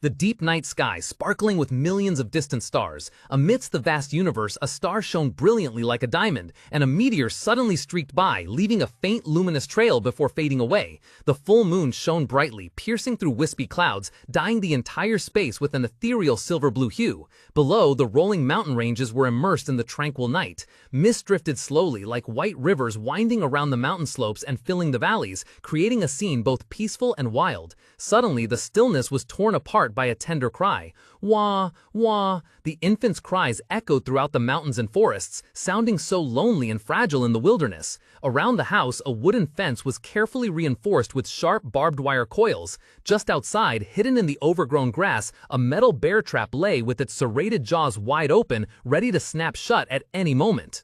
the deep night sky sparkling with millions of distant stars. Amidst the vast universe, a star shone brilliantly like a diamond, and a meteor suddenly streaked by, leaving a faint luminous trail before fading away. The full moon shone brightly, piercing through wispy clouds, dyeing the entire space with an ethereal silver-blue hue. Below, the rolling mountain ranges were immersed in the tranquil night. Mist drifted slowly like white rivers winding around the mountain slopes and filling the valleys, creating a scene both peaceful and wild. Suddenly, the stillness was torn apart by a tender cry. Wah, wah. The infant's cries echoed throughout the mountains and forests, sounding so lonely and fragile in the wilderness. Around the house, a wooden fence was carefully reinforced with sharp barbed wire coils. Just outside, hidden in the overgrown grass, a metal bear trap lay with its serrated jaws wide open, ready to snap shut at any moment.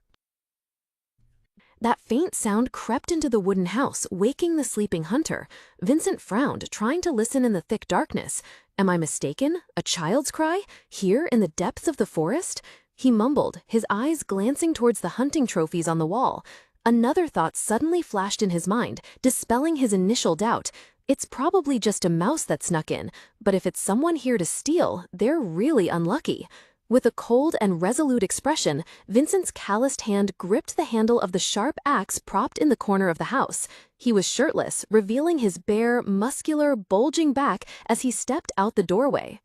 That faint sound crept into the wooden house, waking the sleeping hunter. Vincent frowned, trying to listen in the thick darkness. Am I mistaken? A child's cry? Here in the depths of the forest? He mumbled, his eyes glancing towards the hunting trophies on the wall. Another thought suddenly flashed in his mind, dispelling his initial doubt. It's probably just a mouse that snuck in, but if it's someone here to steal, they're really unlucky. With a cold and resolute expression, Vincent's calloused hand gripped the handle of the sharp axe propped in the corner of the house. He was shirtless, revealing his bare, muscular, bulging back as he stepped out the doorway.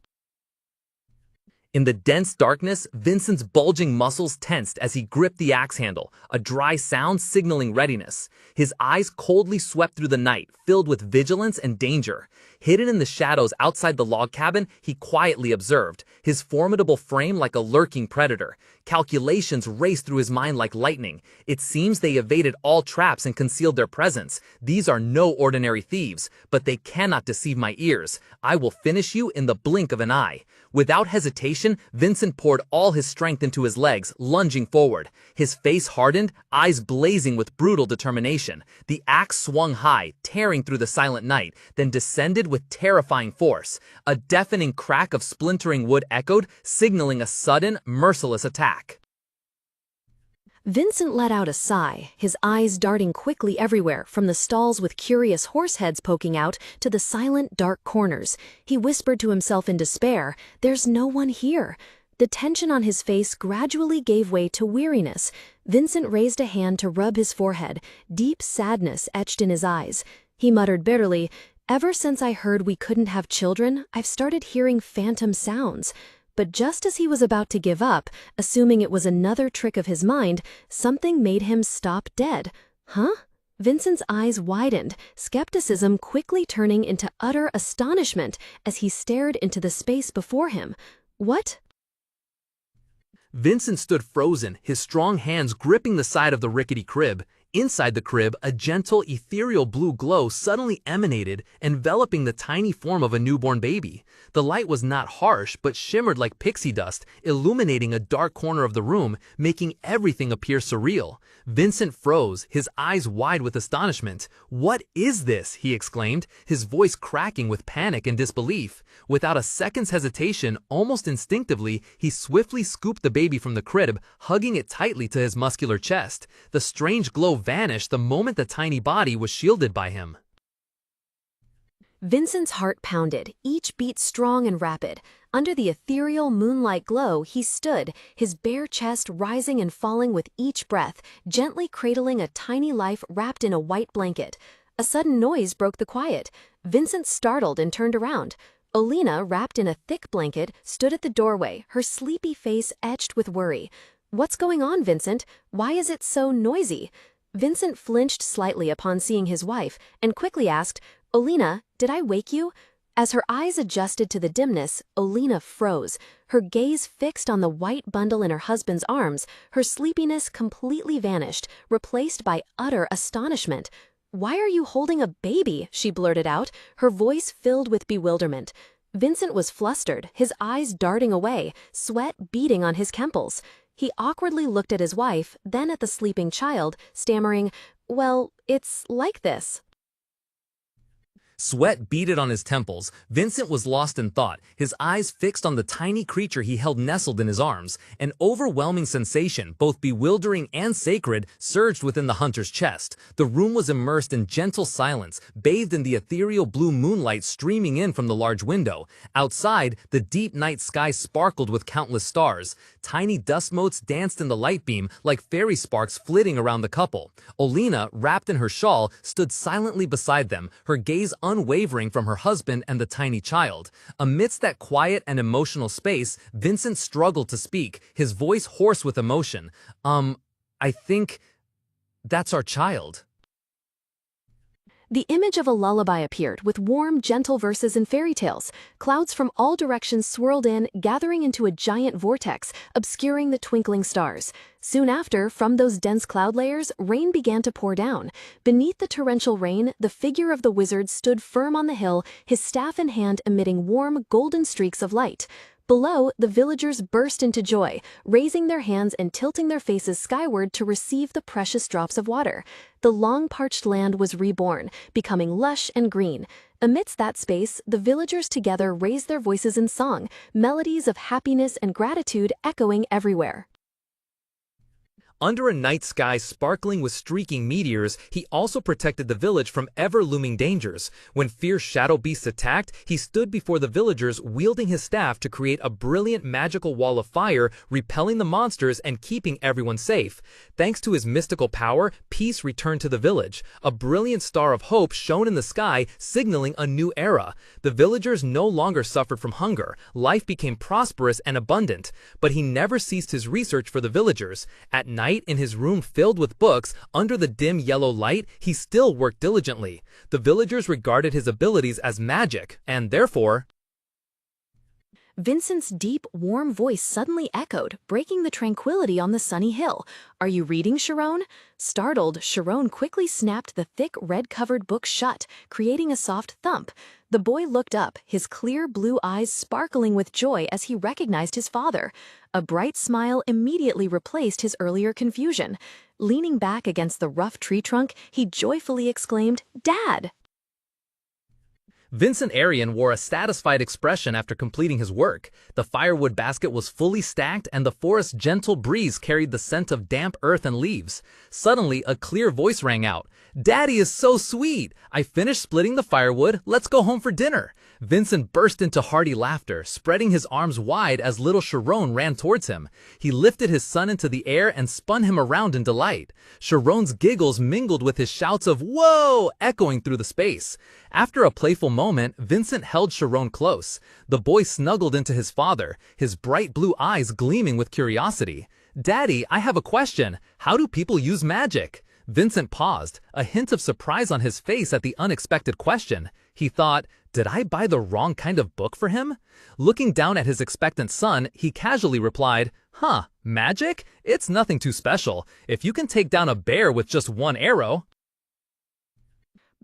In the dense darkness, Vincent's bulging muscles tensed as he gripped the axe handle, a dry sound signaling readiness. His eyes coldly swept through the night, filled with vigilance and danger. Hidden in the shadows outside the log cabin, he quietly observed, his formidable frame like a lurking predator. Calculations raced through his mind like lightning. It seems they evaded all traps and concealed their presence. These are no ordinary thieves, but they cannot deceive my ears. I will finish you in the blink of an eye. Without hesitation, Vincent poured all his strength into his legs, lunging forward. His face hardened, eyes blazing with brutal determination. The axe swung high, tearing through the silent night, then descended with terrifying force. A deafening crack of splintering wood echoed, signaling a sudden, merciless attack. Vincent let out a sigh, his eyes darting quickly everywhere, from the stalls with curious horse heads poking out to the silent, dark corners. He whispered to himself in despair, "There's no one here." The tension on his face gradually gave way to weariness. Vincent raised a hand to rub his forehead, deep sadness etched in his eyes. He muttered bitterly, "Ever since I heard we couldn't have children, I've started hearing phantom sounds." But just as he was about to give up, assuming it was another trick of his mind, something made him stop dead. Huh? Vincent's eyes widened, skepticism quickly turning into utter astonishment as he stared into the space before him. What? Vincent stood frozen, his strong hands gripping the side of the rickety crib. Inside the crib, a gentle, ethereal blue glow suddenly emanated, enveloping the tiny form of a newborn baby. The light was not harsh, but shimmered like pixie dust, illuminating a dark corner of the room, making everything appear surreal. Vincent froze, his eyes wide with astonishment. "What is this?" he exclaimed, his voice cracking with panic and disbelief. Without a second's hesitation, almost instinctively, he swiftly scooped the baby from the crib, hugging it tightly to his muscular chest. The strange glow vanished the moment the tiny body was shielded by him. Vincent's heart pounded, each beat strong and rapid. Under the ethereal moonlight glow, he stood, his bare chest rising and falling with each breath, gently cradling a tiny life wrapped in a white blanket. A sudden noise broke the quiet. Vincent startled and turned around. Olena, wrapped in a thick blanket, stood at the doorway, her sleepy face etched with worry. "What's going on, Vincent? Why is it so noisy?" Vincent flinched slightly upon seeing his wife, and quickly asked, "Olena, did I wake you?" As her eyes adjusted to the dimness, Olena froze, her gaze fixed on the white bundle in her husband's arms. Her sleepiness completely vanished, replaced by utter astonishment. "Why are you holding a baby?" she blurted out, her voice filled with bewilderment. Vincent was flustered, his eyes darting away, sweat beading on his temples. He awkwardly looked at his wife, then at the sleeping child, stammering, "Well, it's like this." Sweat beaded on his temples. Vincent was lost in thought, his eyes fixed on the tiny creature he held nestled in his arms. An overwhelming sensation, both bewildering and sacred, surged within the hunter's chest. The room was immersed in gentle silence, bathed in the ethereal blue moonlight streaming in from the large window. Outside, the deep night sky sparkled with countless stars. Tiny dust motes danced in the light beam like fairy sparks flitting around the couple. Olena, wrapped in her shawl, stood silently beside them, her gaze unwavering from her husband and the tiny child. Amidst that quiet and emotional space, Vincent struggled to speak, his voice hoarse with emotion. I think that's our child. The image of a lullaby appeared, with warm, gentle verses and fairy tales. Clouds from all directions swirled in, gathering into a giant vortex, obscuring the twinkling stars. Soon after, from those dense cloud layers, rain began to pour down. Beneath the torrential rain, the figure of the wizard stood firm on the hill, his staff in hand emitting warm, golden streaks of light. Below, the villagers burst into joy, raising their hands and tilting their faces skyward to receive the precious drops of water. The long-parched land was reborn, becoming lush and green. Amidst that space, the villagers together raised their voices in song, melodies of happiness and gratitude echoing everywhere. Under a night sky sparkling with streaking meteors, he also protected the village from ever-looming dangers. When fierce shadow beasts attacked, he stood before the villagers wielding his staff to create a brilliant magical wall of fire, repelling the monsters and keeping everyone safe. Thanks to his mystical power, peace returned to the village. A brilliant star of hope shone in the sky, signaling a new era. The villagers no longer suffered from hunger. Life became prosperous and abundant. But he never ceased his research for the villagers. At night, in his room filled with books, under the dim yellow light, he still worked diligently. The villagers regarded his abilities as magic, and therefore... Vincent's deep, warm voice suddenly echoed, breaking the tranquility on the sunny hill. "Are you reading, Sharon?" Startled, Sharon quickly snapped the thick, red-covered book shut, creating a soft thump. The boy looked up, his clear blue eyes sparkling with joy as he recognized his father. A bright smile immediately replaced his earlier confusion. Leaning back against the rough tree trunk, he joyfully exclaimed, "Dad!" Vincent Arion wore a satisfied expression after completing his work. The firewood basket was fully stacked, and the forest's gentle breeze carried the scent of damp earth and leaves. Suddenly, a clear voice rang out. "Daddy is so sweet! I finished splitting the firewood. Let's go home for dinner." Vincent burst into hearty laughter, spreading his arms wide as little Sharon ran towards him. He lifted his son into the air and spun him around in delight. Sharon's giggles mingled with his shouts of "Whoa!" echoing through the space. After a playful moment, Vincent held Sharon close. The boy snuggled into his father, his bright blue eyes gleaming with curiosity. "Daddy, I have a question. How do people use magic?" Vincent paused, a hint of surprise on his face at the unexpected question. He thought, did I buy the wrong kind of book for him? Looking down at his expectant son, he casually replied, magic? It's nothing too special. If you can take down a bear with just one arrow."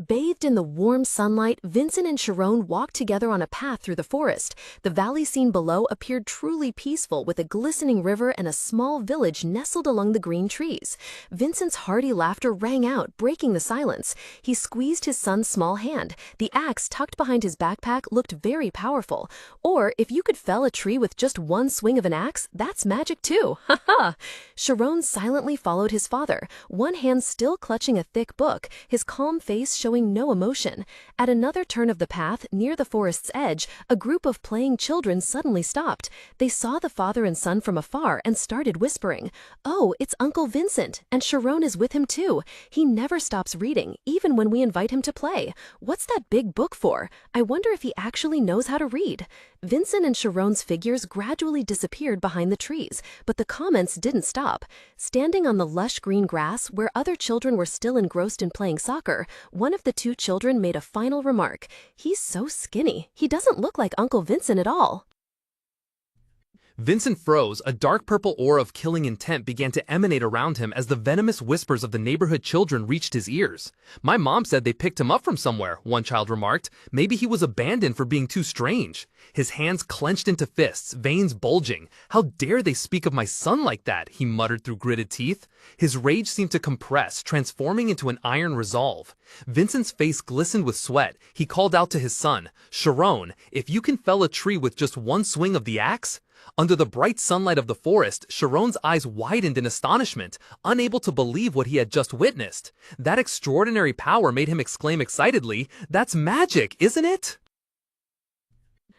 Bathed in the warm sunlight, Vincent and Sharon walked together on a path through the forest. The valley scene below appeared truly peaceful, with a glistening river and a small village nestled among the green trees. Vincent's hearty laughter rang out, breaking the silence. He squeezed his son's small hand. The axe tucked behind his backpack looked very powerful. Or, if you could fell a tree with just one swing of an axe, that's magic too. Ha ha! Sharon silently followed his father, one hand still clutching a thick book, his calm face showing no emotion. At another turn of the path, near the forest's edge, a group of playing children suddenly stopped. They saw the father and son from afar and started whispering, "Oh, it's Uncle Vincent, and Sharon is with him too. He never stops reading, even when we invite him to play. What's that big book for? I wonder if he actually knows how to read." Vincent and Sharon's figures gradually disappeared behind the trees, but the comments didn't stop. Standing on the lush green grass, where other children were still engrossed in playing soccer, one of the two children made a final remark. "He's so skinny. He doesn't look like Uncle Vincent at all." Vincent froze. A dark purple aura of killing intent began to emanate around him as the venomous whispers of the neighborhood children reached his ears. "My mom said they picked him up from somewhere," one child remarked. "Maybe he was abandoned for being too strange." His hands clenched into fists, veins bulging. "How dare they speak of my son like that?" he muttered through gritted teeth. His rage seemed to compress, transforming into an iron resolve. Vincent's face glistened with sweat. He called out to his son, "Sharon, if you can fell a tree with just one swing of the axe?" Under the bright sunlight of the forest, Sharon's eyes widened in astonishment, unable to believe what he had just witnessed. That extraordinary power made him exclaim excitedly, "That's magic, isn't it?"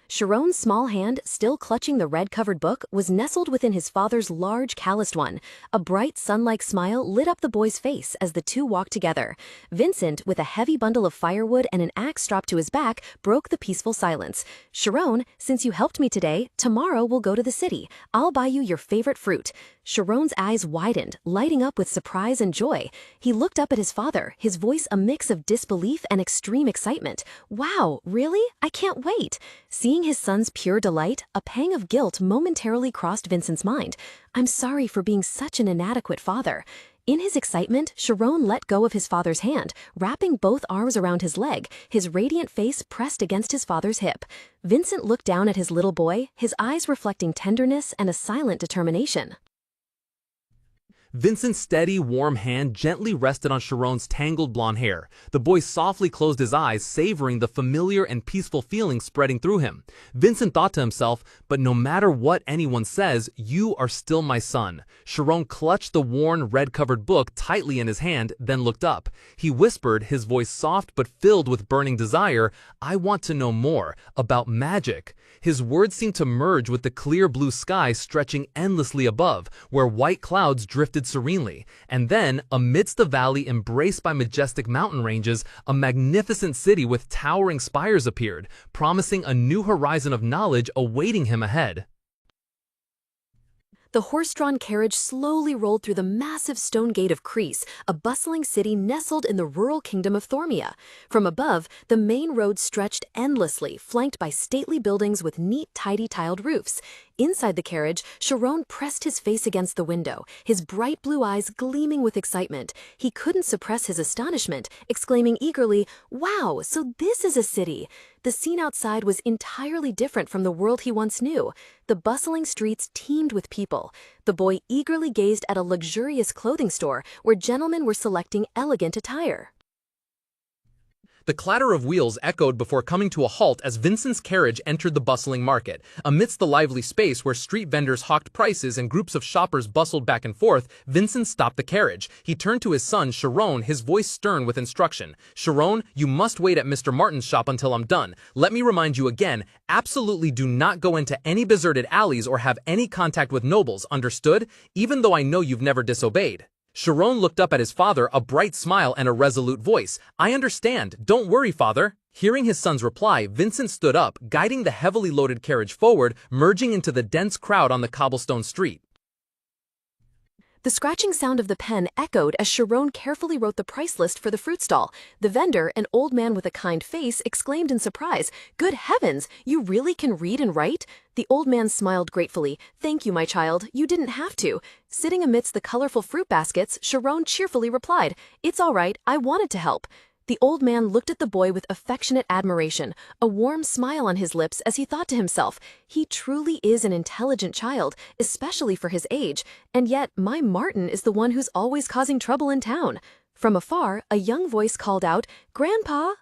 Sharon's small hand, still clutching the red-covered book, was nestled within his father's large, calloused one. A bright, sun-like smile lit up the boy's face as the two walked together. Vincent, with a heavy bundle of firewood and an axe strapped to his back, broke the peaceful silence. "Sharon, since you helped me today, tomorrow we'll go to the city. I'll buy you your favorite fruit." Sharon's eyes widened, lighting up with surprise and joy. He looked up at his father, his voice a mix of disbelief and extreme excitement. "Wow, really? I can't wait." Seeing his son's pure delight, a pang of guilt momentarily crossed Vincent's mind. "I'm sorry for being such an inadequate father." In his excitement, Sharon let go of his father's hand, wrapping both arms around his leg, his radiant face pressed against his father's hip. Vincent looked down at his little boy, his eyes reflecting tenderness and a silent determination. Vincent's steady, warm hand gently rested on Sharon's tangled blonde hair. The boy softly closed his eyes, savoring the familiar and peaceful feeling spreading through him. Vincent thought to himself, "But no matter what anyone says, you are still my son." Sharon clutched the worn, red-covered book tightly in his hand, then looked up. He whispered, his voice soft but filled with burning desire, "I want to know more about magic." His words seemed to merge with the clear blue sky stretching endlessly above, where white clouds drifted serenely. And then, amidst the valley embraced by majestic mountain ranges, a magnificent city with towering spires appeared, promising a new horizon of knowledge awaiting him ahead. The horse-drawn carriage slowly rolled through the massive stone gate of Kreese, a bustling city nestled in the rural kingdom of Thormia. From above, the main road stretched endlessly, flanked by stately buildings with neat, tidy tiled roofs. Inside the carriage, Sharon pressed his face against the window, his bright blue eyes gleaming with excitement. He couldn't suppress his astonishment, exclaiming eagerly, "Wow, so this is a city!" The scene outside was entirely different from the world he once knew. The bustling streets teemed with people. The boy eagerly gazed at a luxurious clothing store where gentlemen were selecting elegant attire. The clatter of wheels echoed before coming to a halt as Vincent's carriage entered the bustling market. Amidst the lively space where street vendors hawked prices and groups of shoppers bustled back and forth, Vincent stopped the carriage. He turned to his son, Sharon, his voice stern with instruction. "Sharon, you must wait at Mr. Martin's shop until I'm done. Let me remind you again, absolutely do not go into any deserted alleys or have any contact with nobles, understood? Even though I know you've never disobeyed." Sharon looked up at his father, a bright smile and a resolute voice. "I understand. Don't worry, father." Hearing his son's reply, Vincent stood up, guiding the heavily loaded carriage forward, merging into the dense crowd on the cobblestone street. The scratching sound of the pen echoed as Sharon carefully wrote the price list for the fruit stall. The vendor, an old man with a kind face, exclaimed in surprise, "Good heavens, you really can read and write?" The old man smiled gratefully. "Thank you, my child, you didn't have to." Sitting amidst the colorful fruit baskets, Sharon cheerfully replied, "It's all right, I wanted to help." The old man looked at the boy with affectionate admiration, a warm smile on his lips as he thought to himself, "He truly is an intelligent child, especially for his age, and yet my Martin is the one who's always causing trouble in town." From afar, a young voice called out, "Grandpa!"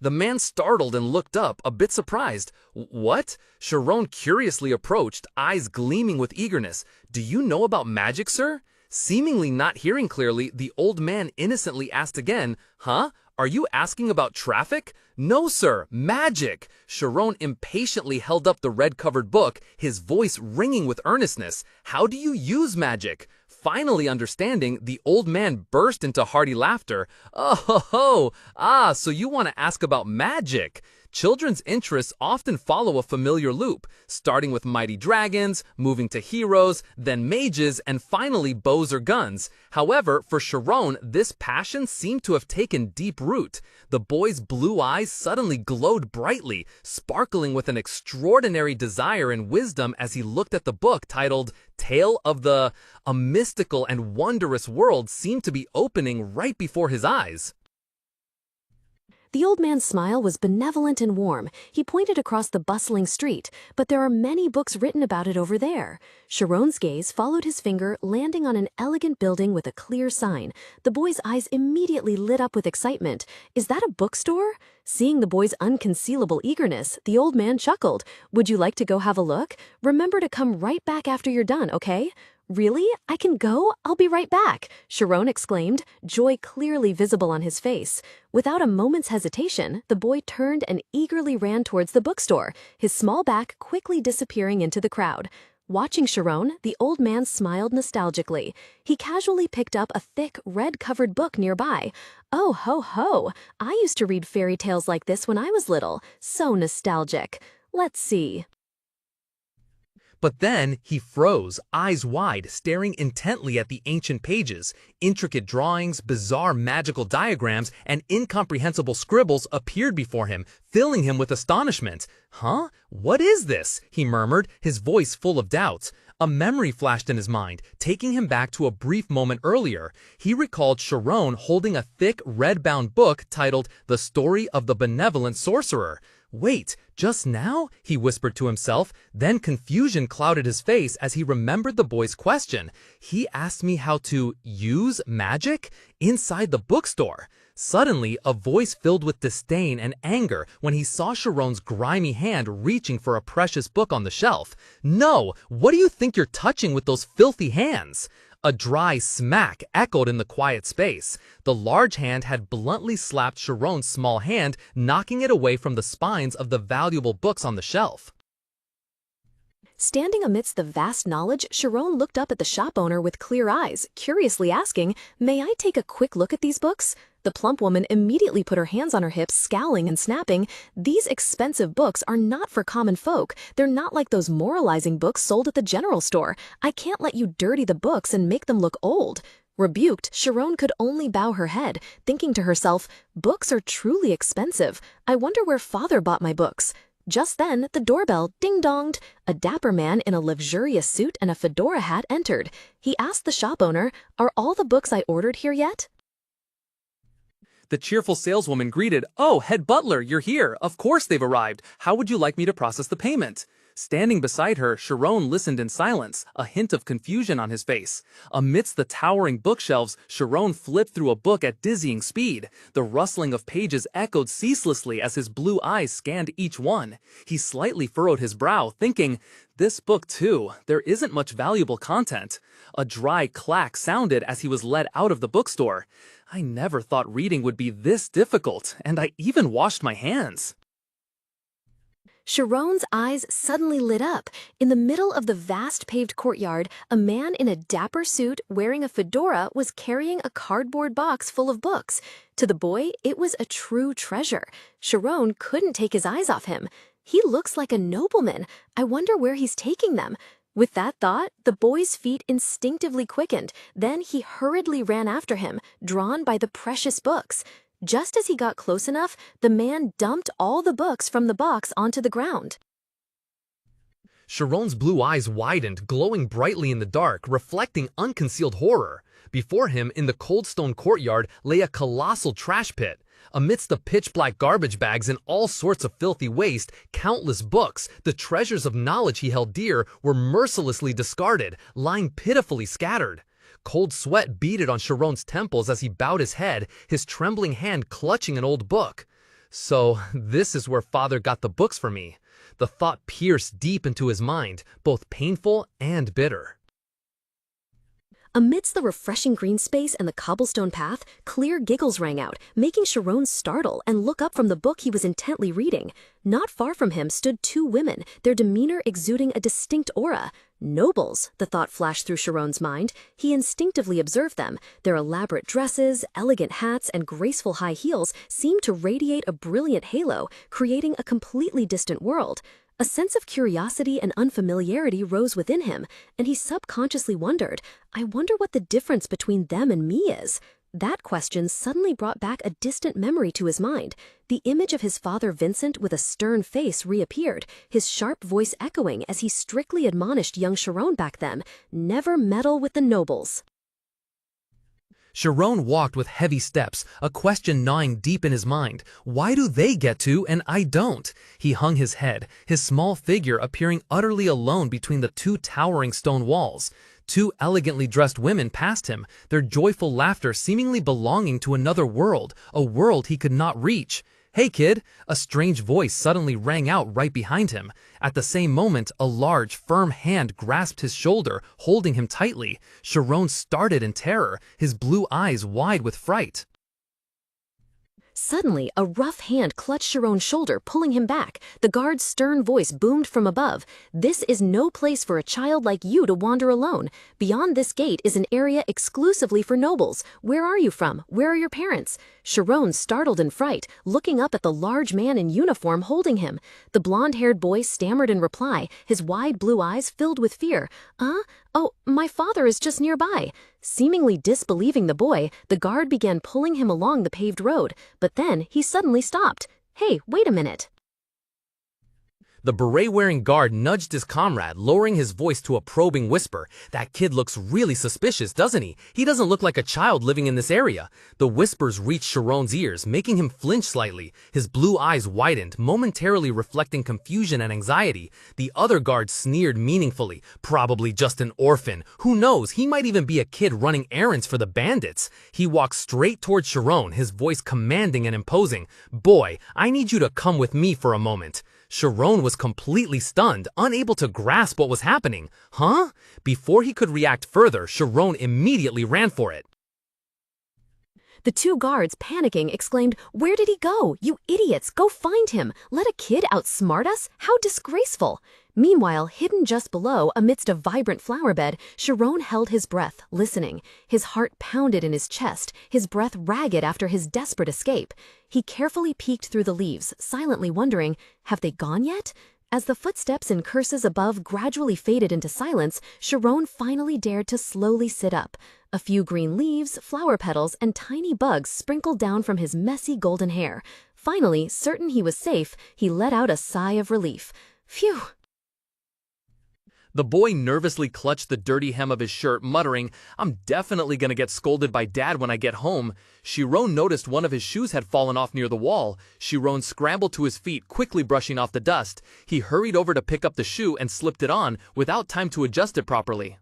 The man startled and looked up, a bit surprised. "What?" Sharon curiously approached, eyes gleaming with eagerness. "Do you know about magic, sir?" Seemingly not hearing clearly, the old man innocently asked again, "Huh? Are you asking about traffic?" "No, sir, magic!" Sharon impatiently held up the red-covered book, his voice ringing with earnestness. "How do you use magic?" Finally understanding, the old man burst into hearty laughter. "Oh ho ho! Ah, so you want to ask about magic?" Children's interests often follow a familiar loop, starting with mighty dragons, moving to heroes, then mages, and finally bows or guns. However, for Sharon, this passion seemed to have taken deep root. The boy's blue eyes suddenly glowed brightly, sparkling with an extraordinary desire and wisdom as he looked at the book titled Tale of the... A mystical and wondrous world seemed to be opening right before his eyes. The old man's smile was benevolent and warm. He pointed across the bustling street, but there are many books written about it over there. Sharon's gaze followed his finger, landing on an elegant building with a clear sign. The boy's eyes immediately lit up with excitement. Is that a bookstore? Seeing the boy's unconcealable eagerness, the old man chuckled. Would you like to go have a look? Remember to come right back after you're done, okay? Really? I can go? I'll be right back, Sharon exclaimed, joy clearly visible on his face. Without a moment's hesitation, the boy turned and eagerly ran towards the bookstore, his small back quickly disappearing into the crowd. Watching Sharon, the old man smiled nostalgically. He casually picked up a thick, red-covered book nearby. Oh, ho, ho! I used to read fairy tales like this when I was little. So nostalgic. Let's see. But then he froze, eyes wide, staring intently at the ancient pages. Intricate drawings, bizarre magical diagrams, and incomprehensible scribbles appeared before him, filling him with astonishment. "Huh? What is this?" he murmured, his voice full of doubts. A memory flashed in his mind, taking him back to a brief moment earlier. He recalled Sharon holding a thick, red-bound book titled The Story of the Benevolent Sorcerer. Wait, just now? He whispered to himself. Then confusion clouded his face as he remembered the boy's question. He asked me how to use magic inside the bookstore. Suddenly, a voice filled with disdain and anger when he saw Sharon's grimy hand reaching for a precious book on the shelf. "No! What do you think you're touching with those filthy hands?" A dry smack echoed in the quiet space. The large hand had bluntly slapped Sharon's small hand, knocking it away from the spines of the valuable books on the shelf. Standing amidst the vast knowledge, Sharon looked up at the shop owner with clear eyes, curiously asking, "May I take a quick look at these books?" The plump woman immediately put her hands on her hips, scowling and snapping. "These expensive books are not for common folk. They're not like those moralizing books sold at the general store. I can't let you dirty the books and make them look old." Rebuked, Sharon could only bow her head, thinking to herself, "Books are truly expensive. I wonder where father bought my books." Just then, the doorbell ding-donged. A dapper man in a luxurious suit and a fedora hat entered. He asked the shop owner, "Are all the books I ordered here yet?" The cheerful saleswoman greeted, "Oh, head butler, you're here. Of course they've arrived. How would you like me to process the payment?" Standing beside her, Sharon listened in silence, a hint of confusion on his face. Amidst the towering bookshelves, Sharon flipped through a book at dizzying speed. The rustling of pages echoed ceaselessly as his blue eyes scanned each one. He slightly furrowed his brow, thinking, "This book too, there isn't much valuable content." A dry clack sounded as he was led out of the bookstore. "I never thought reading would be this difficult, and I even washed my hands." Sharon's eyes suddenly lit up. In the middle of the vast paved courtyard, a man in a dapper suit wearing a fedora was carrying a cardboard box full of books. To the boy, it was a true treasure. Sharon couldn't take his eyes off him. "He looks like a nobleman. I wonder where he's taking them." With that thought, the boy's feet instinctively quickened. Then he hurriedly ran after him, drawn by the precious books. Just as he got close enough, the man dumped all the books from the box onto the ground. Sharon's blue eyes widened, glowing brightly in the dark, reflecting unconcealed horror. Before him, in the cold stone courtyard, lay a colossal trash pit. Amidst the pitch-black garbage bags and all sorts of filthy waste, countless books, the treasures of knowledge he held dear, were mercilessly discarded, lying pitifully scattered. Cold sweat beaded on Sharon's temples as he bowed his head, his trembling hand clutching an old book. "So, this is where father got the books for me." The thought pierced deep into his mind, both painful and bitter. Amidst the refreshing green space and the cobblestone path, clear giggles rang out, making Sharon startle and look up from the book he was intently reading. Not far from him stood two women, their demeanor exuding a distinct aura. Nobles, the thought flashed through Sharon's mind. He instinctively observed them. Their elaborate dresses, elegant hats, and graceful high heels seemed to radiate a brilliant halo, creating a completely distant world. A sense of curiosity and unfamiliarity rose within him, and he subconsciously wondered, I wonder what the difference between them and me is. That question suddenly brought back a distant memory to his mind. The image of his father Vincent with a stern face reappeared, his sharp voice echoing as he strictly admonished young Sharon back then, never meddle with the nobles. Sharon walked with heavy steps, a question gnawing deep in his mind. Why do they get to and I don't? He hung his head, his small figure appearing utterly alone between the two towering stone walls. Two elegantly dressed women passed him, their joyful laughter seemingly belonging to another world, a world he could not reach. "Hey kid," a strange voice suddenly rang out right behind him. At the same moment, a large, firm hand grasped his shoulder, holding him tightly. Sharon started in terror, his blue eyes wide with fright. Suddenly, a rough hand clutched Sharon's shoulder, pulling him back. The guard's stern voice boomed from above. "This is no place for a child like you to wander alone. Beyond this gate is an area exclusively for nobles. Where are you from? Where are your parents?" Sharon startled in fright, looking up at the large man in uniform holding him. The blonde-haired boy stammered in reply, his wide blue eyes filled with fear. Oh, my father is just nearby." Seemingly disbelieving the boy, the guard began pulling him along the paved road, but then he suddenly stopped. "Hey, wait a minute." The beret-wearing guard nudged his comrade, lowering his voice to a probing whisper. "That kid looks really suspicious, doesn't he? He doesn't look like a child living in this area." The whispers reached Sharon's ears, making him flinch slightly. His blue eyes widened, momentarily reflecting confusion and anxiety. The other guard sneered meaningfully. "Probably just an orphan. Who knows? He might even be a kid running errands for the bandits." He walked straight towards Sharon, his voice commanding and imposing. "Boy, I need you to come with me for a moment." Sharon was completely stunned, unable to grasp what was happening. Huh? Before he could react further, Sharon immediately ran for it. The two guards, panicking, exclaimed, "Where did he go? You idiots, go find him! Let a kid outsmart us? How disgraceful!" Meanwhile, hidden just below, amidst a vibrant flower bed, Sharon held his breath, listening. His heart pounded in his chest, his breath ragged after his desperate escape. He carefully peeked through the leaves, silently wondering, have they gone yet? As the footsteps and curses above gradually faded into silence, Sharon finally dared to slowly sit up. A few green leaves, flower petals, and tiny bugs sprinkled down from his messy golden hair. Finally, certain he was safe, he let out a sigh of relief. Phew! The boy nervously clutched the dirty hem of his shirt, muttering, "I'm definitely gonna get scolded by Dad when I get home." Sharon noticed one of his shoes had fallen off near the wall. Sharon scrambled to his feet, quickly brushing off the dust. He hurried over to pick up the shoe and slipped it on, without time to adjust it properly.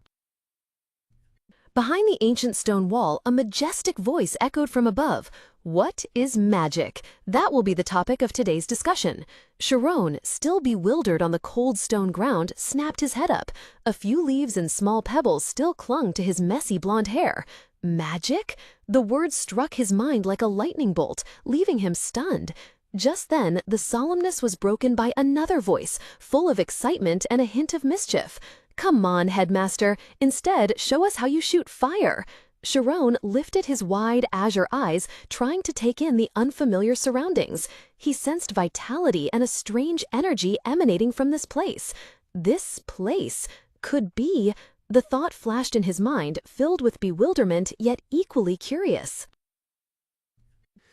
Behind the ancient stone wall, a majestic voice echoed from above. What is magic? That will be the topic of today's discussion. Sharon, still bewildered on the cold stone ground, snapped his head up. A few leaves and small pebbles still clung to his messy blonde hair. Magic? The word struck his mind like a lightning bolt, leaving him stunned. Just then, the solemnness was broken by another voice, full of excitement and a hint of mischief. "Come on, headmaster. Instead, show us how you shoot fire." Sharon lifted his wide azure eyes, trying to take in the unfamiliar surroundings. He sensed vitality and a strange energy emanating from this place. This place could be... The thought flashed in his mind, filled with bewilderment yet equally curious.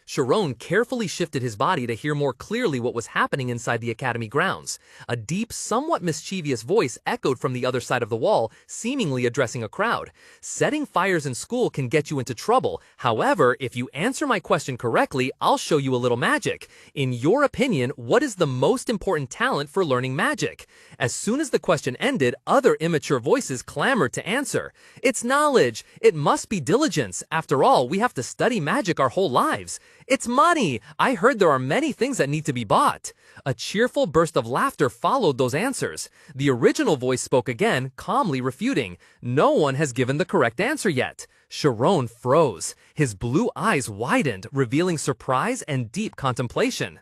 Sharon carefully shifted his body to hear more clearly what was happening inside the academy grounds. A deep, somewhat mischievous voice echoed from the other side of the wall, seemingly addressing a crowd. "Setting fires in school can get you into trouble. However, if you answer my question correctly, I'll show you a little magic. In your opinion, what is the most important talent for learning magic?" As soon as the question ended, other immature voices clamored to answer. "It's knowledge. It must be diligence. After all, we have to study magic our whole lives." It's money! I heard there are many things that need to be bought. A cheerful burst of laughter followed those answers. The original voice spoke again, calmly refuting. No one has given the correct answer yet. Sharon froze. His blue eyes widened, revealing surprise and deep contemplation.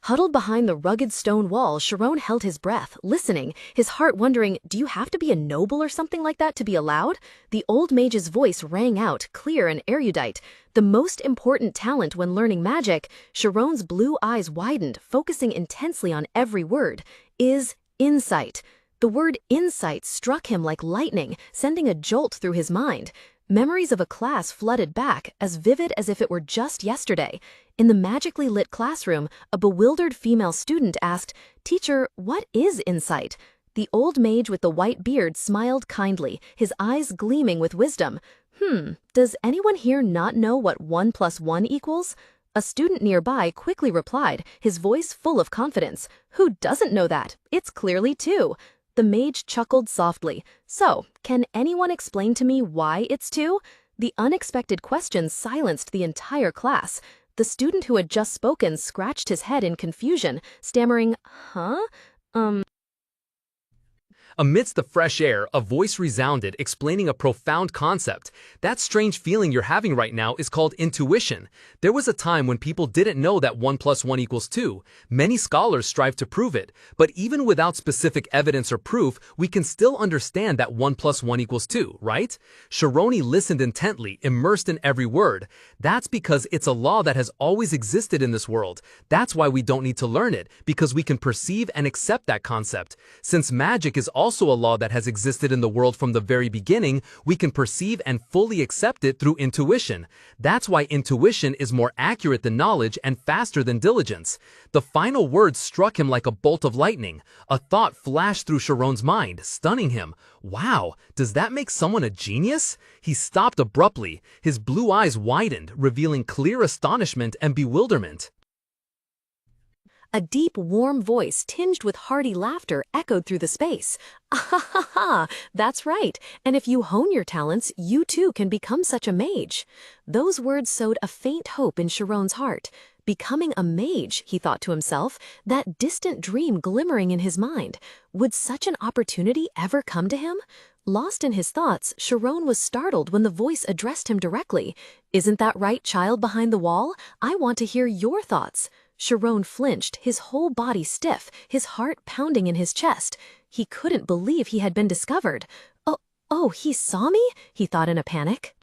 Huddled behind the rugged stone wall, Sharon held his breath, listening, his heart wondering, do you have to be a noble or something like that to be allowed? The old mage's voice rang out, clear and erudite. The most important talent when learning magic, Sharon's blue eyes widened, focusing intensely on every word, is insight. The word insight struck him like lightning, sending a jolt through his mind. Memories of a class flooded back, as vivid as if it were just yesterday. In the magically lit classroom, a bewildered female student asked, "Teacher, what is insight?" The old mage with the white beard smiled kindly, his eyes gleaming with wisdom. Does anyone here not know what 1 + 1 equals? A student nearby quickly replied, his voice full of confidence. Who doesn't know that? It's clearly 2. The mage chuckled softly. So, can anyone explain to me why it's 2? The unexpected question silenced the entire class. The student who had just spoken scratched his head in confusion, stammering, huh? Amidst the fresh air, a voice resounded, explaining a profound concept. That strange feeling you're having right now is called intuition. There was a time when people didn't know that 1 + 1 = 2. Many scholars strive to prove it, but even without specific evidence or proof, we can still understand that 1 + 1 = 2, right? Sharoni listened intently, immersed in every word. That's because it's a law that has always existed in this world. That's why we don't need to learn it, because we can perceive and accept that concept. Since magic is also a law that has existed in the world from the very beginning, we can perceive and fully accept it through intuition. That's why intuition is more accurate than knowledge and faster than diligence. The final words struck him like a bolt of lightning. A thought flashed through Sharon's mind, stunning him. Wow, does that make someone a genius? He stopped abruptly. His blue eyes widened, revealing clear astonishment and bewilderment. A deep, warm voice tinged with hearty laughter echoed through the space. Ah ha ha! That's right. And if you hone your talents, you too can become such a mage. Those words sowed a faint hope in Sharon's heart. Becoming a mage, he thought to himself, that distant dream glimmering in his mind. Would such an opportunity ever come to him? Lost in his thoughts, Sharon was startled when the voice addressed him directly. Isn't that right, child behind the wall? I want to hear your thoughts. Sharon flinched, his whole body stiff, his heart pounding in his chest. He couldn't believe he had been discovered. Oh, he saw me? He thought in a panic.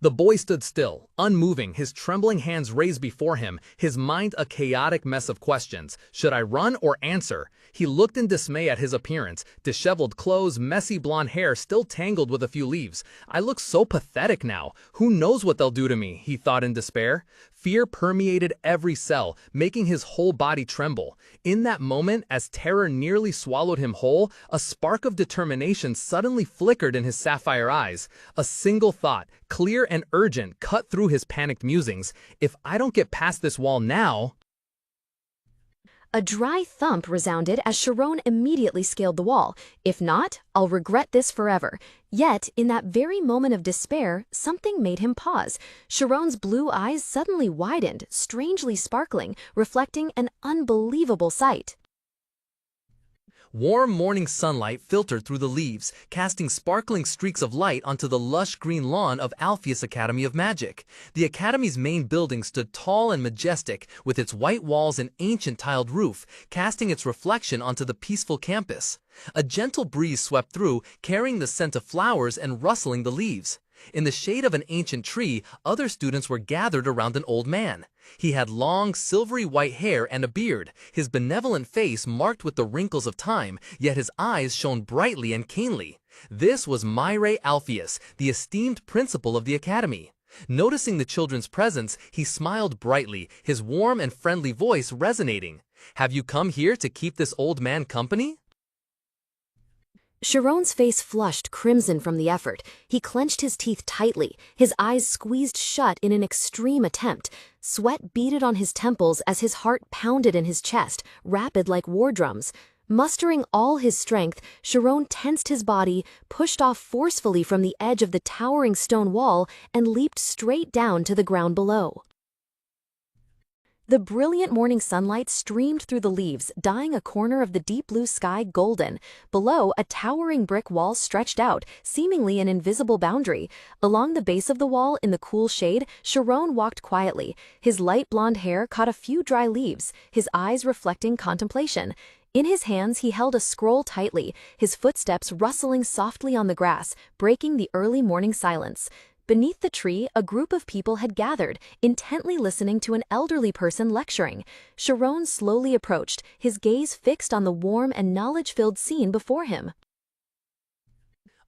The boy stood still, unmoving, his trembling hands raised before him, his mind a chaotic mess of questions. Should I run or answer? He looked in dismay at his appearance, disheveled clothes, messy blonde hair still tangled with a few leaves. I look so pathetic now. Who knows what they'll do to me, he thought in despair. Fear permeated every cell, making his whole body tremble. In that moment, as terror nearly swallowed him whole, a spark of determination suddenly flickered in his sapphire eyes. A single thought, clear and urgent, cut through his panicked musings. If I don't get past this wall now... A dry thump resounded as Sharon immediately scaled the wall. If not, I'll regret this forever. Yet, in that very moment of despair, something made him pause. Sharon's blue eyes suddenly widened, strangely sparkling, reflecting an unbelievable sight. Warm morning sunlight filtered through the leaves, casting sparkling streaks of light onto the lush green lawn of Alpheus Academy of Magic. The Academy's main building stood tall and majestic, with its white walls and ancient tiled roof, casting its reflection onto the peaceful campus. A gentle breeze swept through, carrying the scent of flowers and rustling the leaves. In the shade of an ancient tree, other students were gathered around an old man. He had long, silvery white hair and a beard, his benevolent face marked with the wrinkles of time, yet his eyes shone brightly and keenly. This was Myre Alpheus, the esteemed principal of the academy. Noticing the children's presence, he smiled brightly, his warm and friendly voice resonating. "Have you come here to keep this old man company?" Sharon's face flushed crimson from the effort. He clenched his teeth tightly, his eyes squeezed shut in an extreme attempt. Sweat beaded on his temples as his heart pounded in his chest, rapid like war drums. Mustering all his strength, Sharon tensed his body, pushed off forcefully from the edge of the towering stone wall, and leaped straight down to the ground below. The brilliant morning sunlight streamed through the leaves, dyeing a corner of the deep blue sky golden. Below, a towering brick wall stretched out, seemingly an invisible boundary. Along the base of the wall, in the cool shade, Sharon walked quietly. His light blonde hair caught a few dry leaves, his eyes reflecting contemplation. In his hands he held a scroll tightly, his footsteps rustling softly on the grass, breaking the early morning silence. Beneath the tree, a group of people had gathered, intently listening to an elderly person lecturing. Sharon slowly approached, his gaze fixed on the warm and knowledge-filled scene before him.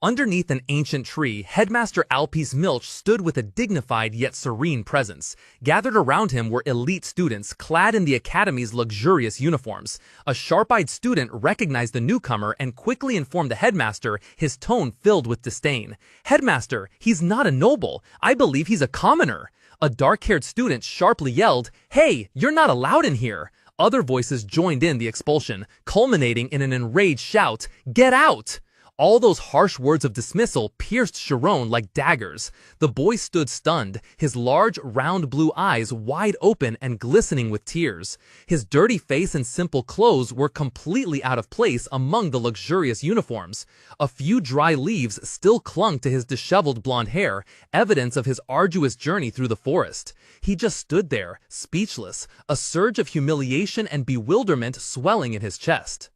Underneath an ancient tree, Headmaster Alpice Milch stood with a dignified yet serene presence. Gathered around him were elite students, clad in the academy's luxurious uniforms. A sharp-eyed student recognized the newcomer and quickly informed the headmaster, his tone filled with disdain. "Headmaster, he's not a noble. I believe he's a commoner." A dark-haired student sharply yelled, "Hey, you're not allowed in here." Other voices joined in the expulsion, culminating in an enraged shout, "Get out!" All those harsh words of dismissal pierced Sharon like daggers. The boy stood stunned, his large, round blue eyes wide open and glistening with tears. His dirty face and simple clothes were completely out of place among the luxurious uniforms. A few dry leaves still clung to his disheveled blonde hair, evidence of his arduous journey through the forest. He just stood there, speechless, a surge of humiliation and bewilderment swelling in his chest.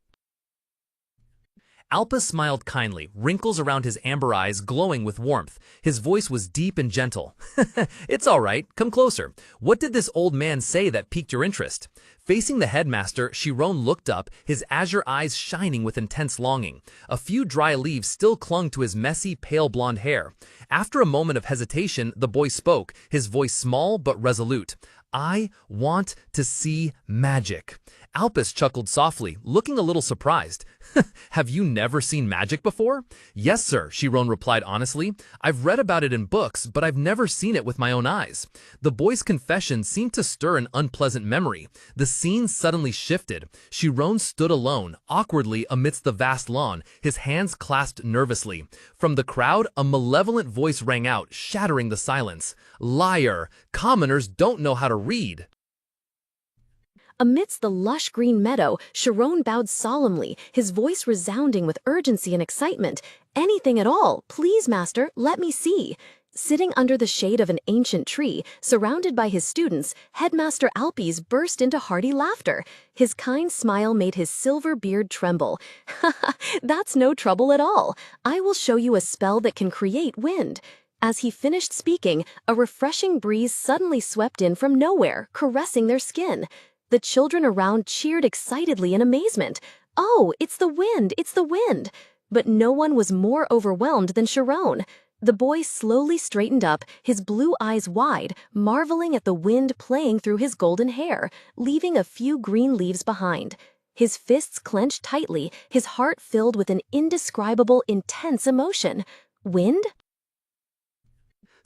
Alpa smiled kindly, wrinkles around his amber eyes glowing with warmth. His voice was deep and gentle. "It's all right. Come closer. What did this old man say that piqued your interest?" Facing the headmaster, Sharon looked up, his azure eyes shining with intense longing. A few dry leaves still clung to his messy, pale blonde hair. After a moment of hesitation, the boy spoke, his voice small but resolute. "I want to see magic." Alpus chuckled softly, looking a little surprised. "Have you never seen magic before?" "Yes, sir," Sharon replied honestly. "I've read about it in books, but I've never seen it with my own eyes." The boy's confession seemed to stir an unpleasant memory. The scene suddenly shifted. Sharon stood alone, awkwardly amidst the vast lawn, his hands clasped nervously. From the crowd, a malevolent voice rang out, shattering the silence. "Liar! Commoners don't know how to read." Amidst the lush green meadow, Sharon bowed solemnly, his voice resounding with urgency and excitement. "Anything at all, please, master, let me see." Sitting under the shade of an ancient tree, surrounded by his students, Headmaster Alpice burst into hearty laughter. His kind smile made his silver beard tremble. "That's no trouble at all. I will show you a spell that can create wind." As he finished speaking, a refreshing breeze suddenly swept in from nowhere, caressing their skin. The children around cheered excitedly in amazement. "Oh, it's the wind, it's the wind!" But no one was more overwhelmed than Sharon. The boy slowly straightened up, his blue eyes wide, marveling at the wind playing through his golden hair, leaving a few green leaves behind. His fists clenched tightly, his heart filled with an indescribable, intense emotion. Wind?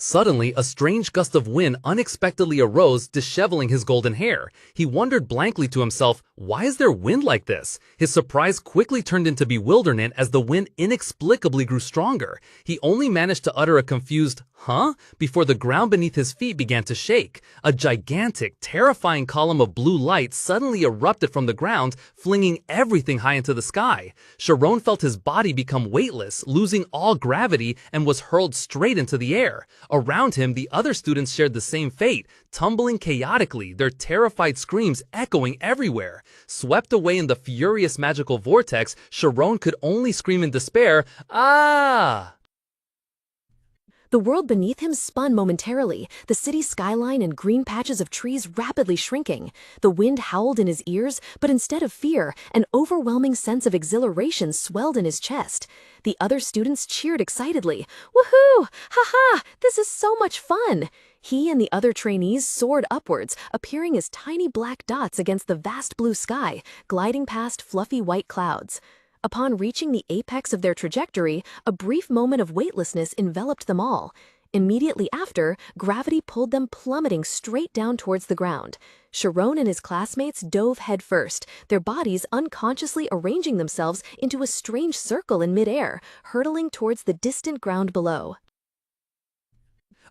Suddenly, a strange gust of wind unexpectedly arose, disheveling his golden hair. He wondered blankly to himself, why is there wind like this? His surprise quickly turned into bewilderment as the wind inexplicably grew stronger. He only managed to utter a confused, "Huh?" before the ground beneath his feet began to shake. A gigantic, terrifying column of blue light suddenly erupted from the ground, flinging everything high into the sky. Sharon felt his body become weightless, losing all gravity, and was hurled straight into the air. Around him, the other students shared the same fate, tumbling chaotically, their terrified screams echoing everywhere. Swept away in the furious magical vortex, Sharon could only scream in despair, "Ah!" The world beneath him spun momentarily, the city skyline and green patches of trees rapidly shrinking. The wind howled in his ears, but instead of fear, an overwhelming sense of exhilaration swelled in his chest. The other students cheered excitedly. "Woohoo! Ha-ha! This is so much fun!" He and the other trainees soared upwards, appearing as tiny black dots against the vast blue sky, gliding past fluffy white clouds. Upon reaching the apex of their trajectory, a brief moment of weightlessness enveloped them all. Immediately after, gravity pulled them plummeting straight down towards the ground. Sharon and his classmates dove headfirst, their bodies unconsciously arranging themselves into a strange circle in midair, hurtling towards the distant ground below.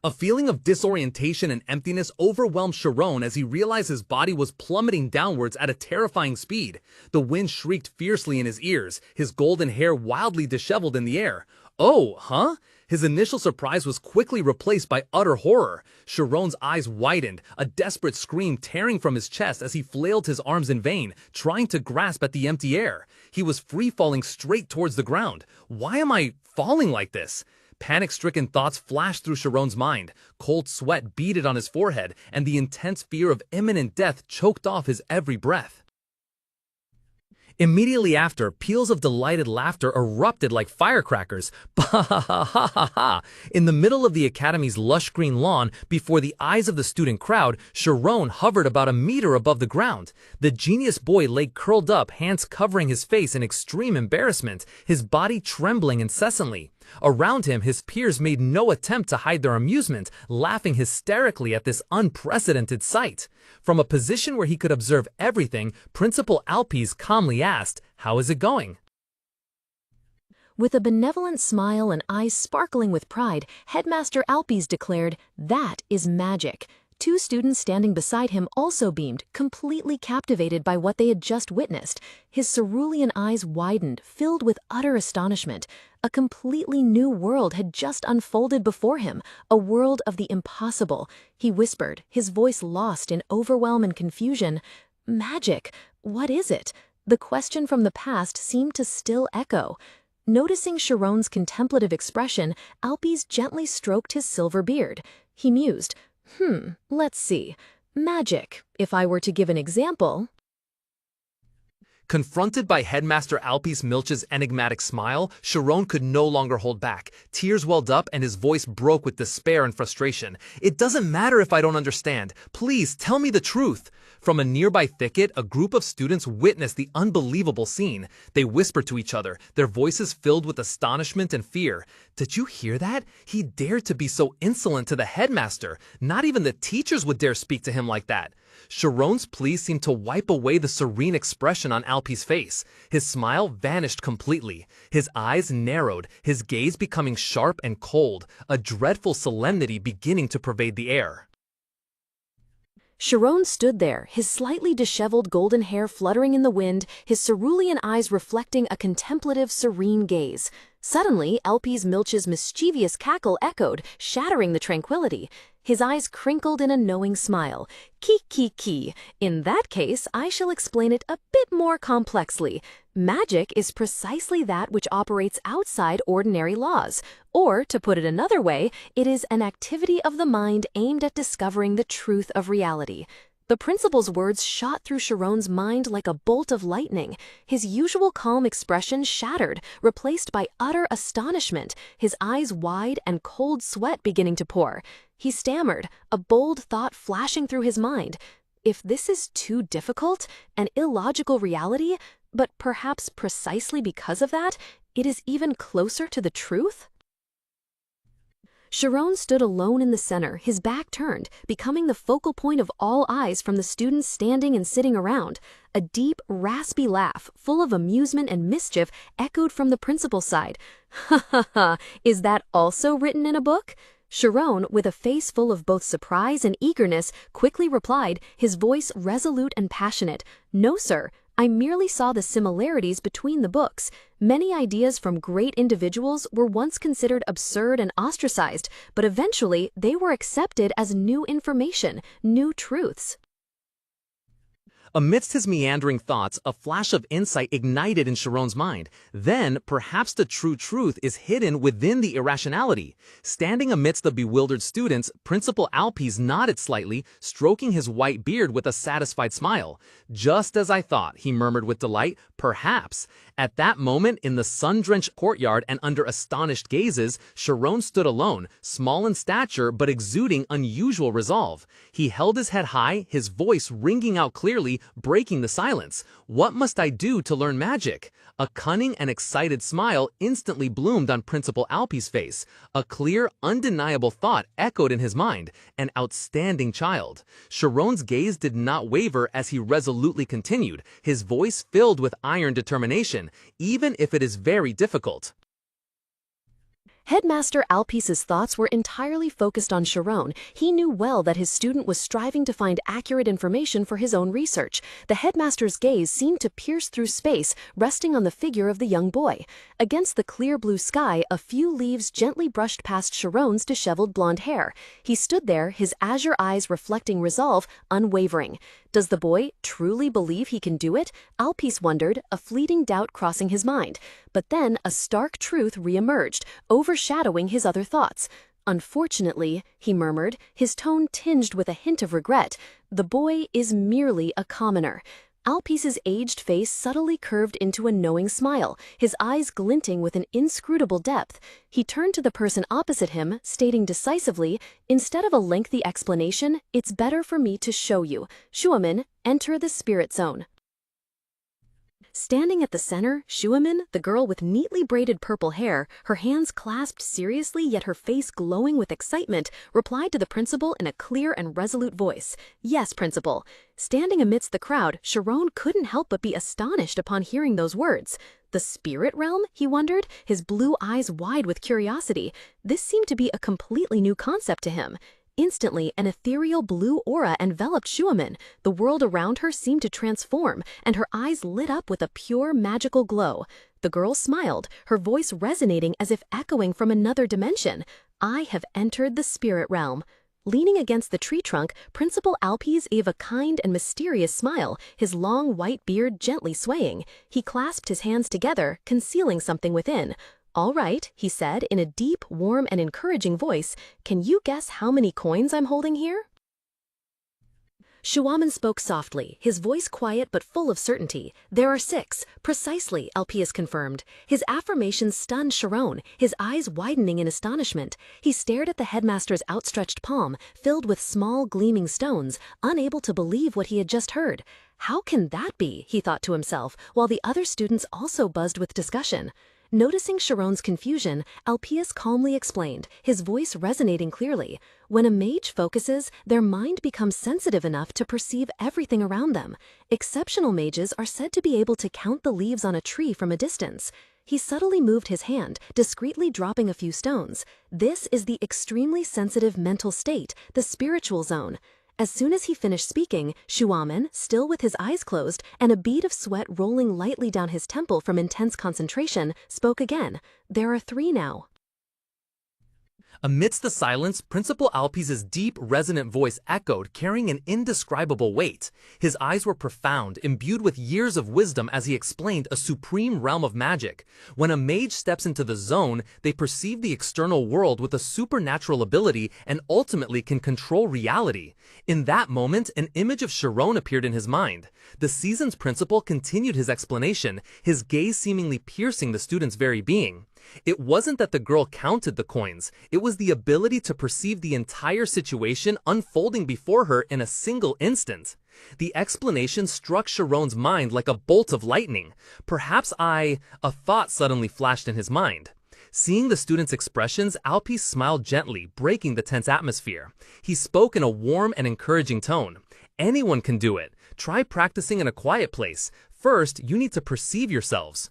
A feeling of disorientation and emptiness overwhelmed Sharon as he realized his body was plummeting downwards at a terrifying speed. The wind shrieked fiercely in his ears, his golden hair wildly disheveled in the air. Oh, huh? His initial surprise was quickly replaced by utter horror. Sharon's eyes widened, a desperate scream tearing from his chest as he flailed his arms in vain, trying to grasp at the empty air. He was free-falling straight towards the ground. Why am I falling like this? Panic-stricken thoughts flashed through Sharon's mind. Cold sweat beaded on his forehead, and the intense fear of imminent death choked off his every breath. Immediately after, peals of delighted laughter erupted like firecrackers. Bah ha ha ha ha ha! In the middle of the academy's lush green lawn, before the eyes of the student crowd, Sharon hovered about a meter above the ground. The genius boy lay curled up, hands covering his face in extreme embarrassment, his body trembling incessantly. Around him, his peers made no attempt to hide their amusement, laughing hysterically at this unprecedented sight. From a position where he could observe everything, Principal Alpes calmly asked, "How is it going?" With a benevolent smile and eyes sparkling with pride, Headmaster Alpes declared, "That is magic." Two students standing beside him also beamed, completely captivated by what they had just witnessed. His cerulean eyes widened, filled with utter astonishment. A completely new world had just unfolded before him, a world of the impossible. He whispered, his voice lost in overwhelm and confusion, "Magic, what is it?" The question from the past seemed to still echo. Noticing Sharon's contemplative expression, Alpes gently stroked his silver beard. He mused, let's see. Magic, if I were to give an example. Confronted by Headmaster Alpes Milch's enigmatic smile, Sharon could no longer hold back. Tears welled up and his voice broke with despair and frustration. "It doesn't matter if I don't understand. Please tell me the truth." From a nearby thicket, a group of students witnessed the unbelievable scene. They whispered to each other, their voices filled with astonishment and fear. "Did you hear that? He dared to be so insolent to the headmaster. Not even the teachers would dare speak to him like that." Sharon's plea seemed to wipe away the serene expression on Alpes' face. His smile vanished completely. His eyes narrowed, his gaze becoming sharp and cold, a dreadful solemnity beginning to pervade the air. Sharon stood there, his slightly disheveled golden hair fluttering in the wind, his cerulean eyes reflecting a contemplative, serene gaze. Suddenly, Alpes Milch's mischievous cackle echoed, shattering the tranquility. His eyes crinkled in a knowing smile. "Ki. In that case, I shall explain it a bit more complexly. Magic is precisely that which operates outside ordinary laws. Or, to put it another way, it is an activity of the mind aimed at discovering the truth of reality." The principal's words shot through Sharon's mind like a bolt of lightning. His usual calm expression shattered, replaced by utter astonishment, his eyes wide and cold sweat beginning to pour. He stammered, a bold thought flashing through his mind. If this is too difficult, an illogical reality, but perhaps precisely because of that, it is even closer to the truth? Sharon stood alone in the center, his back turned, becoming the focal point of all eyes from the students standing and sitting around. A deep, raspy laugh, full of amusement and mischief, echoed from the principal's side. "Ha ha ha, is that also written in a book?" Sharon, with a face full of both surprise and eagerness, quickly replied, his voice resolute and passionate, "No, sir. I merely saw the similarities between the books. Many ideas from great individuals were once considered absurd and ostracized, but eventually they were accepted as new information, new truths." Amidst his meandering thoughts, a flash of insight ignited in Sharon's mind. Then, perhaps the true truth is hidden within the irrationality. Standing amidst the bewildered students, Principal Alpes nodded slightly, stroking his white beard with a satisfied smile. "Just as I thought," he murmured with delight, "perhaps." At that moment, in the sun-drenched courtyard and under astonished gazes, Sharon stood alone, small in stature but exuding unusual resolve. He held his head high, his voice ringing out clearly, quickly, breaking the silence. "What must I do to learn magic?" A cunning and excited smile instantly bloomed on Principal Alpi's face. A clear, undeniable thought echoed in his mind: an outstanding child. Sharon's gaze did not waver as he resolutely continued, his voice filled with iron determination, "even if it is very difficult." Headmaster Alpice's thoughts were entirely focused on Sharon. He knew well that his student was striving to find accurate information for his own research. The headmaster's gaze seemed to pierce through space, resting on the figure of the young boy. Against the clear blue sky, a few leaves gently brushed past Sharon's disheveled blonde hair. He stood there, his azure eyes reflecting resolve, unwavering. Does the boy truly believe he can do it? Alpice wondered, a fleeting doubt crossing his mind. But then a stark truth re-emerged, overshadowing his other thoughts. "Unfortunately," he murmured, his tone tinged with a hint of regret, "the boy is merely a commoner." Alpice's aged face subtly curved into a knowing smile, his eyes glinting with an inscrutable depth. He turned to the person opposite him, stating decisively, "Instead of a lengthy explanation, it's better for me to show you. Shuamin, enter the spirit zone." Standing at the center, Shuamin, the girl with neatly braided purple hair, her hands clasped seriously yet her face glowing with excitement, replied to the principal in a clear and resolute voice, "Yes, principal." Standing amidst the crowd, Sharon couldn't help but be astonished upon hearing those words. The spirit realm? He wondered, his blue eyes wide with curiosity. This seemed to be a completely new concept to him. Instantly, an ethereal blue aura enveloped Shuamin. The world around her seemed to transform, and her eyes lit up with a pure, magical glow. The girl smiled, her voice resonating as if echoing from another dimension. "I have entered the spirit realm." Leaning against the tree trunk, Principal Alpice gave a kind and mysterious smile, his long white beard gently swaying. He clasped his hands together, concealing something within. "All right," he said in a deep, warm, and encouraging voice, "can you guess how many coins I'm holding here?" Shuamin spoke softly, his voice quiet but full of certainty. "There are 6, precisely," Alpice confirmed. His affirmation stunned Sharon, his eyes widening in astonishment. He stared at the headmaster's outstretched palm, filled with small, gleaming stones, unable to believe what he had just heard. "How can that be?" he thought to himself, while the other students also buzzed with discussion. Noticing Sharon's confusion, Alpice calmly explained, his voice resonating clearly. "When a mage focuses, their mind becomes sensitive enough to perceive everything around them. Exceptional mages are said to be able to count the leaves on a tree from a distance." He subtly moved his hand, discreetly dropping a few stones. "This is the extremely sensitive mental state, the spiritual zone." As soon as he finished speaking, Shuamin, still with his eyes closed and a bead of sweat rolling lightly down his temple from intense concentration, spoke again. "There are 3 now." Amidst the silence, Principal Alpice's deep, resonant voice echoed, carrying an indescribable weight. His eyes were profound, imbued with years of wisdom as he explained a supreme realm of magic. When a mage steps into the zone, they perceive the external world with a supernatural ability and ultimately can control reality. In that moment, an image of Sharon appeared in his mind. The season's principal continued his explanation, his gaze seemingly piercing the student's very being. It wasn't that the girl counted the coins, it was the ability to perceive the entire situation unfolding before her in a single instant. The explanation struck Sharon's mind like a bolt of lightning. A thought suddenly flashed in his mind. Seeing the student's expressions, Alpice smiled gently, breaking the tense atmosphere. He spoke in a warm and encouraging tone. "Anyone can do it. Try practicing in a quiet place. First, you need to perceive yourselves."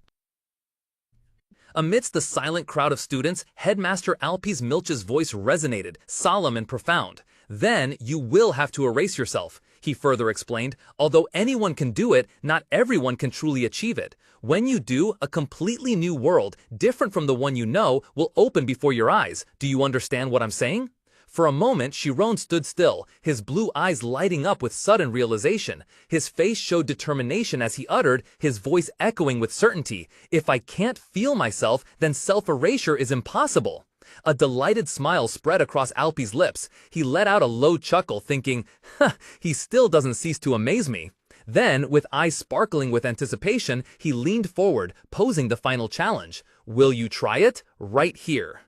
Amidst the silent crowd of students, Headmaster Alpice Milch's voice resonated, solemn and profound. "Then you will have to erase yourself," he further explained. "Although anyone can do it, not everyone can truly achieve it. When you do, a completely new world, different from the one you know, will open before your eyes. Do you understand what I'm saying?" For a moment, Sharon stood still, his blue eyes lighting up with sudden realization. His face showed determination as he uttered, his voice echoing with certainty, "If I can't feel myself, then self-erasure is impossible." A delighted smile spread across Alpi's lips. He let out a low chuckle, thinking, he still doesn't cease to amaze me." Then, with eyes sparkling with anticipation, he leaned forward, posing the final challenge. "Will you try it? Right here."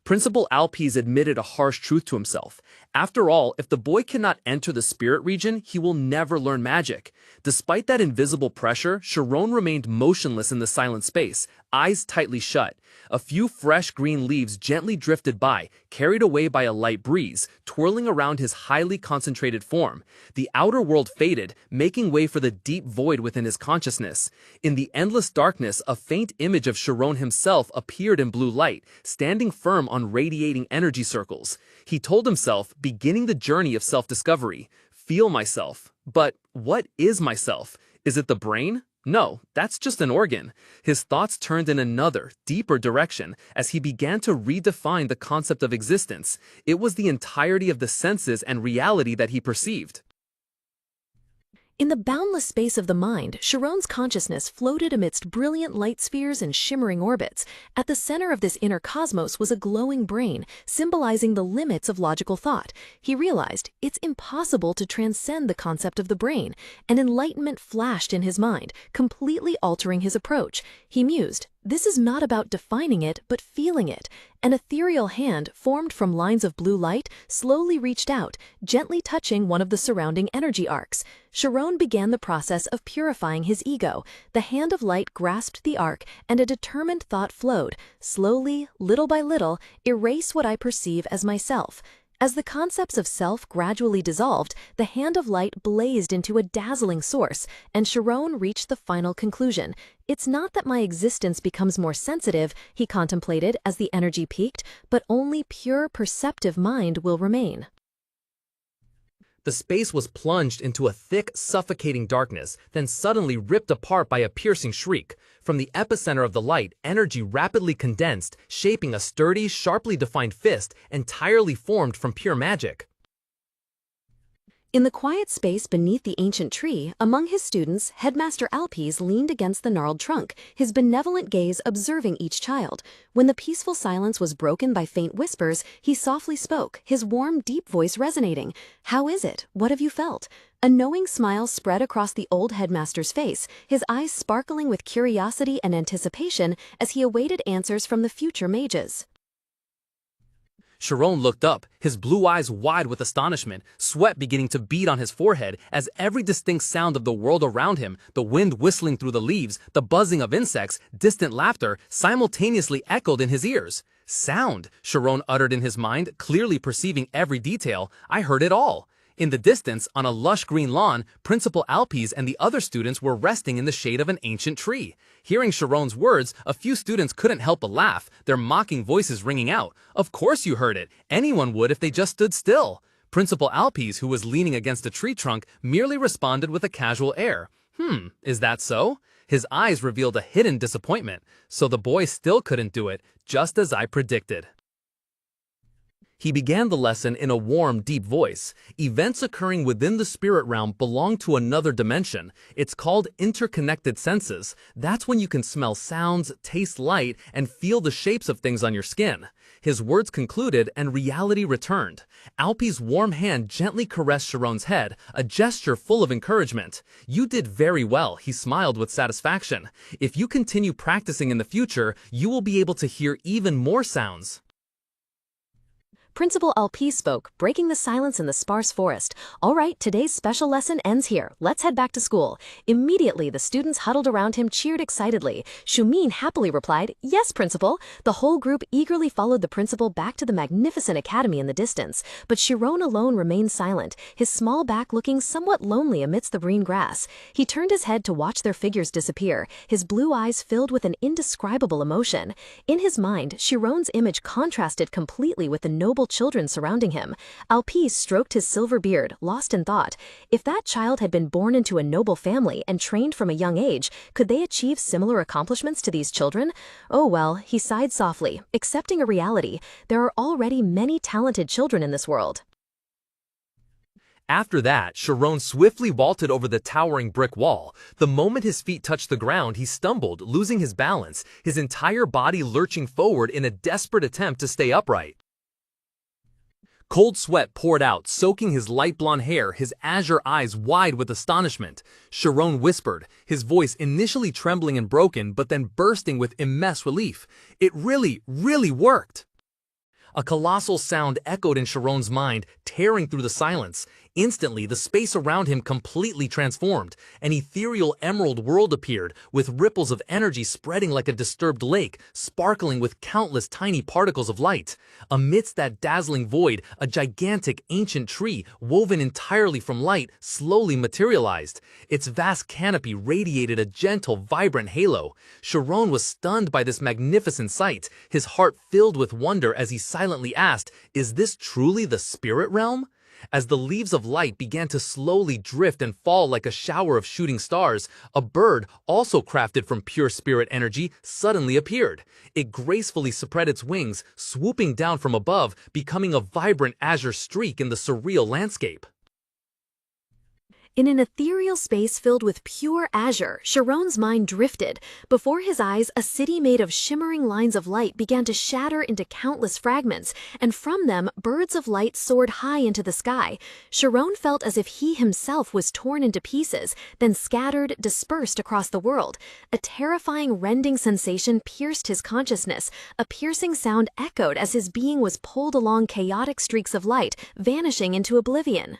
Principal Alpes admitted a harsh truth to himself. After all, if the boy cannot enter the spirit region, he will never learn magic. Despite that invisible pressure, Sharon remained motionless in the silent space, eyes tightly shut. A few fresh green leaves gently drifted by, carried away by a light breeze, twirling around his highly concentrated form. The outer world faded, making way for the deep void within his consciousness. In the endless darkness, a faint image of Sharon himself appeared in blue light, standing firm on radiating energy circles. He told himself, beginning the journey of self-discovery, "Feel myself." But what is myself? Is it the brain? No, that's just an organ. His thoughts turned in another, deeper direction as he began to redefine the concept of existence. It was the entirety of the senses and reality that he perceived. In the boundless space of the mind, Sharon's consciousness floated amidst brilliant light spheres and shimmering orbits. At the center of this inner cosmos was a glowing brain, symbolizing the limits of logical thought. He realized it's impossible to transcend the concept of the brain, and enlightenment flashed in his mind, completely altering his approach. He mused, "This is not about defining it, but feeling it." An ethereal hand, formed from lines of blue light, slowly reached out, gently touching one of the surrounding energy arcs. Sharon began the process of purifying his ego. The hand of light grasped the arc, and a determined thought flowed. Slowly, little by little, erase what I perceive as myself. As the concepts of self gradually dissolved, the hand of light blazed into a dazzling source, and Sharon reached the final conclusion. It's not that my existence becomes more sensitive, he contemplated as the energy peaked, but only pure perceptive mind will remain. The space was plunged into a thick, suffocating darkness, then suddenly ripped apart by a piercing shriek. From the epicenter of the light, energy rapidly condensed, shaping a sturdy, sharply defined fist entirely formed from pure magic. In the quiet space beneath the ancient tree, among his students, Headmaster Alpes leaned against the gnarled trunk, his benevolent gaze observing each child. When the peaceful silence was broken by faint whispers, he softly spoke, his warm, deep voice resonating. "How is it? What have you felt?" A knowing smile spread across the old headmaster's face, his eyes sparkling with curiosity and anticipation as he awaited answers from the future mages. Sharon looked up, his blue eyes wide with astonishment, sweat beginning to bead on his forehead as every distinct sound of the world around him, the wind whistling through the leaves, the buzzing of insects, distant laughter, simultaneously echoed in his ears. "Sound," Sharon uttered in his mind, clearly perceiving every detail. "I heard it all." In the distance, on a lush green lawn, Principal Alpes and the other students were resting in the shade of an ancient tree. Hearing Sharon's words, a few students couldn't help but laugh, their mocking voices ringing out. "Of course you heard it. Anyone would if they just stood still." Principal Alpes, who was leaning against a tree trunk, merely responded with a casual air. Is that so?" His eyes revealed a hidden disappointment. So the boy still couldn't do it, just as I predicted. He began the lesson in a warm, deep voice. Events occurring within the spirit realm belong to another dimension. It's called interconnected senses. That's when you can smell sounds, taste light, and feel the shapes of things on your skin. His words concluded, and reality returned. Alpes' warm hand gently caressed Sharon's head, a gesture full of encouragement. "You did very well," he smiled with satisfaction. "If you continue practicing in the future, you will be able to hear even more sounds." Principal Alpes spoke, breaking the silence in the sparse forest. "All right, today's special lesson ends here. Let's head back to school." Immediately, the students huddled around him cheered excitedly. Shumeen happily replied, "Yes, Principal." The whole group eagerly followed the principal back to the magnificent academy in the distance. But Sharon alone remained silent, his small back looking somewhat lonely amidst the green grass. He turned his head to watch their figures disappear, his blue eyes filled with an indescribable emotion. In his mind, Sharon's image contrasted completely with the noble children surrounding him. Alpes stroked his silver beard, lost in thought. If that child had been born into a noble family and trained from a young age, could they achieve similar accomplishments to these children? Oh well, he sighed softly, accepting a reality. There are already many talented children in this world. After that, Sharon swiftly vaulted over the towering brick wall. The moment his feet touched the ground, he stumbled, losing his balance, his entire body lurching forward in a desperate attempt to stay upright. Cold sweat poured out, soaking his light blonde hair, his azure eyes wide with astonishment. Sharon whispered, his voice initially trembling and broken, but then bursting with immense relief. "It really, really worked." A colossal sound echoed in Sharon's mind, tearing through the silence. Instantly, the space around him completely transformed. An ethereal emerald world appeared, with ripples of energy spreading like a disturbed lake, sparkling with countless tiny particles of light. Amidst that dazzling void, a gigantic ancient tree, woven entirely from light, slowly materialized. Its vast canopy radiated a gentle, vibrant halo. Sharon was stunned by this magnificent sight, his heart filled with wonder as he silently asked, "Is this truly the spirit realm?" As the leaves of light began to slowly drift and fall like a shower of shooting stars, a bird, also crafted from pure spirit energy, suddenly appeared. It gracefully spread its wings, swooping down from above, becoming a vibrant azure streak in the surreal landscape. In an ethereal space filled with pure azure, Sharon's mind drifted. Before his eyes, a city made of shimmering lines of light began to shatter into countless fragments, and from them, birds of light soared high into the sky. Sharon felt as if he himself was torn into pieces, then scattered, dispersed across the world. A terrifying, rending sensation pierced his consciousness. A piercing sound echoed as his being was pulled along chaotic streaks of light, vanishing into oblivion.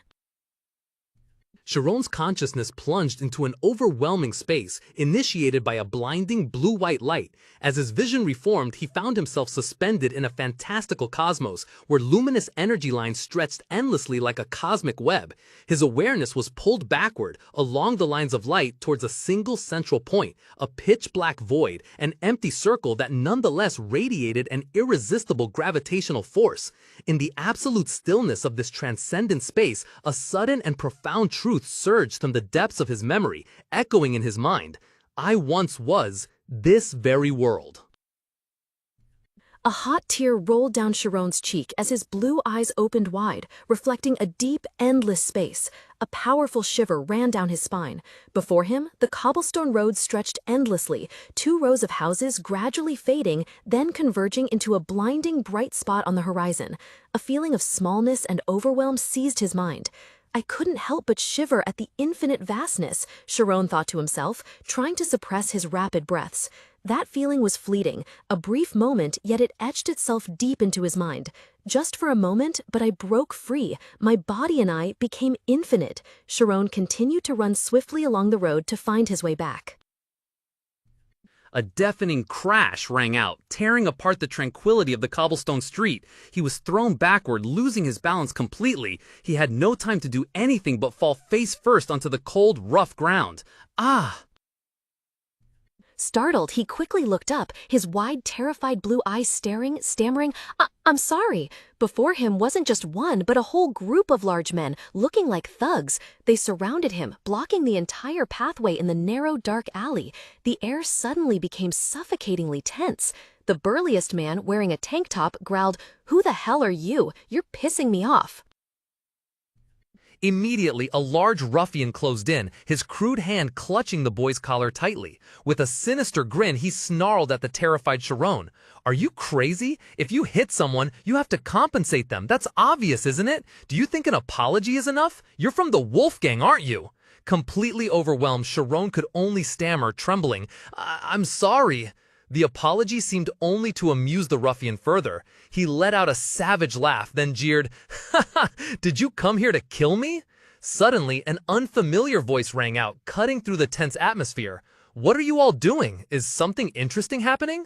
Sharon's consciousness plunged into an overwhelming space, initiated by a blinding blue-white light. As his vision reformed, he found himself suspended in a fantastical cosmos, where luminous energy lines stretched endlessly like a cosmic web. His awareness was pulled backward, along the lines of light, towards a single central point, a pitch-black void, an empty circle that nonetheless radiated an irresistible gravitational force. In the absolute stillness of this transcendent space, a sudden and profound truth surged from the depths of his memory, echoing in his mind. I once was this very world. A hot tear rolled down Sharon's cheek as his blue eyes opened wide, reflecting a deep, endless space. A powerful shiver ran down his spine. Before him, the cobblestone road stretched endlessly, 2 rows of houses gradually fading, then converging into a blinding bright spot on the horizon. A feeling of smallness and overwhelm seized his mind. I couldn't help but shiver at the infinite vastness, Sharon thought to himself, trying to suppress his rapid breaths. That feeling was fleeting, a brief moment, yet it etched itself deep into his mind. Just for a moment, but I broke free. My body and I became infinite. Sharon continued to run swiftly along the road to find his way back. A deafening crash rang out, tearing apart the tranquility of the cobblestone street. He was thrown backward, losing his balance completely. He had no time to do anything but fall face first onto the cold, rough ground. Ah! Startled, he quickly looked up, his wide, terrified blue eyes stammering, I'm sorry. Before him wasn't just one, but a whole group of large men, looking like thugs. They surrounded him, blocking the entire pathway in the narrow, dark alley. The air suddenly became suffocatingly tense. The burliest man, wearing a tank top, growled, "Who the hell are you? You're pissing me off." Immediately, a large ruffian closed in, his crude hand clutching the boy's collar tightly. With a sinister grin, he snarled at the terrified Sharon. "Are you crazy? If you hit someone, you have to compensate them. That's obvious, isn't it? Do you think an apology is enough? You're from the Wolf Gang, aren't you?" Completely overwhelmed, Sharon could only stammer, trembling, I'm sorry." The apology seemed only to amuse the ruffian further. He let out a savage laugh, then jeered, "Ha, did you come here to kill me?" Suddenly, an unfamiliar voice rang out, cutting through the tense atmosphere. "What are you all doing? Is something interesting happening?"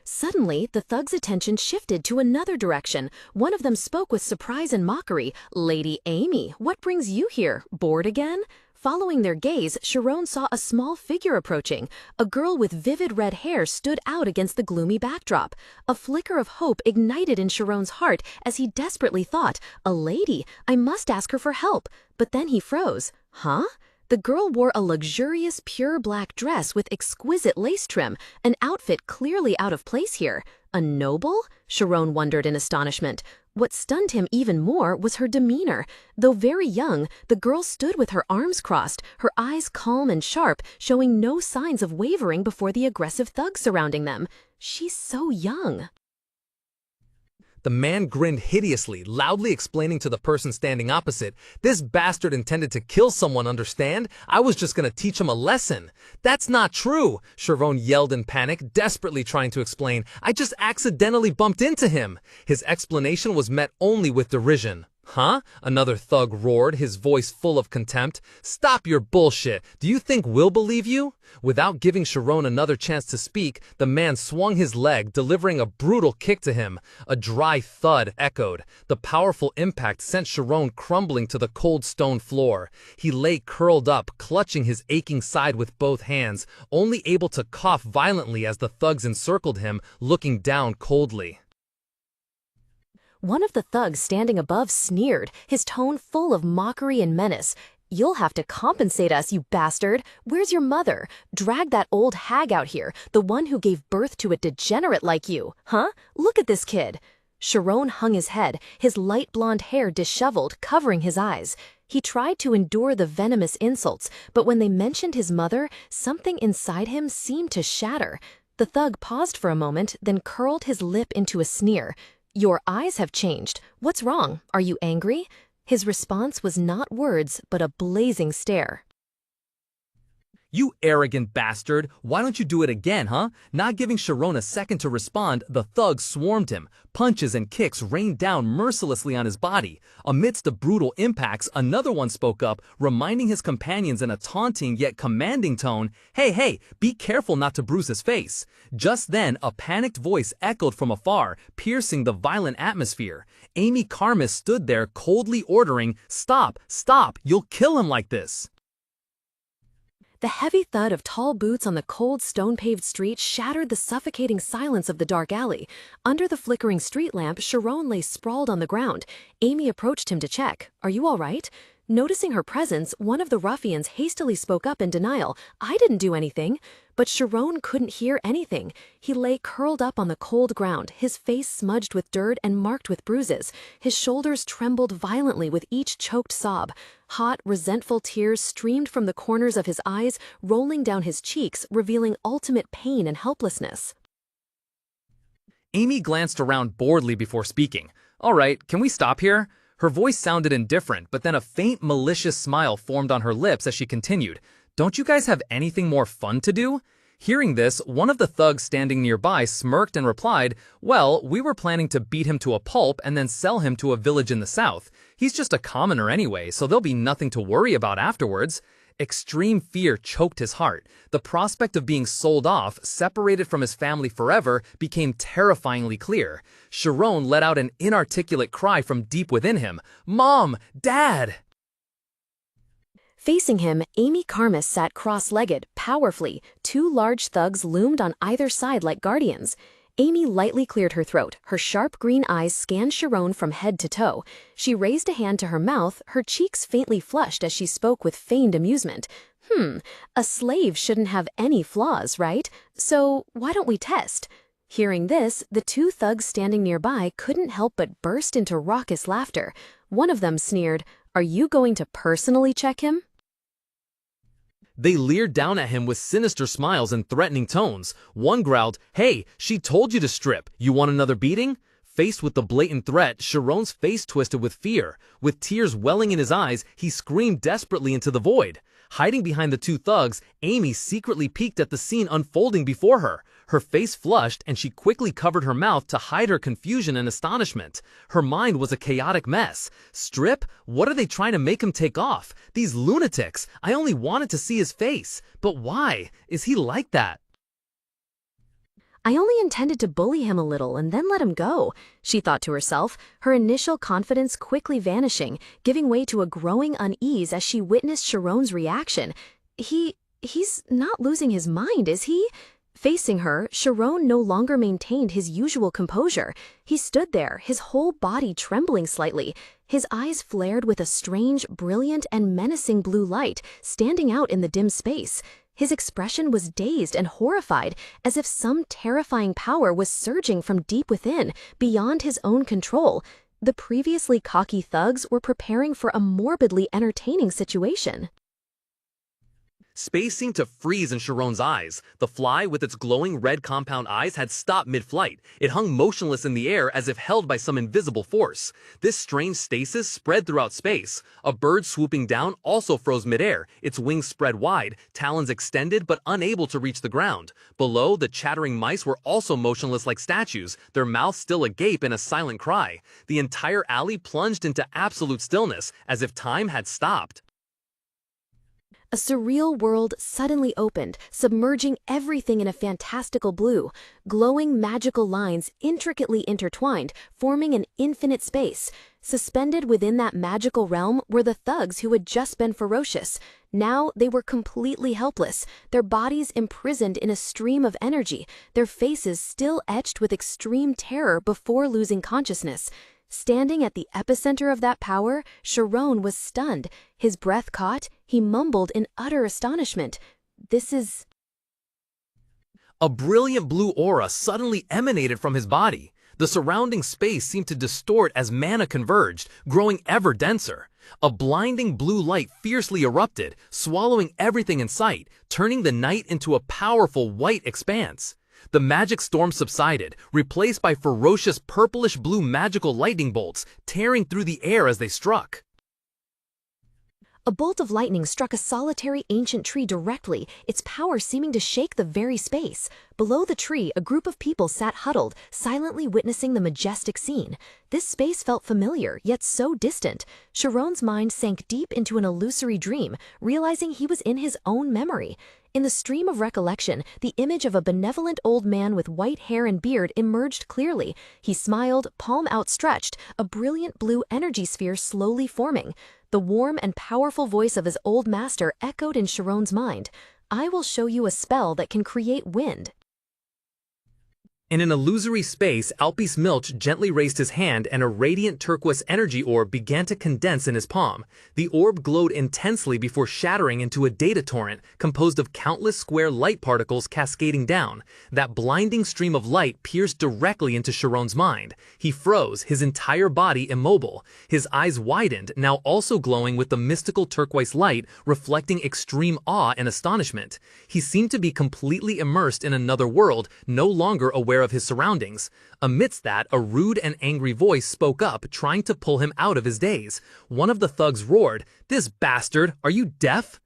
Suddenly, the thug's attention shifted to another direction. One of them spoke with surprise and mockery. "Lady Amy, what brings you here? Bored again?" Following their gaze, Sharon saw a small figure approaching. A girl with vivid red hair stood out against the gloomy backdrop. A flicker of hope ignited in Sharon's heart as he desperately thought, "A lady, I must ask her for help." But then he froze. Huh? The girl wore a luxurious, pure black dress with exquisite lace trim, an outfit clearly out of place here. A noble? Sharon wondered in astonishment. What stunned him even more was her demeanor. Though very young, the girl stood with her arms crossed, her eyes calm and sharp, showing no signs of wavering before the aggressive thugs surrounding them. She's so young. The man grinned hideously, loudly explaining to the person standing opposite, "This bastard intended to kill someone, understand? I was just gonna teach him a lesson." "That's not true," Sharon yelled in panic, desperately trying to explain. "I just accidentally bumped into him." His explanation was met only with derision. "Huh?" Another thug roared, his voice full of contempt. "Stop your bullshit. Do you think we'll believe you?" Without giving Sharon another chance to speak, the man swung his leg, delivering a brutal kick to him. A dry thud echoed. The powerful impact sent Sharon crumbling to the cold stone floor. He lay curled up, clutching his aching side with both hands, only able to cough violently as the thugs encircled him, looking down coldly. One of the thugs standing above sneered, his tone full of mockery and menace. "You'll have to compensate us, you bastard. Where's your mother? Drag that old hag out here, the one who gave birth to a degenerate like you. Huh? Look at this kid." Sharon hung his head, his light blonde hair disheveled, covering his eyes. He tried to endure the venomous insults, but when they mentioned his mother, something inside him seemed to shatter. The thug paused for a moment, then curled his lip into a sneer. "Your eyes have changed. What's wrong? Are you angry?" His response was not words, but a blazing stare. "You arrogant bastard! Why don't you do it again, huh?" Not giving Sharon a second to respond, the thugs swarmed him. Punches and kicks rained down mercilessly on his body. Amidst the brutal impacts, another one spoke up, reminding his companions in a taunting yet commanding tone, Hey, be careful not to bruise his face." Just then, a panicked voice echoed from afar, piercing the violent atmosphere. Amy Karmas stood there, coldly ordering, Stop, you'll kill him like this." The heavy thud of tall boots on the cold stone-paved street shattered the suffocating silence of the dark alley. Under the flickering street lamp, Sharon lay sprawled on the ground. Amy approached him to check. "Are you all right?" Noticing her presence, one of the ruffians hastily spoke up in denial. "I didn't do anything." But Sharon couldn't hear anything. He lay curled up on the cold ground, his face smudged with dirt and marked with bruises. His shoulders trembled violently with each choked sob. Hot, resentful tears streamed from the corners of his eyes, rolling down his cheeks, revealing ultimate pain and helplessness. Amy glanced around boredly before speaking. "All right, can we stop here?" Her voice sounded indifferent, but then a faint, malicious smile formed on her lips as she continued. "Don't you guys have anything more fun to do?" Hearing this, one of the thugs standing nearby smirked and replied, "Well, we were planning to beat him to a pulp and then sell him to a village in the south. He's just a commoner anyway, so there'll be nothing to worry about afterwards." Extreme fear choked his heart. The prospect of being sold off, separated from his family forever, became terrifyingly clear. Sharon let out an inarticulate cry from deep within him. "Mom! Dad!" Facing him, Amy Karmas sat cross-legged, powerfully. Two large thugs loomed on either side like guardians. Amy lightly cleared her throat. Her sharp green eyes scanned Sharon from head to toe. She raised a hand to her mouth, her cheeks faintly flushed as she spoke with feigned amusement. A slave shouldn't have any flaws, right? So why don't we test?" Hearing this, the two thugs standing nearby couldn't help but burst into raucous laughter. One of them sneered, "Are you going to personally check him?" They leered down at him with sinister smiles and threatening tones. One growled, "Hey, she told you to strip. You want another beating?" Faced with the blatant threat, Sharon's face twisted with fear. With tears welling in his eyes, he screamed desperately into the void. Hiding behind the two thugs, Amy secretly peeked at the scene unfolding before her. Her face flushed, and she quickly covered her mouth to hide her confusion and astonishment. Her mind was a chaotic mess. Strip? What are they trying to make him take off? These lunatics! I only wanted to see his face. But why? Is he like that? "I only intended to bully him a little and then let him go," she thought to herself, her initial confidence quickly vanishing, giving way to a growing unease as she witnessed Sharon's reaction. He's not losing his mind, is he?" Facing her, Sharon no longer maintained his usual composure. He stood there, his whole body trembling slightly. His eyes flared with a strange, brilliant, and menacing blue light, standing out in the dim space. His expression was dazed and horrified, as if some terrifying power was surging from deep within, beyond his own control. The previously cocky thugs were preparing for a morbidly entertaining situation. Space seemed to freeze in Sharon's eyes. The fly, with its glowing red compound eyes, had stopped mid-flight. It hung motionless in the air as if held by some invisible force. This strange stasis spread throughout space. A bird swooping down also froze mid-air, its wings spread wide, talons extended but unable to reach the ground. Below, the chattering mice were also motionless like statues, their mouths still agape in a silent cry. The entire alley plunged into absolute stillness, as if time had stopped. A surreal world suddenly opened, submerging everything in a fantastical blue. Glowing magical lines intricately intertwined, forming an infinite space. Suspended within that magical realm were the thugs who had just been ferocious. Now they were completely helpless, their bodies imprisoned in a stream of energy, their faces still etched with extreme terror before losing consciousness. Standing at the epicenter of that power, Sharon was stunned. His breath caught, he mumbled in utter astonishment. This is... A brilliant blue aura suddenly emanated from his body. The surrounding space seemed to distort as mana converged, growing ever denser. A blinding blue light fiercely erupted, swallowing everything in sight, turning the night into a powerful white expanse. The magic storm subsided, replaced by ferocious purplish-blue magical lightning bolts, tearing through the air as they struck. A bolt of lightning struck a solitary ancient tree directly, its power seeming to shake the very space. Below the tree, a group of people sat huddled, silently witnessing the majestic scene. This space felt familiar, yet so distant. Sharon's mind sank deep into an illusory dream, realizing he was in his own memory. In the stream of recollection, the image of a benevolent old man with white hair and beard emerged clearly. He smiled, palm outstretched, a brilliant blue energy sphere slowly forming. The warm and powerful voice of his old master echoed in Sharon's mind. "I will show you a spell that can create wind." In an illusory space, Alpes Milch gently raised his hand and a radiant turquoise energy orb began to condense in his palm. The orb glowed intensely before shattering into a data torrent composed of countless square light particles cascading down. That blinding stream of light pierced directly into Sharon's mind. He froze, his entire body immobile. His eyes widened, now also glowing with the mystical turquoise light, reflecting extreme awe and astonishment. He seemed to be completely immersed in another world, no longer aware of his surroundings. Amidst that, a rude and angry voice spoke up, trying to pull him out of his daze. One of the thugs roared, "This bastard, are you deaf?"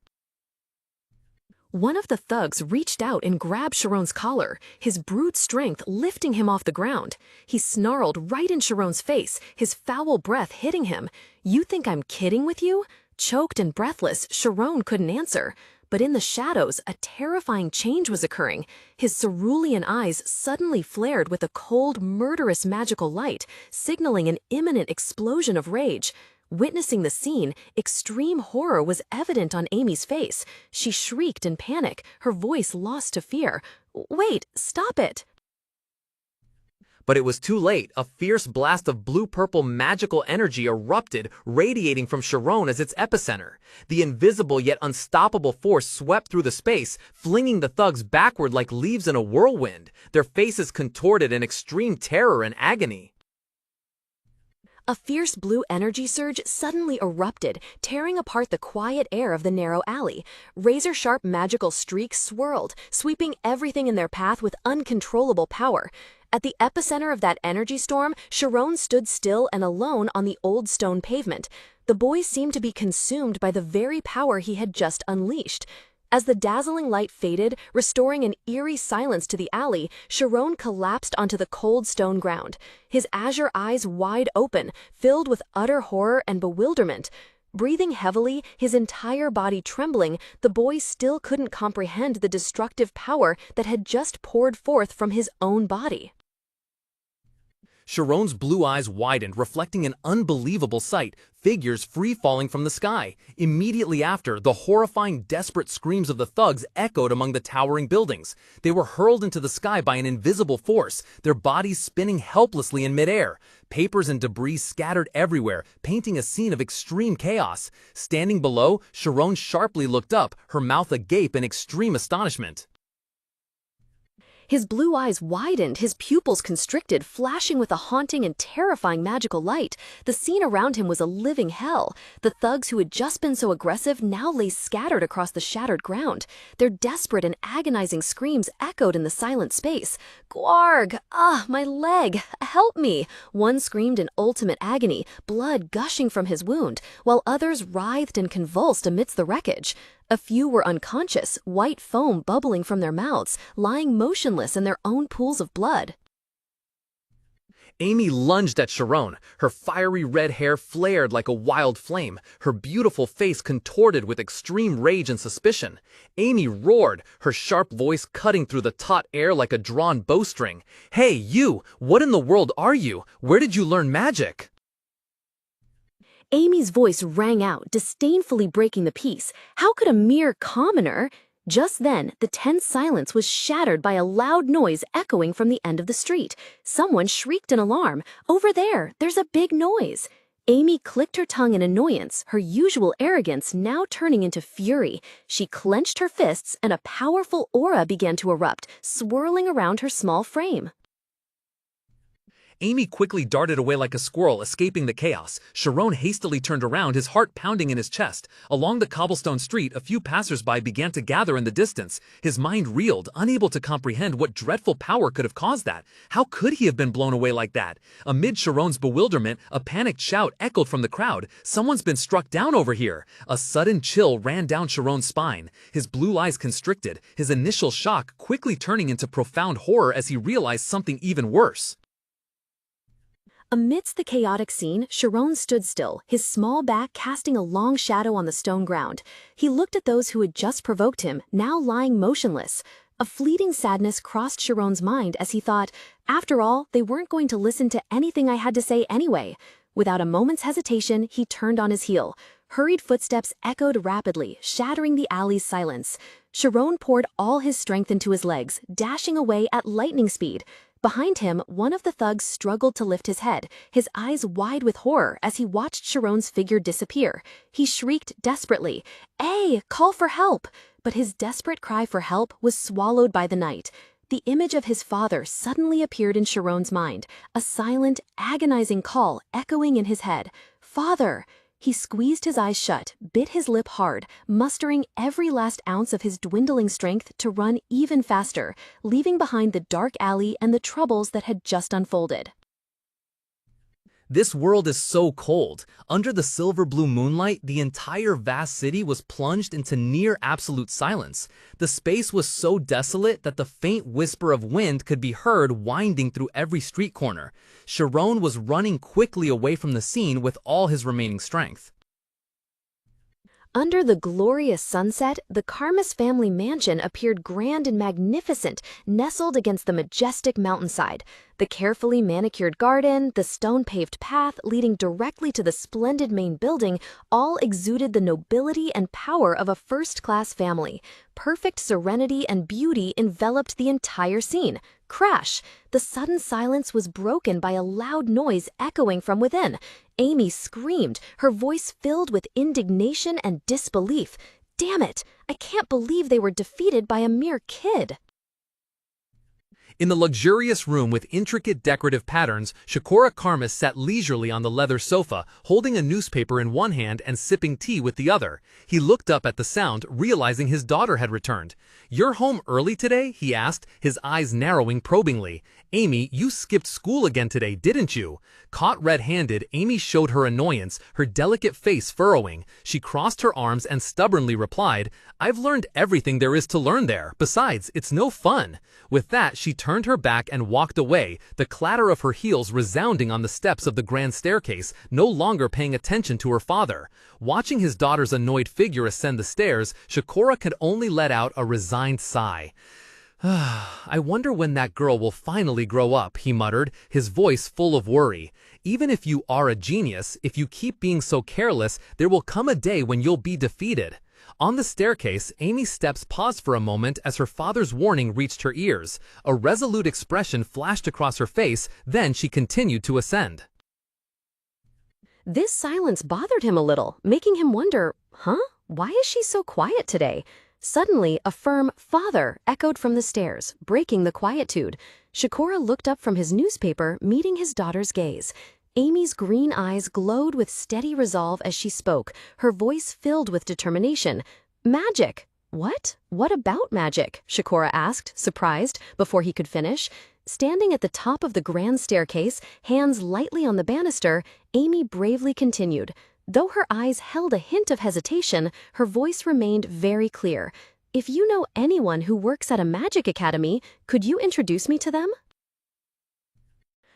One of the thugs reached out and grabbed Sharon's collar, his brute strength lifting him off the ground. He snarled right in Sharon's face, his foul breath hitting him. "You think I'm kidding with you?" Choked and breathless, Sharon couldn't answer. But in the shadows, a terrifying change was occurring. His cerulean eyes suddenly flared with a cold, murderous magical light, signaling an imminent explosion of rage. Witnessing the scene, extreme horror was evident on Amy's face. She shrieked in panic, her voice lost to fear. "Wait, stop it!" But it was too late. A fierce blast of blue-purple magical energy erupted, radiating from Sharon as its epicenter. The invisible yet unstoppable force swept through the space, flinging the thugs backward like leaves in a whirlwind, their faces contorted in extreme terror and agony. A fierce blue energy surge suddenly erupted, tearing apart the quiet air of the narrow alley. Razor-sharp magical streaks swirled, sweeping everything in their path with uncontrollable power. At the epicenter of that energy storm, Sharon stood still and alone on the old stone pavement. The boy seemed to be consumed by the very power he had just unleashed. As the dazzling light faded, restoring an eerie silence to the alley, Sharon collapsed onto the cold stone ground, his azure eyes wide open, filled with utter horror and bewilderment. Breathing heavily, his entire body trembling, the boy still couldn't comprehend the destructive power that had just poured forth from his own body. Sharon's blue eyes widened, reflecting an unbelievable sight, figures free-falling from the sky. Immediately after, the horrifying, desperate screams of the thugs echoed among the towering buildings. They were hurled into the sky by an invisible force, their bodies spinning helplessly in midair. Papers and debris scattered everywhere, painting a scene of extreme chaos. Standing below, Sharon sharply looked up, her mouth agape in extreme astonishment. His blue eyes widened, his pupils constricted, flashing with a haunting and terrifying magical light. The scene around him was a living hell. The thugs who had just been so aggressive now lay scattered across the shattered ground. Their desperate and agonizing screams echoed in the silent space. "Gwarg! Ah, my leg! Help me!" One screamed in ultimate agony, blood gushing from his wound, while others writhed and convulsed amidst the wreckage. A few were unconscious, white foam bubbling from their mouths, lying motionless in their own pools of blood. Amy lunged at Sharon. Her fiery red hair flared like a wild flame, her beautiful face contorted with extreme rage and suspicion. Amy roared, her sharp voice cutting through the taut air like a drawn bowstring. "Hey, you! What in the world are you? Where did you learn magic?" Amy's voice rang out, disdainfully breaking the peace. How could a mere commoner? Just then, the tense silence was shattered by a loud noise echoing from the end of the street. Someone shrieked in alarm. "Over there! There's a big noise!" Amy clicked her tongue in annoyance, her usual arrogance now turning into fury. She clenched her fists, and a powerful aura began to erupt, swirling around her small frame. Amy quickly darted away like a squirrel, escaping the chaos. Sharon hastily turned around, his heart pounding in his chest. Along the cobblestone street, a few passersby began to gather in the distance. His mind reeled, unable to comprehend what dreadful power could have caused that. How could he have been blown away like that? Amid Sharon's bewilderment, a panicked shout echoed from the crowd. "Someone's been struck down over here!" A sudden chill ran down Sharon's spine. His blue eyes constricted, his initial shock quickly turning into profound horror as he realized something even worse. Amidst the chaotic scene, Sharon stood still, his small back casting a long shadow on the stone ground. He looked at those who had just provoked him, now lying motionless. A fleeting sadness crossed Sharon's mind as he thought, after all, they weren't going to listen to anything I had to say anyway. Without a moment's hesitation, he turned on his heel. Hurried footsteps echoed rapidly, shattering the alley's silence. Sharon poured all his strength into his legs, dashing away at lightning speed. Behind him, one of the thugs struggled to lift his head, his eyes wide with horror as he watched Sharon's figure disappear. He shrieked desperately, "Hey, call for help!" But his desperate cry for help was swallowed by the night. The image of his father suddenly appeared in Sharon's mind, a silent, agonizing call echoing in his head. "Father!" He squeezed his eyes shut, bit his lip hard, mustering every last ounce of his dwindling strength to run even faster, leaving behind the dark alley and the troubles that had just unfolded. This world is so cold. Under the silver-blue moonlight, the entire vast city was plunged into near absolute silence. The space was so desolate that the faint whisper of wind could be heard winding through every street corner. Sharon was running quickly away from the scene with all his remaining strength. Under the glorious sunset, the Karmas family mansion appeared grand and magnificent, nestled against the majestic mountainside. The carefully manicured garden, the stone-paved path leading directly to the splendid main building all exuded the nobility and power of a first-class family. Perfect serenity and beauty enveloped the entire scene. Crash! The sudden silence was broken by a loud noise echoing from within. Amy screamed, her voice filled with indignation and disbelief. "Damn it! I can't believe they were defeated by a mere kid." In the luxurious room with intricate decorative patterns, Shakura Karmas sat leisurely on the leather sofa, holding a newspaper in one hand and sipping tea with the other. He looked up at the sound, realizing his daughter had returned. "You're home early today?" he asked, his eyes narrowing probingly. "Amy, you skipped school again today, didn't you?" Caught red-handed, Amy showed her annoyance, her delicate face furrowing. She crossed her arms and stubbornly replied, "I've learned everything there is to learn there. Besides, it's no fun." With that, she turned her back and walked away, the clatter of her heels resounding on the steps of the grand staircase, no longer paying attention to her father. Watching his daughter's annoyed figure ascend the stairs, Shakura could only let out a resigned sigh. "I wonder when that girl will finally grow up," he muttered, his voice full of worry. "Even if you are a genius, if you keep being so careless, there will come a day when you'll be defeated." On the staircase, Amy's steps paused for a moment as her father's warning reached her ears. A resolute expression flashed across her face, then she continued to ascend. This silence bothered him a little, making him wonder, why is she so quiet today? Suddenly, a firm "Father" echoed from the stairs, breaking the quietude. Shakura looked up from his newspaper, meeting his daughter's gaze. Amy's green eyes glowed with steady resolve as she spoke, her voice filled with determination. "Magic." "What? What about magic?" Shakura asked, surprised, before he could finish. Standing at the top of the grand staircase, hands lightly on the banister, Amy bravely continued. Though her eyes held a hint of hesitation, her voice remained very clear. "If you know anyone who works at a magic academy, could you introduce me to them?"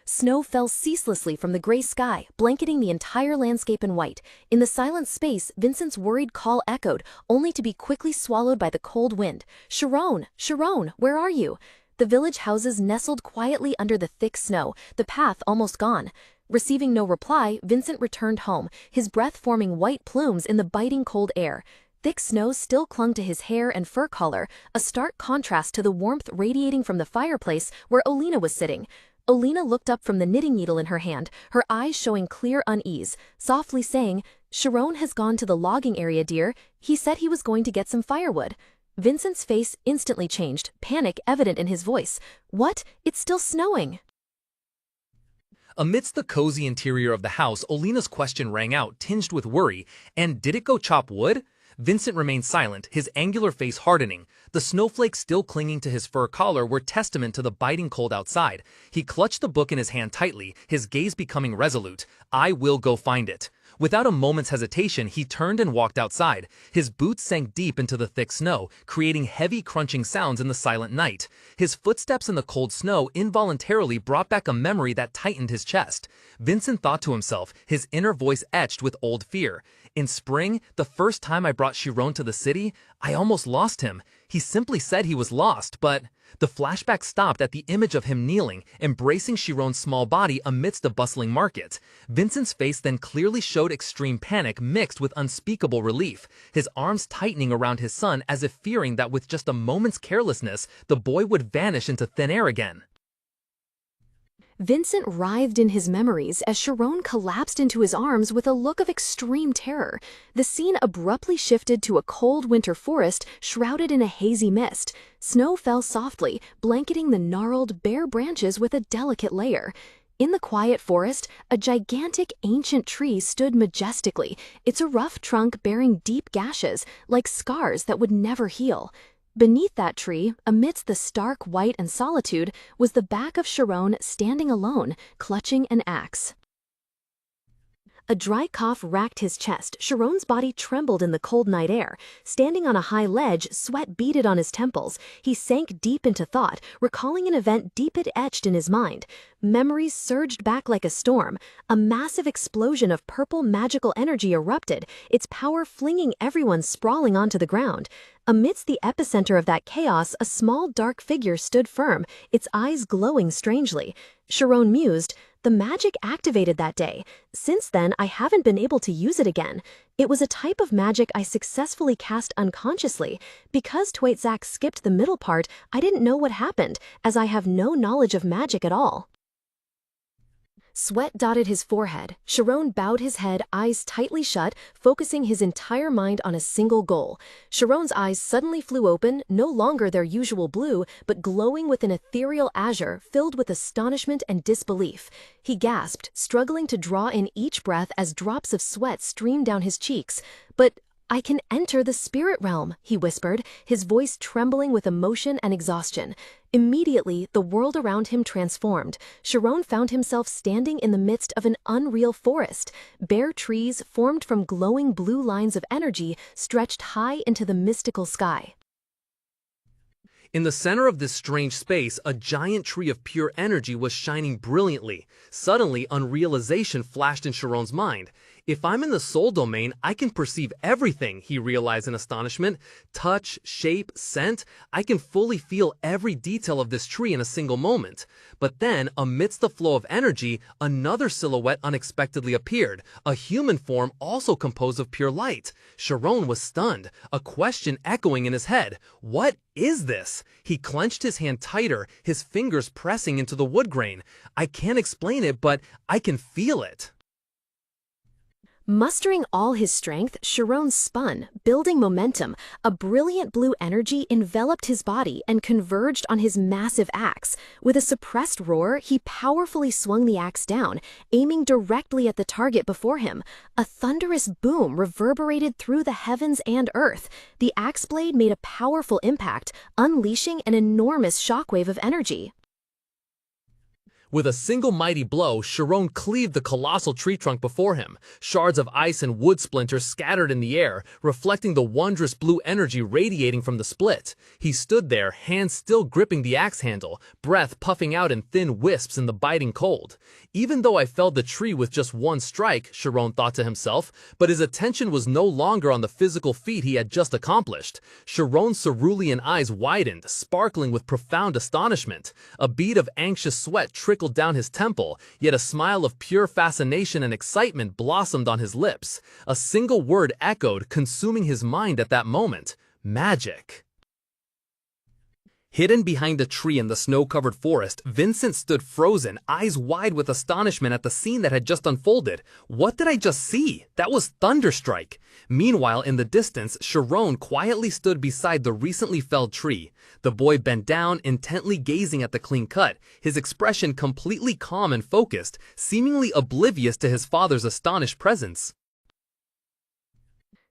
Snow fell ceaselessly from the gray sky, blanketing the entire landscape in white. In the silent space, Vincent's worried call echoed, only to be quickly swallowed by the cold wind. "Sharon! Sharon! Where are you?" The village houses nestled quietly under the thick snow, the path almost gone. Receiving no reply, Vincent returned home, his breath forming white plumes in the biting cold air. Thick snow still clung to his hair and fur collar, a stark contrast to the warmth radiating from the fireplace where Olina was sitting. Olina looked up from the knitting needle in her hand, her eyes showing clear unease, softly saying, "Sharon has gone to the logging area, dear. He said he was going to get some firewood." Vincent's face instantly changed, panic evident in his voice. "What? It's still snowing." Amidst the cozy interior of the house, Olina's question rang out, tinged with worry. "And did it go chop wood?" Vincent remained silent, his angular face hardening. The snowflakes still clinging to his fur collar were testament to the biting cold outside. He clutched the book in his hand tightly, his gaze becoming resolute. "I will go find it." Without a moment's hesitation, he turned and walked outside. His boots sank deep into the thick snow, creating heavy crunching sounds in the silent night. His footsteps in the cold snow involuntarily brought back a memory that tightened his chest. Vincent thought to himself, his inner voice etched with old fear. "In spring, the first time I brought Chiron to the city, I almost lost him. He simply said he was lost, but..." The flashback stopped at the image of him kneeling, embracing Chiron's small body amidst the bustling market. Vincent's face then clearly showed extreme panic mixed with unspeakable relief, his arms tightening around his son as if fearing that with just a moment's carelessness, the boy would vanish into thin air again. Vincent writhed in his memories as Sharon collapsed into his arms with a look of extreme terror. The scene abruptly shifted to a cold winter forest shrouded in a hazy mist. Snow fell softly, blanketing the gnarled, bare branches with a delicate layer. In the quiet forest, a gigantic ancient tree stood majestically, its rough trunk bearing deep gashes, like scars that would never heal. Beneath that tree, amidst the stark white and solitude, was the back of Sharon standing alone, clutching an axe. A dry cough racked his chest. Sharon's body trembled in the cold night air. Standing on a high ledge, sweat beaded on his temples. He sank deep into thought, recalling an event deep etched in his mind. Memories surged back like a storm. A massive explosion of purple magical energy erupted, its power flinging everyone sprawling onto the ground. Amidst the epicenter of that chaos, a small dark figure stood firm, its eyes glowing strangely. Sharon mused, "The magic activated that day. Since then, I haven't been able to use it again. It was a type of magic I successfully cast unconsciously. Because Twaitzak skipped the middle part, I didn't know what happened, as I have no knowledge of magic at all." Sweat dotted his forehead. Sharon bowed his head, eyes tightly shut, focusing his entire mind on a single goal. Sharon's eyes suddenly flew open, no longer their usual blue, but glowing with an ethereal azure filled with astonishment and disbelief. He gasped, struggling to draw in each breath as drops of sweat streamed down his cheeks. "But I can enter the spirit realm," he whispered, his voice trembling with emotion and exhaustion. Immediately, the world around him transformed. Sharon found himself standing in the midst of an unreal forest. Bare trees, formed from glowing blue lines of energy, stretched high into the mystical sky. In the center of this strange space, a giant tree of pure energy was shining brilliantly. Suddenly, unrealization flashed in Sharon's mind. "If I'm in the soul domain, I can perceive everything," he realized in astonishment. "Touch, shape, scent, I can fully feel every detail of this tree in a single moment." But then, amidst the flow of energy, another silhouette unexpectedly appeared, a human form also composed of pure light. Sharon was stunned, a question echoing in his head. "What is this?" He clenched his hand tighter, his fingers pressing into the wood grain. "I can't explain it, but I can feel it." Mustering all his strength, Sharon spun, building momentum. A brilliant blue energy enveloped his body and converged on his massive axe. With a suppressed roar, he powerfully swung the axe down, aiming directly at the target before him. A thunderous boom reverberated through the heavens and earth. The axe blade made a powerful impact, unleashing an enormous shockwave of energy. With a single mighty blow, Sharon cleaved the colossal tree trunk before him. Shards of ice and wood splinters scattered in the air, reflecting the wondrous blue energy radiating from the split. He stood there, hands still gripping the axe handle, breath puffing out in thin wisps in the biting cold. Even though I felled the tree with just one strike, Sharon thought to himself, but his attention was no longer on the physical feat he had just accomplished. Sharon's cerulean eyes widened, sparkling with profound astonishment. A bead of anxious sweat trickled down his temple, yet a smile of pure fascination and excitement blossomed on his lips. A single word echoed, consuming his mind at that moment: magic. Hidden behind a tree in the snow-covered forest, Vincent stood frozen, eyes wide with astonishment at the scene that had just unfolded. What did I just see? That was Thunderstrike. Meanwhile, in the distance, Sharon quietly stood beside the recently felled tree. The boy bent down, intently gazing at the clean cut, his expression completely calm and focused, seemingly oblivious to his father's astonished presence.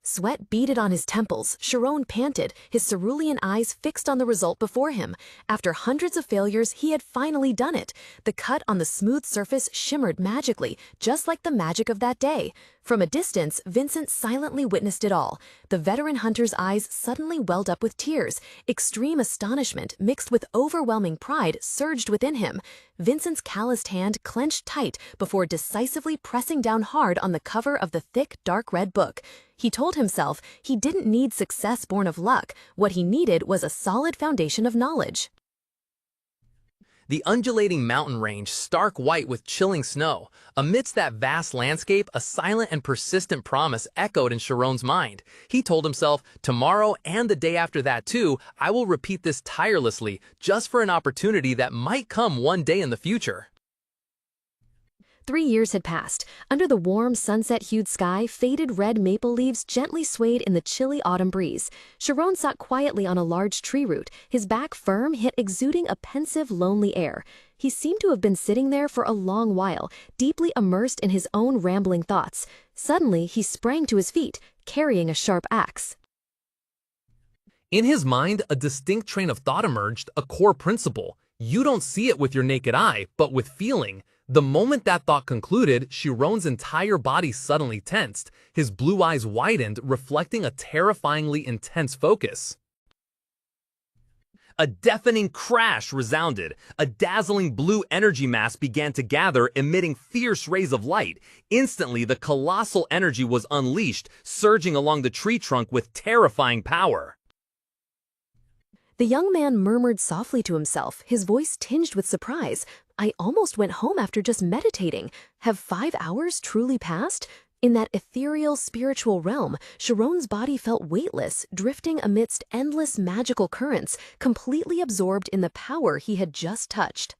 Sweat beaded on his temples. Sharon panted, his cerulean eyes fixed on the result before him. After hundreds of failures, he had finally done it. The cut on the smooth surface shimmered magically, just like the magic of that day. From a distance, Vincent silently witnessed it all. The veteran hunter's eyes suddenly welled up with tears. Extreme astonishment, mixed with overwhelming pride, surged within him. Vincent's calloused hand clenched tight before decisively pressing down hard on the cover of the thick, dark red book. He told himself he didn't need success born of luck. What he needed was a solid foundation of knowledge. The undulating mountain range, stark white with chilling snow. Amidst that vast landscape, a silent and persistent promise echoed in Sharon's mind. He told himself, tomorrow and the day after that too, I will repeat this tirelessly, just for an opportunity that might come one day in the future. 3 years had passed. Under the warm, sunset-hued sky, faded red maple leaves gently swayed in the chilly autumn breeze. Sharon sat quietly on a large tree root, his back firm yet exuding a pensive, lonely air. He seemed to have been sitting there for a long while, deeply immersed in his own rambling thoughts. Suddenly, he sprang to his feet, carrying a sharp axe. In his mind, a distinct train of thought emerged, a core principle. You don't see it with your naked eye, but with feeling. The moment that thought concluded, Sharon's entire body suddenly tensed. His blue eyes widened, reflecting a terrifyingly intense focus. A deafening crash resounded. A dazzling blue energy mass began to gather, emitting fierce rays of light. Instantly, the colossal energy was unleashed, surging along the tree trunk with terrifying power. The young man murmured softly to himself, his voice tinged with surprise. I almost went home after just meditating. Have 5 hours truly passed? In that ethereal spiritual realm, Sharon's body felt weightless, drifting amidst endless magical currents, completely absorbed in the power he had just touched.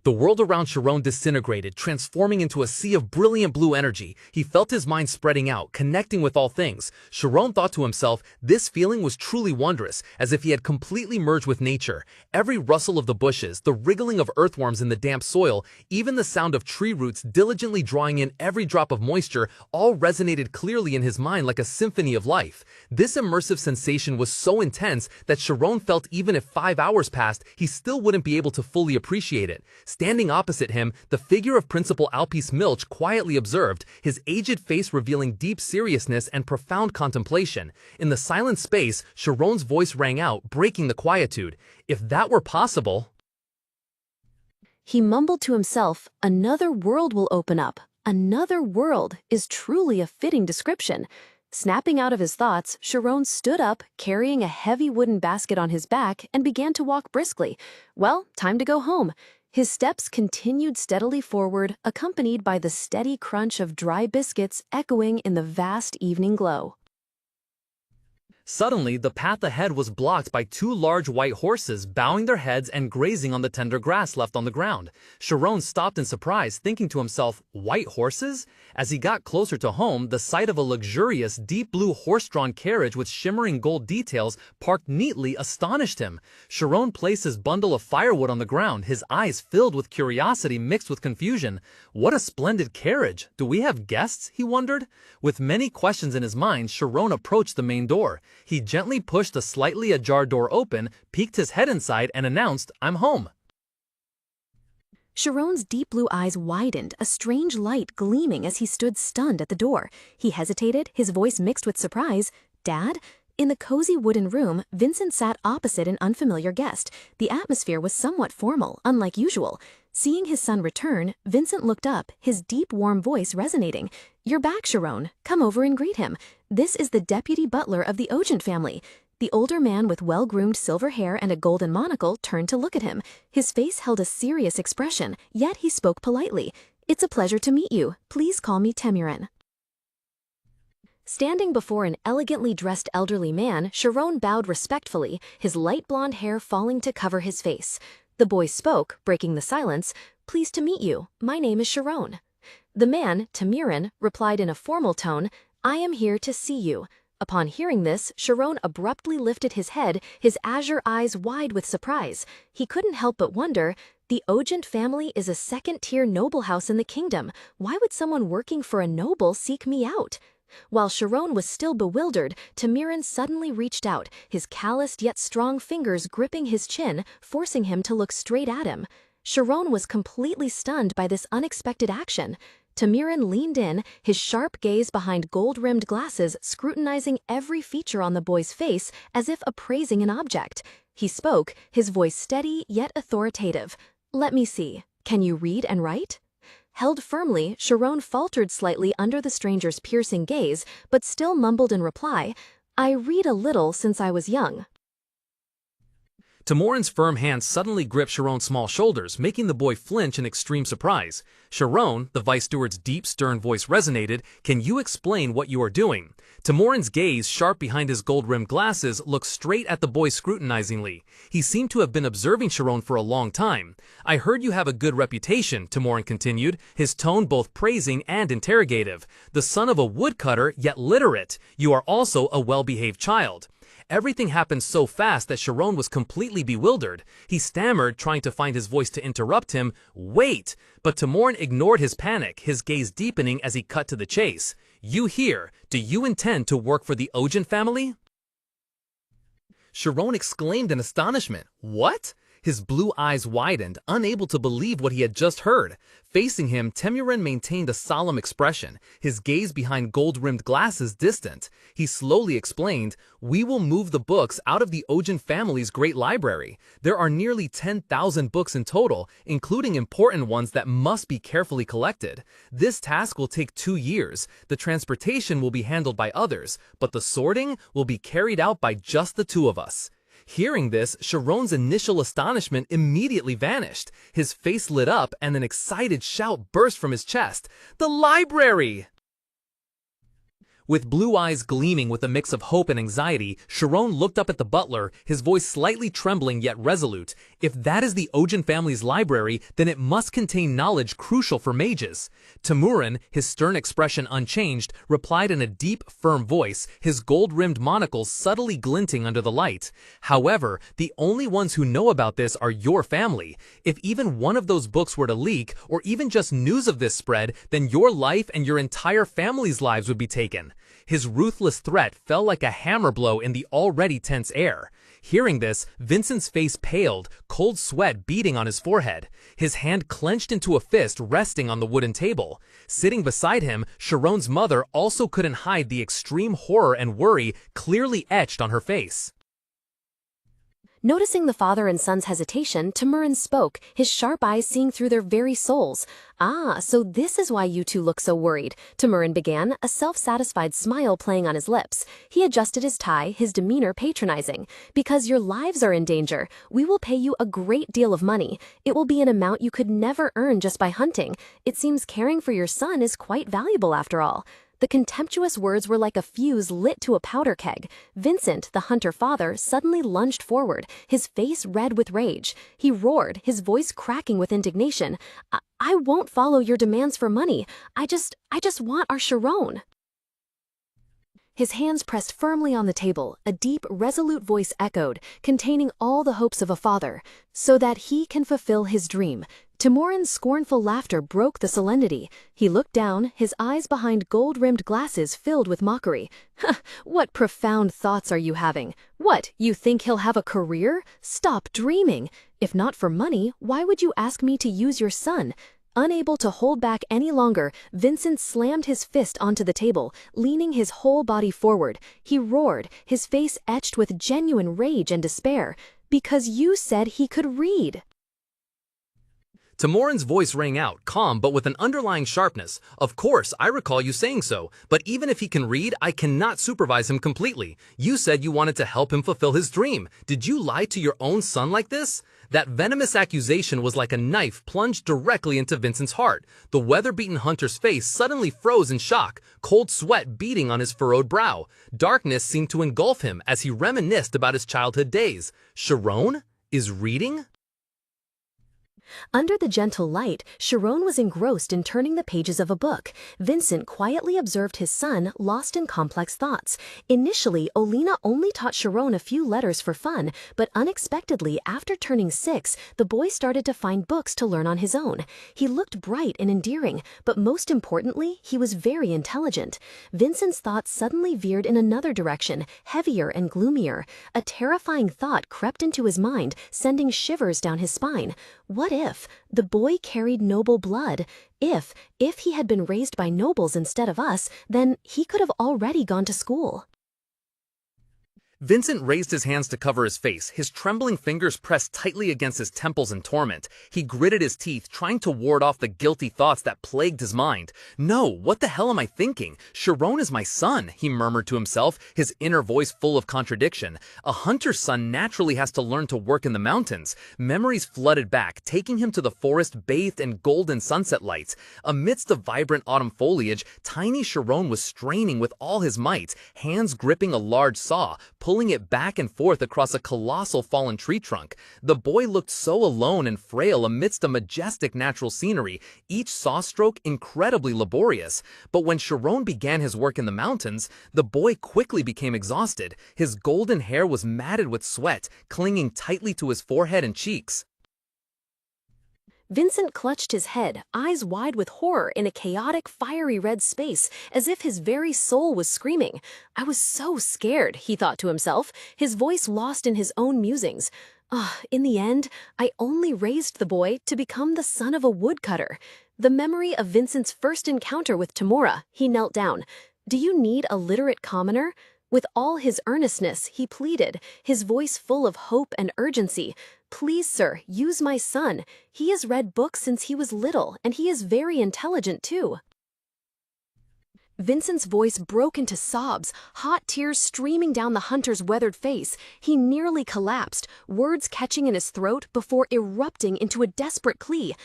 The world around Sharon disintegrated, transforming into a sea of brilliant blue energy. He felt his mind spreading out, connecting with all things. Sharon thought to himself, this feeling was truly wondrous, as if he had completely merged with nature. Every rustle of the bushes, the wriggling of earthworms in the damp soil, even the sound of tree roots diligently drawing in every drop of moisture, all resonated clearly in his mind like a symphony of life. This immersive sensation was so intense that Sharon felt even if 5 hours passed, he still wouldn't be able to fully appreciate it. Standing opposite him, the figure of Principal Alpice Milch quietly observed, his aged face revealing deep seriousness and profound contemplation. In the silent space, Sharon's voice rang out, breaking the quietude. If that were possible... He mumbled to himself, another world will open up. Another world is truly a fitting description. Snapping out of his thoughts, Sharon stood up, carrying a heavy wooden basket on his back, and began to walk briskly. Well, time to go home. His steps continued steadily forward, accompanied by the steady crunch of dry biscuits echoing in the vast evening glow. Suddenly, the path ahead was blocked by two large white horses bowing their heads and grazing on the tender grass left on the ground. Sharon stopped in surprise, thinking to himself, white horses? As he got closer to home, the sight of a luxurious, deep blue horse-drawn carriage with shimmering gold details parked neatly astonished him. Sharon placed his bundle of firewood on the ground, his eyes filled with curiosity mixed with confusion. What a splendid carriage! Do we have guests? He wondered. With many questions in his mind, Sharon approached the main door. He gently pushed the slightly ajar door open, peeked his head inside, and announced, "I'm home." Sharon's deep blue eyes widened, a strange light gleaming as he stood stunned at the door. He hesitated, his voice mixed with surprise. "Dad?" In the cozy wooden room, Vincent sat opposite an unfamiliar guest. The atmosphere was somewhat formal, unlike usual. Seeing his son return, Vincent looked up, his deep, warm voice resonating. "You're back, Sharon. Come over and greet him. This is the deputy butler of the Ogent family." The older man with well-groomed silver hair and a golden monocle turned to look at him. His face held a serious expression, yet he spoke politely. "It's a pleasure to meet you. Please call me Temurin." Standing before an elegantly dressed elderly man, Sharon bowed respectfully, his light blonde hair falling to cover his face. The boy spoke, breaking the silence. "Pleased to meet you. My name is Sharon." The man, Temurin, replied in a formal tone, "I am here to see you." Upon hearing this, Sharon abruptly lifted his head, his azure eyes wide with surprise. He couldn't help but wonder, the Ogent family is a second-tier noble house in the kingdom. Why would someone working for a noble seek me out? While Sharon was still bewildered, Temurin suddenly reached out, his calloused yet strong fingers gripping his chin, forcing him to look straight at him. Sharon was completely stunned by this unexpected action. Temurin leaned in, his sharp gaze behind gold-rimmed glasses scrutinizing every feature on the boy's face as if appraising an object. He spoke, his voice steady yet authoritative. "Let me see. Can you read and write?" Held firmly, Sharon faltered slightly under the stranger's piercing gaze, but still mumbled in reply, "I read a little since I was young." Temurin's firm hand suddenly gripped Sharon's small shoulders, making the boy flinch in extreme surprise. "Sharon," the vice steward's deep, stern voice resonated, "can you explain what you are doing?" Temurin's gaze, sharp behind his gold-rimmed glasses, looked straight at the boy scrutinizingly. He seemed to have been observing Sharon for a long time. "I heard you have a good reputation," Temurin continued, his tone both praising and interrogative. "The son of a woodcutter, yet literate. You are also a well-behaved child." Everything happened so fast that Sharon was completely bewildered. He stammered, trying to find his voice to interrupt him. "Wait!" But Temurin ignored his panic, his gaze deepening as he cut to the chase. "You here, do you intend to work for the Ogent family?" Sharon exclaimed in astonishment. "What?" His blue eyes widened, unable to believe what he had just heard. Facing him, Temurin maintained a solemn expression, his gaze behind gold-rimmed glasses distant. He slowly explained, "We will move the books out of the Ogent family's great library. There are nearly 10,000 books in total, including important ones that must be carefully collected. This task will take 2 years. The transportation will be handled by others, but the sorting will be carried out by just the two of us." Hearing this, Sharon's initial astonishment immediately vanished. His face lit up and an excited shout burst from his chest. "The library!" With blue eyes gleaming with a mix of hope and anxiety, Sharon looked up at the butler, his voice slightly trembling yet resolute. "If that is the Ogent family's library, then it must contain knowledge crucial for mages." Temurin, his stern expression unchanged, replied in a deep, firm voice, his gold-rimmed monocle subtly glinting under the light. "However, the only ones who know about this are your family. If even one of those books were to leak, or even just news of this spread, then your life and your entire family's lives would be taken." His ruthless threat fell like a hammer blow in the already tense air. Hearing this, Vincent's face paled, cold sweat beading on his forehead. His hand clenched into a fist resting on the wooden table. Sitting beside him, Sharon's mother also couldn't hide the extreme horror and worry clearly etched on her face. Noticing the father and son's hesitation, Temurin spoke, his sharp eyes seeing through their very souls. "Ah, so this is why you two look so worried," Temurin began, a self-satisfied smile playing on his lips. He adjusted his tie, his demeanor patronizing. "Because your lives are in danger, we will pay you a great deal of money. It will be an amount you could never earn just by hunting. It seems caring for your son is quite valuable after all." The contemptuous words were like a fuse lit to a powder keg. Vincent, the hunter father, suddenly lunged forward, his face red with rage. He roared, his voice cracking with indignation. I won't follow your demands for money. I just want our Sharon." His hands pressed firmly on the table, a deep, resolute voice echoed, containing all the hopes of a father, "So that he can fulfill his dream." Timorin's scornful laughter broke the solemnity. He looked down, his eyes behind gold-rimmed glasses filled with mockery. "What profound thoughts are you having? What, you think he'll have a career? Stop dreaming. If not for money, why would you ask me to use your son?" Unable to hold back any longer, Vincent slammed his fist onto the table, leaning his whole body forward. He roared, his face etched with genuine rage and despair. "Because you said he could read." Timorin's voice rang out, calm but with an underlying sharpness. "Of course, I recall you saying so, but even if he can read, I cannot supervise him completely. You said you wanted to help him fulfill his dream. Did you lie to your own son like this?" That venomous accusation was like a knife plunged directly into Vincent's heart. The weather-beaten hunter's face suddenly froze in shock, cold sweat beading on his furrowed brow. Darkness seemed to engulf him as he reminisced about his childhood days. Sharon? Is reading? Under the gentle light, Sharon was engrossed in turning the pages of a book. Vincent quietly observed his son, lost in complex thoughts. Initially, Olina only taught Sharon a few letters for fun, but unexpectedly, after turning 6, the boy started to find books to learn on his own. He looked bright and endearing, but most importantly, he was very intelligent. Vincent's thoughts suddenly veered in another direction, heavier and gloomier. A terrifying thought crept into his mind, sending shivers down his spine. What if the boy carried noble blood? If he had been raised by nobles instead of us, then he could have already gone to school. Vincent raised his hands to cover his face, his trembling fingers pressed tightly against his temples in torment. He gritted his teeth, trying to ward off the guilty thoughts that plagued his mind. "No, what the hell am I thinking? Sharon is my son," he murmured to himself, his inner voice full of contradiction. A hunter's son naturally has to learn to work in the mountains. Memories flooded back, taking him to the forest bathed in golden sunset lights. Amidst the vibrant autumn foliage, tiny Sharon was straining with all his might, hands gripping a large saw, pulling it back and forth across a colossal fallen tree trunk. The boy looked so alone and frail amidst a majestic natural scenery, each saw stroke incredibly laborious. But when Sharon began his work in the mountains, the boy quickly became exhausted. His golden hair was matted with sweat, clinging tightly to his forehead and cheeks. Vincent clutched his head, eyes wide with horror in a chaotic, fiery red space, as if his very soul was screaming. "I was so scared," he thought to himself, his voice lost in his own musings. In the end, I only raised the boy to become the son of a woodcutter." The memory of Vincent's first encounter with Timora, he knelt down. "Do you need a literate commoner?" With all his earnestness, he pleaded, his voice full of hope and urgency. "Please, sir, use my son. He has read books since he was little, and he is very intelligent, too." Vincent's voice broke into sobs, hot tears streaming down the hunter's weathered face. He nearly collapsed, words catching in his throat before erupting into a desperate plea.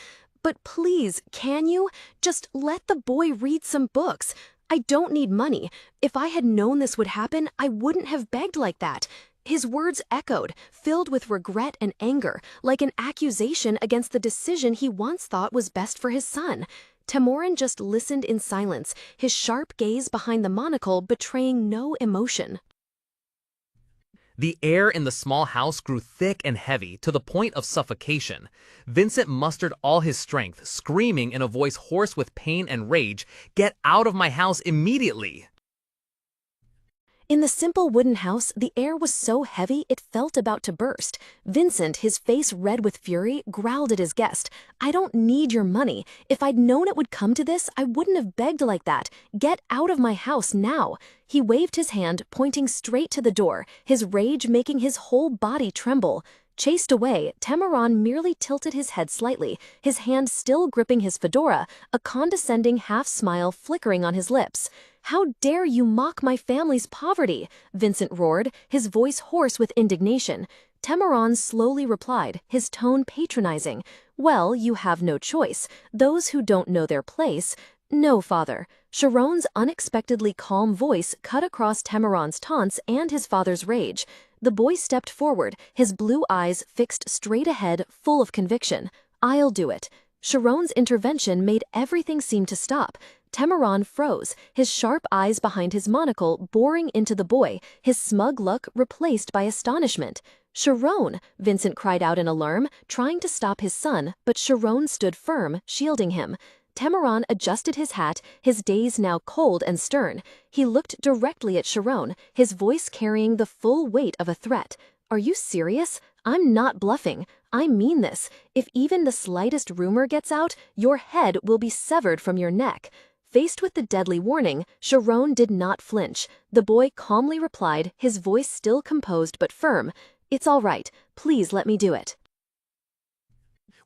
"But please, can you? Just let the boy read some books. I don't need money. If I had known this would happen, I wouldn't have begged like that." His words echoed, filled with regret and anger, like an accusation against the decision he once thought was best for his son. Timorin just listened in silence, his sharp gaze behind the monocle betraying no emotion. The air in the small house grew thick and heavy, to the point of suffocation. Vincent mustered all his strength, screaming in a voice hoarse with pain and rage, "Get out of my house immediately!" In the simple wooden house, the air was so heavy it felt about to burst. Vincent, his face red with fury, growled at his guest. "I don't need your money. If I'd known it would come to this, I wouldn't have begged like that. Get out of my house now." He waved his hand, pointing straight to the door, his rage making his whole body tremble. Chased away, Timorin merely tilted his head slightly, his hand still gripping his fedora, a condescending half-smile flickering on his lips. "How dare you mock my family's poverty?" Vincent roared, his voice hoarse with indignation. Timorin slowly replied, his tone patronizing. "Well, you have no choice. Those who don't know their place—" "No, father." Sharon's unexpectedly calm voice cut across Temeron's taunts and his father's rage. The boy stepped forward, his blue eyes fixed straight ahead, full of conviction. "I'll do it." Sharon's intervention made everything seem to stop. Temeron froze, his sharp eyes behind his monocle boring into the boy, his smug look replaced by astonishment. "Sharon!" Vincent cried out in alarm, trying to stop his son, but Sharon stood firm, shielding him. Temeron adjusted his hat, his gaze now cold and stern. He looked directly at Sharon, his voice carrying the full weight of a threat. "Are you serious? I'm not bluffing. I mean this. If even the slightest rumor gets out, your head will be severed from your neck." Faced with the deadly warning, Sharon did not flinch. The boy calmly replied, his voice still composed but firm. "It's all right. Please let me do it."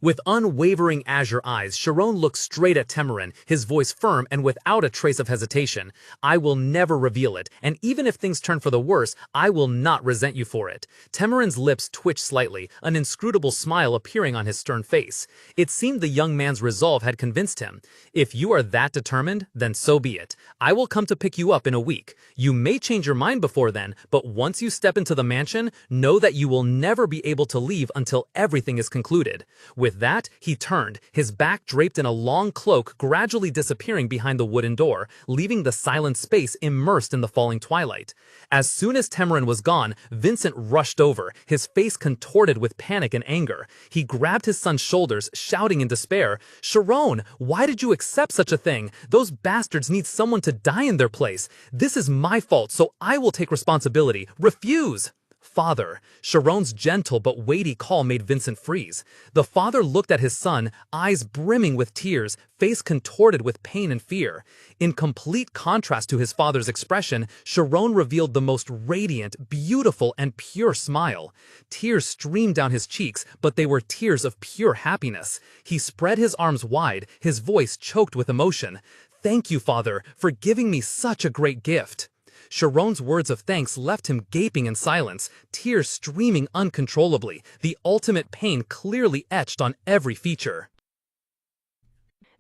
With unwavering azure eyes, Sharon looked straight at Temeron, his voice firm and without a trace of hesitation. "I will never reveal it, and even if things turn for the worse, I will not resent you for it." Temeron's lips twitched slightly, an inscrutable smile appearing on his stern face. It seemed the young man's resolve had convinced him. "If you are that determined, then so be it. I will come to pick you up in a week. You may change your mind before then, but once you step into the mansion, know that you will never be able to leave until everything is concluded." With that, he turned, his back draped in a long cloak gradually disappearing behind the wooden door, leaving the silent space immersed in the falling twilight. As soon as Temeron was gone, Vincent rushed over, his face contorted with panic and anger. He grabbed his son's shoulders, shouting in despair, "Sharon, why did you accept such a thing? Those bastards need someone to die in their place. This is my fault, so I will take responsibility. Refuse!" "Father." Sharon's gentle but weighty call made Vincent freeze. The father looked at his son, eyes brimming with tears, face contorted with pain and fear. In complete contrast to his father's expression, Sharon revealed the most radiant, beautiful, and pure smile. Tears streamed down his cheeks, but they were tears of pure happiness. He spread his arms wide, his voice choked with emotion. "Thank you, Father, for giving me such a great gift." Sharon's words of thanks left him gaping in silence, tears streaming uncontrollably, the ultimate pain clearly etched on every feature.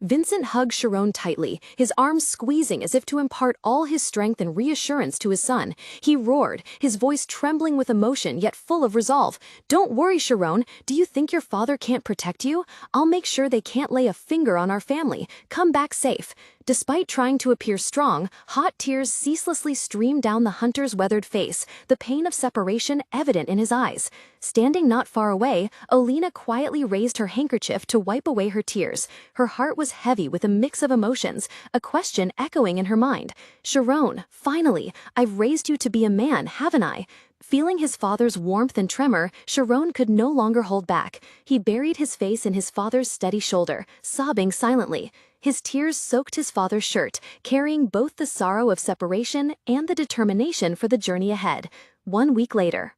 Vincent hugged Sharon tightly, his arms squeezing as if to impart all his strength and reassurance to his son. He roared, his voice trembling with emotion yet full of resolve. "Don't worry, Sharon. Do you think your father can't protect you? I'll make sure they can't lay a finger on our family. Come back safe." Despite trying to appear strong, hot tears ceaselessly streamed down the hunter's weathered face, the pain of separation evident in his eyes. Standing not far away, Olena quietly raised her handkerchief to wipe away her tears. Her heart was heavy with a mix of emotions, a question echoing in her mind. "Sharon, finally, I've raised you to be a man, haven't I?" Feeling his father's warmth and tremor, Sharon could no longer hold back. He buried his face in his father's steady shoulder, sobbing silently. His tears soaked his father's shirt, carrying both the sorrow of separation and the determination for the journey ahead. 1 week later.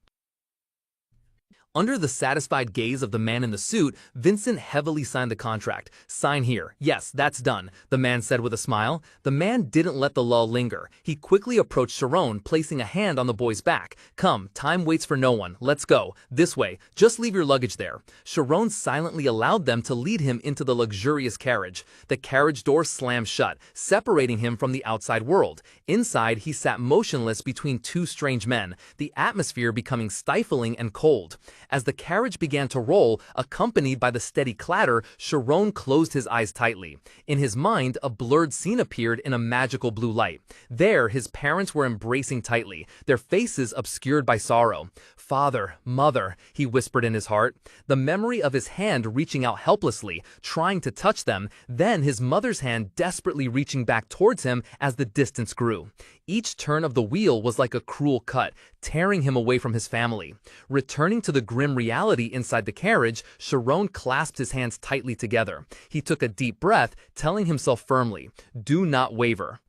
Under the satisfied gaze of the man in the suit, Vincent heavily signed the contract. "Sign here. Yes, that's done," the man said with a smile. The man didn't let the lull linger. He quickly approached Sharon, placing a hand on the boy's back. "Come, time waits for no one. Let's go. This way. Just leave your luggage there." Sharon silently allowed them to lead him into the luxurious carriage. The carriage door slammed shut, separating him from the outside world. Inside, he sat motionless between two strange men, the atmosphere becoming stifling and cold. As the carriage began to roll, accompanied by the steady clatter, Sharon closed his eyes tightly. In his mind, a blurred scene appeared in a magical blue light. There, his parents were embracing tightly, their faces obscured by sorrow. "Father, mother," he whispered in his heart. The memory of his hand reaching out helplessly, trying to touch them, then his mother's hand desperately reaching back towards him as the distance grew. Each turn of the wheel was like a cruel cut, tearing him away from his family. Returning to the grim reality inside the carriage, Sharon clasped his hands tightly together. He took a deep breath, telling himself firmly, "Do not waver."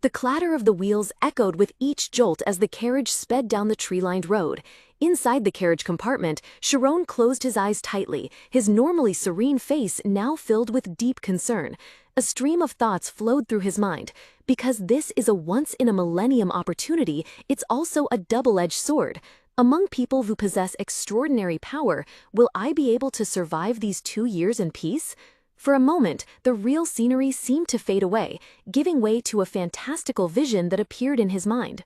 The clatter of the wheels echoed with each jolt as the carriage sped down the tree-lined road. Inside the carriage compartment, Sharon closed his eyes tightly, his normally serene face now filled with deep concern. A stream of thoughts flowed through his mind. Because this is a once-in-a-millennium opportunity, it's also a double-edged sword. Among people who possess extraordinary power, will I be able to survive these 2 years in peace? For a moment, the real scenery seemed to fade away, giving way to a fantastical vision that appeared in his mind.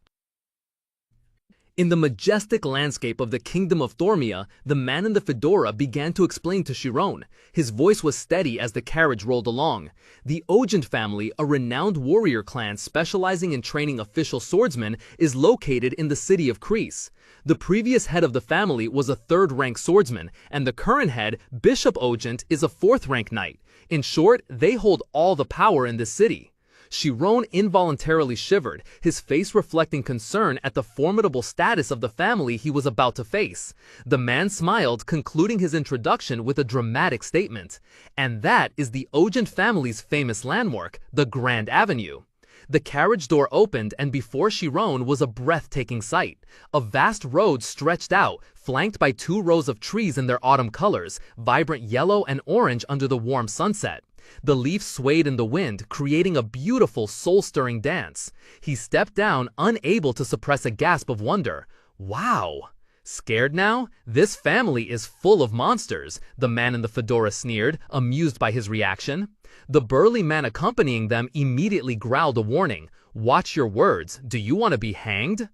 In the majestic landscape of the kingdom of Thormia, the man in the fedora began to explain to Chiron. His voice was steady as the carriage rolled along. The Ogent family, a renowned warrior clan specializing in training official swordsmen, is located in the city of Kreese. The previous head of the family was a third-rank swordsman, and the current head, Bishop Ogent, is a fourth-rank knight. In short, they hold all the power in this city. Chiron involuntarily shivered, his face reflecting concern at the formidable status of the family he was about to face. The man smiled, concluding his introduction with a dramatic statement. And that is the Ogent family's famous landmark, the Grand Avenue. The carriage door opened, and before Chiron was a breathtaking sight. A vast road stretched out, flanked by 2 rows of trees in their autumn colors, vibrant yellow and orange under the warm sunset. The leaves swayed in the wind, creating a beautiful, soul-stirring dance. He stepped down, unable to suppress a gasp of wonder. Wow! Scared now? This family is full of monsters, the man in the fedora sneered, amused by his reaction. The burly man accompanying them immediately growled a warning. Watch your words. Do you want to be hanged?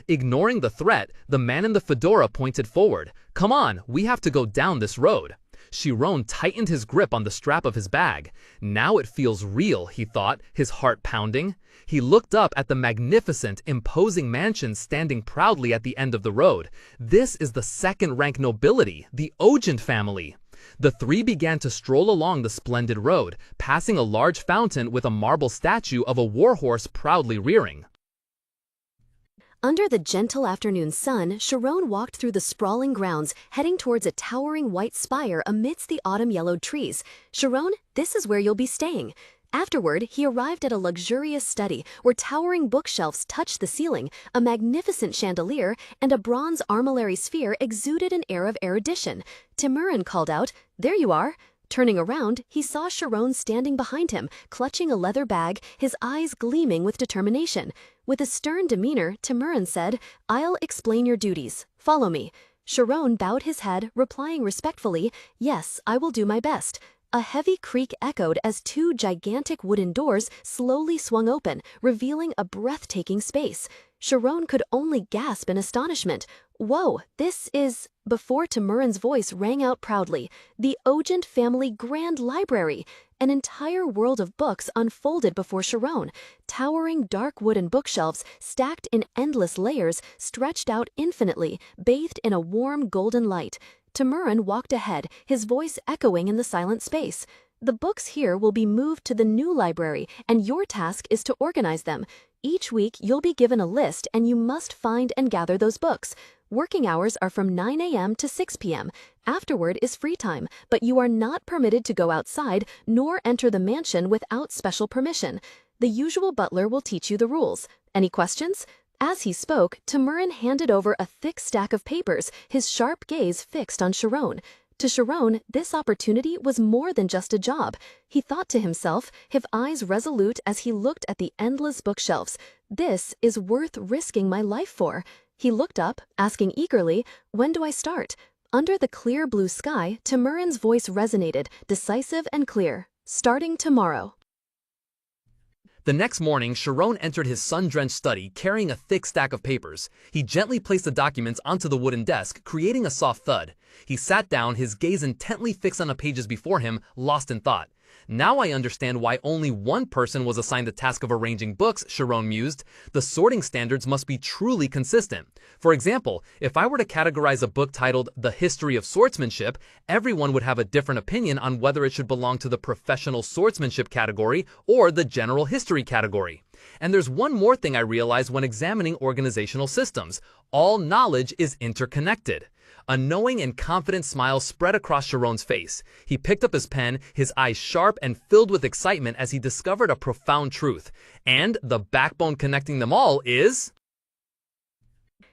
Ignoring the threat, the man in the fedora pointed forward. Come on, we have to go down this road. Chiron tightened his grip on the strap of his bag. Now it feels real, he thought, his heart pounding. He looked up at the magnificent, imposing mansion standing proudly at the end of the road. This is the second-rank nobility, the Ogent family. The 3 began to stroll along the splendid road, passing a large fountain with a marble statue of a warhorse proudly rearing. Under the gentle afternoon sun, Chiron walked through the sprawling grounds, heading towards a towering white spire amidst the autumn-yellowed trees. Chiron, this is where you'll be staying. Afterward, he arrived at a luxurious study where towering bookshelves touched the ceiling, a magnificent chandelier, and a bronze armillary sphere exuded an air of erudition. Timurin called out, "There you are." Turning around, he saw Chiron standing behind him, clutching a leather bag, his eyes gleaming with determination. With a stern demeanor, Timurin said, "I'll explain your duties. Follow me." Chiron bowed his head, replying respectfully, "Yes, I will do my best." A heavy creak echoed as 2 gigantic wooden doors slowly swung open, revealing a breathtaking space. Chiron could only gasp in astonishment. "Whoa, this is..." Before Timurin's voice rang out proudly, the Ogent family grand library. An entire world of books unfolded before Chiron. Towering dark wooden bookshelves, stacked in endless layers, stretched out infinitely, bathed in a warm golden light. Timurin walked ahead, his voice echoing in the silent space. "The books here will be moved to the new library, and your task is to organize them. Each week, you'll be given a list, and you must find and gather those books. Working hours are from 9 a.m. to 6 p.m. Afterward is free time, but you are not permitted to go outside nor enter the mansion without special permission. The usual butler will teach you the rules. Any questions?" As he spoke, Timurin handed over a thick stack of papers, his sharp gaze fixed on Chiron. To Chiron, this opportunity was more than just a job. He thought to himself, his eyes resolute as he looked at the endless bookshelves. "This is worth risking my life for." He looked up, asking eagerly, "When do I start?" Under the clear blue sky, Timurin's voice resonated, decisive and clear. "Starting tomorrow." The next morning, Chiron entered his sun-drenched study carrying a thick stack of papers. He gently placed the documents onto the wooden desk, creating a soft thud. He sat down, his gaze intently fixed on the pages before him, lost in thought. Now I understand why only one person was assigned the task of arranging books, Chiron mused. The sorting standards must be truly consistent. For example, if I were to categorize a book titled The History of Swordsmanship, everyone would have a different opinion on whether it should belong to the professional swordsmanship category or the general history category. And there's one more thing I realized when examining organizational systems. All knowledge is interconnected. A knowing and confident smile spread across Chiron's face. He picked up his pen, his eyes sharp and filled with excitement as he discovered a profound truth. And the backbone connecting them all is...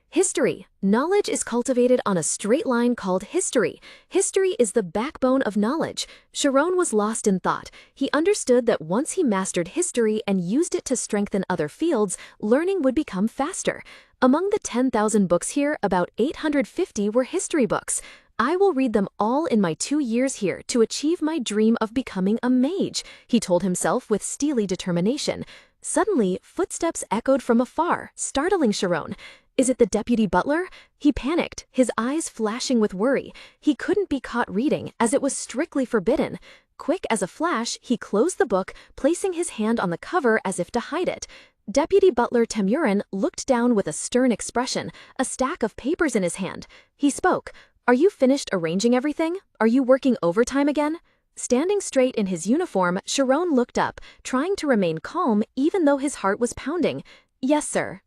History. Knowledge is cultivated on a straight line called history. History is the backbone of knowledge. Chiron was lost in thought. He understood that once he mastered history and used it to strengthen other fields, learning would become faster. Among the 10,000 books here, about 850 were history books. I will read them all in my 2 years here to achieve my dream of becoming a mage, he told himself with steely determination. Suddenly, footsteps echoed from afar, startling Sharon. Is it the deputy butler? He panicked, his eyes flashing with worry. He couldn't be caught reading, as it was strictly forbidden. Quick as a flash, he closed the book, placing his hand on the cover as if to hide it. Deputy Butler Temurin looked down with a stern expression, a stack of papers in his hand. He spoke. Are you finished arranging everything? Are you working overtime again? Standing straight in his uniform, Sharon looked up, trying to remain calm even though his heart was pounding. Yes, sir.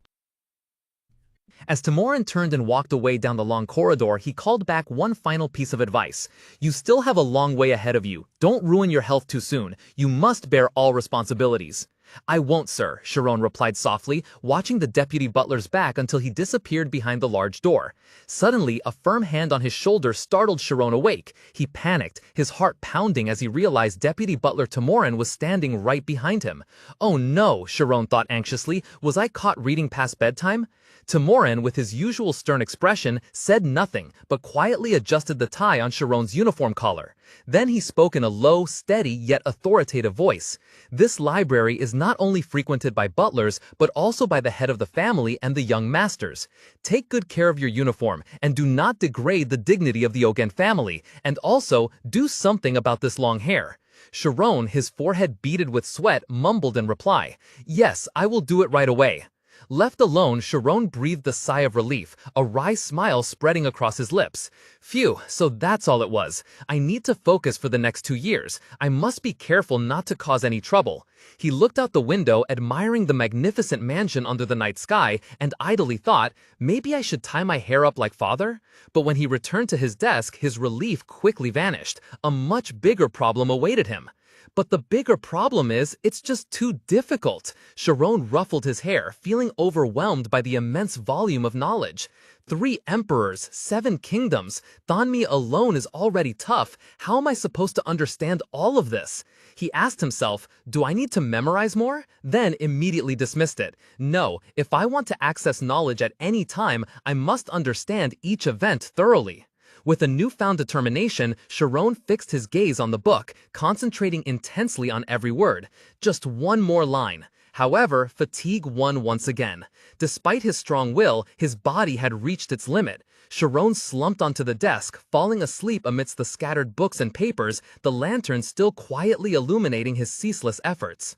As Temurin turned and walked away down the long corridor, he called back one final piece of advice. You still have a long way ahead of you. Don't ruin your health too soon. You must bear all responsibilities. I won't, sir, Sharon replied softly, watching the deputy butler's back until he disappeared behind the large door. Suddenly, a firm hand on his shoulder startled Sharon awake. He panicked, his heart pounding as he realized Deputy Butler Temurin was standing right behind him. Oh no, Sharon thought anxiously, was I caught reading past bedtime? Temurin, with his usual stern expression, said nothing, but quietly adjusted the tie on Sharon's uniform collar. Then he spoke in a low, steady, yet authoritative voice. This library is not only frequented by butlers, but also by the head of the family and the young masters. Take good care of your uniform, and do not degrade the dignity of the Ogen family, and also do something about this long hair. Sharon, his forehead beaded with sweat, mumbled in reply, Yes, I will do it right away. Left alone, Sharon breathed a sigh of relief, a wry smile spreading across his lips. Phew, so that's all it was. I need to focus for the next 2 years. I must be careful not to cause any trouble. He looked out the window, admiring the magnificent mansion under the night sky, and idly thought, maybe I should tie my hair up like father? But when he returned to his desk, his relief quickly vanished. A much bigger problem awaited him. But the bigger problem is, it's just too difficult. Sharon ruffled his hair, feeling overwhelmed by the immense volume of knowledge. 3 emperors, 7 kingdoms. Thonmi alone is already tough. How am I supposed to understand all of this? He asked himself, do I need to memorize more? Then immediately dismissed it. No, if I want to access knowledge at any time, I must understand each event thoroughly. With a newfound determination, Sharon fixed his gaze on the book, concentrating intensely on every word. Just one more line. However, fatigue won once again. Despite his strong will, his body had reached its limit. Sharon slumped onto the desk, falling asleep amidst the scattered books and papers, the lantern still quietly illuminating his ceaseless efforts.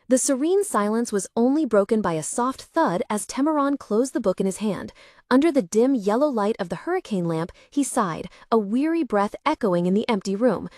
The serene silence was only broken by a soft thud as Temurin closed the book in his hand. Under the dim yellow light of the hurricane lamp, he sighed, a weary breath echoing in the empty room.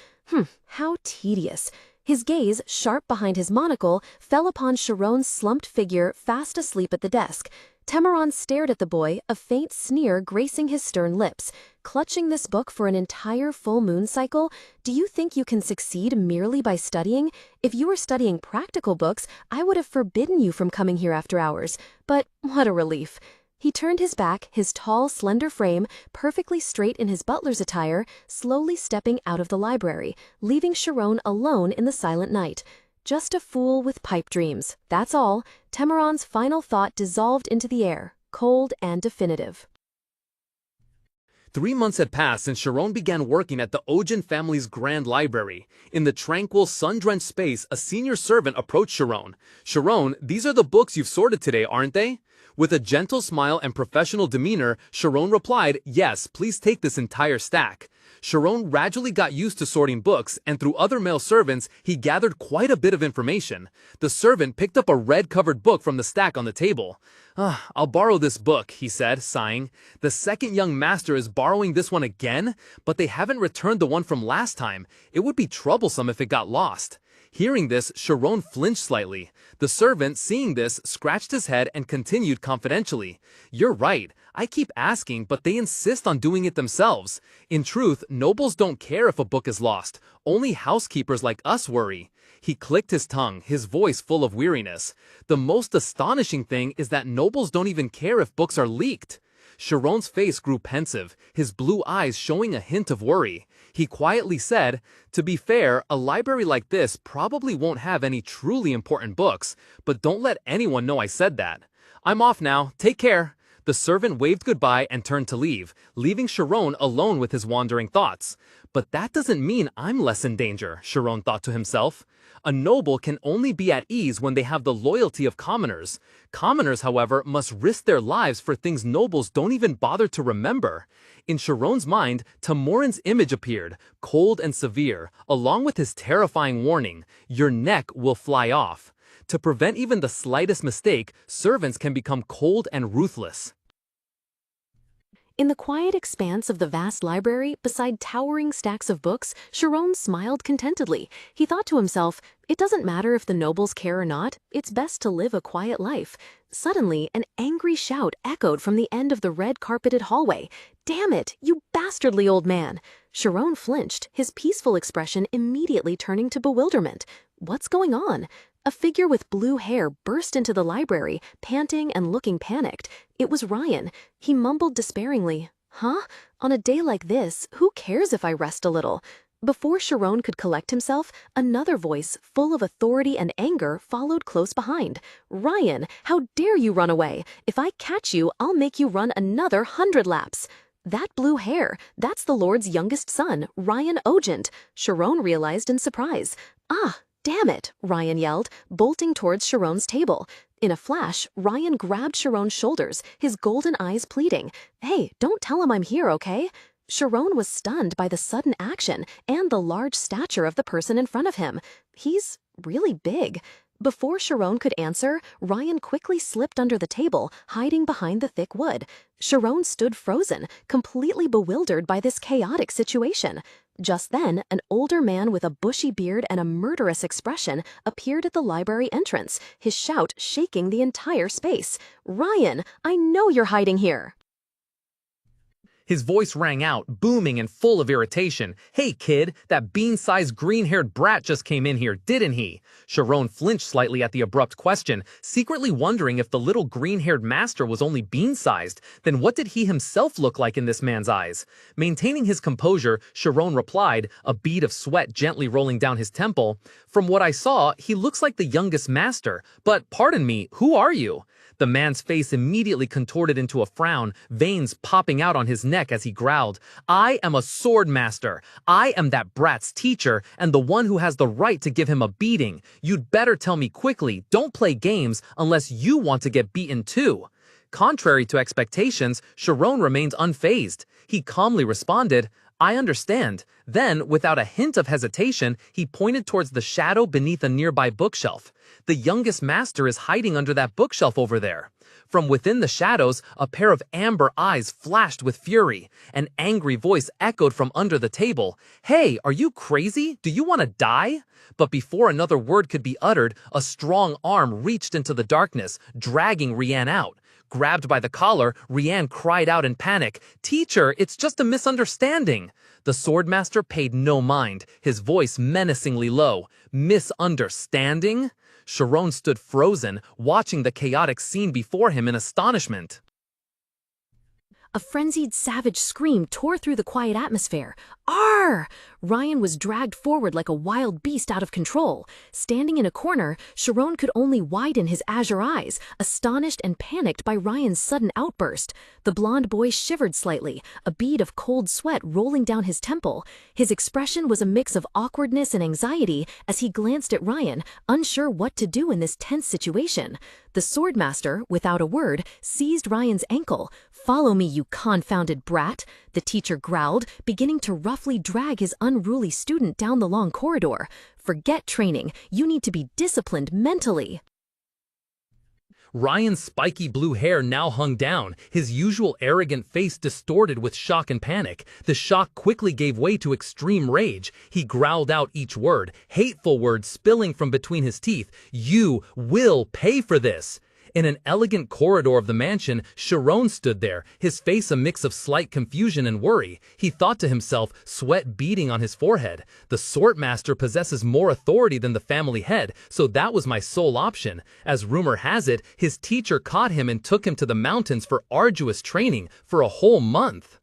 How tedious. His gaze, sharp behind his monocle, fell upon Sharon's slumped figure fast asleep at the desk. Temurin stared at the boy, a faint sneer gracing his stern lips. Clutching this book for an entire full moon cycle? Do you think you can succeed merely by studying? If you were studying practical books, I would have forbidden you from coming here after hours. But what a relief. He turned his back, his tall, slender frame, perfectly straight in his butler's attire, slowly stepping out of the library, leaving Sharon alone in the silent night. Just a fool with pipe dreams. That's all. Temurin's final thought dissolved into the air, cold and definitive. 3 months had passed since Sharon began working at the Ogen family's grand library. In the tranquil, sun-drenched space, a senior servant approached Sharon. Sharon, these are the books you've sorted today, aren't they? With a gentle smile and professional demeanor, Sharon replied, Yes, please take this entire stack. Sharon gradually got used to sorting books, and through other male servants, he gathered quite a bit of information. The servant picked up a red-covered book from the stack on the table. I'll borrow this book, he said, sighing. The second young master is borrowing this one again, but they haven't returned the one from last time. It would be troublesome if it got lost. Hearing this, Sharon flinched slightly. The servant, seeing this, scratched his head and continued confidentially. You're right. I keep asking, but they insist on doing it themselves. In truth, nobles don't care if a book is lost. Only housekeepers like us worry. He clicked his tongue, his voice full of weariness. The most astonishing thing is that nobles don't even care if books are leaked. Sharon's face grew pensive, his blue eyes showing a hint of worry. He quietly said, To be fair, a library like this probably won't have any truly important books, but don't let anyone know I said that. I'm off now. Take care. The servant waved goodbye and turned to leave, leaving Sharon alone with his wandering thoughts. But that doesn't mean I'm less in danger, Sharon thought to himself. A noble can only be at ease when they have the loyalty of commoners. Commoners, however, must risk their lives for things nobles don't even bother to remember. In Sharon's mind, Tamorin's image appeared, cold and severe, along with his terrifying warning, "Your neck will fly off." To prevent even the slightest mistake, servants can become cold and ruthless. In the quiet expanse of the vast library, beside towering stacks of books, Sharon smiled contentedly. He thought to himself, it doesn't matter if the nobles care or not, it's best to live a quiet life. Suddenly, an angry shout echoed from the end of the red-carpeted hallway. "Damn it, you bastardly old man!" Sharon flinched, his peaceful expression immediately turning to bewilderment. What's going on? A figure with blue hair burst into the library, panting and looking panicked. It was Ryan. He mumbled despairingly, "Huh? On a day like this, who cares if I rest a little?" Before Sharon could collect himself, another voice, full of authority and anger, followed close behind. "Ryan, how dare you run away? If I catch you, I'll make you run another 100 laps." That blue hair, that's the Lord's youngest son, Ryan Ogent, Sharon realized in surprise. "Ah! Damn it," Ryan yelled, bolting towards Sharon's table. In a flash, Ryan grabbed Sharon's shoulders, his golden eyes pleading, "Hey, don't tell him I'm here, okay?" Sharon was stunned by the sudden action and the large stature of the person in front of him. He's really big. Before Sharon could answer, Ryan quickly slipped under the table, hiding behind the thick wood. Sharon stood frozen, completely bewildered by this chaotic situation. Just then, an older man with a bushy beard and a murderous expression appeared at the library entrance, his shout shaking the entire space. "Ryan, I know you're hiding here!" His voice rang out, booming and full of irritation. "Hey kid, that bean-sized green-haired brat just came in here, didn't he?" Sharon flinched slightly at the abrupt question, secretly wondering if the little green-haired master was only bean-sized. Then what did he himself look like in this man's eyes? Maintaining his composure, Sharon replied, a bead of sweat gently rolling down his temple, "From what I saw, he looks like the youngest master. But pardon me, who are you?" The man's face immediately contorted into a frown, veins popping out on his neck as he growled, "I am a sword master. I am that brat's teacher and the one who has the right to give him a beating. You'd better tell me quickly, don't play games unless you want to get beaten too." Contrary to expectations, Sharon remained unfazed. He calmly responded, "I understand." Then, without a hint of hesitation, he pointed towards the shadow beneath a nearby bookshelf. "The youngest master is hiding under that bookshelf over there." From within the shadows, a pair of amber eyes flashed with fury. An angry voice echoed from under the table. "Hey, are you crazy? Do you want to die?" But before another word could be uttered, a strong arm reached into the darkness, dragging Rian out. Grabbed by the collar, Rian cried out in panic, "Teacher, it's just a misunderstanding." The swordmaster paid no mind, his voice menacingly low. "Misunderstanding?" Sharon stood frozen, watching the chaotic scene before him in astonishment. A frenzied, savage scream tore through the quiet atmosphere. "Arr!" Ryan was dragged forward like a wild beast out of control. Standing in a corner, Sharon could only widen his azure eyes, astonished and panicked by Ryan's sudden outburst. The blonde boy shivered slightly, a bead of cold sweat rolling down his temple. His expression was a mix of awkwardness and anxiety as he glanced at Ryan, unsure what to do in this tense situation. The swordmaster, without a word, seized Ryan's ankle. "Follow me, you confounded brat," the teacher growled, beginning to roughly drag his unruly student down the long corridor. "Forget training. You need to be disciplined mentally." Ryan's spiky blue hair now hung down, his usual arrogant face distorted with shock and panic. The shock quickly gave way to extreme rage. He growled out each word, hateful words spilling from between his teeth. "You will pay for this." In an elegant corridor of the mansion, Sharon stood there, his face a mix of slight confusion and worry. He thought to himself, sweat beading on his forehead. The swordmaster possesses more authority than the family head, so that was my sole option. As rumor has it, his teacher caught him and took him to the mountains for arduous training for a whole month.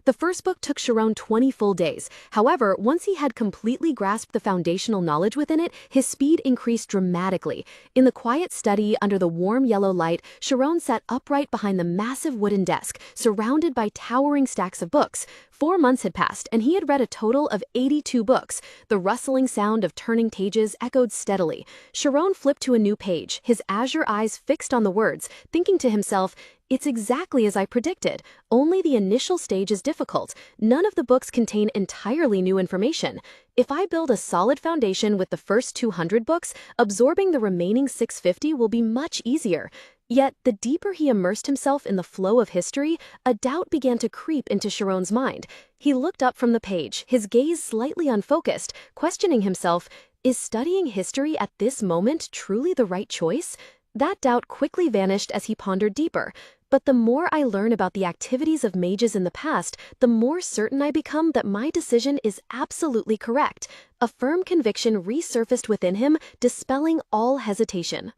The first book took Sharon 20 full days. However, once he had completely grasped the foundational knowledge within it, his speed increased dramatically. In the quiet study under the warm yellow light, Sharon sat upright behind the massive wooden desk, surrounded by towering stacks of books. 4 months had passed, and he had read a total of 82 books. The rustling sound of turning pages echoed steadily. Sharon flipped to a new page, his azure eyes fixed on the words, thinking to himself, "It's exactly as I predicted. Only the initial stage is difficult. None of the books contain entirely new information. If I build a solid foundation with the first 200 books, absorbing the remaining 650 will be much easier." Yet, the deeper he immersed himself in the flow of history, a doubt began to creep into Sharon's mind. He looked up from the page, his gaze slightly unfocused, questioning himself, is studying history at this moment truly the right choice? That doubt quickly vanished as he pondered deeper. But the more I learn about the activities of mages in the past, the more certain I become that my decision is absolutely correct. A firm conviction resurfaced within him, dispelling all hesitation.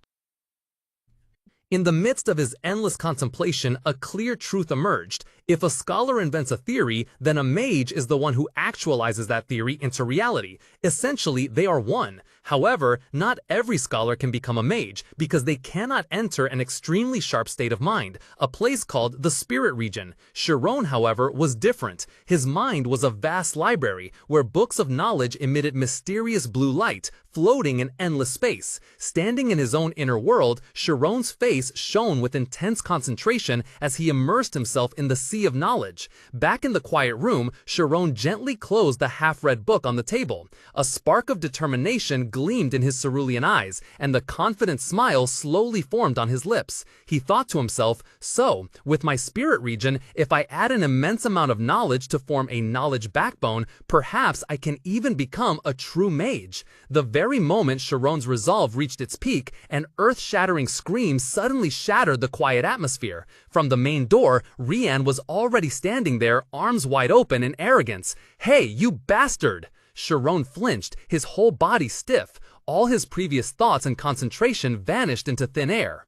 In the midst of his endless contemplation, a clear truth emerged. If a scholar invents a theory, then a mage is the one who actualizes that theory into reality. Essentially, they are one. However, not every scholar can become a mage, because they cannot enter an extremely sharp state of mind, a place called the spirit region. Sharon, however, was different. His mind was a vast library, where books of knowledge emitted mysterious blue light, floating in endless space. Standing in his own inner world, Sharon's face shone with intense concentration as he immersed himself in the sea of knowledge. Back in the quiet room, Sharon gently closed the half-read book on the table. A spark of determination gleamed in his cerulean eyes, and the confident smile slowly formed on his lips. He thought to himself, so, with my spirit region, if I add an immense amount of knowledge to form a knowledge backbone, perhaps I can even become a true mage. The very moment Sharon's resolve reached its peak, an earth-shattering scream suddenly shattered the quiet atmosphere. From the main door, Rian was already standing there, arms wide open in arrogance. "Hey, you bastard!" Sharon flinched, his whole body stiff. All his previous thoughts and concentration vanished into thin air.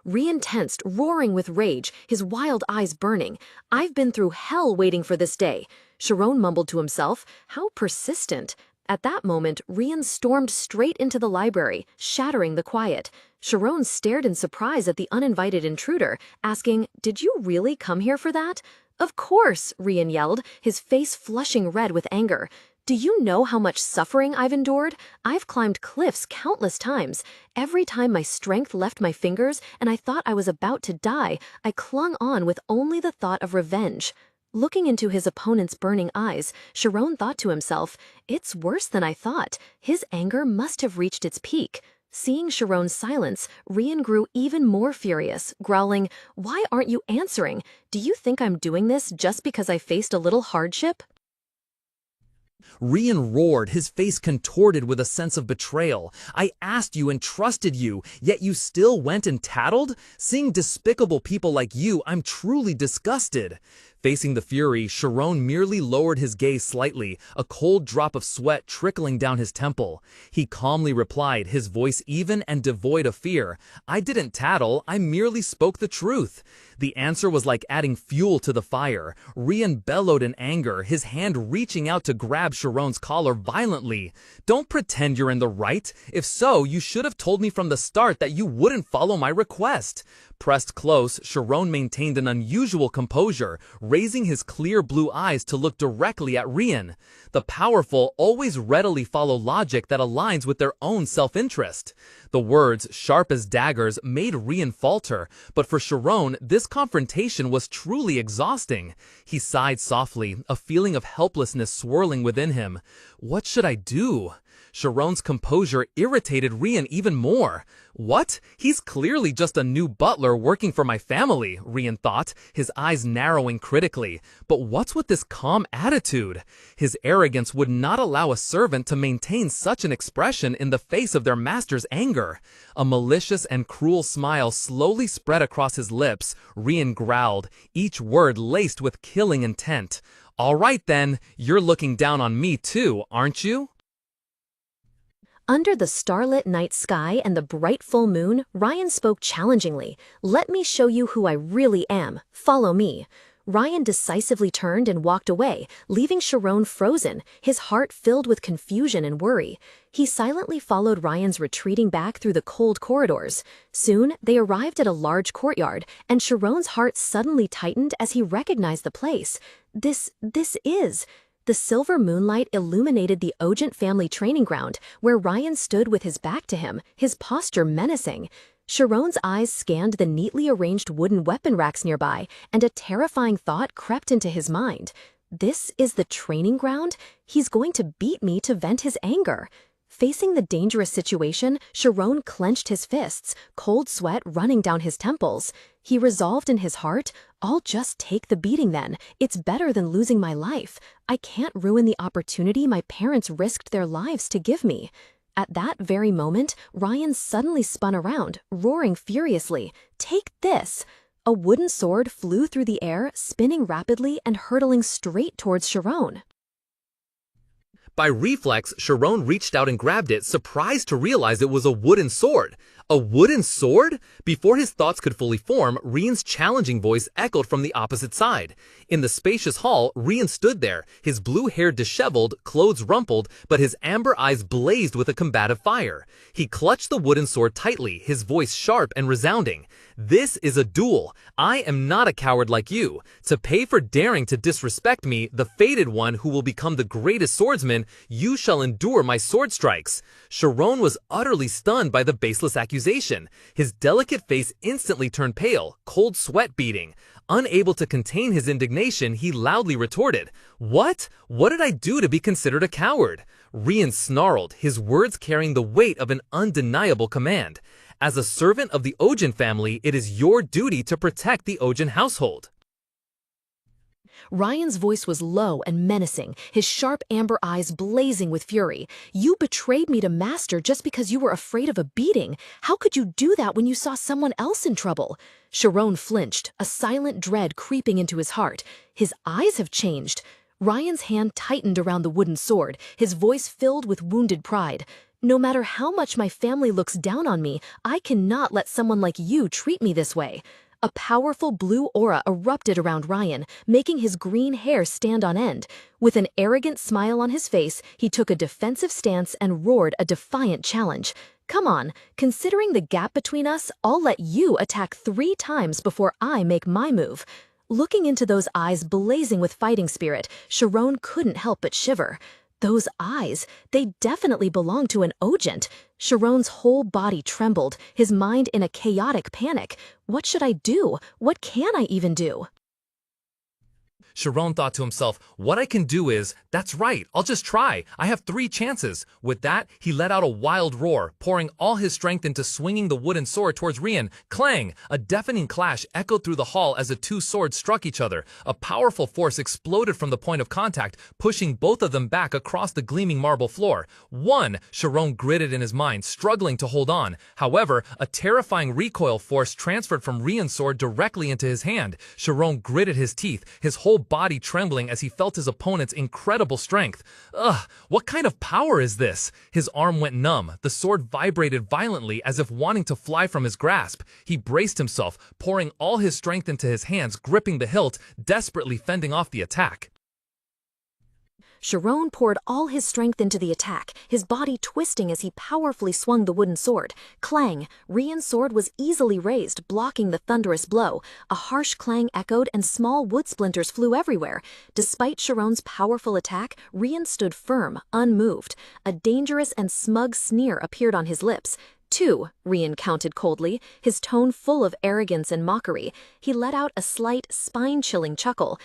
Rian tensed, roaring with rage, his wild eyes burning. "I've been through hell waiting for this day." Sharon mumbled to himself, "How persistent." At that moment, Rian stormed straight into the library, shattering the quiet. Sharon stared in surprise at the uninvited intruder, asking, "Did you really come here for that?" "Of course," Rian yelled, his face flushing red with anger. "Do you know how much suffering I've endured? I've climbed cliffs countless times. Every time my strength left my fingers and I thought I was about to die, I clung on with only the thought of revenge." Looking into his opponent's burning eyes, Sharon thought to himself, "It's worse than I thought. His anger must have reached its peak." Seeing Sharon's silence, Rian grew even more furious, growling, "Why aren't you answering? Do you think I'm doing this just because I faced a little hardship?" Rian roared, his face contorted with a sense of betrayal. "I asked you and trusted you, yet you still went and tattled? Seeing despicable people like you, I'm truly disgusted." Facing the fury, Sharon merely lowered his gaze slightly, a cold drop of sweat trickling down his temple. He calmly replied, his voice even and devoid of fear, "I didn't tattle, I merely spoke the truth." The answer was like adding fuel to the fire. Rian bellowed in anger, his hand reaching out to grab Sharon's collar violently. "Don't pretend you're in the right. If so, you should have told me from the start that you wouldn't follow my request." Pressed close, Sharon maintained an unusual composure, raising his clear blue eyes to look directly at Rian. The powerful always readily follow logic that aligns with their own self-interest. The words, sharp as daggers, made Rian falter, but for Sharon, this confrontation was truly exhausting. He sighed softly, a feeling of helplessness swirling within him. What should I do? Sharon's composure irritated Rian even more. What? He's clearly just a new butler working for my family, Rian thought, his eyes narrowing critically. But what's with this calm attitude? His arrogance would not allow a servant to maintain such an expression in the face of their master's anger. A malicious and cruel smile slowly spread across his lips. Rian growled, each word laced with killing intent. "All right then, you're looking down on me too, aren't you?" Under the starlit night sky and the bright full moon, Rian spoke challengingly. "Let me show you who I really am. Follow me." Ryan decisively turned and walked away, leaving Sharon frozen, his heart filled with confusion and worry. He silently followed Ryan's retreating back through the cold corridors. Soon, they arrived at a large courtyard, and Sharon's heart suddenly tightened as he recognized the place. This is... The silver moonlight illuminated the Ogent family training ground, where Ryan stood with his back to him, his posture menacing. Sharon's eyes scanned the neatly arranged wooden weapon racks nearby, and a terrifying thought crept into his mind. This is the training ground? He's going to beat me to vent his anger. Facing the dangerous situation, Sharon clenched his fists, cold sweat running down his temples. He resolved in his heart, "I'll just take the beating then. It's better than losing my life. I can't ruin the opportunity my parents risked their lives to give me." At that very moment, Ryan suddenly spun around, roaring furiously, "Take this!" A wooden sword flew through the air, spinning rapidly and hurtling straight towards Sharon. By reflex, Sharon reached out and grabbed it, surprised to realize it was a wooden sword. A wooden sword? Before his thoughts could fully form, Rian's challenging voice echoed from the opposite side. In the spacious hall, Rian stood there, his blue hair disheveled, clothes rumpled, but his amber eyes blazed with a combative fire. He clutched the wooden sword tightly, his voice sharp and resounding. "This is a duel. I am not a coward like you. To pay for daring to disrespect me, the fated one who will become the greatest swordsman, you shall endure my sword strikes." Sharon was utterly stunned by the baseless accusation. His delicate face instantly turned pale, cold sweat beading. Unable to contain his indignation, he loudly retorted, "What? What did I do to be considered a coward?" Rian snarled, his words carrying the weight of an undeniable command. "As a servant of the Ogent family, it is your duty to protect the Ogent household." Ryan's voice was low and menacing, his sharp amber eyes blazing with fury. "You betrayed me to Master just because you were afraid of a beating. How could you do that when you saw someone else in trouble?" Sharon flinched, a silent dread creeping into his heart. His eyes have changed. Ryan's hand tightened around the wooden sword, his voice filled with wounded pride. "No matter how much my family looks down on me, I cannot let someone like you treat me this way." A powerful blue aura erupted around Ryan, making his green hair stand on end. With an arrogant smile on his face, he took a defensive stance and roared a defiant challenge. "Come on, considering the gap between us, I'll let you attack 3 times before I make my move." Looking into those eyes blazing with fighting spirit, Sharon couldn't help but shiver. Those eyes, they definitely belonged to an Ogent. Sharon's whole body trembled, his mind in a chaotic panic. What should I do? What can I even do? Sharon thought to himself, "What I can do is, that's right, I'll just try. I have 3 chances." With that, he let out a wild roar, pouring all his strength into swinging the wooden sword towards Rian. Clang! A deafening clash echoed through the hall as the 2 swords struck each other. A powerful force exploded from the point of contact, pushing both of them back across the gleaming marble floor. "One!" Sharon gritted in his mind, struggling to hold on. However, a terrifying recoil force transferred from Rian's sword directly into his hand. Sharon gritted his teeth, his whole body trembling as he felt his opponent's incredible strength. Ugh, what kind of power is this? His arm went numb. The sword vibrated violently as if wanting to fly from his grasp. He braced himself, pouring all his strength into his hands, gripping the hilt, desperately fending off the attack. Sharon poured all his strength into the attack, his body twisting as he powerfully swung the wooden sword. Clang! Rian's sword was easily raised, blocking the thunderous blow. A harsh clang echoed and small wood splinters flew everywhere. Despite Sharon's powerful attack, Rian stood firm, unmoved. A dangerous and smug sneer appeared on his lips. 2, Rian counted coldly, his tone full of arrogance and mockery. He let out a slight, spine-chilling chuckle.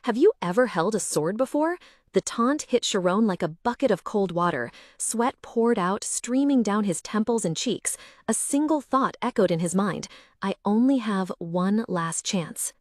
"Have you ever held a sword before?" The taunt hit Sharon like a bucket of cold water. Sweat poured out, streaming down his temples and cheeks. A single thought echoed in his mind. "I only have one last chance."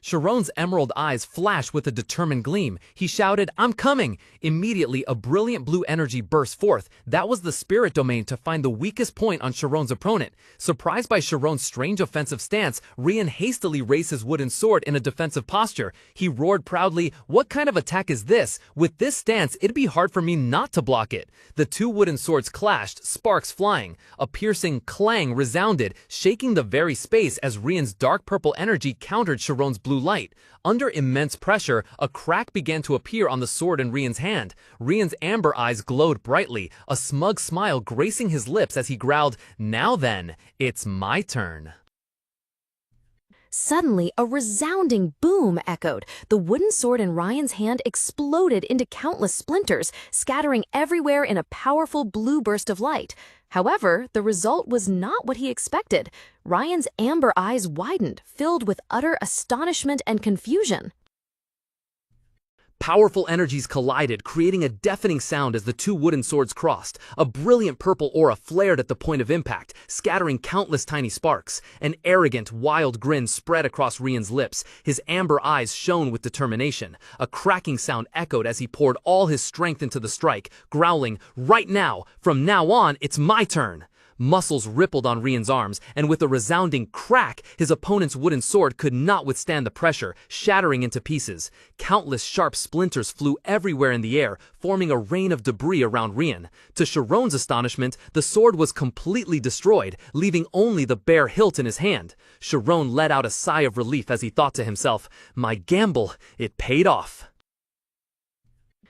Sharon's emerald eyes flashed with a determined gleam. He shouted, "I'm coming!" Immediately, a brilliant blue energy burst forth. That was the spirit domain to find the weakest point on Sharon's opponent. Surprised by Sharon's strange offensive stance, Rian hastily raised his wooden sword in a defensive posture. He roared proudly, "What kind of attack is this? With this stance, it'd be hard for me not to block it." The two wooden swords clashed, sparks flying. A piercing clang resounded, shaking the very space as Rian's dark purple energy countered Sharon's blue light. Under immense pressure, a crack began to appear on the sword in Rian's hand. Rian's amber eyes glowed brightly, a smug smile gracing his lips as he growled, "Now then, it's my turn." Suddenly, a resounding boom echoed. The wooden sword in Ryan's hand exploded into countless splinters, scattering everywhere in a powerful blue burst of light. However, the result was not what he expected. Ryan's amber eyes widened, filled with utter astonishment and confusion. Powerful energies collided, creating a deafening sound as the two wooden swords crossed. A brilliant purple aura flared at the point of impact, scattering countless tiny sparks. An arrogant, wild grin spread across Rian's lips. His amber eyes shone with determination. A cracking sound echoed as he poured all his strength into the strike, growling, "Right now! From now on, it's my turn!" Muscles rippled on Rian's arms, and with a resounding crack, his opponent's wooden sword could not withstand the pressure, shattering into pieces. Countless sharp splinters flew everywhere in the air, forming a rain of debris around Rian. To Sharon's astonishment, the sword was completely destroyed, leaving only the bare hilt in his hand. Sharon let out a sigh of relief as he thought to himself, "My gamble, it paid off."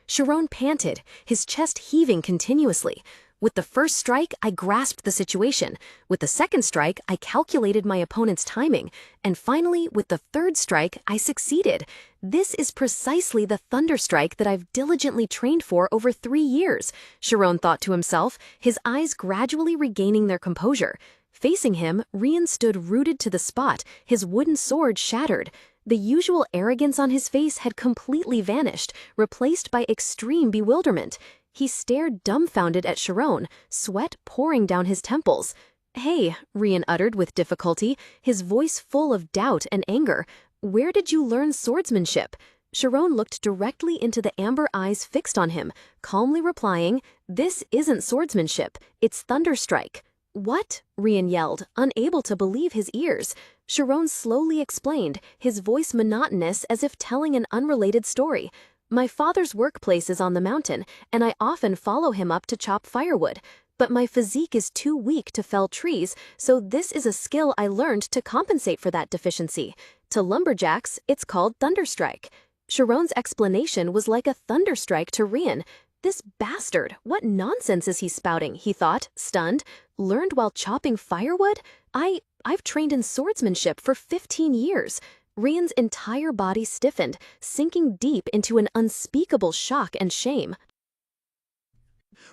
Sharon panted, his chest heaving continuously. With the first strike, I grasped the situation. With the second strike, I calculated my opponent's timing. And finally, with the third strike, I succeeded. This is precisely the thunder strike that I've diligently trained for over 3 years, Sharon thought to himself, his eyes gradually regaining their composure. Facing him, Rian stood rooted to the spot, his wooden sword shattered. The usual arrogance on his face had completely vanished, replaced by extreme bewilderment. He stared dumbfounded at Sharon, sweat pouring down his temples. "Hey," Rian uttered with difficulty, his voice full of doubt and anger. "Where did you learn swordsmanship?" Sharon looked directly into the amber eyes fixed on him, calmly replying, "This isn't swordsmanship, it's thunderstrike." "What?" Rian yelled, unable to believe his ears. Sharon slowly explained, his voice monotonous as if telling an unrelated story. "My father's workplace is on the mountain, and I often follow him up to chop firewood. But my physique is too weak to fell trees, so this is a skill I learned to compensate for that deficiency. To lumberjacks, it's called thunderstrike." Sharon's explanation was like a thunderstrike to Rian. "This bastard, what nonsense is he spouting?" he thought, stunned. "Learned while chopping firewood? I've trained in swordsmanship for 15 years. Rian's entire body stiffened, sinking deep into an unspeakable shock and shame.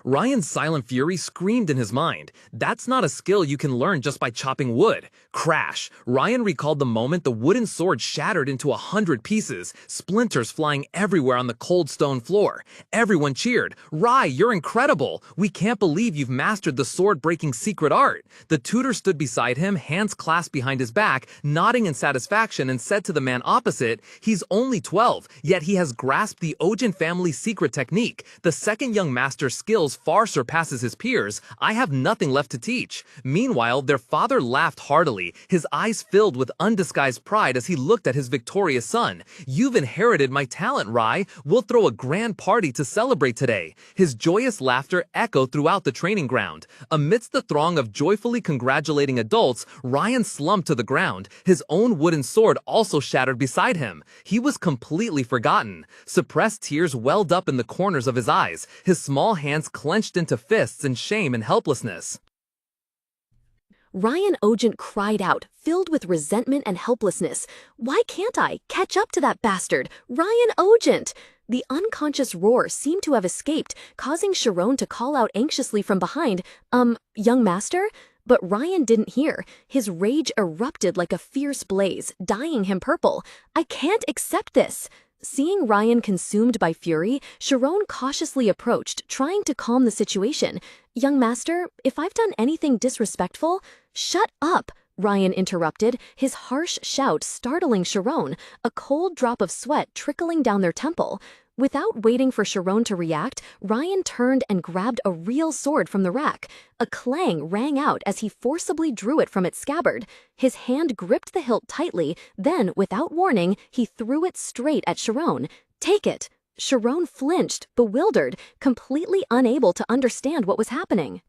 Ryan's silent fury screamed in his mind. That's not a skill you can learn just by chopping wood. Crash! Ryan recalled the moment the wooden sword shattered into 100 pieces, splinters flying everywhere on the cold stone floor. Everyone cheered. "Rai, you're incredible! We can't believe you've mastered the sword-breaking secret art." The tutor stood beside him, hands clasped behind his back, nodding in satisfaction, and said to the man opposite, "He's only 12, yet he has grasped the Ojin family's secret technique. The second young master's skills far surpasses his peers. I have nothing left to teach." Meanwhile, their father laughed heartily, his eyes filled with undisguised pride as he looked at his victorious son. "You've inherited my talent, Rai. We'll throw a grand party to celebrate today." His joyous laughter echoed throughout the training ground. Amidst the throng of joyfully congratulating adults, Ryan slumped to the ground, his own wooden sword also shattered beside him. He was completely forgotten. Suppressed tears welled up in the corners of his eyes, his small hands clenched into fists in shame and helplessness. Ryan Ogent cried out, filled with resentment and helplessness. "Why can't I catch up to that bastard? Ryan Ogent!" The unconscious roar seemed to have escaped, causing Sharon to call out anxiously from behind, young master?" But Ryan didn't hear. His rage erupted like a fierce blaze, dyeing him purple. "I can't accept this." Seeing Ryan consumed by fury, Sharon cautiously approached, trying to calm the situation. "Young master, if I've done anything disrespectful..." "Shut up!" Ryan interrupted, his harsh shout startling Sharon, a cold drop of sweat trickling down their temple. Without waiting for Sharon to react, Ryan turned and grabbed a real sword from the rack. A clang rang out as he forcibly drew it from its scabbard. His hand gripped the hilt tightly, then, without warning, he threw it straight at Sharon. "Take it!" Sharon flinched, bewildered, completely unable to understand what was happening.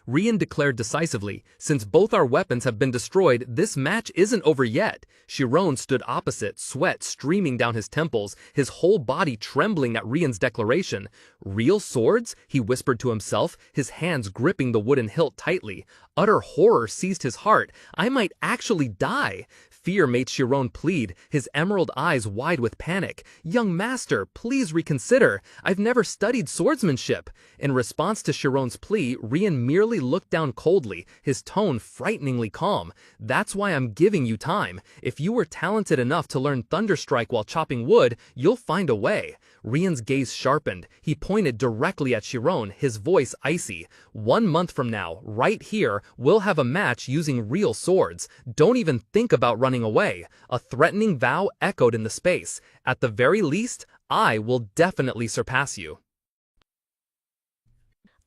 Ryan declared decisively, "Since both our weapons have been destroyed, this match isn't over yet." Sharon stood opposite, sweat streaming down his temples, his whole body trembling at Ryan's declaration. "Real swords?" he whispered to himself, his hands gripping the wooden hilt tightly. Utter horror seized his heart. "I might actually die." Fear made Sharon plead, his emerald eyes wide with panic. "Young master, please reconsider. I've never studied swordsmanship." In response to Sharon's plea, Ryan merely looked down coldly, his tone frighteningly calm. "That's why I'm giving you time. If you were talented enough to learn Thunderstrike while chopping wood, you'll find a way." Ryan's gaze sharpened. He pointed directly at Sharon, his voice icy. "1 month from now, right here, we'll have a match using real swords. Don't even think about running away." A threatening vow echoed in the space. "At the very least, I will definitely surpass you."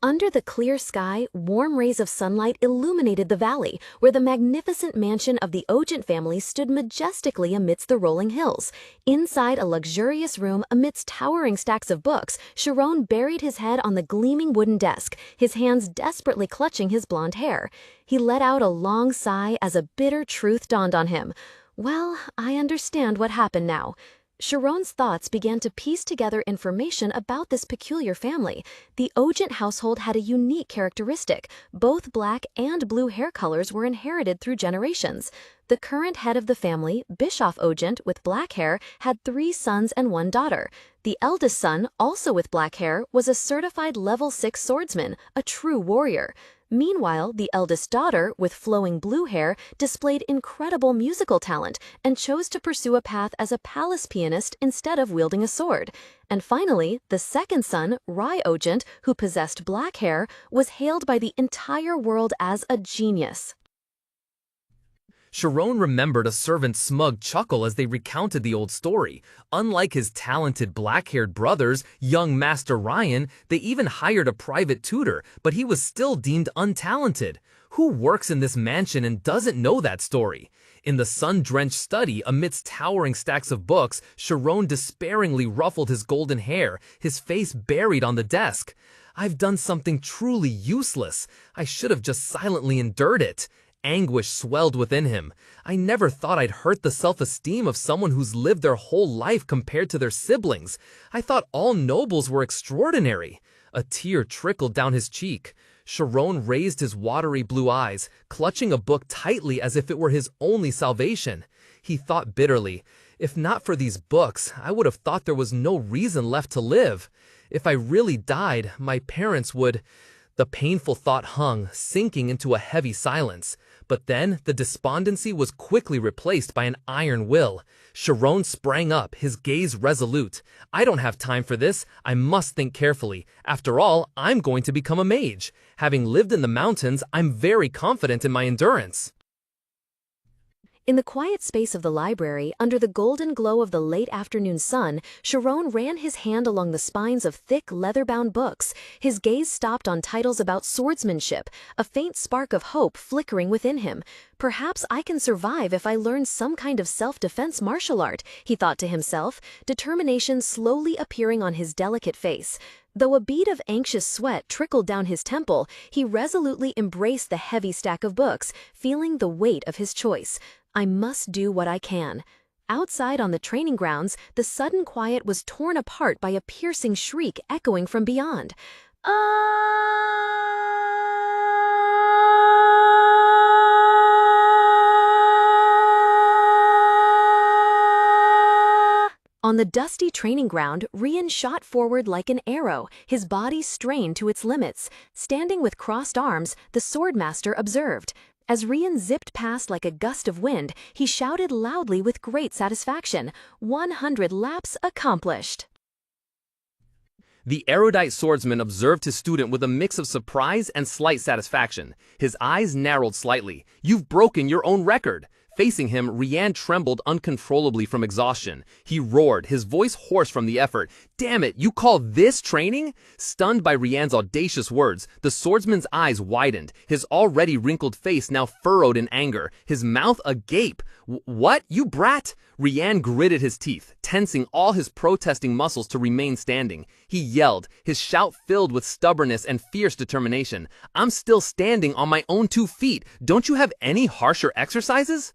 Under the clear sky, warm rays of sunlight illuminated the valley, where the magnificent mansion of the Ogent family stood majestically amidst the rolling hills. Inside a luxurious room amidst towering stacks of books, Sharon buried his head on the gleaming wooden desk, his hands desperately clutching his blonde hair. He let out a long sigh as a bitter truth dawned on him. "Well, I understand what happened now." Sharon's thoughts began to piece together information about this peculiar family. The Ogent household had a unique characteristic. Both black and blue hair colors were inherited through generations. The current head of the family, Bischoff Ogent, with black hair, had 3 sons and 1 daughter. The eldest son, also with black hair, was a certified level 6 swordsman, a true warrior. Meanwhile, the eldest daughter, with flowing blue hair, displayed incredible musical talent and chose to pursue a path as a palace pianist instead of wielding a sword. And finally, the second son, Rai Ogent, who possessed black hair, was hailed by the entire world as a genius. Sharon remembered a servant's smug chuckle as they recounted the old story. Unlike his talented black-haired brothers, young Master Ryan, they even hired a private tutor, but he was still deemed untalented. Who works in this mansion and doesn't know that story? In the sun-drenched study, amidst towering stacks of books, Sharon despairingly ruffled his golden hair, his face buried on the desk. "I've done something truly useless. I should have just silently endured it." Anguish swelled within him. "I never thought I'd hurt the self-esteem of someone who's lived their whole life compared to their siblings. I thought all nobles were extraordinary." A tear trickled down his cheek. Sharon raised his watery blue eyes, clutching a book tightly as if it were his only salvation. He thought bitterly, "If not for these books, I would have thought there was no reason left to live. If I really died, my parents would—" The painful thought hung, sinking into a heavy silence. But then the despondency was quickly replaced by an iron will. Sharon sprang up, his gaze resolute. "I don't have time for this. I must think carefully. After all, I'm going to become a mage. Having lived in the mountains, I'm very confident in my endurance." In the quiet space of the library, under the golden glow of the late afternoon sun, Sharon ran his hand along the spines of thick, leather-bound books. His gaze stopped on titles about swordsmanship, a faint spark of hope flickering within him. "Perhaps I can survive if I learn some kind of self-defense martial art," he thought to himself, determination slowly appearing on his delicate face. Though a bead of anxious sweat trickled down his temple, he resolutely embraced the heavy stack of books, feeling the weight of his choice. "I must do what I can." Outside on the training grounds, the sudden quiet was torn apart by a piercing shriek echoing from beyond. On the dusty training ground, Ryan shot forward like an arrow, his body strained to its limits. Standing with crossed arms, the swordmaster observed. As Ryan zipped past like a gust of wind, he shouted loudly with great satisfaction, 100 laps accomplished. The erudite swordsman observed his student with a mix of surprise and slight satisfaction. His eyes narrowed slightly. "You've broken your own record." Facing him, Rian trembled uncontrollably from exhaustion. He roared, his voice hoarse from the effort. "Damn it, you call this training?" Stunned by Rian's audacious words, the swordsman's eyes widened, his already wrinkled face now furrowed in anger, his mouth agape. "What, you brat?" Rian gritted his teeth, tensing all his protesting muscles to remain standing. He yelled, his shout filled with stubbornness and fierce determination. "I'm still standing on my own 2 feet. Don't you have any harsher exercises?"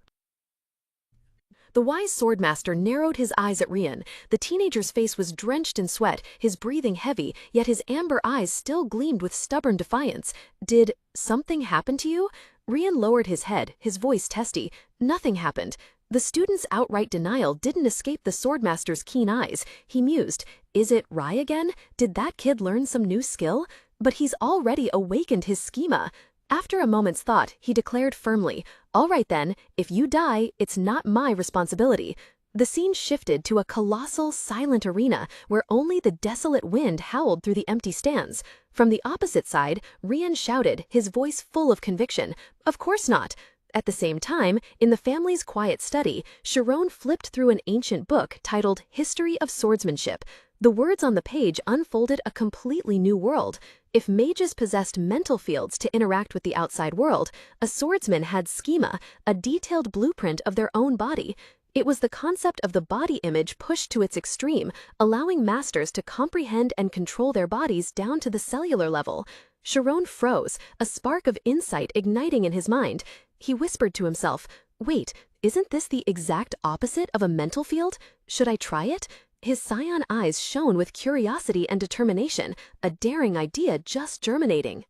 The wise swordmaster narrowed his eyes at Rian. The teenager's face was drenched in sweat, his breathing heavy, yet his amber eyes still gleamed with stubborn defiance. "Did something happen to you?" Rian lowered his head, his voice testy. "Nothing happened." The student's outright denial didn't escape the swordmaster's keen eyes. He mused, "Is it Rai again? Did that kid learn some new skill? But he's already awakened his schema." After a moment's thought, he declared firmly, "All right then, if you die, it's not my responsibility." The scene shifted to a colossal, silent arena where only the desolate wind howled through the empty stands. From the opposite side, Rian shouted, his voice full of conviction, "Of course not." At the same time, in the family's quiet study, Sharon flipped through an ancient book titled History of Swordsmanship. The words on the page unfolded a completely new world. If mages possessed mental fields to interact with the outside world, a swordsman had schema, a detailed blueprint of their own body. It was the concept of the body image pushed to its extreme, allowing masters to comprehend and control their bodies down to the cellular level. Sharon froze, a spark of insight igniting in his mind. He whispered to himself, "Wait, isn't this the exact opposite of a mental field? Should I try it?" His cyan eyes shone with curiosity and determination, a daring idea just germinating.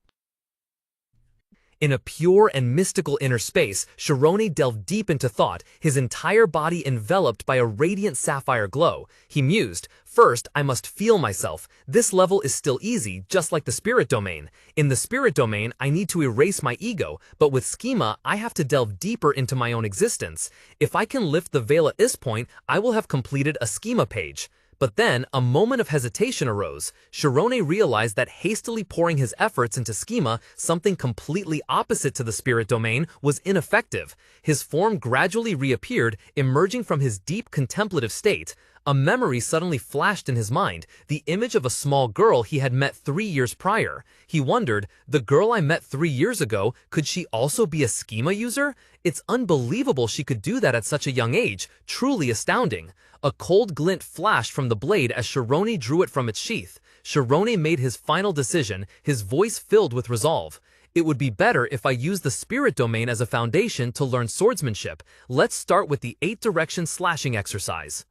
In a pure and mystical inner space, Shirone delved deep into thought, his entire body enveloped by a radiant sapphire glow. He mused, "First, I must feel myself. This level is still easy, just like the spirit domain. In the spirit domain, I need to erase my ego, but with schema, I have to delve deeper into my own existence. If I can lift the veil at this point, I will have completed a schema page." But then, a moment of hesitation arose. Shirone realized that hastily pouring his efforts into schema, something completely opposite to the spirit domain, was ineffective. His form gradually reappeared, emerging from his deep contemplative state. A memory suddenly flashed in his mind, the image of a small girl he had met 3 years prior. He wondered, the girl I met 3 years ago, could she also be a schema user? It's unbelievable she could do that at such a young age, truly astounding. A cold glint flashed from the blade as Shirone drew it from its sheath. Shirone made his final decision, his voice filled with resolve. "It would be better if I used the spirit domain as a foundation to learn swordsmanship. Let's start with the 8-direction slashing exercise."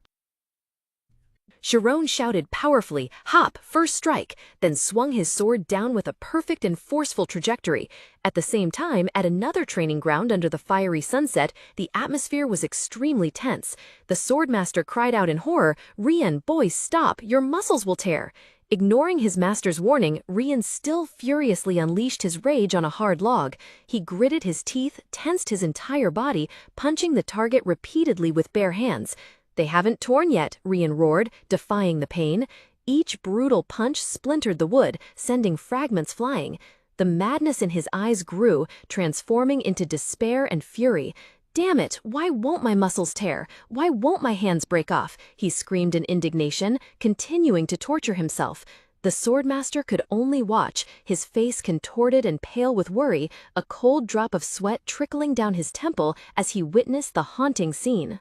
Sharon shouted powerfully, "Hop, first strike," then swung his sword down with a perfect and forceful trajectory. At the same time, at another training ground under the fiery sunset, the atmosphere was extremely tense. The swordmaster cried out in horror, "Rian, boy, stop, your muscles will tear." Ignoring his master's warning, Rian still furiously unleashed his rage on a hard log. He gritted his teeth, tensed his entire body, punching the target repeatedly with bare hands. "They haven't torn yet," Rian roared, defying the pain. Each brutal punch splintered the wood, sending fragments flying. The madness in his eyes grew, transforming into despair and fury. "Damn it, why won't my muscles tear? Why won't my hands break off?" he screamed in indignation, continuing to torture himself. The swordmaster could only watch, his face contorted and pale with worry, a cold drop of sweat trickling down his temple as he witnessed the haunting scene.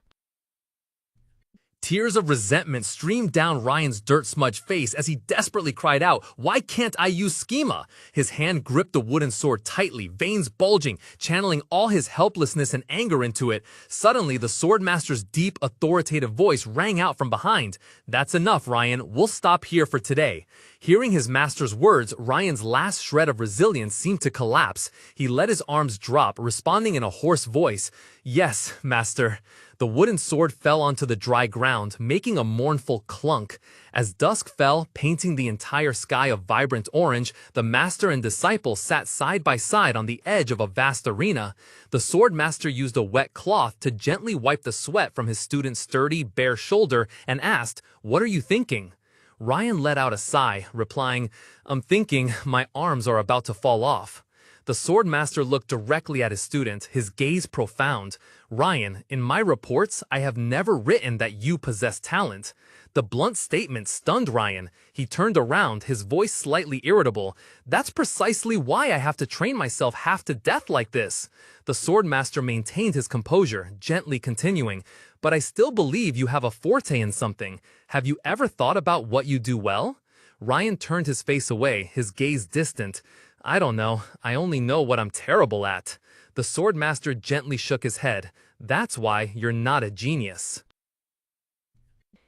Tears of resentment streamed down Ryan's dirt-smudged face as he desperately cried out, "Why can't I use schema?" His hand gripped the wooden sword tightly, veins bulging, channeling all his helplessness and anger into it. Suddenly, the swordmaster's deep, authoritative voice rang out from behind. "That's enough, Ryan. We'll stop here for today." Hearing his master's words, Ryan's last shred of resilience seemed to collapse. He let his arms drop, responding in a hoarse voice, "Yes, master." The wooden sword fell onto the dry ground, making a mournful clunk. As dusk fell, painting the entire sky a vibrant orange, the master and disciple sat side by side on the edge of a vast arena. The sword master used a wet cloth to gently wipe the sweat from his student's sturdy, bare shoulder and asked, "What are you thinking?" Ryan let out a sigh, replying, "I'm thinking my arms are about to fall off." The swordmaster looked directly at his student, his gaze profound. "Ryan, in my reports, I have never written that you possess talent." The blunt statement stunned Ryan. He turned around, his voice slightly irritable. "That's precisely why I have to train myself half to death like this." The swordmaster maintained his composure, gently continuing, "But I still believe you have a forte in something. Have you ever thought about what you do well?" Ryan turned his face away, his gaze distant. "I don't know. I only know what I'm terrible at." The swordmaster gently shook his head. "That's why you're not a genius."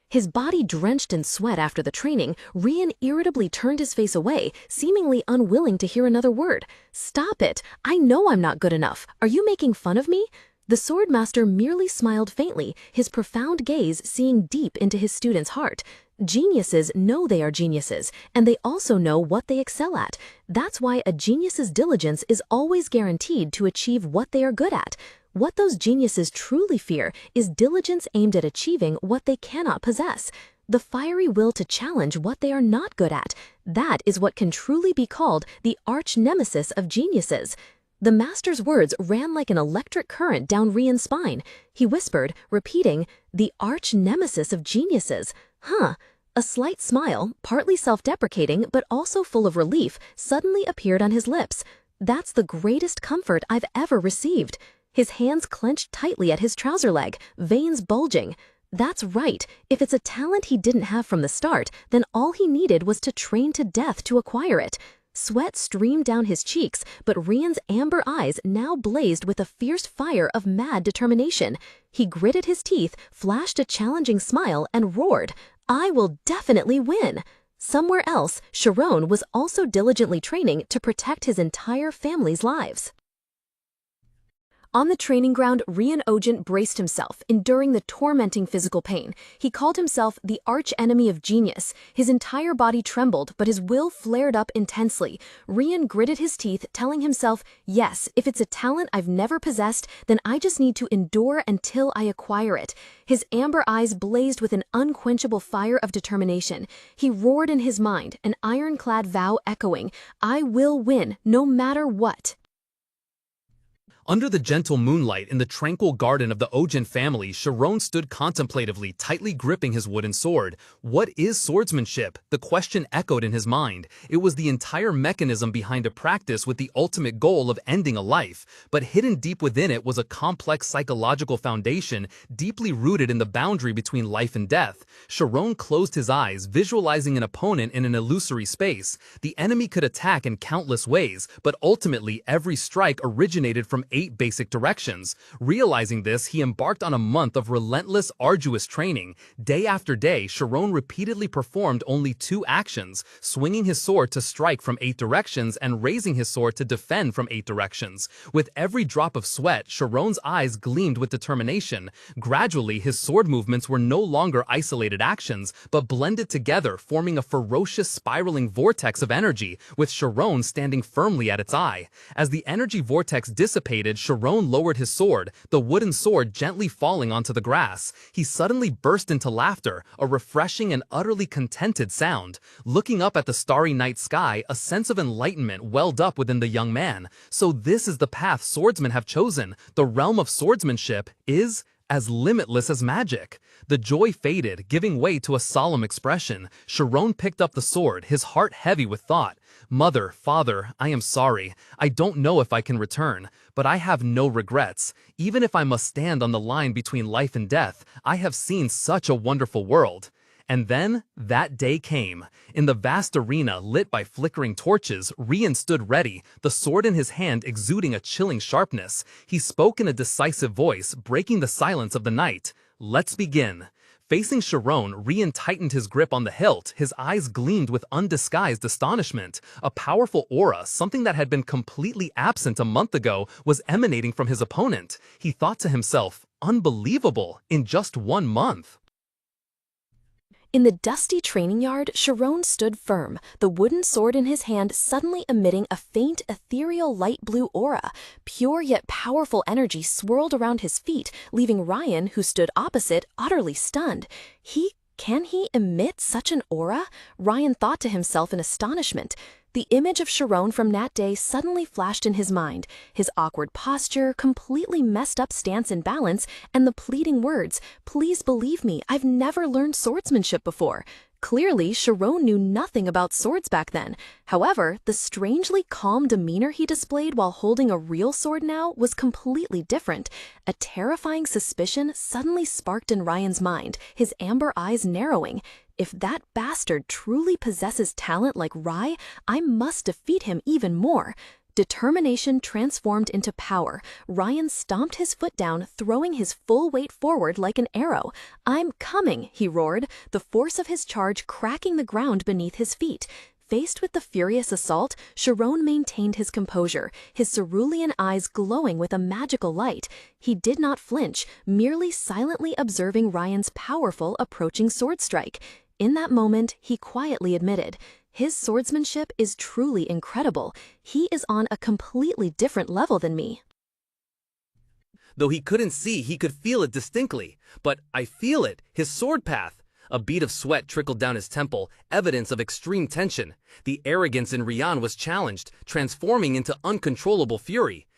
His body drenched in sweat after the training, Ryan irritably turned his face away, seemingly unwilling to hear another word. "Stop it! I know I'm not good enough. Are you making fun of me?" The swordmaster merely smiled faintly, his profound gaze seeing deep into his student's heart. Geniuses know they are geniuses, and they also know what they excel at. That's why a genius's diligence is always guaranteed to achieve what they are good at. What those geniuses truly fear is diligence aimed at achieving what they cannot possess. The fiery will to challenge what they are not good at. That is what can truly be called the arch nemesis of geniuses. The master's words ran like an electric current down Ryan's spine. He whispered, repeating, "The arch nemesis of geniuses. Huh." A slight smile, partly self-deprecating but also full of relief, suddenly appeared on his lips. "That's the greatest comfort I've ever received." His hands clenched tightly at his trouser leg, veins bulging. That's right. If it's a talent he didn't have from the start, then all he needed was to train to death to acquire it. Sweat streamed down his cheeks, but Ryan's amber eyes now blazed with a fierce fire of mad determination. He gritted his teeth, flashed a challenging smile, and roared, "I will definitely win!" Somewhere else, Sharon was also diligently training to protect his entire family's lives. On the training ground, Ryan Ogent braced himself, enduring the tormenting physical pain. He called himself the arch-enemy of genius. His entire body trembled, but his will flared up intensely. Ryan gritted his teeth, telling himself, "Yes, if it's a talent I've never possessed, then I just need to endure until I acquire it." His amber eyes blazed with an unquenchable fire of determination. He roared in his mind, an ironclad vow echoing, "I will win, no matter what." Under the gentle moonlight in the tranquil garden of the Ogent family, Sharon stood contemplatively, tightly gripping his wooden sword. What is swordsmanship? The question echoed in his mind. It was the entire mechanism behind a practice with the ultimate goal of ending a life. But hidden deep within it was a complex psychological foundation, deeply rooted in the boundary between life and death. Sharon closed his eyes, visualizing an opponent in an illusory space. The enemy could attack in countless ways, but ultimately every strike originated from 8 basic directions. Realizing this, he embarked on a month of relentless, arduous training. Day after day, Sharon repeatedly performed only 2 actions, swinging his sword to strike from 8 directions and raising his sword to defend from 8 directions. With every drop of sweat, Sharon's eyes gleamed with determination. Gradually, his sword movements were no longer isolated actions, but blended together, forming a ferocious, spiraling vortex of energy, with Sharon standing firmly at its eye. As the energy vortex dissipated, Sharon lowered his sword, the wooden sword gently falling onto the grass. He suddenly burst into laughter, a refreshing and utterly contented sound. Looking up at the starry night sky, a sense of enlightenment welled up within the young man. So this is the path swordsmen have chosen. The realm of swordsmanship is as limitless as magic. The joy faded, giving way to a solemn expression. Sharon picked up the sword, his heart heavy with thought. "Mother, father, I am sorry. I don't know if I can return, but I have no regrets. Even if I must stand on the line between life and death, I have seen such a wonderful world." And then, that day came. In the vast arena lit by flickering torches, Ryan stood ready, the sword in his hand exuding a chilling sharpness. He spoke in a decisive voice, breaking the silence of the night. "Let's begin." Facing Sharon, Ryan tightened his grip on the hilt. His eyes gleamed with undisguised astonishment. A powerful aura, something that had been completely absent a month ago, was emanating from his opponent. He thought to himself, unbelievable, in just 1 month. In the dusty training yard, Sharon stood firm, the wooden sword in his hand suddenly emitting a faint, ethereal light blue aura. Pure yet powerful energy swirled around his feet, leaving Ryan, who stood opposite, utterly stunned. He Can he emit such an aura? Ryan thought to himself in astonishment. The image of Sharon from that day suddenly flashed in his mind, his awkward posture, completely messed up stance and balance, and the pleading words, "Please believe me, I've never learned swordsmanship before." Clearly, Sharon knew nothing about swords back then. However, the strangely calm demeanor he displayed while holding a real sword now was completely different. A terrifying suspicion suddenly sparked in Ryan's mind, his amber eyes narrowing. If that bastard truly possesses talent like Rai, I must defeat him even more. Determination transformed into power. Ryan stomped his foot down, throwing his full weight forward like an arrow. "I'm coming," he roared, the force of his charge cracking the ground beneath his feet. Faced with the furious assault, Sharon maintained his composure, his cerulean eyes glowing with a magical light. He did not flinch, merely silently observing Ryan's powerful approaching sword strike. In that moment, he quietly admitted, "His swordsmanship is truly incredible. He is on a completely different level than me." Though he couldn't see, he could feel it distinctly. "But I feel it, his sword path." A bead of sweat trickled down his temple, evidence of extreme tension. The arrogance in Ryan was challenged, transforming into uncontrollable fury.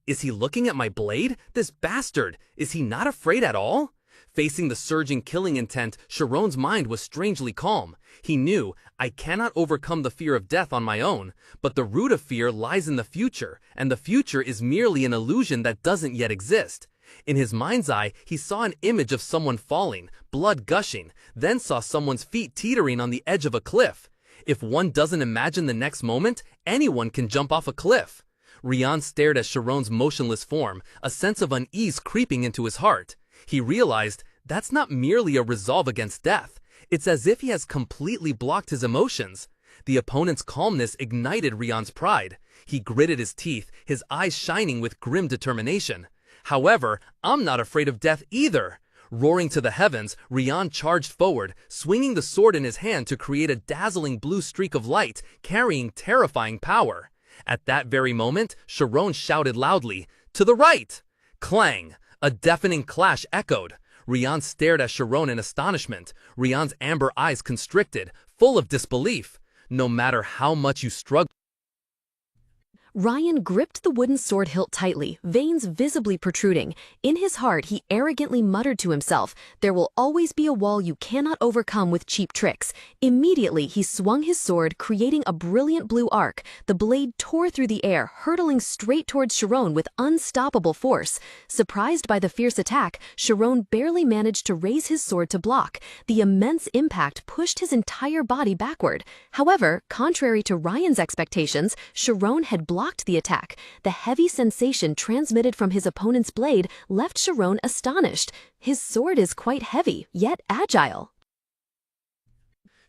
Is he looking at my blade? This bastard! Is he not afraid at all? Facing the surging killing intent, Sharon's mind was strangely calm. He knew, I cannot overcome the fear of death on my own, but the root of fear lies in the future, and the future is merely an illusion that doesn't yet exist. In his mind's eye, he saw an image of someone falling, blood gushing, then saw someone's feet teetering on the edge of a cliff. If one doesn't imagine the next moment, anyone can jump off a cliff. Ryan stared at Sharon's motionless form, a sense of unease creeping into his heart. He realized that's not merely a resolve against death. It's as if he has completely blocked his emotions. The opponent's calmness ignited Ryan's pride. He gritted his teeth, his eyes shining with grim determination. "However, I'm not afraid of death either." Roaring to the heavens, Ryan charged forward, swinging the sword in his hand to create a dazzling blue streak of light, carrying terrifying power. At that very moment, Sharon shouted loudly, "To the right!" Clang! A deafening clash echoed. Ryan stared at Sharon in astonishment. Ryan's amber eyes constricted, full of disbelief. No matter how much you struggle. Ryan gripped the wooden sword hilt tightly, veins visibly protruding. In his heart, he arrogantly muttered to himself, "There will always be a wall you cannot overcome with cheap tricks." Immediately, he swung his sword, creating a brilliant blue arc. The blade tore through the air, hurtling straight towards Sharon with unstoppable force. Surprised by the fierce attack, Sharon barely managed to raise his sword to block. The immense impact pushed his entire body backward. However, contrary to Ryan's expectations, Sharon had blocked the attack. The heavy sensation transmitted from his opponent's blade left Sharon astonished. His sword is quite heavy, yet agile.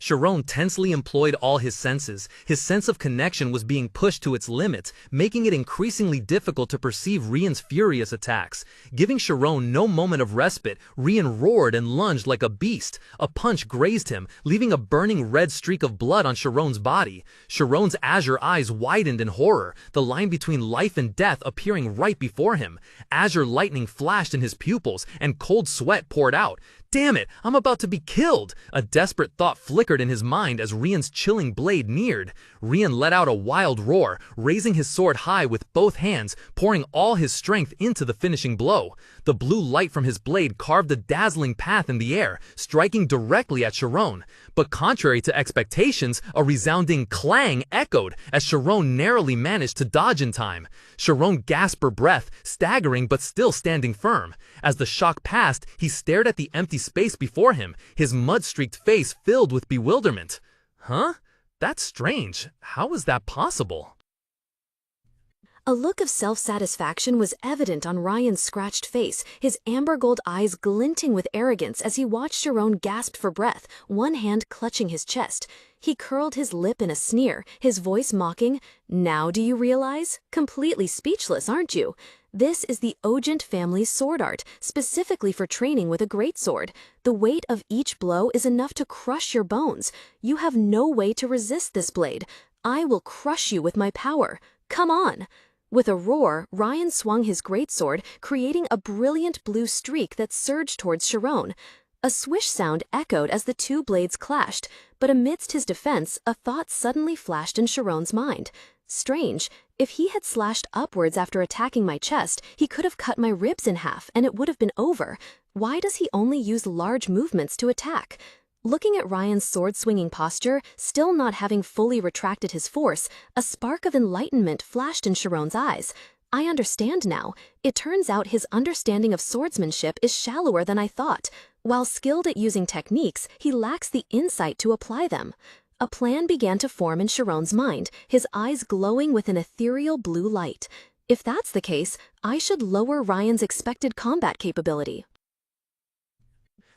Sharon tensely employed all his senses. His sense of connection was being pushed to its limits, making it increasingly difficult to perceive Ryan's furious attacks. Giving Sharon no moment of respite, Ryan roared and lunged like a beast. A punch grazed him, leaving a burning red streak of blood on Sharon's body. Sharon's azure eyes widened in horror, the line between life and death appearing right before him. Azure lightning flashed in his pupils, and cold sweat poured out. "Damn it, I'm about to be killed!" A desperate thought flickered in his mind as Ryan's chilling blade neared. Ryan let out a wild roar, raising his sword high with both hands, pouring all his strength into the finishing blow. The blue light from his blade carved a dazzling path in the air, striking directly at Sharon. But contrary to expectations, a resounding clang echoed as Sharon narrowly managed to dodge in time. Sharon gasped for breath, staggering but still standing firm. As the shock passed, he stared at the empty space before him, his mud-streaked face filled with bewilderment. Huh? That's strange. How is that possible? A look of self-satisfaction was evident on Ryan's scratched face, his amber gold eyes glinting with arrogance as he watched Sharon gasp for breath, one hand clutching his chest. He curled his lip in a sneer, his voice mocking, "Now do you realize? Completely speechless, aren't you? This is the Ogent family's sword art, specifically for training with a greatsword. The weight of each blow is enough to crush your bones. You have no way to resist this blade. I will crush you with my power. Come on!" With a roar, Ryan swung his greatsword, creating a brilliant blue streak that surged towards Sharon. A swish sound echoed as the two blades clashed, but amidst his defense, a thought suddenly flashed in Sharon's mind. Strange, if he had slashed upwards after attacking my chest, he could have cut my ribs in half and it would have been over. Why does he only use large movements to attack? Looking at Ryan's sword-swinging posture, still not having fully retracted his force, a spark of enlightenment flashed in Sharon's eyes. I understand now. It turns out his understanding of swordsmanship is shallower than I thought. While skilled at using techniques, he lacks the insight to apply them. A plan began to form in Sharon's mind, his eyes glowing with an ethereal blue light. If that's the case, I should lower Ryan's expected combat capability.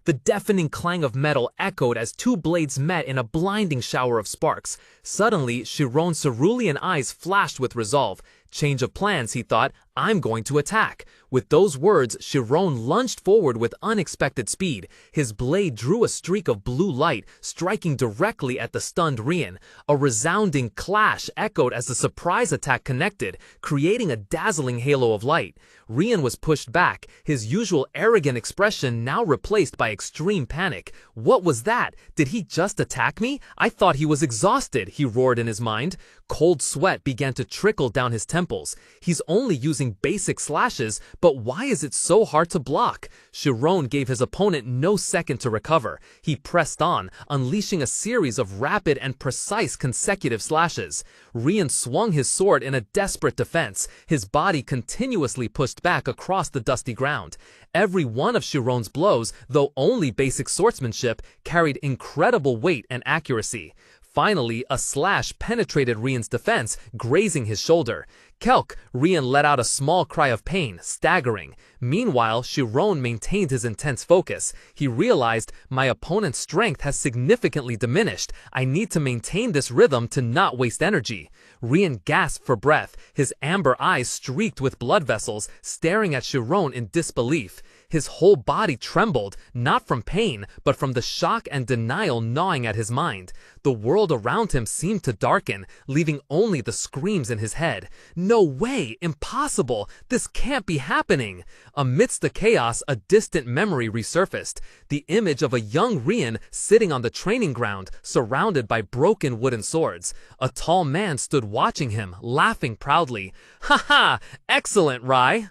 The deafening clang of metal echoed as two blades met in a blinding shower of sparks. Suddenly, Sharon's cerulean eyes flashed with resolve. Change of plans, he thought. I'm going to attack. With those words, Sharon lunged forward with unexpected speed. His blade drew a streak of blue light, striking directly at the stunned Rian. A resounding clash echoed as the surprise attack connected, creating a dazzling halo of light. Rian was pushed back, his usual arrogant expression now replaced by extreme panic. What was that? Did he just attack me? I thought he was exhausted, he roared in his mind. Cold sweat began to trickle down his temples. He's only using basic slashes, but why is it so hard to block? Sharon gave his opponent no second to recover. He pressed on, unleashing a series of rapid and precise consecutive slashes. Rian swung his sword in a desperate defense, his body continuously pushed back across the dusty ground. Every one of Sharon's blows, though only basic swordsmanship, carried incredible weight and accuracy. Finally, a slash penetrated Rian's defense, grazing his shoulder. Kelk! Rian let out a small cry of pain, staggering. Meanwhile, Sharon maintained his intense focus. He realized, my opponent's strength has significantly diminished. I need to maintain this rhythm to not waste energy. Rian gasped for breath, his amber eyes streaked with blood vessels, staring at Sharon in disbelief. His whole body trembled, not from pain, but from the shock and denial gnawing at his mind. The world around him seemed to darken, leaving only the screams in his head. No way! Impossible! This can't be happening! Amidst the chaos, a distant memory resurfaced. The image of a young Rian sitting on the training ground, surrounded by broken wooden swords. A tall man stood watching him, laughing proudly. Ha ha! Excellent, Rai!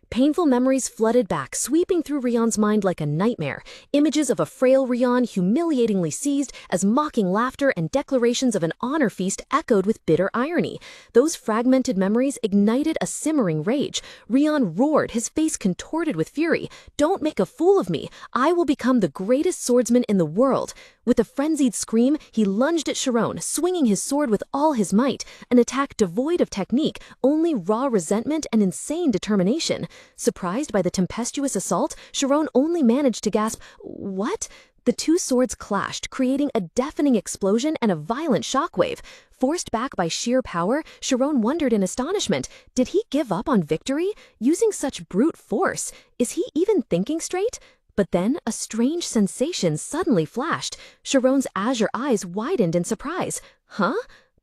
Painful memories flooded back, sweeping through Rion's mind like a nightmare. Images of a frail Rion humiliatingly seized as mocking laughter and declarations of an honor feast echoed with bitter irony. Those fragmented memories ignited a simmering rage. Rion roared, his face contorted with fury. Don't make a fool of me. I will become the greatest swordsman in the world. With a frenzied scream, he lunged at Sharon, swinging his sword with all his might, an attack devoid of technique, only raw resentment and insane determination. Surprised by the tempestuous assault, Sharon only managed to gasp, "What?" The two swords clashed, creating a deafening explosion and a violent shockwave. Forced back by sheer power, Sharon wondered in astonishment, did he give up on victory? Using such brute force, is he even thinking straight? But then a strange sensation suddenly flashed. Sharon's azure eyes widened in surprise. Huh?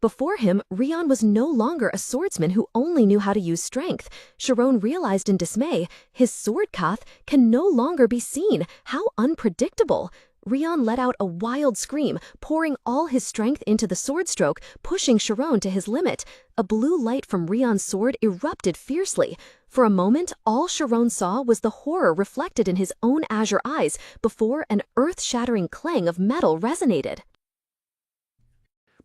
Before him, Rion was no longer a swordsman who only knew how to use strength. Sharon realized in dismay, his sword kath can no longer be seen. How unpredictable! Rion let out a wild scream, pouring all his strength into the sword stroke, pushing Sharon to his limit. A blue light from Rion's sword erupted fiercely. For a moment, all Sharon saw was the horror reflected in his own azure eyes before an earth-shattering clang of metal resonated.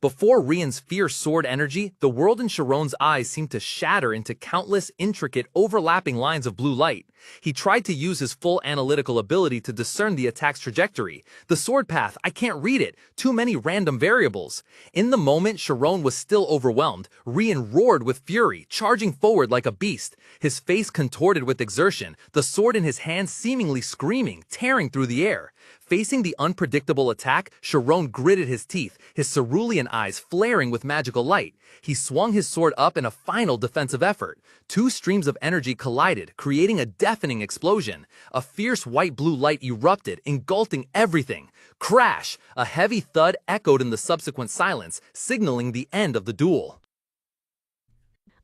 Before Rian's fierce sword energy, the world in Sharon's eyes seemed to shatter into countless intricate, overlapping lines of blue light. He tried to use his full analytical ability to discern the attack's trajectory. The sword path, I can't read it. Too many random variables. In the moment, Sharon was still overwhelmed. Rian roared with fury, charging forward like a beast. His face contorted with exertion, the sword in his hand seemingly screaming, tearing through the air. Facing the unpredictable attack, Sharon gritted his teeth, his cerulean eyes flaring with magical light. He swung his sword up in a final defensive effort. Two streams of energy collided, creating a deafening explosion. A fierce white-blue light erupted, engulfing everything. Crash! A heavy thud echoed in the subsequent silence, signaling the end of the duel.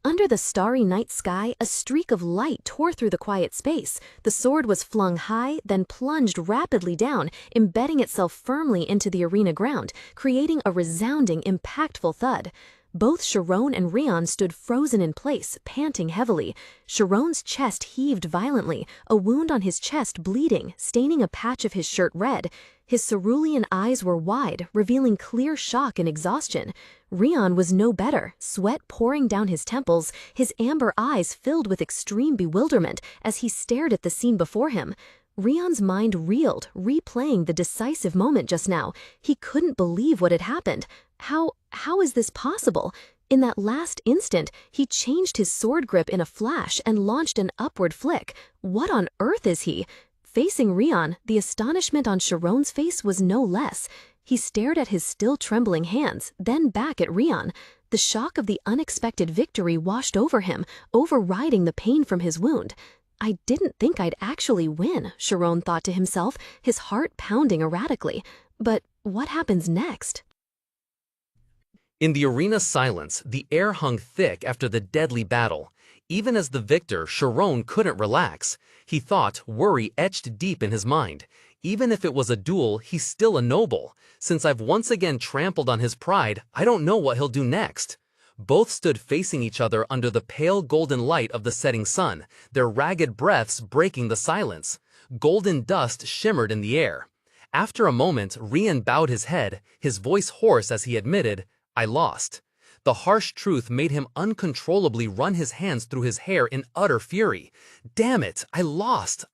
Under the starry night sky, a streak of light tore through the quiet space. The sword was flung high, then plunged rapidly down, embedding itself firmly into the arena ground, creating a resounding, impactful thud. Both Sharon and Rian stood frozen in place, panting heavily. Sharon's chest heaved violently, a wound on his chest bleeding, staining a patch of his shirt red. His cerulean eyes were wide, revealing clear shock and exhaustion. Rian was no better, sweat pouring down his temples, his amber eyes filled with extreme bewilderment as he stared at the scene before him. Rian's mind reeled, replaying the decisive moment just now. He couldn't believe what had happened. How is this possible? In that last instant, he changed his sword grip in a flash and launched an upward flick. What on earth is he? Facing Rian, the astonishment on Sharon's face was no less. He stared at his still trembling hands, then back at Rian. The shock of the unexpected victory washed over him, overriding the pain from his wound. I didn't think I'd actually win, Sharon thought to himself, his heart pounding erratically. But what happens next? In the arena's silence, the air hung thick after the deadly battle. Even as the victor, Sharon couldn't relax. He thought, worry etched deep in his mind. Even if it was a duel, he's still a noble. Since I've once again trampled on his pride, I don't know what he'll do next. Both stood facing each other under the pale golden light of the setting sun, their ragged breaths breaking the silence. Golden dust shimmered in the air. After a moment, Rian bowed his head, his voice hoarse as he admitted, I lost. The harsh truth made him uncontrollably run his hands through his hair in utter fury. Damn it, I lost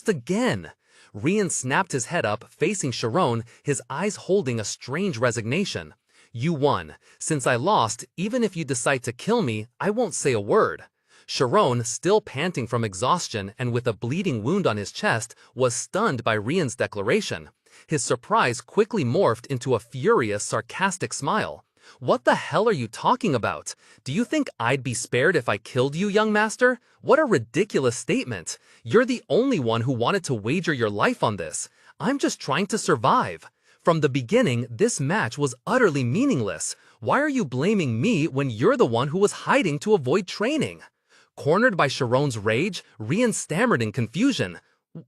again. Rian snapped his head up, facing Sharon, his eyes holding a strange resignation. You won. Since I lost, even if you decide to kill me, I won't say a word. Sharon, still panting from exhaustion and with a bleeding wound on his chest, was stunned by Rian's declaration. His surprise quickly morphed into a furious, sarcastic smile. What the hell are you talking about? Do you think I'd be spared if I killed you, young master? What a ridiculous statement. You're the only one who wanted to wager your life on this. I'm just trying to survive. From the beginning, this match was utterly meaningless. Why are you blaming me when you're the one who was hiding to avoid training? Cornered by Sharon's rage, Rian stammered in confusion.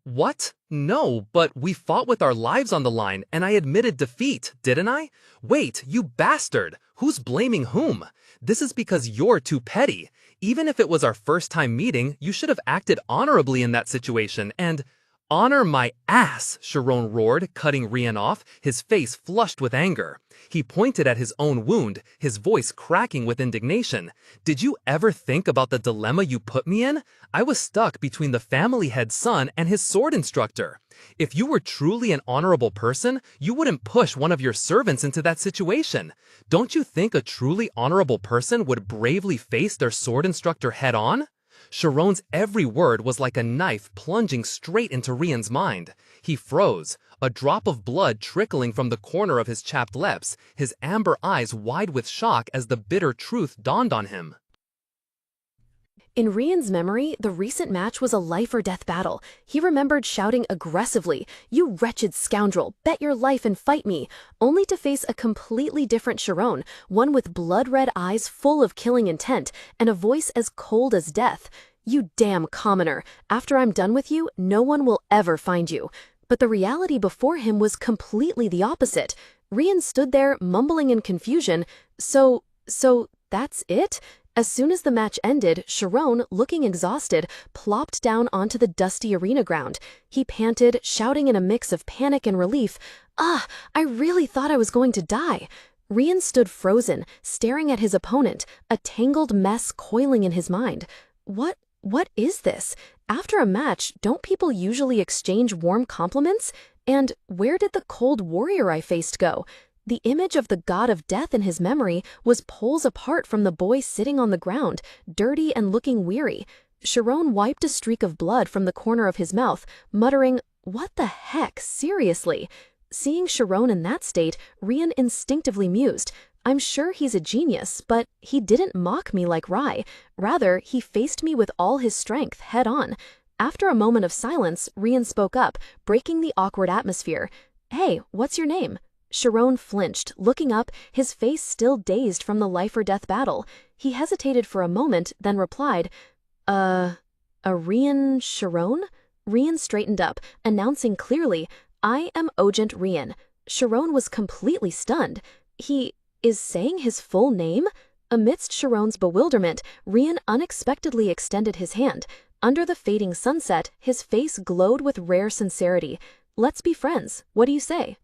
What? No, but we fought with our lives on the line, and I admitted defeat, didn't I? Wait, you bastard! Who's blaming whom? This is because you're too petty. Even if it was our first time meeting, you should have acted honorably in that situation, and— Honor my ass, Sharon roared, cutting Rian off, his face flushed with anger. He pointed at his own wound, his voice cracking with indignation. Did you ever think about the dilemma you put me in? I was stuck between the family head's son and his sword instructor. If you were truly an honorable person, you wouldn't push one of your servants into that situation. Don't you think a truly honorable person would bravely face their sword instructor head-on? Sharon's every word was like a knife plunging straight into Rian's mind. He froze, a drop of blood trickling from the corner of his chapped lips, his amber eyes wide with shock as the bitter truth dawned on him. In Rian's memory, the recent match was a life-or-death battle. He remembered shouting aggressively, "You wretched scoundrel, bet your life and fight me," only to face a completely different Sharon, one with blood-red eyes full of killing intent, and a voice as cold as death. "You damn commoner. After I'm done with you, no one will ever find you." But the reality before him was completely the opposite. Rian stood there, mumbling in confusion, So that's it? As soon as the match ended, Sharon, looking exhausted, plopped down onto the dusty arena ground. He panted, shouting in a mix of panic and relief, "Ah, I really thought I was going to die." Rian stood frozen, staring at his opponent, a tangled mess coiling in his mind. What is this? After a match, don't people usually exchange warm compliments? And where did the cold warrior I faced go? The image of the god of death in his memory was poles apart from the boy sitting on the ground, dirty and looking weary. Sharon wiped a streak of blood from the corner of his mouth, muttering, "What the heck, seriously?" Seeing Sharon in that state, Rian instinctively mused, "I'm sure he's a genius, but he didn't mock me like Rai. Rather, he faced me with all his strength, head on." After a moment of silence, Rian spoke up, breaking the awkward atmosphere. "Hey, what's your name?" Sharon flinched, looking up, his face still dazed from the life-or-death battle. He hesitated for a moment, then replied, Rian Sharon? Rian straightened up, announcing clearly, I am Ogent Rian. Sharon was completely stunned. He is saying his full name? Amidst Sharon's bewilderment, Rian unexpectedly extended his hand. Under the fading sunset, his face glowed with rare sincerity. Let's be friends. What do you say?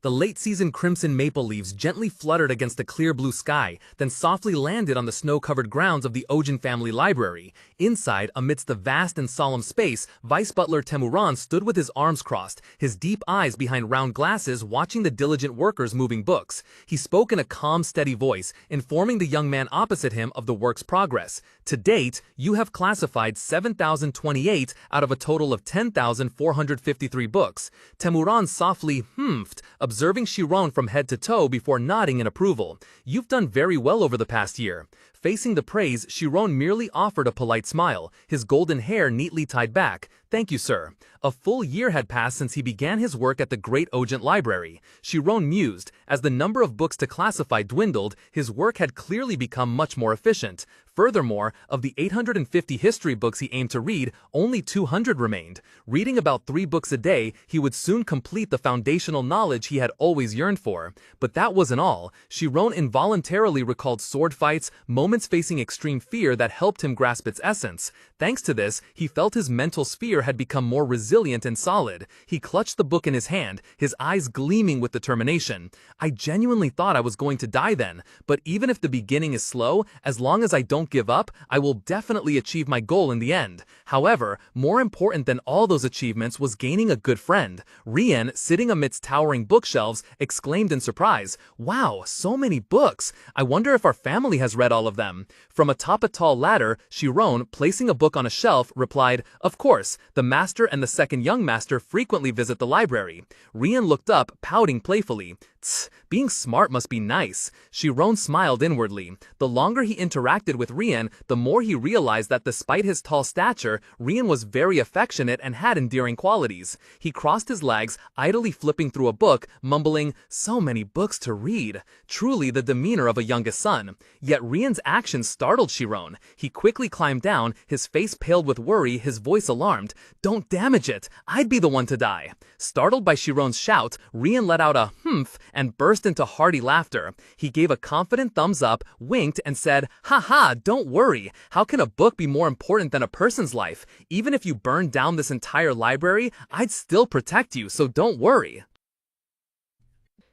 The late-season crimson maple leaves gently fluttered against the clear blue sky, then softly landed on the snow-covered grounds of the Ojin family library. Inside, amidst the vast and solemn space, Vice Butler Temuran stood with his arms crossed, his deep eyes behind round glasses watching the diligent workers moving books. He spoke in a calm, steady voice, informing the young man opposite him of the work's progress. To date, you have classified 7,028 out of a total of 10,453 books. Temuran softly humphed, observing Sharon from head to toe before nodding in approval. You've done very well over the past year. Facing the praise, Sharon merely offered a polite smile, his golden hair neatly tied back. Thank you, sir. A full year had passed since he began his work at the Great Ojent Library. Sharon mused. As the number of books to classify dwindled, his work had clearly become much more efficient. Furthermore, of the 850 history books he aimed to read, only 200 remained. Reading about 3 books a day, he would soon complete the foundational knowledge he had always yearned for. But that wasn't all. Sharon involuntarily recalled sword fights, moments facing extreme fear that helped him grasp its essence. Thanks to this, he felt his mental sphere had become more resilient and solid. He clutched the book in his hand, his eyes gleaming with determination. I genuinely thought I was going to die then, but even if the beginning is slow, as long as I don't give up, I will definitely achieve my goal in the end. However, more important than all those achievements was gaining a good friend. Rian, sitting amidst towering bookshelves, exclaimed in surprise, "Wow, so many books! I wonder if our family has read all of them." From atop a tall ladder, Sharon, placing a book on a shelf, replied, "Of course, the master and the second young master frequently visit the library." Rian looked up, pouting playfully. Tsk, being smart must be nice. Sharon smiled inwardly. The longer he interacted with Rian, the more he realized that despite his tall stature, Rian was very affectionate and had endearing qualities. He crossed his legs, idly flipping through a book, mumbling, "So many books to read." Truly the demeanor of a youngest son. Yet Rian's actions startled Sharon. He quickly climbed down, his face paled with worry, his voice alarmed. "Don't damage it. I'd be the one to die." Startled by Sharon's shout, Rian let out a humph and burst into hearty laughter. He gave a confident thumbs up, winked, and said, "Ha ha, don't worry. How can a book be more important than a person's life? Even if you burned down this entire library, I'd still protect you, so don't worry."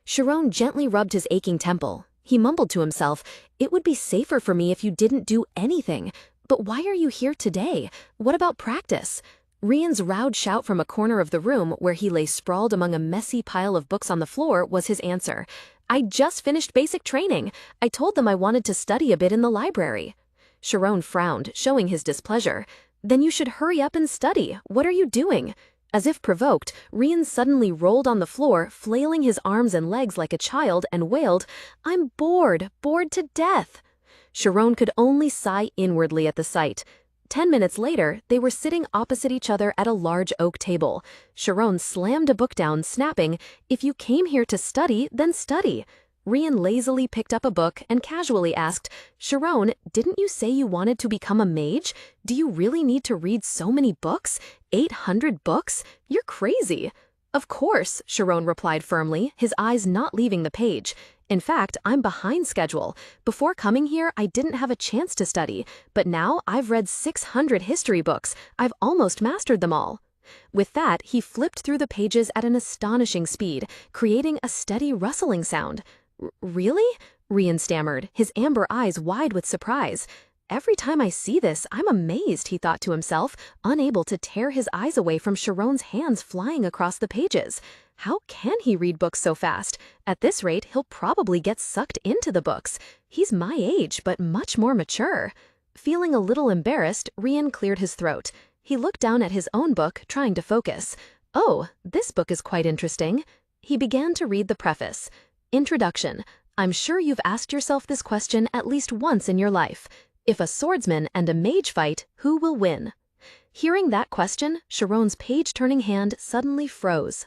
Sharon gently rubbed his aching temple. He mumbled to himself, "It would be safer for me if you didn't do anything. But why are you here today? What about practice?" Rian's loud shout from a corner of the room, where he lay sprawled among a messy pile of books on the floor, was his answer. "I just finished basic training. I told them I wanted to study a bit in the library." Sharon frowned, showing his displeasure. "Then you should hurry up and study. What are you doing?" As if provoked, Rian suddenly rolled on the floor, flailing his arms and legs like a child, and wailed, "I'm bored to death." Sharon could only sigh inwardly at the sight. 10 minutes later, they were sitting opposite each other at a large oak table. Sharon slammed a book down, snapping, "If you came here to study, then study." Rian lazily picked up a book and casually asked, "Sharon, didn't you say you wanted to become a mage? Do you really need to read so many books? 800 books? You're crazy." "Of course," Sharon replied firmly, his eyes not leaving the page. "In fact, I'm behind schedule. Before coming here, I didn't have a chance to study, but now I've read 600 history books. I've almost mastered them all." With that, he flipped through the pages at an astonishing speed, creating a steady rustling sound. "Really?" Rian stammered, his amber eyes wide with surprise. "Every time I see this, I'm amazed," he thought to himself, unable to tear his eyes away from Sharon's hands flying across the pages. How can he read books so fast? At this rate, he'll probably get sucked into the books. He's my age, but much more mature. Feeling a little embarrassed, Rian cleared his throat. He looked down at his own book, trying to focus. "Oh, this book is quite interesting." He began to read the preface. Introduction. I'm sure you've asked yourself this question at least once in your life. If a swordsman and a mage fight, who will win? Hearing that question, Sharon's page-turning hand suddenly froze.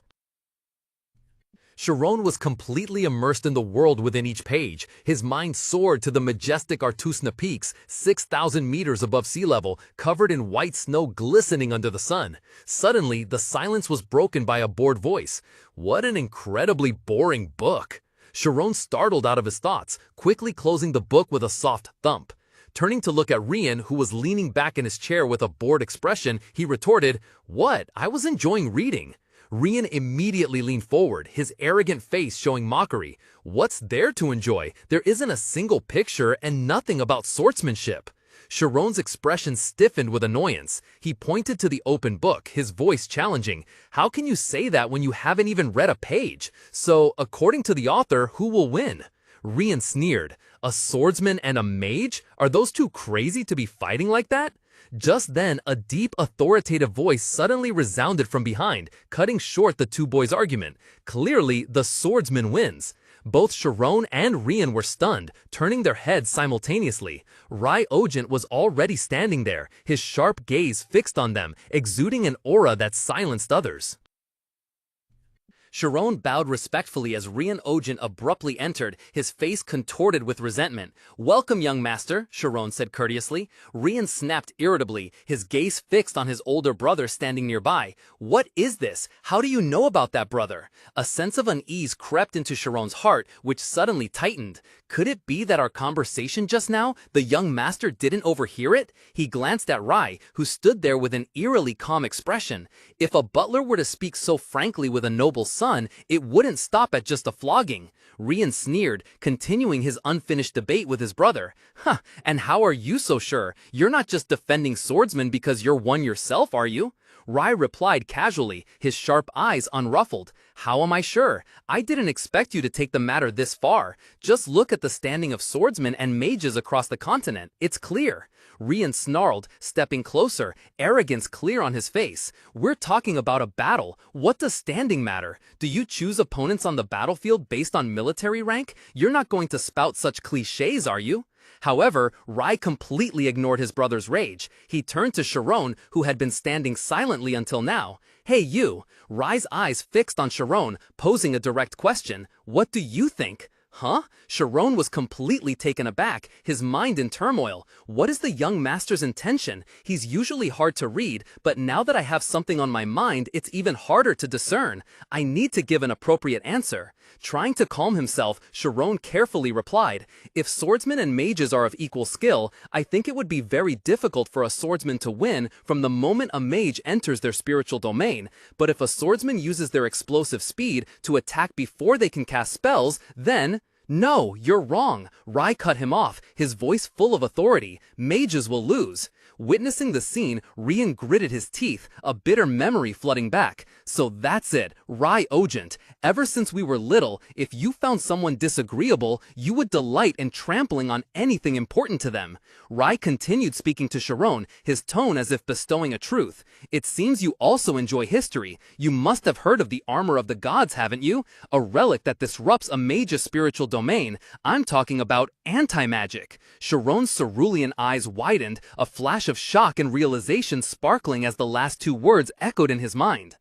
Sharon was completely immersed in the world within each page. His mind soared to the majestic Artusna peaks, 6,000 meters above sea level, covered in white snow glistening under the sun. Suddenly, the silence was broken by a bored voice. What an incredibly boring book! Sharon startled out of his thoughts, quickly closing the book with a soft thump. Turning to look at Rian, who was leaning back in his chair with a bored expression, he retorted, "What? I was enjoying reading." Rian immediately leaned forward, his arrogant face showing mockery. "What's there to enjoy? There isn't a single picture and nothing about swordsmanship." Sharon's expression stiffened with annoyance. He pointed to the open book, his voice challenging. "How can you say that when you haven't even read a page? So, according to the author, who will win?" Rian sneered. "A swordsman and a mage? Are those two crazy to be fighting like that?" Just then, a deep, authoritative voice suddenly resounded from behind, cutting short the two boys' argument. Clearly, the swordsman wins. Both Sharon and Rian were stunned, turning their heads simultaneously. Rai Ojent was already standing there, his sharp gaze fixed on them, exuding an aura that silenced others. Sharon bowed respectfully as Rian Ojent abruptly entered, his face contorted with resentment. "Welcome, young master," Sharon said courteously. Rian snapped irritably, his gaze fixed on his older brother standing nearby. "What is this? How do you know about that brother?" A sense of unease crept into Sharon's heart, which suddenly tightened. Could it be that our conversation just now, the young master didn't overhear it? He glanced at Rai, who stood there with an eerily calm expression. If a butler were to speak so frankly with a noble son, it wouldn't stop at just a flogging. Rian sneered, continuing his unfinished debate with his brother. "Huh, and how are you so sure? You're not just defending swordsmen because you're one yourself, are you?" Rai replied casually, his sharp eyes unruffled. "How am I sure? I didn't expect you to take the matter this far. Just look at the standing of swordsmen and mages across the continent. It's clear." Rian snarled, stepping closer, arrogance clear on his face. "We're talking about a battle. What does standing matter? Do you choose opponents on the battlefield based on military rank? You're not going to spout such cliches, are you?" However, Rai completely ignored his brother's rage. He turned to Sharon, who had been standing silently until now. "Hey you!" Rai's eyes fixed on Sharon, posing a direct question. "What do you think?" "Huh?" Sharon was completely taken aback, his mind in turmoil. What is the young master's intention? He's usually hard to read, but now that I have something on my mind, it's even harder to discern. I need to give an appropriate answer. Trying to calm himself, Sharon carefully replied, "If swordsmen and mages are of equal skill, I think it would be very difficult for a swordsman to win from the moment a mage enters their spiritual domain. But if a swordsman uses their explosive speed to attack before they can cast spells, then—" "No, you're wrong." Rai cut him off, his voice full of authority. "Mages will lose." Witnessing the scene, Rian gritted his teeth, a bitter memory flooding back. "So that's it, Rai Ojent. Ever since we were little, if you found someone disagreeable, you would delight in trampling on anything important to them." Rai continued speaking to Sharon, his tone as if bestowing a truth. "It seems you also enjoy history. You must have heard of the armor of the gods, haven't you? A relic that disrupts a mage's spiritual domain. I'm talking about anti-magic." Sharon's cerulean eyes widened, a flash of shock and realization sparkling as the last two words echoed in his mind.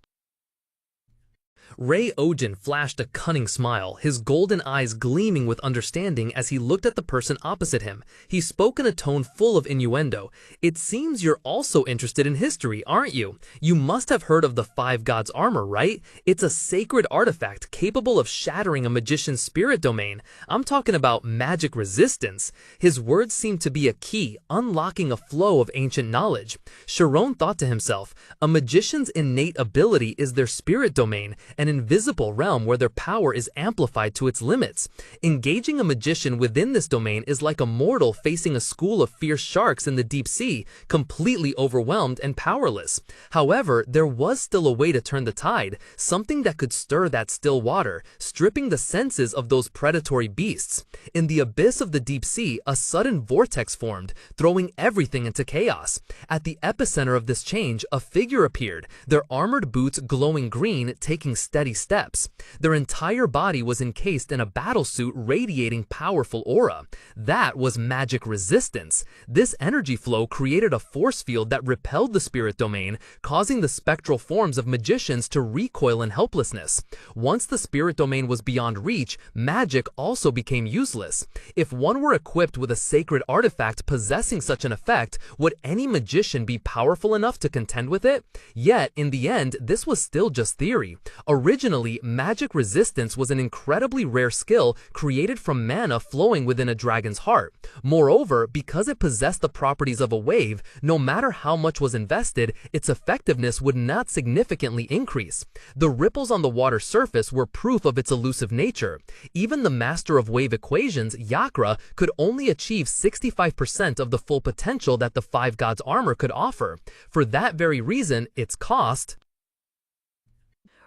Rai Ojent flashed a cunning smile, his golden eyes gleaming with understanding as he looked at the person opposite him. He spoke in a tone full of innuendo. "It seems you're also interested in history, aren't you? You must have heard of the Five Gods armor, right? It's a sacred artifact capable of shattering a magician's spirit domain. I'm talking about magic resistance." His words seemed to be a key, unlocking a flow of ancient knowledge. Sharon thought to himself, a magician's innate ability is their spirit domain, an invisible realm where their power is amplified to its limits. Engaging a magician within this domain is like a mortal facing a school of fierce sharks in the deep sea, completely overwhelmed and powerless. However, there was still a way to turn the tide, something that could stir that still water, stripping the senses of those predatory beasts. In the abyss of the deep sea, a sudden vortex formed, throwing everything into chaos. At the epicenter of this change, a figure appeared, their armored boots glowing green, taking steps steady steps. Their entire body was encased in a battlesuit radiating powerful aura. That was magic resistance. This energy flow created a force field that repelled the spirit domain, causing the spectral forms of magicians to recoil in helplessness. Once the spirit domain was beyond reach, magic also became useless. If one were equipped with a sacred artifact possessing such an effect, would any magician be powerful enough to contend with it? Yet, in the end, this was still just theory. Originally, magic resistance was an incredibly rare skill created from mana flowing within a dragon's heart. Moreover, because it possessed the properties of a wave, no matter how much was invested, its effectiveness would not significantly increase. The ripples on the water surface were proof of its elusive nature. Even the master of wave equations, Yakra, could only achieve 65% of the full potential that the five gods' armor could offer. For that very reason, its cost...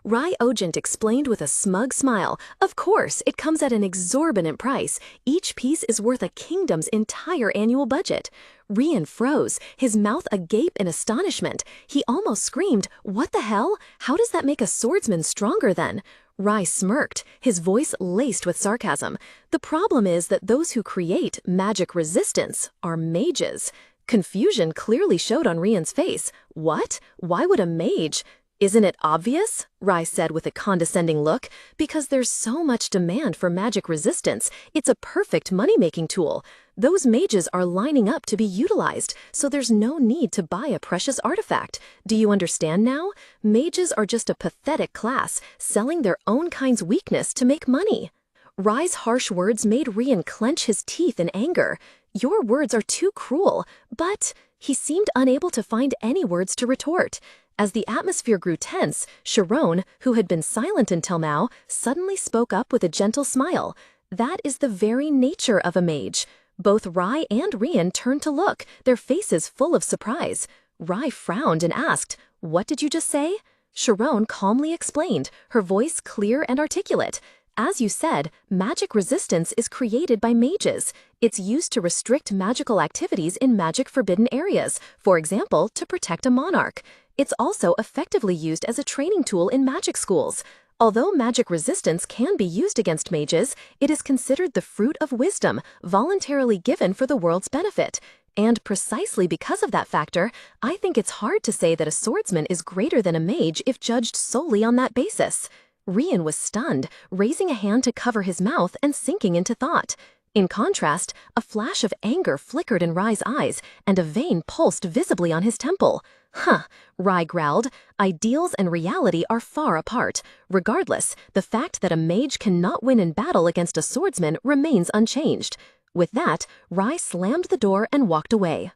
Rai Ojent explained with a smug smile. Of course, it comes at an exorbitant price. Each piece is worth a kingdom's entire annual budget. Rian froze, his mouth agape in astonishment. He almost screamed, "What the hell? How does that make a swordsman stronger then?" Rai smirked, his voice laced with sarcasm. The problem is that those who create magic resistance are mages. Confusion clearly showed on Rian's face. What? Why would a mage... "Isn't it obvious?" Rai said with a condescending look. "Because there's so much demand for magic resistance, it's a perfect money-making tool. Those mages are lining up to be utilized, so there's no need to buy a precious artifact. Do you understand now? Mages are just a pathetic class, selling their own kind's weakness to make money." Rai's harsh words made Rian clench his teeth in anger. "Your words are too cruel, but..." He seemed unable to find any words to retort. As the atmosphere grew tense, Sharon, who had been silent until now, suddenly spoke up with a gentle smile. "That is the very nature of a mage." Both Rai and Rian turned to look, their faces full of surprise. Rai frowned and asked, "What did you just say?" Sharon calmly explained, her voice clear and articulate. "As you said, magic resistance is created by mages. It's used to restrict magical activities in magic forbidden areas, for example, to protect a monarch. It's also effectively used as a training tool in magic schools. Although magic resistance can be used against mages, it is considered the fruit of wisdom, voluntarily given for the world's benefit. And precisely because of that factor, I think it's hard to say that a swordsman is greater than a mage if judged solely on that basis." Rian was stunned, raising a hand to cover his mouth and sinking into thought. In contrast, a flash of anger flickered in Rai's eyes, and a vein pulsed visibly on his temple. "Huh," Rai growled, "ideals and reality are far apart. Regardless, the fact that a mage cannot win in battle against a swordsman remains unchanged." With that, Rai slammed the door and walked away.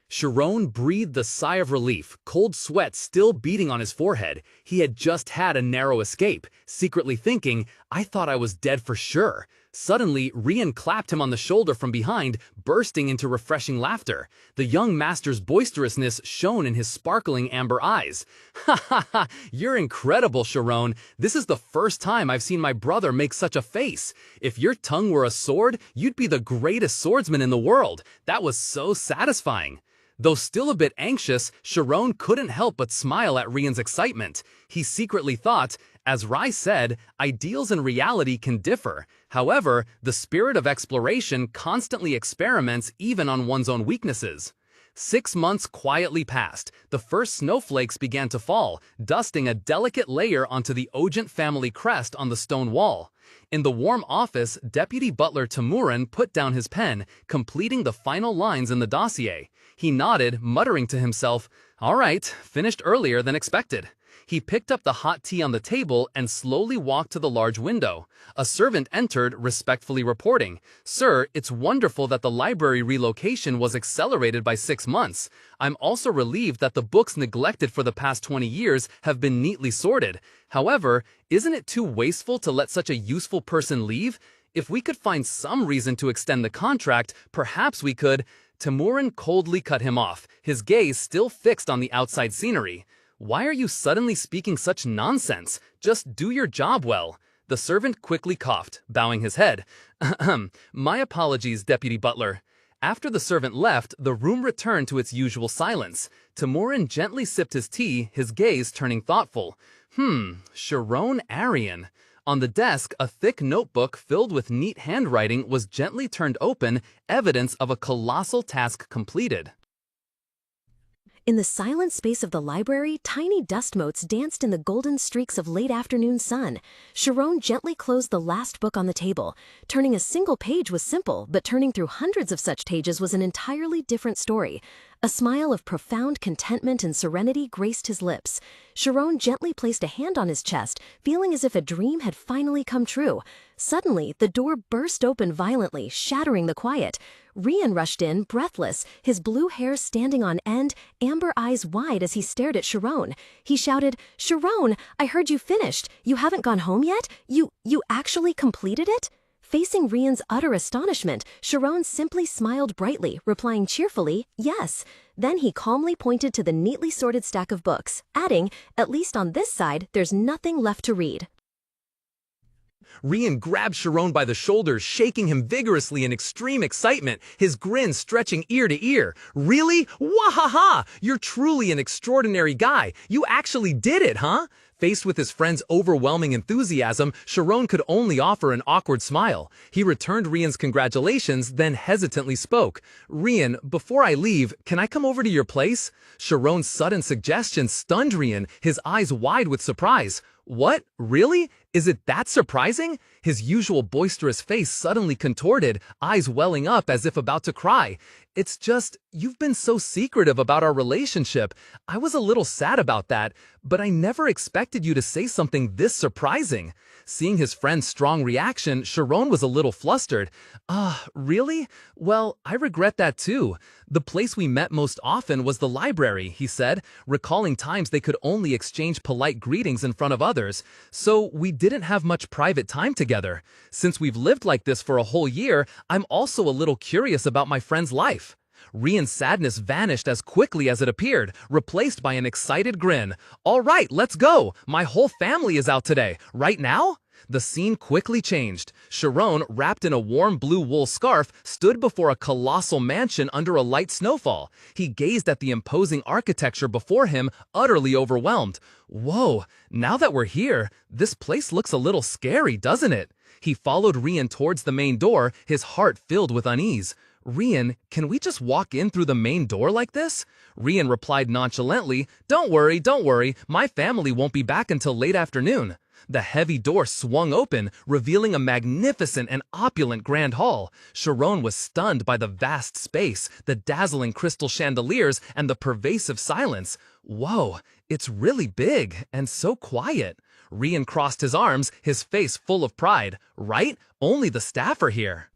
Sharon breathed a sigh of relief, cold sweat still beating on his forehead. He had just had a narrow escape, secretly thinking, "I thought I was dead for sure." Suddenly, Rian clapped him on the shoulder from behind, bursting into refreshing laughter. The young master's boisterousness shone in his sparkling amber eyes. "Ha ha ha! You're incredible, Sharon. This is the first time I've seen my brother make such a face. If your tongue were a sword, you'd be the greatest swordsman in the world. That was so satisfying." Though still a bit anxious, Sharon couldn't help but smile at Rian's excitement. He secretly thought, as Rai said, ideals and reality can differ. However, the spirit of exploration constantly experiments even on one's own weaknesses. 6 months quietly passed. The first snowflakes began to fall, dusting a delicate layer onto the Ojent family crest on the stone wall. In the warm office, Deputy Butler Timurin put down his pen, completing the final lines in the dossier. He nodded, muttering to himself, "All right, finished earlier than expected." He picked up the hot tea on the table and slowly walked to the large window. A servant entered, respectfully reporting, "Sir, it's wonderful that the library relocation was accelerated by 6 months. I'm also relieved that the books neglected for the past 20 years have been neatly sorted. However, isn't it too wasteful to let such a useful person leave? If we could find some reason to extend the contract, perhaps we could..." Timurin coldly cut him off, his gaze still fixed on the outside scenery. "Why are you suddenly speaking such nonsense? Just do your job well." The servant quickly coughed, bowing his head. "My apologies, Deputy Butler." After the servant left, the room returned to its usual silence. Timurin gently sipped his tea, his gaze turning thoughtful. Sharon Arian. On the desk, a thick notebook filled with neat handwriting was gently turned open, evidence of a colossal task completed. In the silent space of the library, tiny dust motes danced in the golden streaks of late afternoon sun. Sharon gently closed the last book on the table. Turning a single page was simple, but turning through hundreds of such pages was an entirely different story. A smile of profound contentment and serenity graced his lips. Sharon gently placed a hand on his chest, feeling as if a dream had finally come true. Suddenly, the door burst open violently, shattering the quiet. Rian rushed in, breathless, his blue hair standing on end, amber eyes wide as he stared at Sharon. He shouted, "Sharon, I heard you finished. You haven't gone home yet? You actually completed it?" Facing Rian's utter astonishment, Sharon simply smiled brightly, replying cheerfully, "Yes." Then he calmly pointed to the neatly sorted stack of books, adding, "At least on this side, there's nothing left to read." Rian grabbed Sharon by the shoulders, shaking him vigorously in extreme excitement, his grin stretching ear to ear. "Really? Wahaha! You're truly an extraordinary guy. You actually did it, huh?" Faced with his friend's overwhelming enthusiasm, Sharon could only offer an awkward smile. He returned Rian's congratulations, then hesitantly spoke. "Rian, before I leave, can I come over to your place?" Sharon's sudden suggestion stunned Rian, his eyes wide with surprise. "What? Really? Is it that surprising?" His usual boisterous face suddenly contorted, eyes welling up as if about to cry. "It's just, you've been so secretive about our relationship. I was a little sad about that, but I never expected you to say something this surprising." Seeing his friend's strong reaction, Sharon was a little flustered. Really? Well, I regret that too. The place we met most often was the library," he said, recalling times they could only exchange polite greetings in front of others. "So we didn't have much private time together. Since we've lived like this for a whole year, I'm also a little curious about my friend's life." Rian's sadness vanished as quickly as it appeared, replaced by an excited grin. "All right, let's go. My whole family is out today. Right now?" The scene quickly changed. Sharon, wrapped in a warm blue wool scarf, stood before a colossal mansion under a light snowfall. He gazed at the imposing architecture before him, utterly overwhelmed. "Whoa, now that we're here, this place looks a little scary, doesn't it?" He followed Rian towards the main door, his heart filled with unease. "Rian, can we just walk in through the main door like this?" Rian replied nonchalantly, don't worry, my family won't be back until late afternoon." The heavy door swung open, revealing a magnificent and opulent grand hall. Sharon was stunned by the vast space, the dazzling crystal chandeliers, and the pervasive silence. "Whoa, it's really big and so quiet." Rian crossed his arms, his face full of pride. "Right? Only the staff are here."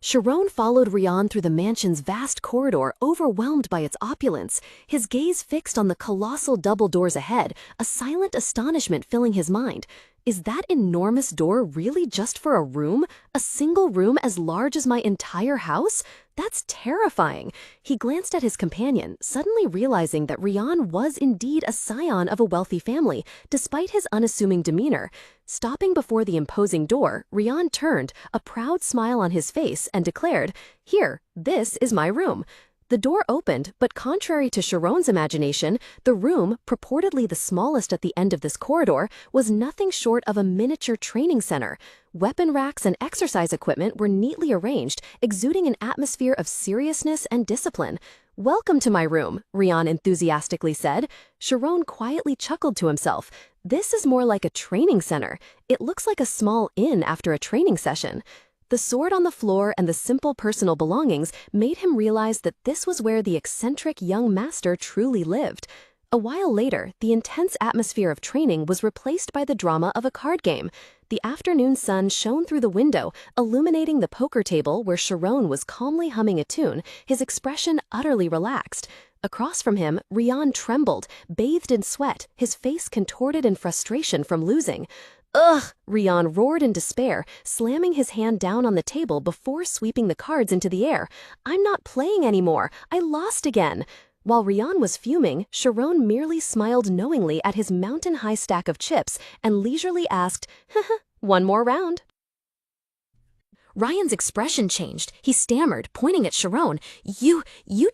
Sharon followed Rian through the mansion's vast corridor, overwhelmed by its opulence. His gaze fixed on the colossal double doors ahead, a silent astonishment filling his mind. Is that enormous door really just for a room? A single room as large as my entire house? That's terrifying. He glanced at his companion, suddenly realizing that Rian was indeed a scion of a wealthy family, despite his unassuming demeanor. Stopping before the imposing door, Rian turned, a proud smile on his face, and declared, "Here, this is my room." The door opened, but contrary to Sharon's imagination, the room, purportedly the smallest at the end of this corridor, was nothing short of a miniature training center. Weapon racks and exercise equipment were neatly arranged, exuding an atmosphere of seriousness and discipline. "Welcome to my room," Rian enthusiastically said. Sharon quietly chuckled to himself. "This is more like a training center. It looks like a small inn after a training session." The sword on the floor and the simple personal belongings made him realize that this was where the eccentric young master truly lived. A while later, the intense atmosphere of training was replaced by the drama of a card game. The afternoon sun shone through the window, illuminating the poker table where Sharon was calmly humming a tune, his expression utterly relaxed. Across from him, Rian trembled, bathed in sweat, his face contorted in frustration from losing. "Ugh!" Rian roared in despair, slamming his hand down on the table before sweeping the cards into the air. "I'm not playing anymore. I lost again." While Rian was fuming, Sharon merely smiled knowingly at his mountain-high stack of chips and leisurely asked, "Haha, one more round." Ryan's expression changed. He stammered, pointing at Sharon. You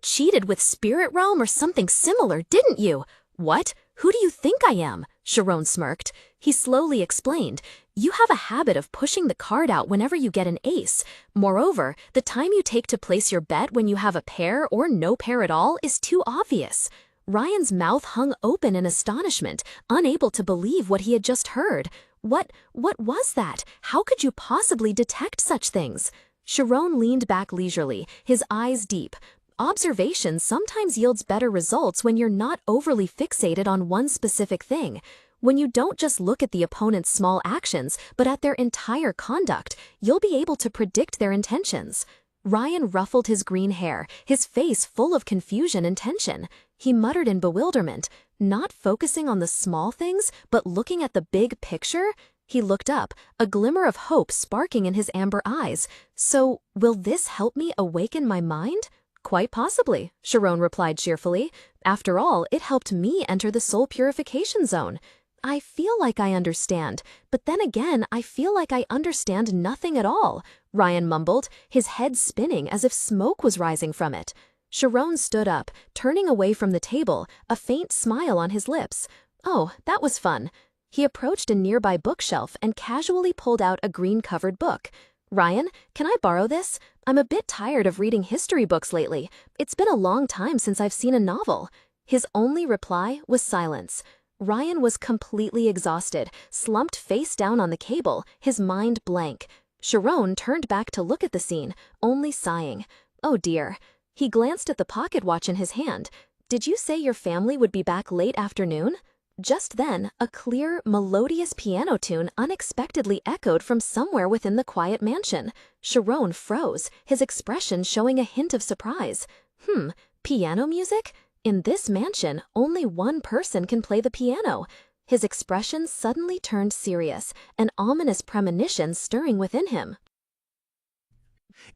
cheated with Spirit Realm or something similar, didn't you?" "What? Who do you think I am? Sharon smirked. He slowly explained, you have a habit of pushing the card out whenever you get an ace. Moreover, the time you take to place your bet when you have a pair or no pair at all is too obvious. Ryan's mouth hung open in astonishment, unable to believe what he had just heard. What was that? How could you possibly detect such things? Sharon leaned back leisurely, his eyes deep. Observation sometimes yields better results when you're not overly fixated on one specific thing. When you don't just look at the opponent's small actions, but at their entire conduct, you'll be able to predict their intentions. Ryan ruffled his green hair, his face full of confusion and tension. He muttered in bewilderment, not focusing on the small things, but looking at the big picture. He looked up, a glimmer of hope sparking in his amber eyes. So, will this help me awaken my mind? Quite possibly, Sharon replied cheerfully. After all, it helped me enter the soul purification zone. I feel like I understand, but then again, I feel like I understand nothing at all, Ryan mumbled, his head spinning as if smoke was rising from it. Sharon stood up, turning away from the table, a faint smile on his lips. Oh, that was fun. He approached a nearby bookshelf and casually pulled out a green-covered book. Ryan, can I borrow this? I'm a bit tired of reading history books lately. It's been a long time since I've seen a novel. His only reply was silence. Ryan was completely exhausted, slumped face down on the cable, his mind blank. Sharon turned back to look at the scene, only sighing. Oh dear. He glanced at the pocket watch in his hand. Did you say your family would be back late afternoon? Just then, a clear, melodious piano tune unexpectedly echoed from somewhere within the quiet mansion. Sharon froze, his expression showing a hint of surprise. Piano music? In this mansion, only one person can play the piano. His expression suddenly turned serious, an ominous premonition stirring within him.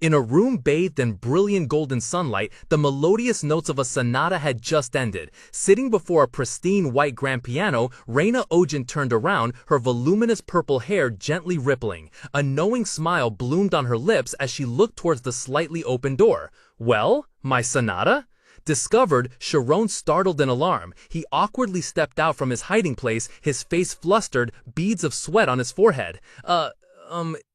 In a room bathed in brilliant golden sunlight, the melodious notes of a sonata had just ended. Sitting before a pristine white grand piano, Reina Ojin turned around, her voluminous purple hair gently rippling. A knowing smile bloomed on her lips as she looked towards the slightly open door. Well, my sonata? Discovered, Sharon startled in alarm. He awkwardly stepped out from his hiding place, his face flustered, beads of sweat on his forehead.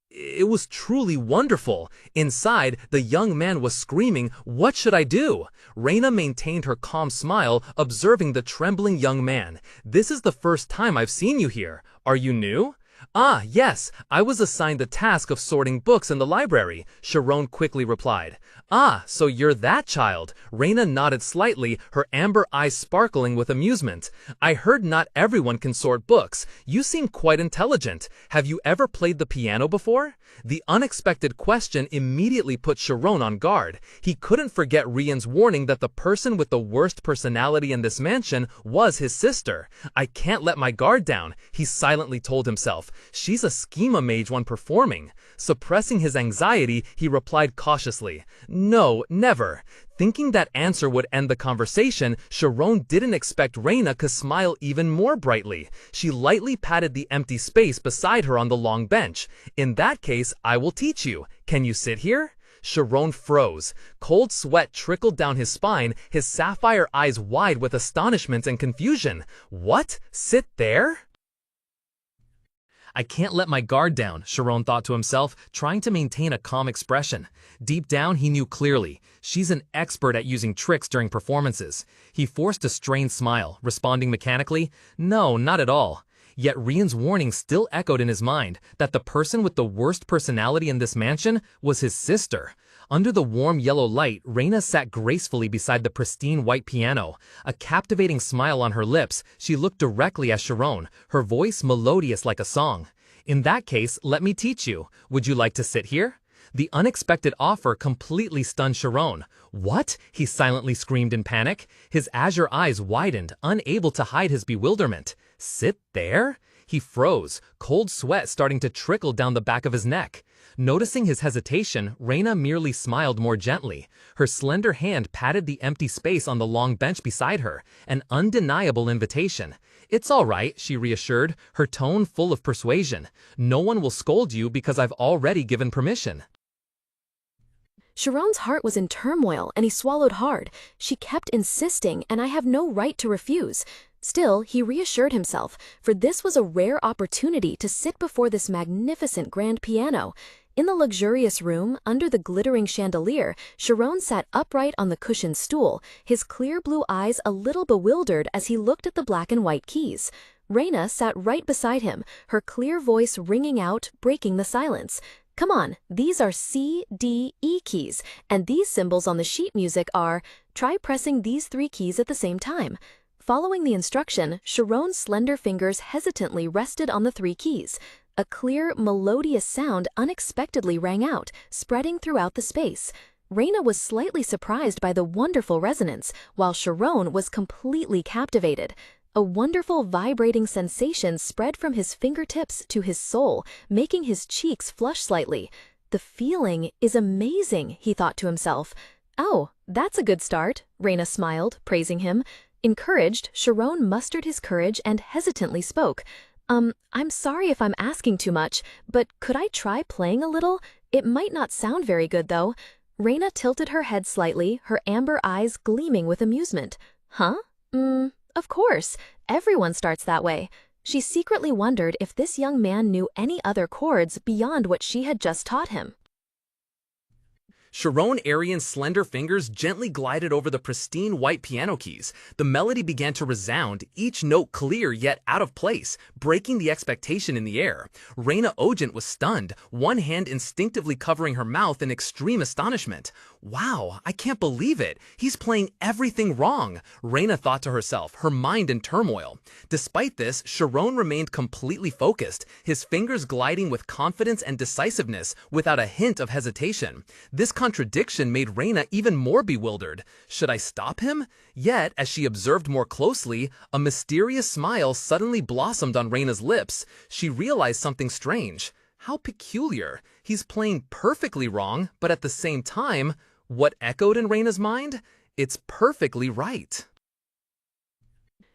It was truly wonderful. Inside, the young man was screaming, "What should I do?" Reina maintained her calm smile, observing the trembling young man. "This is the first time I've seen you here. Are you new?" "Ah, yes, I was assigned the task of sorting books in the library," Sharon quickly replied. "Ah, so you're that child." Reina nodded slightly, her amber eyes sparkling with amusement. "I heard not everyone can sort books. You seem quite intelligent. Have you ever played the piano before?" The unexpected question immediately put Sharon on guard. He couldn't forget Rian's warning that the person with the worst personality in this mansion was his sister. "I can't let my guard down," he silently told himself. "She's a schema mage when performing." Suppressing his anxiety, he replied cautiously, "No, never." Thinking that answer would end the conversation, Sharon didn't expect Reina to smile even more brightly. She lightly patted the empty space beside her on the long bench. "In that case, I will teach you. Can you sit here?" Sharon froze. Cold sweat trickled down his spine, his sapphire eyes wide with astonishment and confusion. "What? Sit there?" "I can't let my guard down," Sharon thought to himself, trying to maintain a calm expression. Deep down, he knew clearly. She's an expert at using tricks during performances. He forced a strained smile, responding mechanically, "No, not at all." Yet Rian's warning still echoed in his mind that the person with the worst personality in this mansion was his sister. Under the warm yellow light, Reina sat gracefully beside the pristine white piano. A captivating smile on her lips, she looked directly at Sharon, her voice melodious like a song. "In that case, let me teach you. Would you like to sit here?" The unexpected offer completely stunned Sharon. "What?" he silently screamed in panic. His azure eyes widened, unable to hide his bewilderment. "Sit there?" He froze, cold sweat starting to trickle down the back of his neck. Noticing his hesitation, Reina merely smiled more gently. Her slender hand patted the empty space on the long bench beside her, an undeniable invitation. "It's all right," she reassured, her tone full of persuasion. "No one will scold you because I've already given permission." Sharon's heart was in turmoil, and he swallowed hard. She kept insisting, and I have no right to refuse. Still, he reassured himself, for this was a rare opportunity to sit before this magnificent grand piano. In the luxurious room, under the glittering chandelier, Sharon sat upright on the cushioned stool, his clear blue eyes a little bewildered as he looked at the black and white keys. Reina sat right beside him, her clear voice ringing out, breaking the silence. Come on, these are C, D, E keys, and these symbols on the sheet music are. Try pressing these 3 keys at the same time. Following the instruction, Sharon's slender fingers hesitantly rested on the 3 keys. A clear, melodious sound unexpectedly rang out, spreading throughout the space. Reina was slightly surprised by the wonderful resonance, while Sharon was completely captivated. A wonderful vibrating sensation spread from his fingertips to his soul, making his cheeks flush slightly. The feeling is amazing, he thought to himself. Oh, that's a good start, Reina smiled, praising him. Encouraged, Sharon mustered his courage and hesitantly spoke. I'm sorry if I'm asking too much, but could I try playing a little? It might not sound very good, though. Reina tilted her head slightly, her amber eyes gleaming with amusement. Huh? Of course. Everyone starts that way. She secretly wondered if this young man knew any other chords beyond what she had just taught him. Sharon Arian's slender fingers gently glided over the pristine white piano keys. The melody began to resound, each note clear yet out of place, breaking the expectation in the air. Reina Ogent was stunned, one hand instinctively covering her mouth in extreme astonishment. Wow, I can't believe it. He's playing everything wrong, Reina thought to herself, her mind in turmoil. Despite this, Sharon remained completely focused, his fingers gliding with confidence and decisiveness without a hint of hesitation. This contradiction made Reina even more bewildered. Should I stop him? Yet, as she observed more closely, a mysterious smile suddenly blossomed on Reina's lips. She realized something strange. How peculiar. He's playing perfectly wrong, but at the same time, what echoed in Reina's mind? It's perfectly right.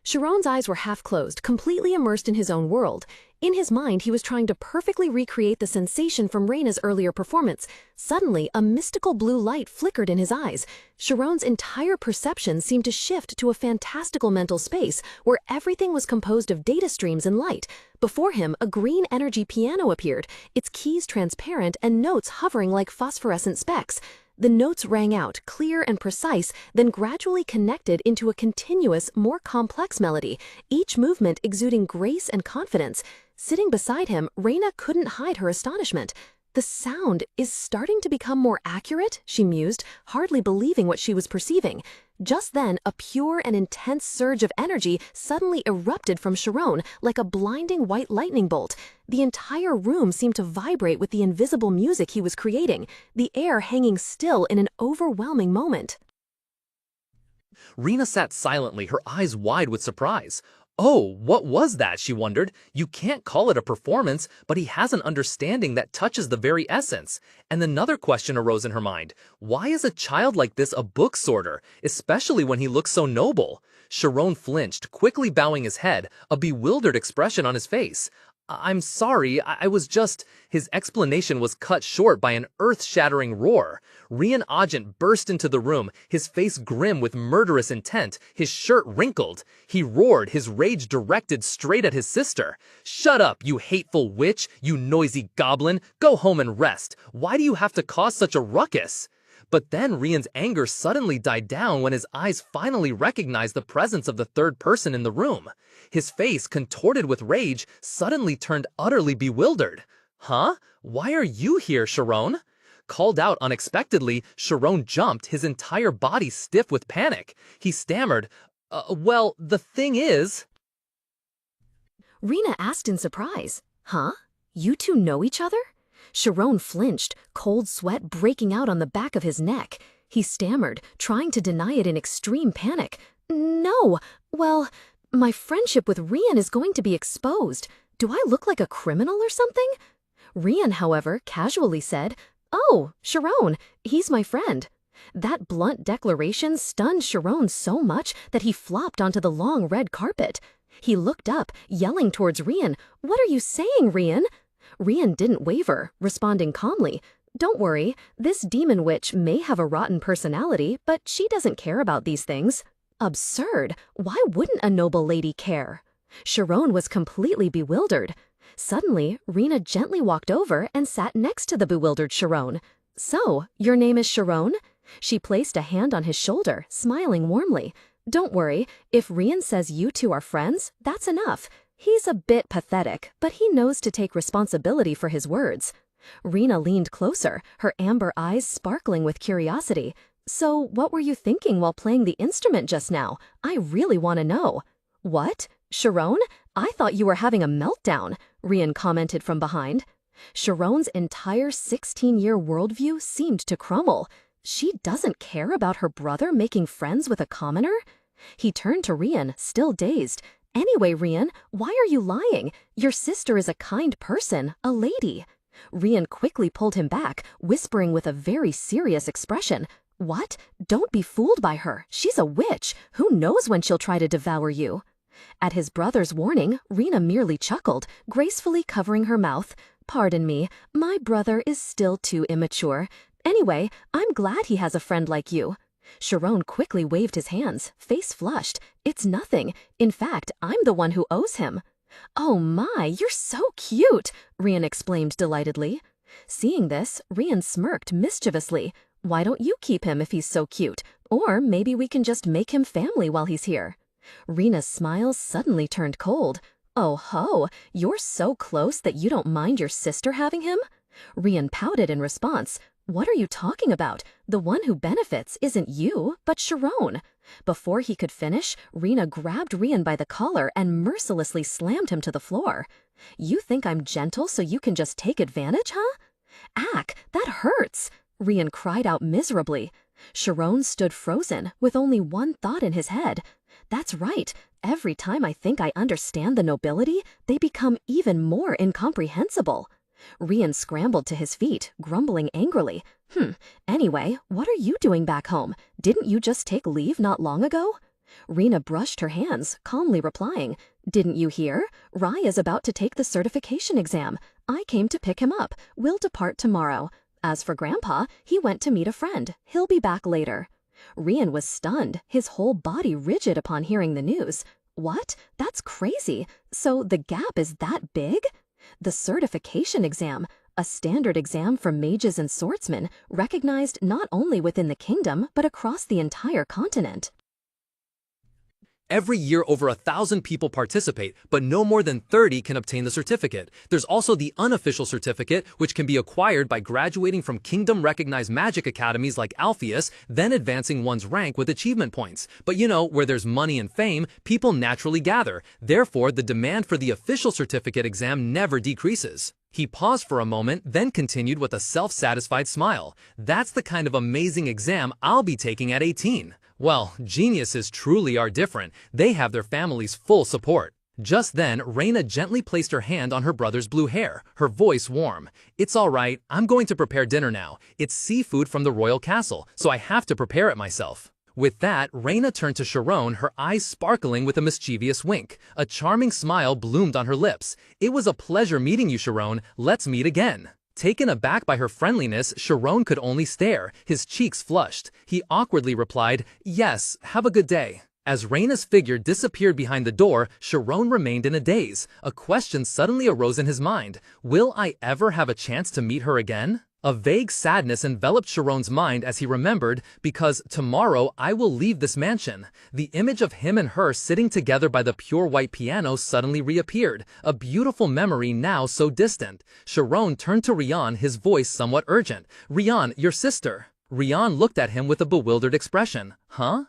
Sharon's eyes were half closed, completely immersed in his own world. In his mind, he was trying to perfectly recreate the sensation from Reina's earlier performance. Suddenly, a mystical blue light flickered in his eyes. Sharon's entire perception seemed to shift to a fantastical mental space where everything was composed of data streams and light. Before him, a green energy piano appeared, its keys transparent and notes hovering like phosphorescent specks. The notes rang out, clear and precise, then gradually connected into a continuous, more complex melody, each movement exuding grace and confidence. Sitting beside him, Reina couldn't hide her astonishment. The sound is starting to become more accurate, she mused, hardly believing what she was perceiving. Just then, a pure and intense surge of energy suddenly erupted from Sharon like a blinding white lightning bolt. The entire room seemed to vibrate with the invisible music he was creating, the air hanging still in an overwhelming moment. Reina sat silently, her eyes wide with surprise. Oh, what was that, she wondered. You can't call it a performance, but he has an understanding that touches the very essence. And another question arose in her mind. Why is a child like this a book sorter, especially when he looks so noble? Sharon flinched, quickly bowing his head, a bewildered expression on his face. I'm sorry, I was just... His explanation was cut short by an earth-shattering roar. Rian Agent burst into the room, his face grim with murderous intent, his shirt wrinkled. He roared, his rage directed straight at his sister. Shut up, you hateful witch, you noisy goblin. Go home and rest. Why do you have to cause such a ruckus? But then Rian's anger suddenly died down when his eyes finally recognized the presence of the third person in the room. His face, contorted with rage, suddenly turned utterly bewildered. Huh? Why are you here, Sharon? Called out unexpectedly, Sharon jumped, his entire body stiff with panic. He stammered, well, the thing is... Reina asked in surprise, Huh? You two know each other? Sharon flinched, cold sweat breaking out on the back of his neck. He stammered, trying to deny it in extreme panic. No, well, my friendship with Rian is going to be exposed. Do I look like a criminal or something? Rian, however, casually said, Oh, Sharon, he's my friend. That blunt declaration stunned Sharon so much that he flopped onto the long red carpet. He looked up, yelling towards Rian, What are you saying, Rian? Rian didn't waver, responding calmly, Don't worry, this demon witch may have a rotten personality, but she doesn't care about these things. Absurd. Why wouldn't a noble lady care? Sharon was completely bewildered. Suddenly, Rena gently walked over and sat next to the bewildered Sharon. So, your name is Sharon? She placed a hand on his shoulder, smiling warmly. Don't worry, if Rian says you two are friends, that's enough. He's a bit pathetic, but he knows to take responsibility for his words. Rena leaned closer, her amber eyes sparkling with curiosity. So, what were you thinking while playing the instrument just now? I really want to know. What? Sharon? I thought you were having a meltdown, Rian commented from behind. Sharon's entire 16-year worldview seemed to crumble. She doesn't care about her brother making friends with a commoner? He turned to Rian, still dazed. Anyway, Rian, why are you lying? Your sister is a kind person, a lady. Rian quickly pulled him back, whispering with a very serious expression. What? Don't be fooled by her. She's a witch. Who knows when she'll try to devour you? At his brother's warning, Rena merely chuckled, gracefully covering her mouth. Pardon me, my brother is still too immature. Anyway, I'm glad he has a friend like you. Sharon quickly waved his hands, face flushed. It's nothing. In fact, I'm the one who owes him. Oh my, you're so cute, Rian exclaimed delightedly. Seeing this, Rian smirked mischievously. Why don't you keep him if he's so cute? Or maybe we can just make him family while he's here. Rena's smile suddenly turned cold. Oh ho, you're so close that you don't mind your sister having him? Rian pouted in response. What are you talking about? The one who benefits isn't you, but Sharon. Before he could finish, Rena grabbed Rian by the collar and mercilessly slammed him to the floor. You think I'm gentle so you can just take advantage, huh? Ack, that hurts, Rian cried out miserably. Sharon stood frozen, with only one thought in his head. That's right. Every time I think I understand the nobility, they become even more incomprehensible. Rian scrambled to his feet, grumbling angrily. Anyway, what are you doing back home? Didn't you just take leave not long ago? Rena brushed her hands, calmly replying, Didn't you hear? Rai is about to take the certification exam. I came to pick him up. We'll depart tomorrow. As for Grandpa, he went to meet a friend. He'll be back later. Rian was stunned, his whole body rigid upon hearing the news. What? That's crazy. So the gap is that big? The certification exam, a standard exam for mages and swordsmen, recognized not only within the kingdom, but across the entire continent. Every year, over 1,000 people participate, but no more than 30 can obtain the certificate. There's also the unofficial certificate, which can be acquired by graduating from kingdom-recognized magic academies like Alpheus, then advancing one's rank with achievement points. But you know, where there's money and fame, people naturally gather. Therefore, the demand for the official certificate exam never decreases. He paused for a moment, then continued with a self-satisfied smile. That's the kind of amazing exam I'll be taking at 18. Well, geniuses truly are different. They have their family's full support. Just then, Reina gently placed her hand on her brother's blue hair, her voice warm. It's all right, I'm going to prepare dinner now. It's seafood from the royal castle, so I have to prepare it myself. With that, Reina turned to Sharon, her eyes sparkling with a mischievous wink. A charming smile bloomed on her lips. It was a pleasure meeting you, Sharon. Let's meet again. Taken aback by her friendliness, Sharon could only stare, his cheeks flushed. He awkwardly replied, Yes, have a good day. As Reina's figure disappeared behind the door, Sharon remained in a daze. A question suddenly arose in his mind. Will I ever have a chance to meet her again? A vague sadness enveloped Sharon's mind as he remembered, because tomorrow I will leave this mansion. The image of him and her sitting together by the pure white piano suddenly reappeared, a beautiful memory now so distant. Sharon turned to Rian, his voice somewhat urgent. Rian, your sister. Rian looked at him with a bewildered expression. Huh?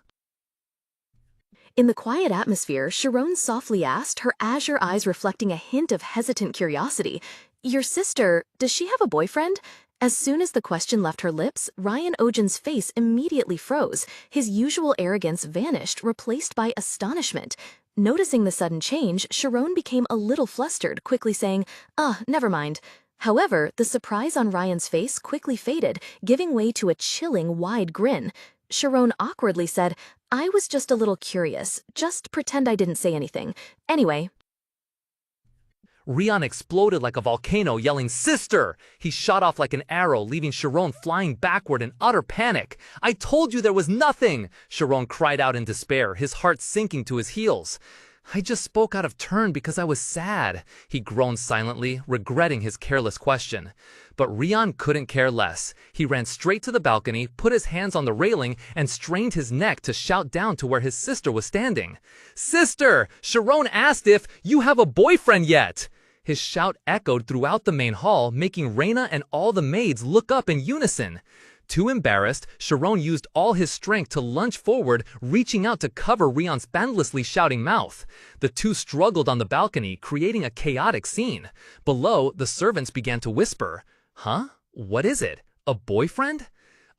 In the quiet atmosphere, Sharon softly asked, her azure eyes reflecting a hint of hesitant curiosity. Your sister, does she have a boyfriend? As soon as the question left her lips, Ryan Ojan's face immediately froze. His usual arrogance vanished, replaced by astonishment. Noticing the sudden change, Sharon became a little flustered, quickly saying, never mind. However, the surprise on Ryan's face quickly faded, giving way to a chilling, wide grin. Sharon awkwardly said, I was just a little curious. Just pretend I didn't say anything. Anyway. Rian exploded like a volcano, yelling, "Sister!" He shot off like an arrow, leaving Sharon flying backward in utter panic. "I told you there was nothing!" Sharon cried out in despair, his heart sinking to his heels. "I just spoke out of turn because I was sad," he groaned silently, regretting his careless question. But Rian couldn't care less. He ran straight to the balcony, put his hands on the railing, and strained his neck to shout down to where his sister was standing. "Sister! Sharon asked if you have a boyfriend yet!" His shout echoed throughout the main hall, making Reina and all the maids look up in unison. Too embarrassed, Sharon used all his strength to lunge forward, reaching out to cover Rian's endlessly shouting mouth. The two struggled on the balcony, creating a chaotic scene. Below, the servants began to whisper, "Huh? What is it? A boyfriend?"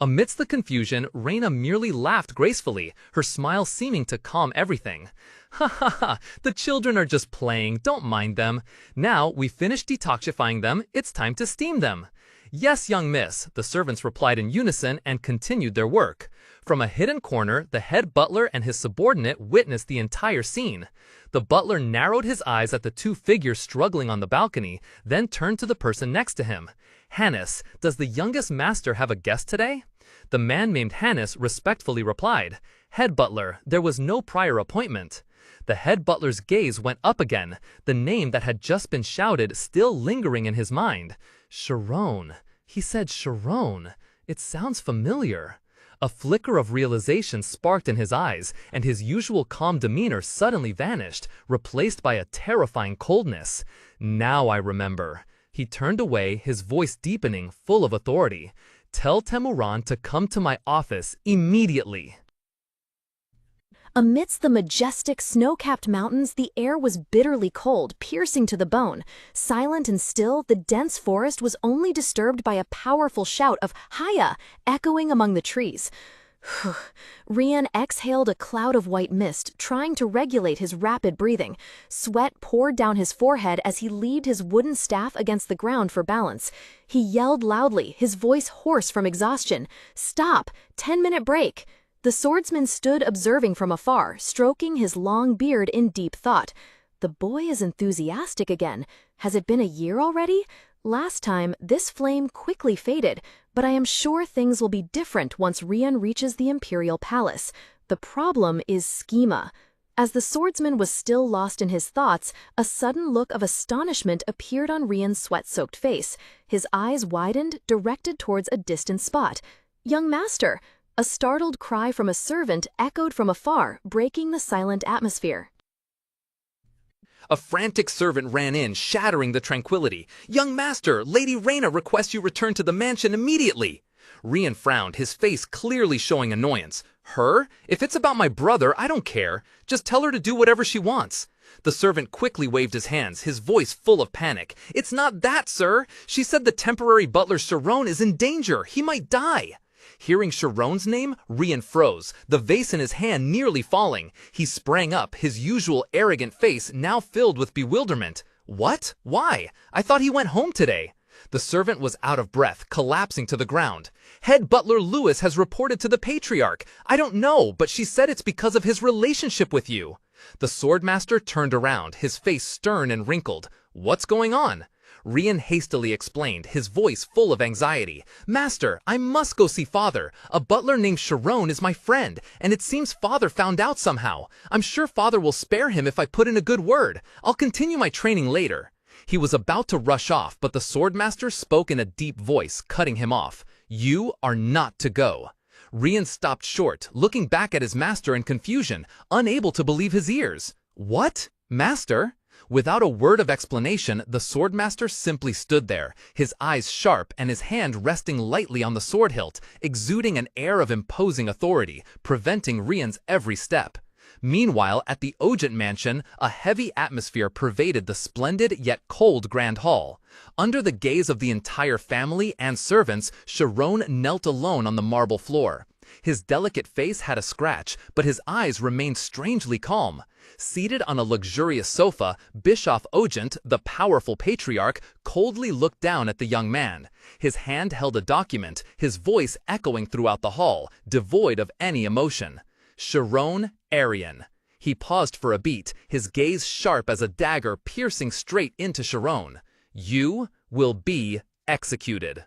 Amidst the confusion, Reina merely laughed gracefully, her smile seeming to calm everything. "Ha ha ha, the children are just playing, don't mind them. Now we finished detoxifying them, it's time to steam them." "Yes, young miss," the servants replied in unison and continued their work. From a hidden corner, the head butler and his subordinate witnessed the entire scene. The butler narrowed his eyes at the two figures struggling on the balcony, then turned to the person next to him. "Hannes, does the youngest master have a guest today?" The man named Hannes respectfully replied, "Head butler, there was no prior appointment." The head butler's gaze went up again, the name that had just been shouted still lingering in his mind. Sharon. He said Sharon. It sounds familiar. A flicker of realization sparked in his eyes, and his usual calm demeanor suddenly vanished, replaced by a terrifying coldness. "Now I remember." He turned away, his voice deepening, full of authority. "Tell Temuran to come to my office immediately." Amidst the majestic snow-capped mountains, the air was bitterly cold, piercing to the bone. Silent and still, the dense forest was only disturbed by a powerful shout of "Hiya!" echoing among the trees. Rian exhaled a cloud of white mist, trying to regulate his rapid breathing. Sweat poured down his forehead as he leaned his wooden staff against the ground for balance. He yelled loudly, his voice hoarse from exhaustion. "Stop! 10-minute break!" The swordsman stood observing from afar, stroking his long beard in deep thought. The boy is enthusiastic again. Has it been a year already? Last time, this flame quickly faded, but I am sure things will be different once Rian reaches the Imperial Palace. The problem is schema. As the swordsman was still lost in his thoughts, a sudden look of astonishment appeared on Rian's sweat-soaked face. His eyes widened, directed towards a distant spot. "Young master!" A startled cry from a servant echoed from afar, breaking the silent atmosphere. A frantic servant ran in, shattering the tranquility. "Young master, Lady Reina requests you return to the mansion immediately." Rian frowned, his face clearly showing annoyance. "Her? If it's about my brother, I don't care. Just tell her to do whatever she wants." The servant quickly waved his hands, his voice full of panic. "It's not that, sir. She said the temporary butler Sharon is in danger. He might die." Hearing Sharon's name, Rian froze, the vase in his hand nearly falling. He sprang up, his usual arrogant face now filled with bewilderment. "What? Why? I thought he went home today." The servant was out of breath, collapsing to the ground. "Head butler Lewis has reported to the Patriarch. I don't know, but she said it's because of his relationship with you." The swordmaster turned around, his face stern and wrinkled. "What's going on?" Rian hastily explained, his voice full of anxiety. "Master, I must go see Father. A butler named Sharon is my friend, and it seems Father found out somehow. I'm sure Father will spare him if I put in a good word. I'll continue my training later." He was about to rush off, but the swordmaster spoke in a deep voice, cutting him off. "You are not to go." Rian stopped short, looking back at his master in confusion, unable to believe his ears. "What? Master?" Without a word of explanation, the swordmaster simply stood there, his eyes sharp and his hand resting lightly on the sword hilt, exuding an air of imposing authority, preventing Rian's every step. Meanwhile, at the Ojent mansion, a heavy atmosphere pervaded the splendid yet cold grand hall. Under the gaze of the entire family and servants, Sharon knelt alone on the marble floor. His delicate face had a scratch, but his eyes remained strangely calm. Seated on a luxurious sofa, Bischoff Ojent, the powerful patriarch, coldly looked down at the young man. His hand held a document, his voice echoing throughout the hall, devoid of any emotion. Sharon Arian. He paused for a beat, his gaze sharp as a dagger piercing straight into Sharon. "You will be executed."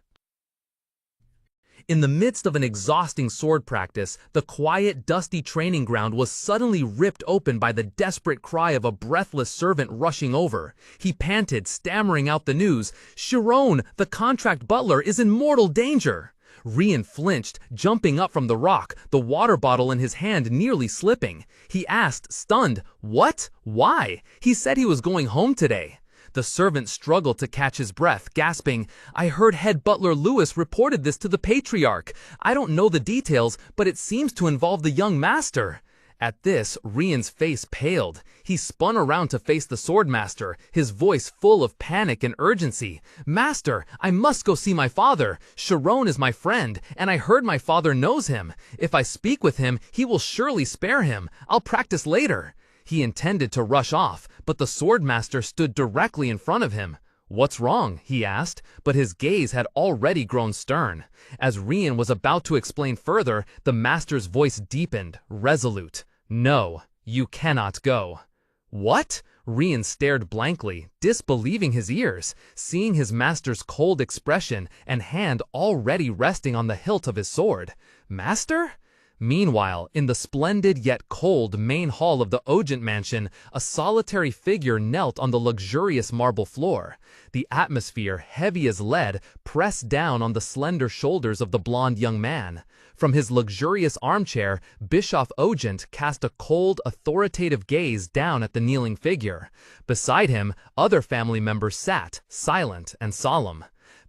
In the midst of an exhausting sword practice, the quiet, dusty training ground was suddenly ripped open by the desperate cry of a breathless servant rushing over. He panted, stammering out the news, "Sharon, the contract butler, is in mortal danger!" Rian flinched, jumping up from the rock, the water bottle in his hand nearly slipping. He asked, stunned, "What? Why? He said he was going home today." The servant struggled to catch his breath, gasping, "I heard head butler Lewis reported this to the patriarch. I don't know the details, but it seems to involve the young master." At this, Rian's face paled. He spun around to face the swordmaster, his voice full of panic and urgency. "Master, I must go see my father. Sharon is my friend, and I heard my father knows him. If I speak with him, he will surely spare him. I'll practice later." He intended to rush off, but the swordmaster stood directly in front of him. "What's wrong?" he asked, but his gaze had already grown stern. As Rian was about to explain further, the master's voice deepened, resolute. "No, you cannot go." "What?" Rian stared blankly, disbelieving his ears, seeing his master's cold expression and hand already resting on the hilt of his sword. "Master?" Meanwhile, in the splendid yet cold main hall of the Ogent mansion, a solitary figure knelt on the luxurious marble floor. The atmosphere, heavy as lead, pressed down on the slender shoulders of the blond young man. From his luxurious armchair, Bishop Ogent cast a cold, authoritative gaze down at the kneeling figure. Beside him, other family members sat, silent and solemn.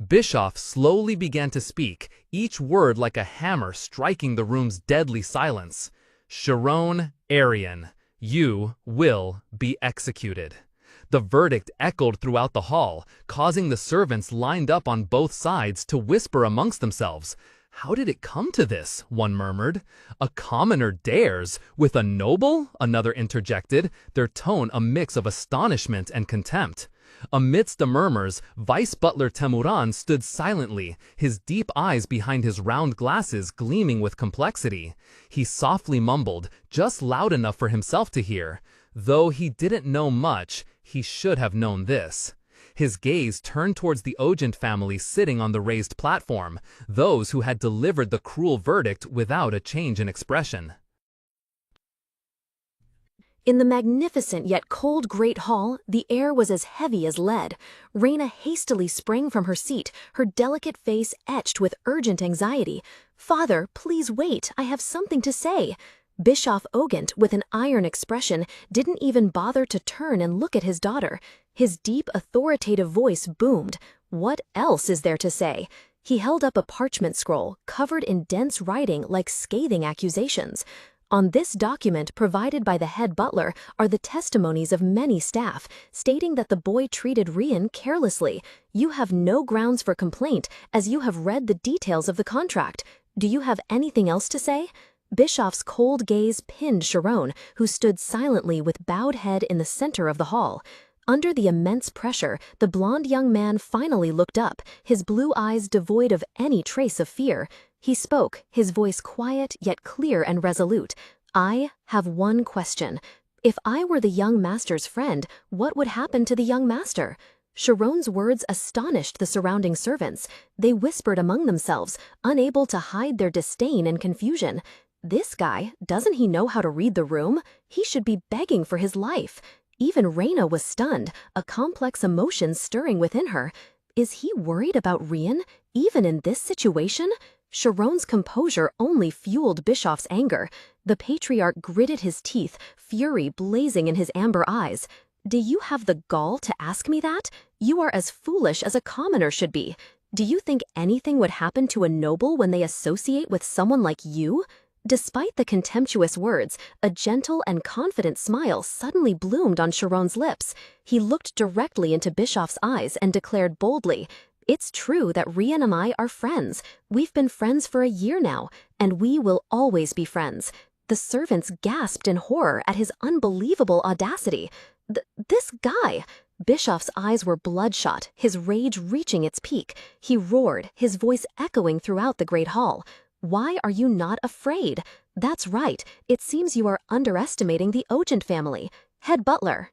Bischoff slowly began to speak, each word like a hammer striking the room's deadly silence. "Sharon Arian, you will be executed." The verdict echoed throughout the hall, causing the servants lined up on both sides to whisper amongst themselves. "How did it come to this?" one murmured. "A commoner dares, with a noble?" another interjected, their tone a mix of astonishment and contempt. Amidst the murmurs, Vice Butler Temuran stood silently, his deep eyes behind his round glasses gleaming with complexity. He softly mumbled, just loud enough for himself to hear. Though he didn't know much, he should have known this. His gaze turned towards the Ogent family sitting on the raised platform, those who had delivered the cruel verdict without a change in expression. In the magnificent yet cold great hall, the air was as heavy as lead. Raina hastily sprang from her seat, her delicate face etched with urgent anxiety. "Father, please wait, I have something to say." Bischoff Ogent, with an iron expression, didn't even bother to turn and look at his daughter. His deep, authoritative voice boomed. "What else is there to say?" He held up a parchment scroll, covered in dense writing like scathing accusations. On this document provided by the head butler are the testimonies of many staff, stating that the boy treated Rian carelessly. You have no grounds for complaint, as you have read the details of the contract. Do you have anything else to say? Bischoff's cold gaze pinned Sharon, who stood silently with bowed head in the center of the hall. Under the immense pressure, the blond young man finally looked up, his blue eyes devoid of any trace of fear. He spoke, his voice quiet yet clear and resolute. "I have one question. If I were the young master's friend, what would happen to the young master?" Sharon's words astonished the surrounding servants. They whispered among themselves, unable to hide their disdain and confusion. "This guy, doesn't he know how to read the room? He should be begging for his life." Even Raina was stunned, a complex emotion stirring within her. Is he worried about Rian, even in this situation? Sharon's composure only fueled Bischoff's anger. The patriarch gritted his teeth, fury blazing in his amber eyes. "Do you have the gall to ask me that? You are as foolish as a commoner should be. Do you think anything would happen to a noble when they associate with someone like you?" Despite the contemptuous words, a gentle and confident smile suddenly bloomed on Sharon's lips. He looked directly into Bischoff's eyes and declared boldly, "It's true that Rian and I are friends. We've been friends for a year now, and we will always be friends." The servants gasped in horror at his unbelievable audacity. This guy! Bischoff's eyes were bloodshot, his rage reaching its peak. He roared, his voice echoing throughout the great hall. Why are you not afraid? That's right, it seems you are underestimating the Ogent family. Head butler.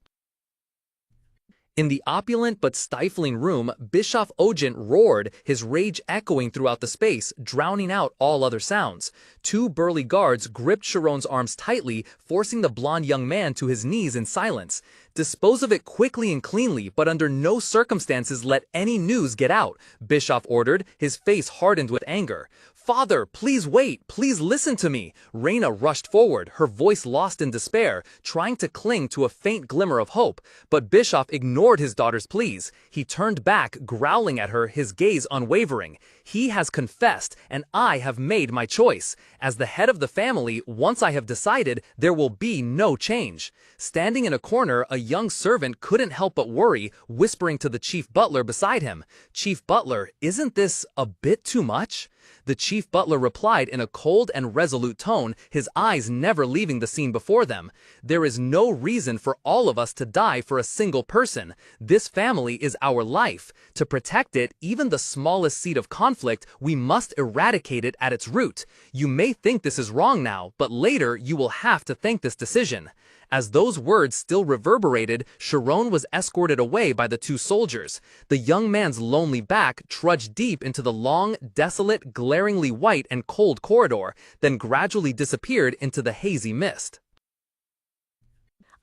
In the opulent but stifling room, Bischoff Ogent roared, his rage echoing throughout the space, drowning out all other sounds. Two burly guards gripped Sharon's arms tightly, forcing the blond young man to his knees in silence. Dispose of it quickly and cleanly, but under no circumstances let any news get out, Bischoff ordered, his face hardened with anger. Father, please wait, please listen to me. Raina rushed forward, her voice lost in despair, trying to cling to a faint glimmer of hope. But Bischoff ignored his daughter's pleas. He turned back, growling at her, his gaze unwavering. He has confessed, and I have made my choice. As the head of the family, once I have decided, there will be no change. Standing in a corner, a young servant couldn't help but worry, whispering to the chief butler beside him, "Chief Butler, isn't this a bit too much?" The chief butler replied in a cold and resolute tone, his eyes never leaving the scene before them. "There is no reason for all of us to die for a single person. This family is our life. To protect it, even the smallest seed of conflict, we must eradicate it at its root. You may think this is wrong now, but later you will have to thank this decision." As those words still reverberated, Sharon was escorted away by the two soldiers. The young man's lonely back trudged deep into the long, desolate, glaringly white and cold corridor, then gradually disappeared into the hazy mist.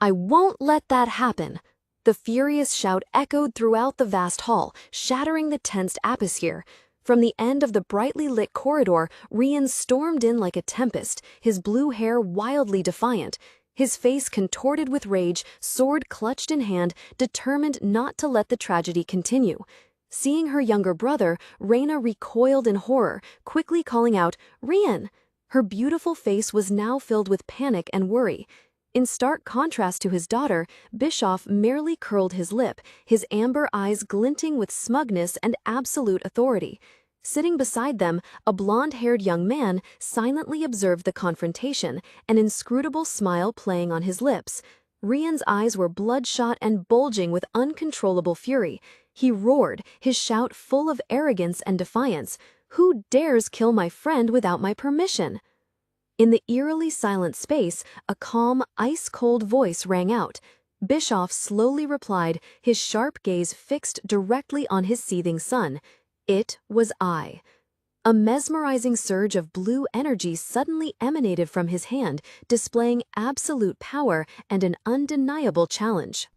I won't let that happen. The furious shout echoed throughout the vast hall, shattering the tensed atmosphere. From the end of the brightly lit corridor, Rian stormed in like a tempest, his blue hair wildly defiant. His face contorted with rage, sword clutched in hand, determined not to let the tragedy continue. Seeing her younger brother, Raina recoiled in horror, quickly calling out, "Rian!" Her beautiful face was now filled with panic and worry. In stark contrast to his daughter, Bischoff merely curled his lip, his amber eyes glinting with smugness and absolute authority. Sitting beside them, a blonde-haired young man silently observed the confrontation, an inscrutable smile playing on his lips. Rian's eyes were bloodshot and bulging with uncontrollable fury. He roared, his shout full of arrogance and defiance. "Who dares kill my friend without my permission?" In the eerily silent space, a calm, ice-cold voice rang out. Bischoff slowly replied, his sharp gaze fixed directly on his seething son. "It was I." A mesmerizing surge of blue energy suddenly emanated from his hand, displaying absolute power and an undeniable challenge.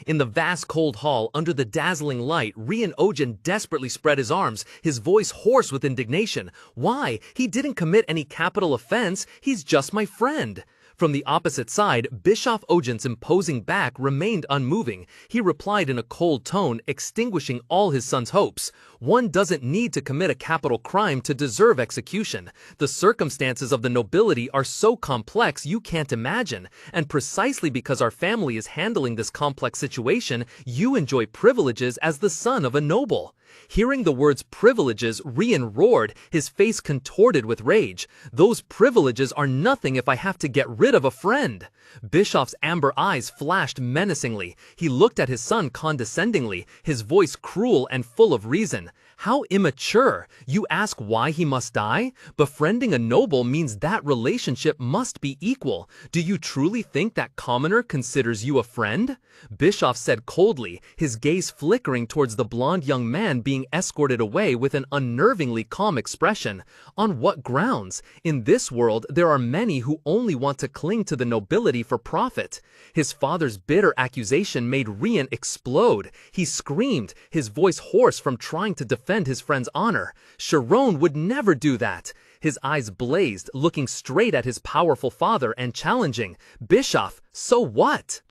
In the vast cold hall, under the dazzling light, Rian Ogent desperately spread his arms, his voice hoarse with indignation. "Why? He didn't commit any capital offense. He's just my friend." From the opposite side, Bischoff Ogent's imposing back remained unmoving. He replied in a cold tone, extinguishing all his son's hopes. "One doesn't need to commit a capital crime to deserve execution. The circumstances of the nobility are so complex you can't imagine. And precisely because our family is handling this complex situation, you enjoy privileges as the son of a noble." Hearing the words privileges, Rian roared, his face contorted with rage. "Those privileges are nothing if I have to get rid of a friend." Bischoff's amber eyes flashed menacingly. He looked at his son condescendingly, his voice cruel and full of reason. "How immature! You ask why he must die? Befriending a noble means that relationship must be equal. Do you truly think that commoner considers you a friend?" Bischoff said coldly, his gaze flickering towards the blond young man being escorted away with an unnervingly calm expression. "On what grounds? In this world, there are many who only want to cling to the nobility for profit." His father's bitter accusation made Rian explode. He screamed, his voice hoarse from trying to defend his friend's honor. Sharon would never do that. His eyes blazed, looking straight at his powerful father and challenging, "Bischoff, so what?"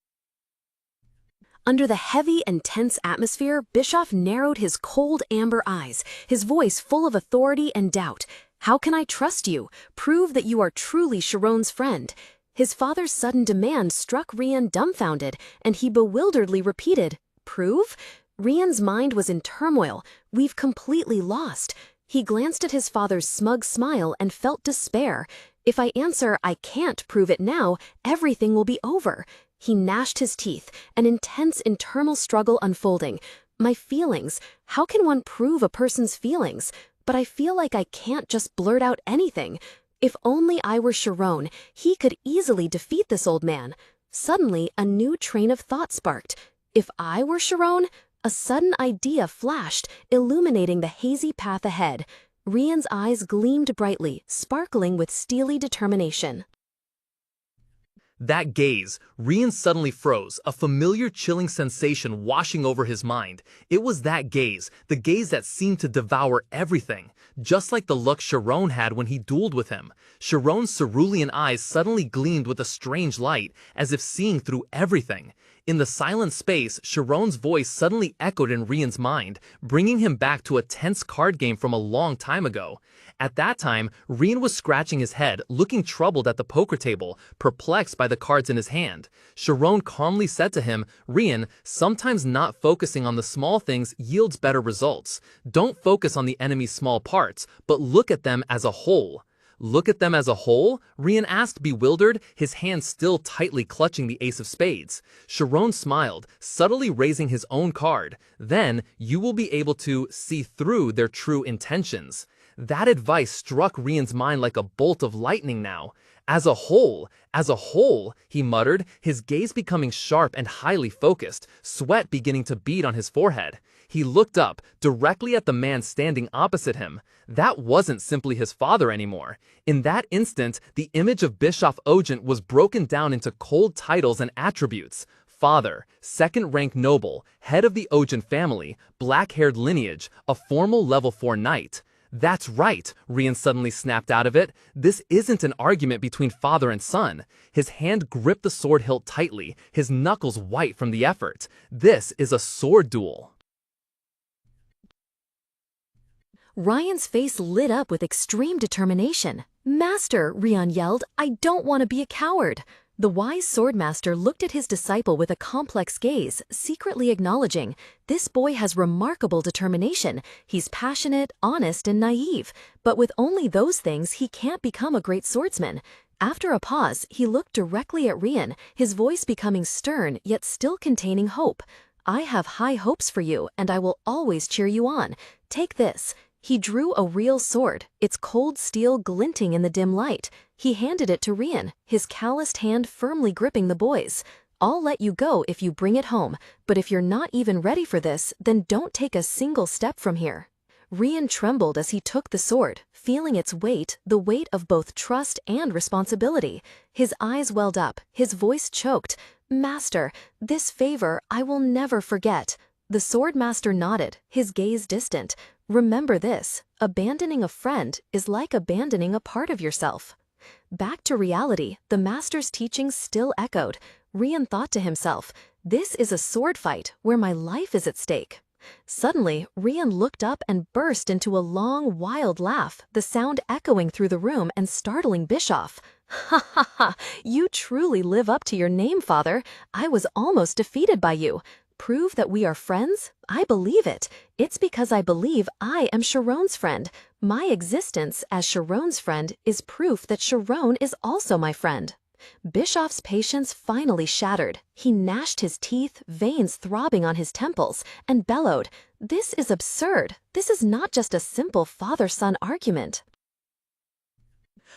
Under the heavy and tense atmosphere, Bischoff narrowed his cold amber eyes, his voice full of authority and doubt. "How can I trust you? Prove that you are truly Sharon's friend." His father's sudden demand struck Rian dumbfounded, and he bewilderedly repeated, "Prove?" Rian's mind was in turmoil. "We've completely lost." He glanced at his father's smug smile and felt despair. "If I answer I can't prove it now, everything will be over." He gnashed his teeth, an intense internal struggle unfolding. "My feelings. How can one prove a person's feelings?" but I feel like I can't just blurt out anything. If only I were Sharon, he could easily defeat this old man. Suddenly, a new train of thought sparked. If I were Sharon? A sudden idea flashed, illuminating the hazy path ahead. Rian's eyes gleamed brightly, sparkling with steely determination. That gaze, Rian suddenly froze, a familiar chilling sensation washing over his mind. It was that gaze, the gaze that seemed to devour everything, just like the look Sharon had when he dueled with him. Sharon's cerulean eyes suddenly gleamed with a strange light, as if seeing through everything. In the silent space, Sharon's voice suddenly echoed in Rian's mind, bringing him back to a tense card game from a long time ago. At that time, Rian was scratching his head, looking troubled at the poker table, perplexed by the cards in his hand. Sharon calmly said to him, "Rian, sometimes not focusing on the small things yields better results. Don't focus on the enemy's small parts, but look at them as a whole." "Look at them as a whole?" Rian asked, bewildered, his hand still tightly clutching the ace of spades. Sharon smiled, subtly raising his own card. "Then, you will be able to see through their true intentions." That advice struck Rian's mind like a bolt of lightning now. As a whole, he muttered, his gaze becoming sharp and highly focused, sweat beginning to bead on his forehead. He looked up, directly at the man standing opposite him. That wasn't simply his father anymore. In that instant, the image of Bischoff Ogent was broken down into cold titles and attributes. Father, second-rank noble, head of the Ogent family, black-haired lineage, a formal level 4 knight. "That's right," Rian suddenly snapped out of it. "This isn't an argument between father and son." His hand gripped the sword hilt tightly, his knuckles white from the effort. "This is a sword duel." Ryan's face lit up with extreme determination. "Master," Rian yelled, "I don't want to be a coward." The wise swordmaster looked at his disciple with a complex gaze, secretly acknowledging, "This boy has remarkable determination. He's passionate, honest, and naive. But with only those things, he can't become a great swordsman." After a pause, he looked directly at Rian, his voice becoming stern yet still containing hope. "I have high hopes for you, and I will always cheer you on. Take this." He drew a real sword, its cold steel glinting in the dim light. He handed it to Rian, his calloused hand firmly gripping the boy's. "I'll let you go if you bring it home, but if you're not even ready for this, then don't take a single step from here." Rian trembled as he took the sword, feeling its weight, the weight of both trust and responsibility. His eyes welled up, his voice choked. "Master, this favor I will never forget." The swordmaster nodded, his gaze distant. "Remember this, abandoning a friend is like abandoning a part of yourself." Back to reality, the master's teachings still echoed. Rian thought to himself, "This is a sword fight where my life is at stake." Suddenly, Rian looked up and burst into a long, wild laugh, the sound echoing through the room and startling Bischoff. "Ha ha ha! You truly live up to your name, father. I was almost defeated by you. Prove that we are friends? I believe it. It's because I believe I am Sharon's friend. My existence as Sharon's friend is proof that Sharon is also my friend." Bischoff's patience finally shattered. He gnashed his teeth, veins throbbing on his temples, and bellowed, "This is absurd. This is not just a simple father-son argument."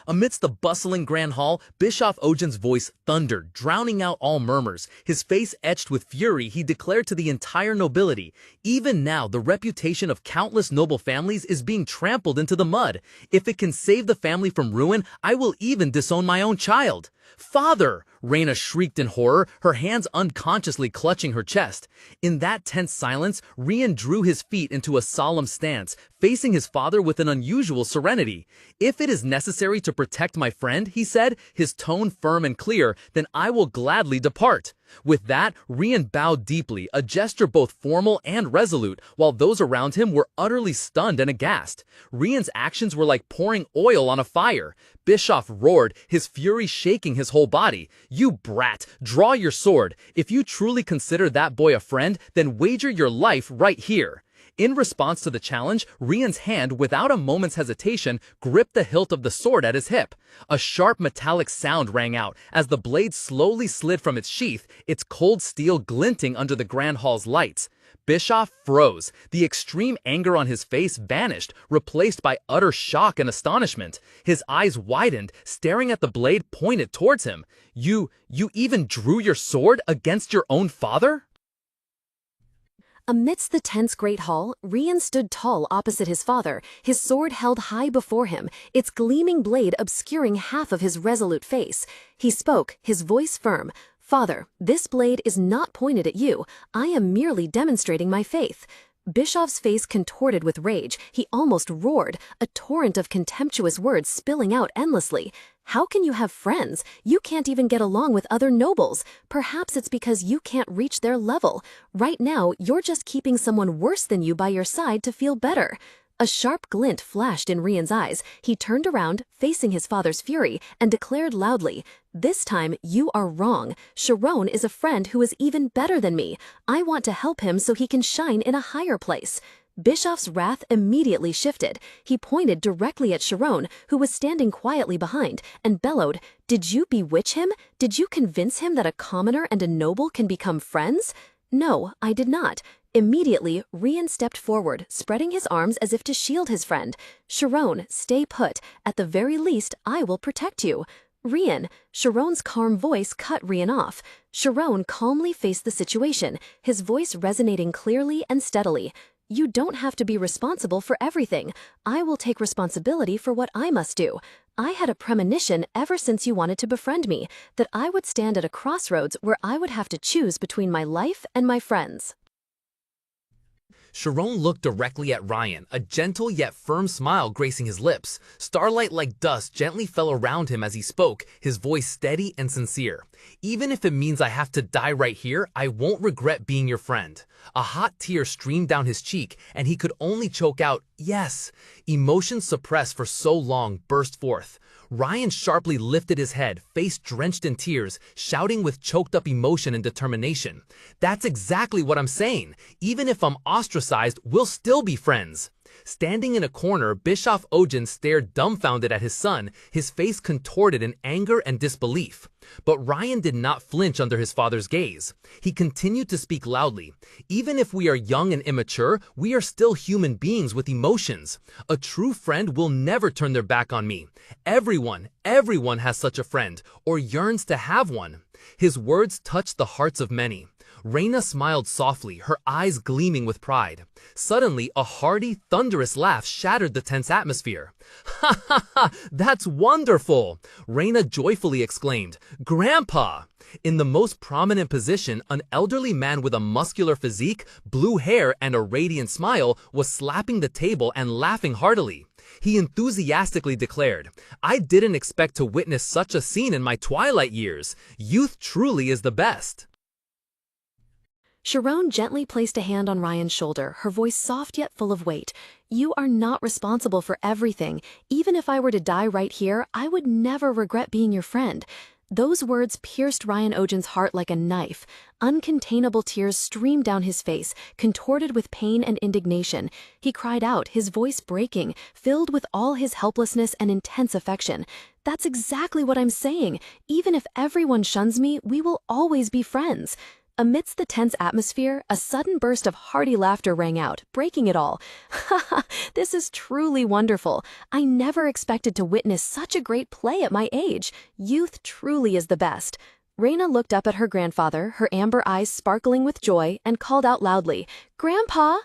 Amidst the bustling grand hall, Bischoff Ogent's voice thundered, drowning out all murmurs. His face etched with fury, he declared to the entire nobility, "Even now, the reputation of countless noble families is being trampled into the mud. If it can save the family from ruin, I will even disown my own child." "Father!" Reina shrieked in horror, her hands unconsciously clutching her chest. In that tense silence, Rian drew his feet into a solemn stance, facing his father with an unusual serenity. "If it is necessary to protect my friend," he said, his tone firm and clear, "then I will gladly depart." With that, Rian bowed deeply, a gesture both formal and resolute, while those around him were utterly stunned and aghast. Rian's actions were like pouring oil on a fire. Bischoff roared, his fury shaking his whole body. "You brat, draw your sword. If you truly consider that boy a friend, then wager your life right here." In response to the challenge, Rian's hand, without a moment's hesitation, gripped the hilt of the sword at his hip. A sharp metallic sound rang out as the blade slowly slid from its sheath, its cold steel glinting under the Grand Hall's lights. Bischoff froze. The extreme anger on his face vanished, replaced by utter shock and astonishment. His eyes widened, staring at the blade pointed towards him. You even drew your sword against your own father?" Amidst the tense great hall, Rian stood tall opposite his father, his sword held high before him, its gleaming blade obscuring half of his resolute face. He spoke, his voice firm. "Father, this blade is not pointed at you. I am merely demonstrating my faith." Bischoff's face contorted with rage. He almost roared, a torrent of contemptuous words spilling out endlessly. "How can you have friends? You can't even get along with other nobles. Perhaps it's because you can't reach their level. Right now, you're just keeping someone worse than you by your side to feel better." A sharp glint flashed in Rian's eyes. He turned around, facing his father's fury, and declared loudly, "This time, you are wrong. Sharon is a friend who is even better than me. I want to help him so he can shine in a higher place." Bischoff's wrath immediately shifted. He pointed directly at Sharon, who was standing quietly behind, and bellowed, "Did you bewitch him? Did you convince him that a commoner and a noble can become friends?" "No, I did not." Immediately, Rian stepped forward, spreading his arms as if to shield his friend. "Sharon, stay put. At the very least, I will protect you." "Rian," Sharon's calm voice cut Rian off. Sharon calmly faced the situation, his voice resonating clearly and steadily. "You don't have to be responsible for everything. I will take responsibility for what I must do. I had a premonition ever since you wanted to befriend me, that I would stand at a crossroads where I would have to choose between my life and my friends." Sharon looked directly at Ryan, a gentle yet firm smile gracing his lips. Starlight like dust gently fell around him as he spoke, his voice steady and sincere. "Even if it means I have to die right here, I won't regret being your friend." A hot tear streamed down his cheek, and he could only choke out, "Yes." Emotions suppressed for so long burst forth. Ryan sharply lifted his head, face drenched in tears, shouting with choked-up emotion and determination. "That's exactly what I'm saying. Even if I'm ostracized, we'll still be friends." Standing in a corner, Bischoff Ojin stared dumbfounded at his son, his face contorted in anger and disbelief. But Ryan did not flinch under his father's gaze. He continued to speak loudly. "Even if we are young and immature, we are still human beings with emotions. A true friend will never turn their back on me. Everyone has such a friend, or yearns to have one." His words touched the hearts of many. Reina smiled softly, her eyes gleaming with pride. Suddenly, a hearty, thunderous laugh shattered the tense atmosphere. "Ha ha ha! That's wonderful!" Reina joyfully exclaimed. "Grandpa!" In the most prominent position, an elderly man with a muscular physique, blue hair, and a radiant smile was slapping the table and laughing heartily. He enthusiastically declared, "I didn't expect to witness such a scene in my twilight years. Youth truly is the best." Sharon gently placed a hand on Ryan's shoulder, her voice soft yet full of weight. "You are not responsible for everything. Even if I were to die right here, I would never regret being your friend." Those words pierced Ryan Ojin's heart like a knife. Uncontainable tears streamed down his face, contorted with pain and indignation. He cried out, his voice breaking, filled with all his helplessness and intense affection. "That's exactly what I'm saying. Even if everyone shuns me, we will always be friends." Amidst the tense atmosphere, a sudden burst of hearty laughter rang out, breaking it all. "Ha ha, this is truly wonderful. I never expected to witness such a great play at my age. Youth truly is the best." Reina looked up at her grandfather, her amber eyes sparkling with joy, and called out loudly, "Grandpa!"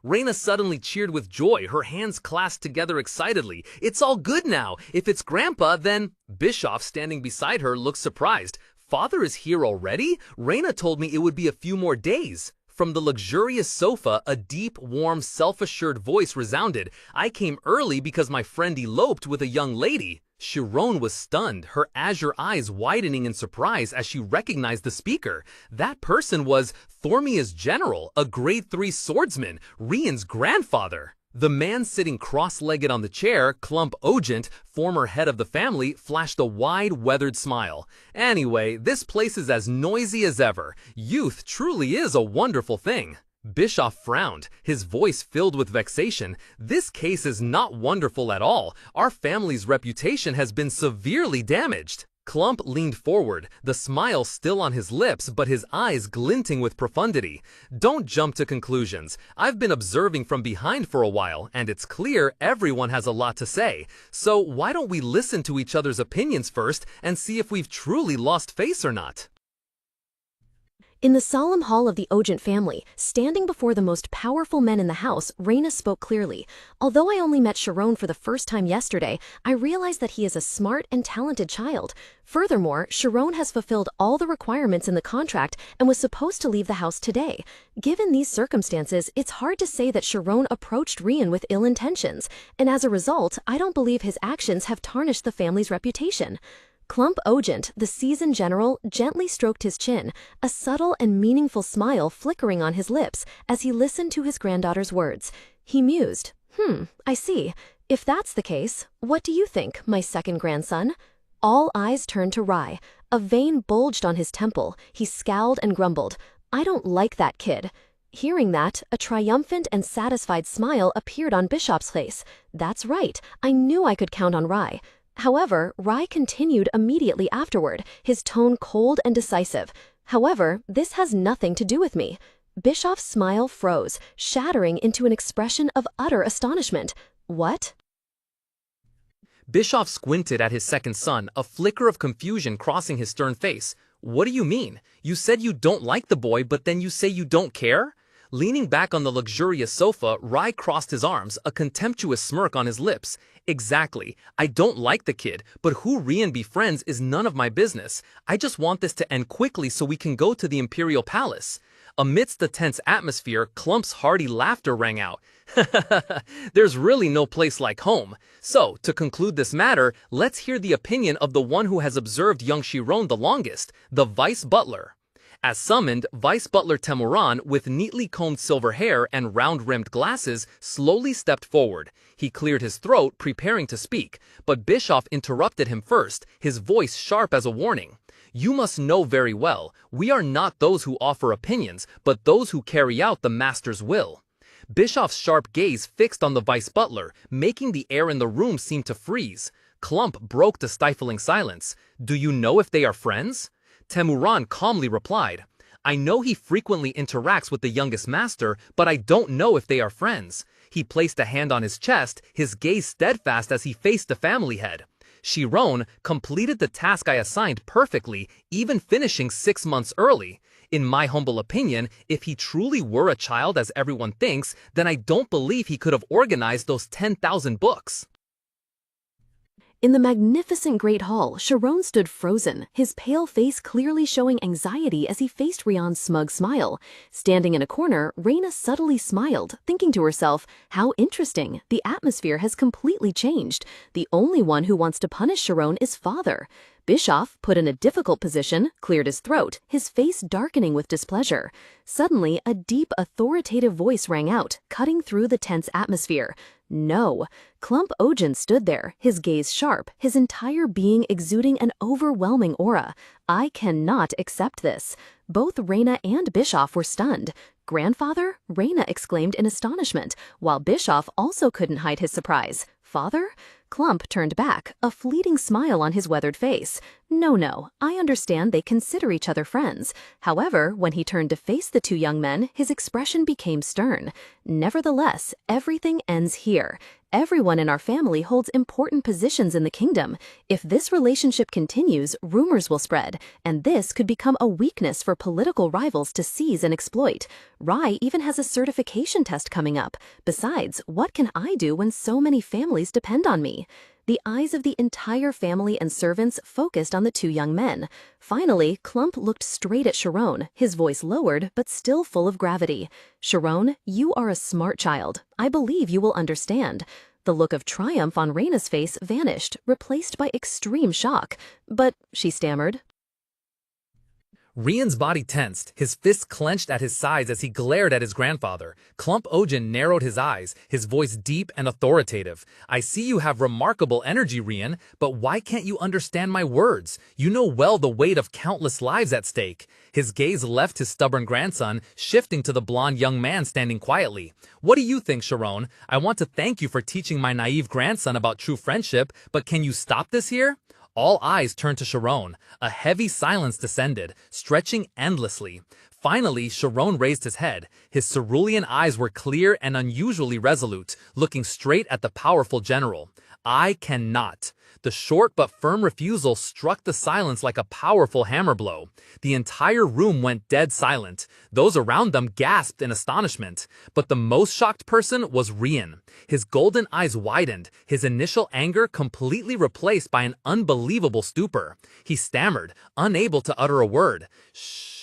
Reina suddenly cheered with joy, her hands clasped together excitedly. "It's all good now. If it's Grandpa, then—" Bischoff, standing beside her, looked surprised. "Father is here already? Reina told me it would be a few more days." From the luxurious sofa, a deep, warm, self-assured voice resounded. "I came early because my friend eloped with a young lady." Sharon was stunned, her azure eyes widening in surprise as she recognized the speaker. That person was Thormia's general, a grade 3 swordsman, Rian's grandfather. The man sitting cross-legged on the chair, Clump Ogent, former head of the family, flashed a wide, weathered smile. "Anyway, this place is as noisy as ever. Youth truly is a wonderful thing." Bischoff frowned, his voice filled with vexation. This case is not wonderful at all. Our family's reputation has been severely damaged. Klump leaned forward, the smile still on his lips but his eyes glinting with profundity. Don't jump to conclusions. I've been observing from behind for a while, and it's clear everyone has a lot to say. So why don't we listen to each other's opinions first and see if we've truly lost face or not? In the solemn hall of the Ogent family, standing before the most powerful men in the house, Raina spoke clearly. Although I only met Sharon for the first time yesterday, I realized that he is a smart and talented child. Furthermore, Sharon has fulfilled all the requirements in the contract and was supposed to leave the house today. Given these circumstances, it's hard to say that Sharon approached Rian with ill intentions, and as a result, I don't believe his actions have tarnished the family's reputation. Klump Ogent, the seasoned general, gently stroked his chin, a subtle and meaningful smile flickering on his lips as he listened to his granddaughter's words. He mused, I see. If that's the case, what do you think, my second grandson? All eyes turned to Rai. A vein bulged on his temple. He scowled and grumbled, I don't like that kid. Hearing that, a triumphant and satisfied smile appeared on Bishop's face. That's right, I knew I could count on Rai. However, Rai continued immediately afterward, his tone cold and decisive. However, this has nothing to do with me. Bischoff's smile froze, shattering into an expression of utter astonishment. What? Bischoff squinted at his second son, a flicker of confusion crossing his stern face. What do you mean? You said you don't like the boy, but then you say you don't care? Leaning back on the luxurious sofa, Rai crossed his arms, a contemptuous smirk on his lips. Exactly. I don't like the kid, but who Rian befriends is none of my business. I just want this to end quickly so we can go to the Imperial Palace. Amidst the tense atmosphere, Klump's hearty laughter rang out. There's really no place like home. So, to conclude this matter, let's hear the opinion of the one who has observed young Chiron the longest, the Vice Butler. As summoned, Vice Butler Temuran, with neatly combed silver hair and round-rimmed glasses, slowly stepped forward. He cleared his throat, preparing to speak, but Bischoff interrupted him first, his voice sharp as a warning. You must know very well, we are not those who offer opinions, but those who carry out the master's will. Bischoff's sharp gaze fixed on the Vice Butler, making the air in the room seem to freeze. Klump broke the stifling silence. Do you know if they are friends? Temuran calmly replied, I know he frequently interacts with the youngest master, but I don't know if they are friends. He placed a hand on his chest, his gaze steadfast as he faced the family head. Chiron completed the task I assigned perfectly, even finishing 6 months early. In my humble opinion, if he truly were a child as everyone thinks, then I don't believe he could have organized those 10,000 books. In the magnificent great hall, Chiron stood frozen, his pale face clearly showing anxiety as he faced Rian's smug smile. Standing in a corner, Raina subtly smiled, thinking to herself, how interesting, the atmosphere has completely changed. The only one who wants to punish Chiron is father. Bischoff, put in a difficult position, cleared his throat, his face darkening with displeasure. Suddenly, a deep, authoritative voice rang out, cutting through the tense atmosphere. No. Klump Ogent stood there, his gaze sharp, his entire being exuding an overwhelming aura. I cannot accept this. Both Raina and Bischoff were stunned. Grandfather? Raina exclaimed in astonishment, while Bischoff also couldn't hide his surprise. Father? Klump turned back, a fleeting smile on his weathered face. No, I understand they consider each other friends. However, when he turned to face the two young men, his expression became stern. Nevertheless, everything ends here. Everyone in our family holds important positions in the kingdom. If this relationship continues, rumors will spread, and this could become a weakness for political rivals to seize and exploit. Rai even has a certification test coming up. Besides, what can I do when so many families depend on me? The eyes of the entire family and servants focused on the two young men. Finally, Klump looked straight at Chiron, his voice lowered but still full of gravity. Chiron, you are a smart child. I believe you will understand. The look of triumph on Raina's face vanished, replaced by extreme shock. But, she stammered. Rian's body tensed, his fists clenched at his sides as he glared at his grandfather. Clump Ojin narrowed his eyes, his voice deep and authoritative. "I see you have remarkable energy, Rian, but why can't you understand my words? You know well the weight of countless lives at stake." His gaze left his stubborn grandson, shifting to the blond young man standing quietly. "What do you think, Sharon? I want to thank you for teaching my naive grandson about true friendship, but can you stop this here?" All eyes turned to Sharon. A heavy silence descended, stretching endlessly. Finally, Sharon raised his head. His cerulean eyes were clear and unusually resolute, looking straight at the powerful general. "I cannot." The short but firm refusal struck the silence like a powerful hammer blow. The entire room went dead silent. Those around them gasped in astonishment. But the most shocked person was Rian. His golden eyes widened, his initial anger completely replaced by an unbelievable stupor. He stammered, unable to utter a word. "Shh."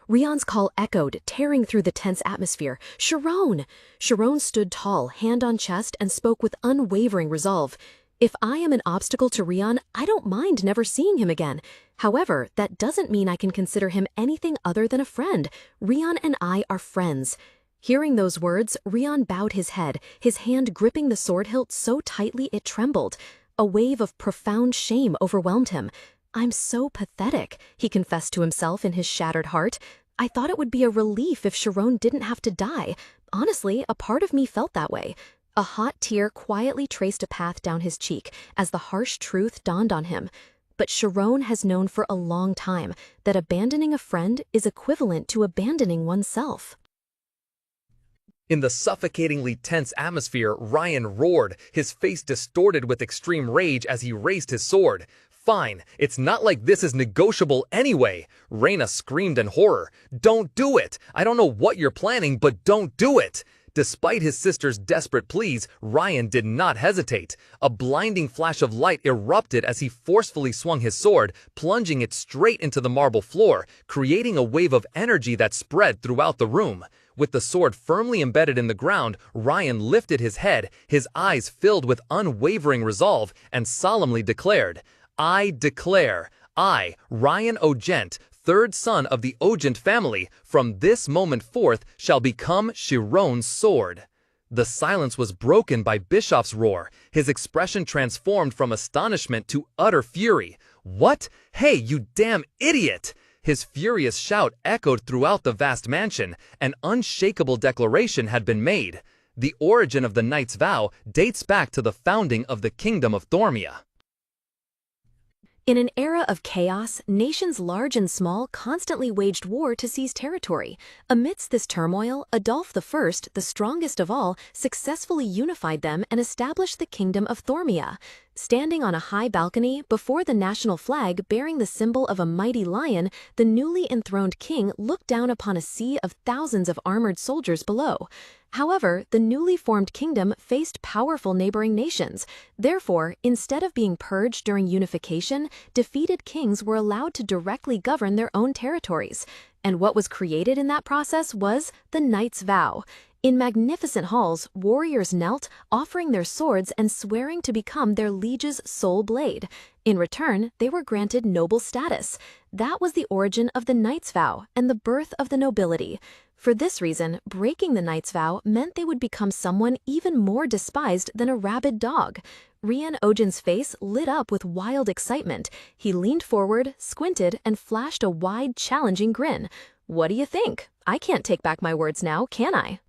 Rian's call echoed, tearing through the tense atmosphere. "Sharon!" Sharon stood tall, hand on chest, and spoke with unwavering resolve. "If I am an obstacle to Rian, I don't mind never seeing him again. However, that doesn't mean I can consider him anything other than a friend. Rian and I are friends." Hearing those words, Rian bowed his head, his hand gripping the sword hilt so tightly it trembled. A wave of profound shame overwhelmed him. "I'm so pathetic," he confessed to himself in his shattered heart. "I thought it would be a relief if Sharon didn't have to die. Honestly, a part of me felt that way." A hot tear quietly traced a path down his cheek as the harsh truth dawned on him. But Sharon has known for a long time that abandoning a friend is equivalent to abandoning oneself. In the suffocatingly tense atmosphere, Rian roared, his face distorted with extreme rage as he raised his sword. "Fine, it's not like this is negotiable anyway." Reina screamed in horror. "Don't do it! I don't know what you're planning, but don't do it!" Despite his sister's desperate pleas, Rian did not hesitate. A blinding flash of light erupted as he forcefully swung his sword, plunging it straight into the marble floor, creating a wave of energy that spread throughout the room. With the sword firmly embedded in the ground, Rian lifted his head, his eyes filled with unwavering resolve, and solemnly declared, "I declare, I, Rian Ojent, third son of the Ojent family, from this moment forth shall become Sharon's sword." The silence was broken by Bischoff's roar, his expression transformed from astonishment to utter fury. "What? Hey, you damn idiot!" His furious shout echoed throughout the vast mansion. An unshakable declaration had been made. The origin of the Knight's Vow dates back to the founding of the Kingdom of Thormia. In an era of chaos, nations large and small constantly waged war to seize territory. Amidst this turmoil, Adolf I, the strongest of all, successfully unified them and established the Kingdom of Thormia. Standing on a high balcony before the national flag bearing the symbol of a mighty lion, the newly enthroned king looked down upon a sea of thousands of armored soldiers below. However, the newly formed kingdom faced powerful neighboring nations. Therefore, instead of being purged during unification, defeated kings were allowed to directly govern their own territories. And what was created in that process was the Knight's Vow. In magnificent halls, warriors knelt, offering their swords and swearing to become their liege's sole blade. In return, they were granted noble status. That was the origin of the Knight's Vow and the birth of the nobility. For this reason, breaking the Knight's Vow meant they would become someone even more despised than a rabid dog. Rian Ojin's face lit up with wild excitement. He leaned forward, squinted, and flashed a wide, challenging grin. "What do you think? I can't take back my words now, can I?"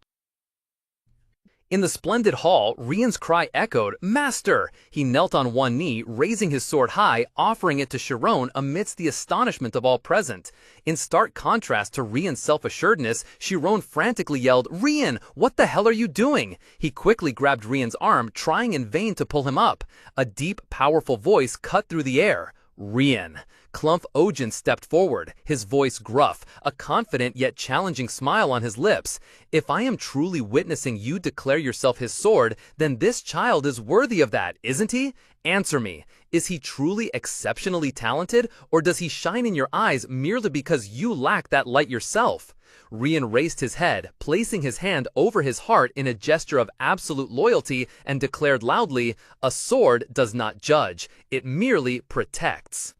In the splendid hall, Rian's cry echoed, "Master!" He knelt on one knee, raising his sword high, offering it to Sharon amidst the astonishment of all present. In stark contrast to Rian's self-assuredness, Sharon frantically yelled, "Rian, what the hell are you doing?" He quickly grabbed Rian's arm, trying in vain to pull him up. A deep, powerful voice cut through the air. "Rian." Clump Ojin stepped forward, his voice gruff, a confident yet challenging smile on his lips. "If I am truly witnessing you declare yourself his sword, then this child is worthy of that, isn't he? Answer me. Is he truly exceptionally talented, or does he shine in your eyes merely because you lack that light yourself?" Rian raised his head, placing his hand over his heart in a gesture of absolute loyalty, and declared loudly, "A sword does not judge, it merely protects."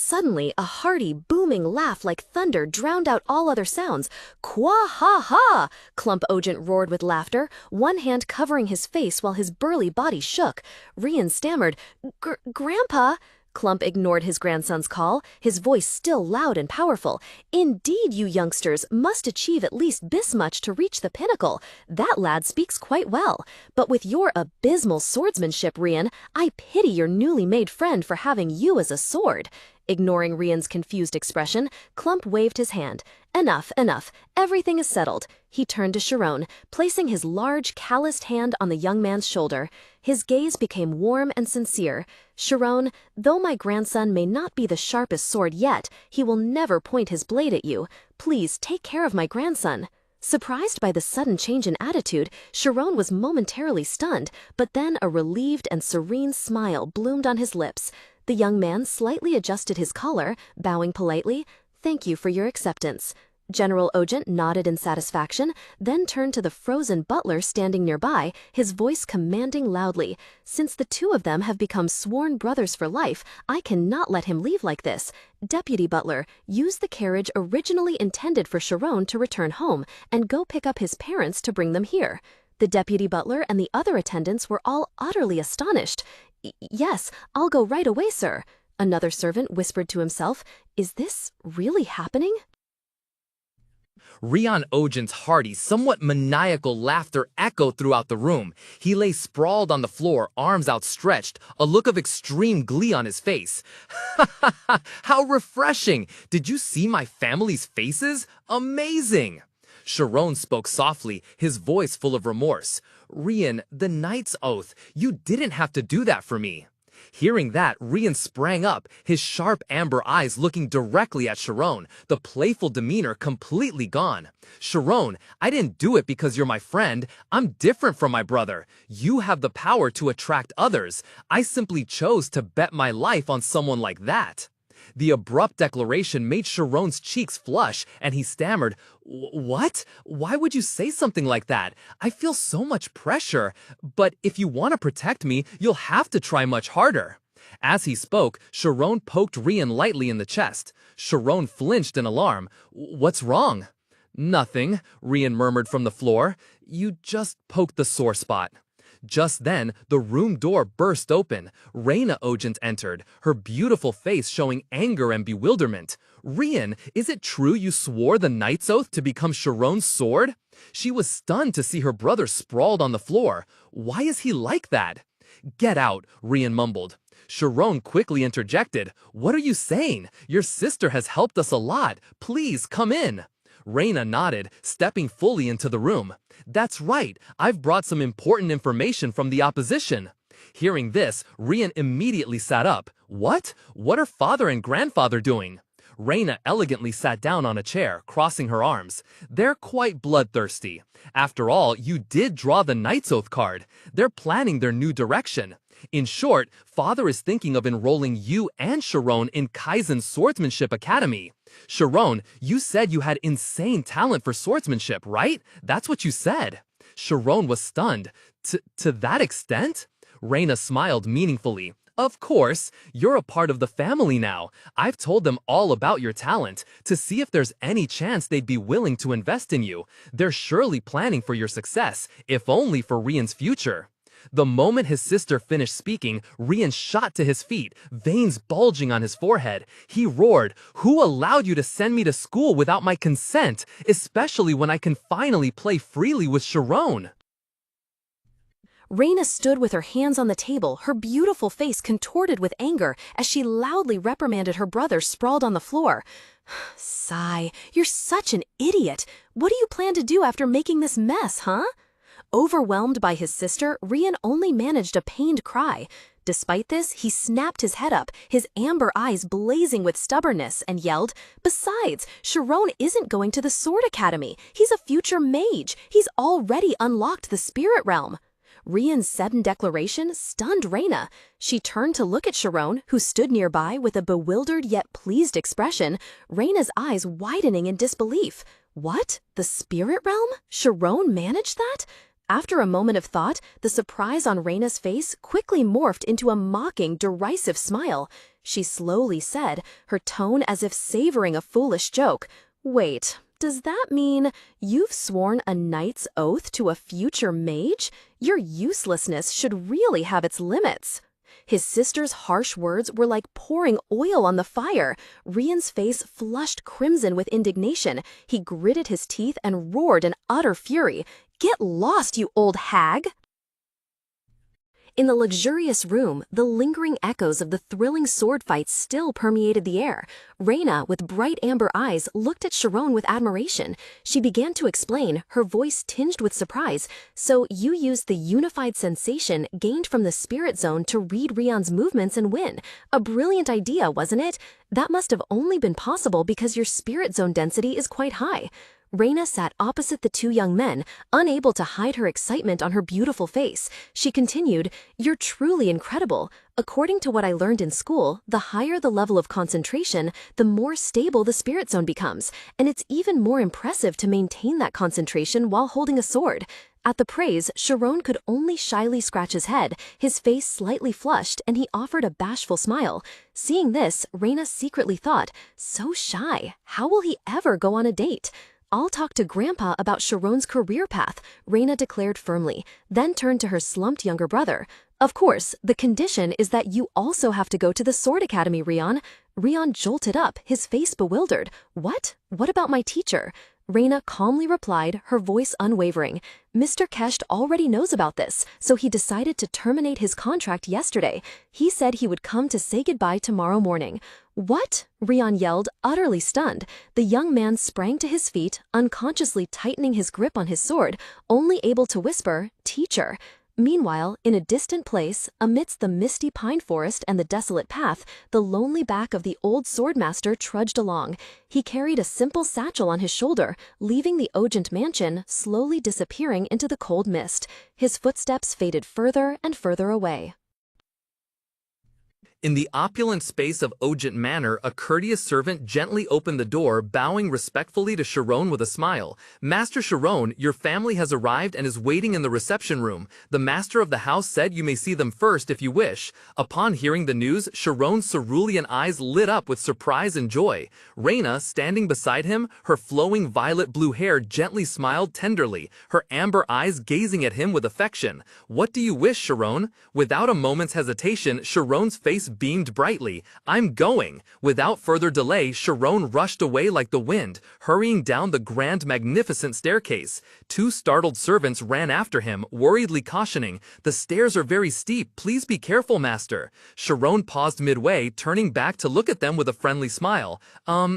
Suddenly, a hearty, booming laugh like thunder drowned out all other sounds. Qua ha ha! Clump Ogent roared with laughter, one hand covering his face while his burly body shook. Rian stammered, Grandpa? Clump ignored his grandson's call, his voice still loud and powerful. Indeed, you youngsters must achieve at least this much to reach the pinnacle. That lad speaks quite well. But with your abysmal swordsmanship, Rian, I pity your newly made friend for having you as a sword. Ignoring Rian's confused expression, Clump waved his hand. Enough, enough. Everything is settled. He turned to Sharon, placing his large, calloused hand on the young man's shoulder. His gaze became warm and sincere. Sharon, though my grandson may not be the sharpest sword yet, he will never point his blade at you. Please take care of my grandson. Surprised by the sudden change in attitude, Sharon was momentarily stunned, but then a relieved and serene smile bloomed on his lips. The young man slightly adjusted his collar, bowing politely. Thank you for your acceptance. General Ogent nodded in satisfaction, then turned to the frozen butler standing nearby, his voice commanding loudly. Since the two of them have become sworn brothers for life, I cannot let him leave like this. Deputy Butler, use the carriage originally intended for Sharon to return home, and go pick up his parents to bring them here. The deputy butler and the other attendants were all utterly astonished. Yes, I'll go right away, sir. Another servant whispered to himself, Is this really happening? Rian Ogent's hearty, somewhat maniacal laughter echoed throughout the room. He lay sprawled on the floor, arms outstretched, a look of extreme glee on his face. Ha ha ha! How refreshing! Did you see my family's faces? Amazing! Sharon spoke softly, his voice full of remorse. Rian, the knight's oath. You didn't have to do that for me. Hearing that, Rian sprang up, his sharp amber eyes looking directly at Sharon, the playful demeanor completely gone. Sharon, I didn't do it because you're my friend. I'm different from my brother. You have the power to attract others. I simply chose to bet my life on someone like that. The abrupt declaration made Sharon's cheeks flush, and he stammered, What? Why would you say something like that? I feel so much pressure, but if you want to protect me, you'll have to try much harder. As he spoke, Sharon poked Rian lightly in the chest. Sharon flinched in alarm. What's wrong? Nothing, Rian murmured from the floor. You just poked the sore spot. Just then, the room door burst open. Raina Ogent entered, her beautiful face showing anger and bewilderment. Rian, is it true you swore the knight's oath to become Sharon's sword? She was stunned to see her brother sprawled on the floor. Why is he like that? Get out, Rian mumbled. Sharon quickly interjected. What are you saying? Your sister has helped us a lot. Please come in. Raina nodded, stepping fully into the room. That's right, I've brought some important information from the opposition. Hearing this, Rian immediately sat up. What? What are father and grandfather doing? Raina elegantly sat down on a chair, crossing her arms. They're quite bloodthirsty. After all, you did draw the Knight's Oath card. They're planning their new direction. In short, father is thinking of enrolling you and Sharon in Kaizen's Swordsmanship Academy. Sharon, you said you had insane talent for swordsmanship, right? That's what you said. Sharon was stunned. To that extent? Raina smiled meaningfully. Of course, you're a part of the family now. I've told them all about your talent, to see if there's any chance they'd be willing to invest in you. They're surely planning for your success, if only for Rian's future. The moment his sister finished speaking, Rian shot to his feet, veins bulging on his forehead. He roared, Who allowed you to send me to school without my consent, especially when I can finally play freely with Sharon? Raina stood with her hands on the table, her beautiful face contorted with anger as she loudly reprimanded her brother sprawled on the floor. Sigh, you're such an idiot. What do you plan to do after making this mess, huh? Overwhelmed by his sister, Rian only managed a pained cry. Despite this, he snapped his head up, his amber eyes blazing with stubbornness, and yelled, Besides, Sharon isn't going to the Sword Academy. He's a future mage. He's already unlocked the spirit realm. Rian's sudden declaration stunned Raina. She turned to look at Sharon, who stood nearby with a bewildered yet pleased expression, Raina's eyes widening in disbelief. What? The spirit realm? Sharon managed that? After a moment of thought, the surprise on Raina's face quickly morphed into a mocking, derisive smile. she slowly said, her tone as if savoring a foolish joke. Wait, does that mean you've sworn a knight's oath to a future mage? Your uselessness should really have its limits. His sister's harsh words were like pouring oil on the fire. Rian's face flushed crimson with indignation. He gritted his teeth and roared in utter fury. "Get lost, you old hag!" In the luxurious room, the lingering echoes of the thrilling sword fights still permeated the air. Reina, with bright amber eyes, looked at Sharon with admiration. She began to explain, her voice tinged with surprise. "So you used the unified sensation gained from the spirit zone to read Rian's movements and win. A brilliant idea, wasn't it? That must have only been possible because your spirit zone density is quite high." Reina sat opposite the two young men, unable to hide her excitement on her beautiful face. She continued, "You're truly incredible. According to what I learned in school, the higher the level of concentration, the more stable the spirit zone becomes, and it's even more impressive to maintain that concentration while holding a sword." At the praise, Sharon could only shyly scratch his head, his face slightly flushed, and he offered a bashful smile. Seeing this, Reina secretly thought, so shy, how will he ever go on a date? "I'll talk to Grandpa about Sharon's career path," Reina declared firmly, then turned to her slumped younger brother. "Of course, the condition is that you also have to go to the Sword Academy, Rian." Rian jolted up, his face bewildered. "What? What about my teacher?" Reina calmly replied, her voice unwavering. "Mr. Kesht already knows about this, so he decided to terminate his contract yesterday. He said he would come to say goodbye tomorrow morning." "What?" Rian yelled, utterly stunned. The young man sprang to his feet, unconsciously tightening his grip on his sword, only able to whisper, "Teacher." Meanwhile, in a distant place, amidst the misty pine forest and the desolate path, the lonely back of the old swordmaster trudged along. He carried a simple satchel on his shoulder, leaving the Ogent mansion, slowly disappearing into the cold mist. His footsteps faded further and further away. In the opulent space of Ogent Manor, a courteous servant gently opened the door, bowing respectfully to Sharon with a smile. "Master Sharon, your family has arrived and is waiting in the reception room. The master of the house said you may see them first if you wish." Upon hearing the news, Sharon's cerulean eyes lit up with surprise and joy. Reina, standing beside him, her flowing violet-blue hair gently smiled tenderly, her amber eyes gazing at him with affection. "What do you wish, Sharon?" Without a moment's hesitation, Sharon's face beamed brightly. "I'm going." Without further delay, Sharon rushed away like the wind, hurrying down the grand, magnificent staircase. Two startled servants ran after him, worriedly cautioning, "The stairs are very steep. Please be careful, master." Sharon paused midway, turning back to look at them with a friendly smile.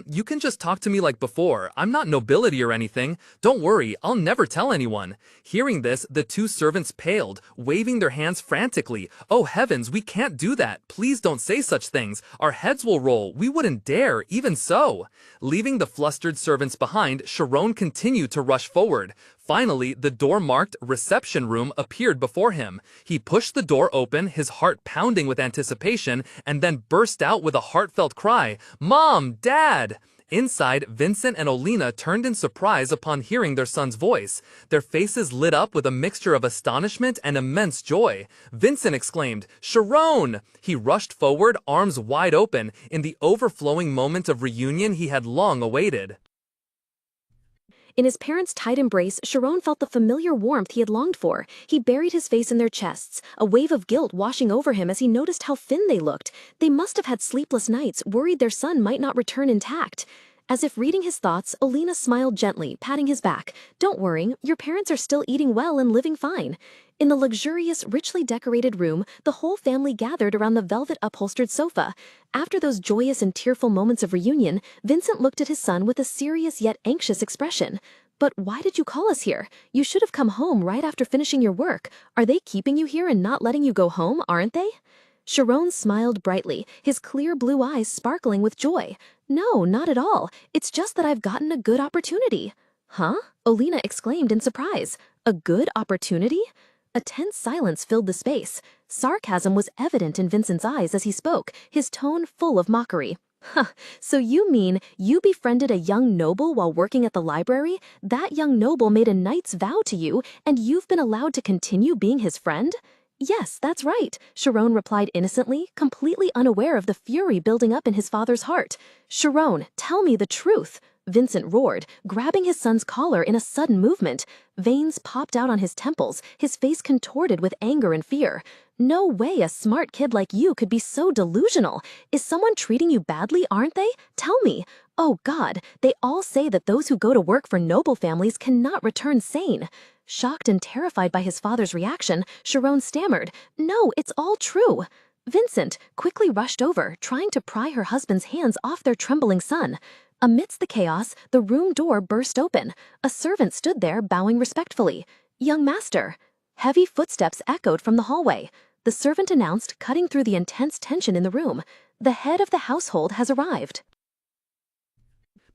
You can just talk to me like before. I'm not nobility or anything. Don't worry, I'll never tell anyone." Hearing this, the two servants paled, waving their hands frantically. "Oh heavens, we can't do that. Please don't say such things. Our heads will roll. We wouldn't dare, even so." Leaving the flustered servants behind, Sharon continued to rush forward. Finally, the door marked "reception room" appeared before him. He pushed the door open, his heart pounding with anticipation, and then burst out with a heartfelt cry, "Mom! Dad!" Inside, Vincent and Olina turned in surprise upon hearing their son's voice. Their faces lit up with a mixture of astonishment and immense joy. Vincent exclaimed, "Sharon!" He rushed forward, arms wide open, in the overflowing moment of reunion he had long awaited. In his parents' tight embrace, Sharon felt the familiar warmth he had longed for. He buried his face in their chests, a wave of guilt washing over him as he noticed how thin they looked. They must have had sleepless nights, worried their son might not return intact. As if reading his thoughts, Olina smiled gently, patting his back. "Don't worry, your parents are still eating well and living fine." In the luxurious, richly decorated room, the whole family gathered around the velvet-upholstered sofa. After those joyous and tearful moments of reunion, Vincent looked at his son with a serious yet anxious expression. "But why did you call us here? You should have come home right after finishing your work. Are they keeping you here and not letting you go home, aren't they?" Sharon smiled brightly, his clear blue eyes sparkling with joy. "No, not at all. It's just that I've gotten a good opportunity." "Huh?" Olina exclaimed in surprise. "A good opportunity?" A tense silence filled the space. Sarcasm was evident in Vincent's eyes as he spoke, his tone full of mockery. "Huh, so you mean you befriended a young noble while working at the library? That young noble made a knight's vow to you, and you've been allowed to continue being his friend?" Yes, that's right, Sharon replied innocently, completely unaware of the fury building up in his father's heart. Sharon, tell me the truth, Vincent roared, grabbing his son's collar in a sudden movement. Veins popped out on his temples, his face contorted with anger and fear. No way a smart kid like you could be so delusional. Is someone treating you badly, aren't they? Tell me. Oh God, they all say that those who go to work for noble families cannot return sane. Shocked and terrified by his father's reaction, Sharon stammered, "No, it's all true." Vincent quickly rushed over, trying to pry her husband's hands off their trembling son. Amidst the chaos, the room door burst open. A servant stood there, bowing respectfully. "Young master." Heavy footsteps echoed from the hallway. The servant announced, cutting through the intense tension in the room. "The head of the household has arrived."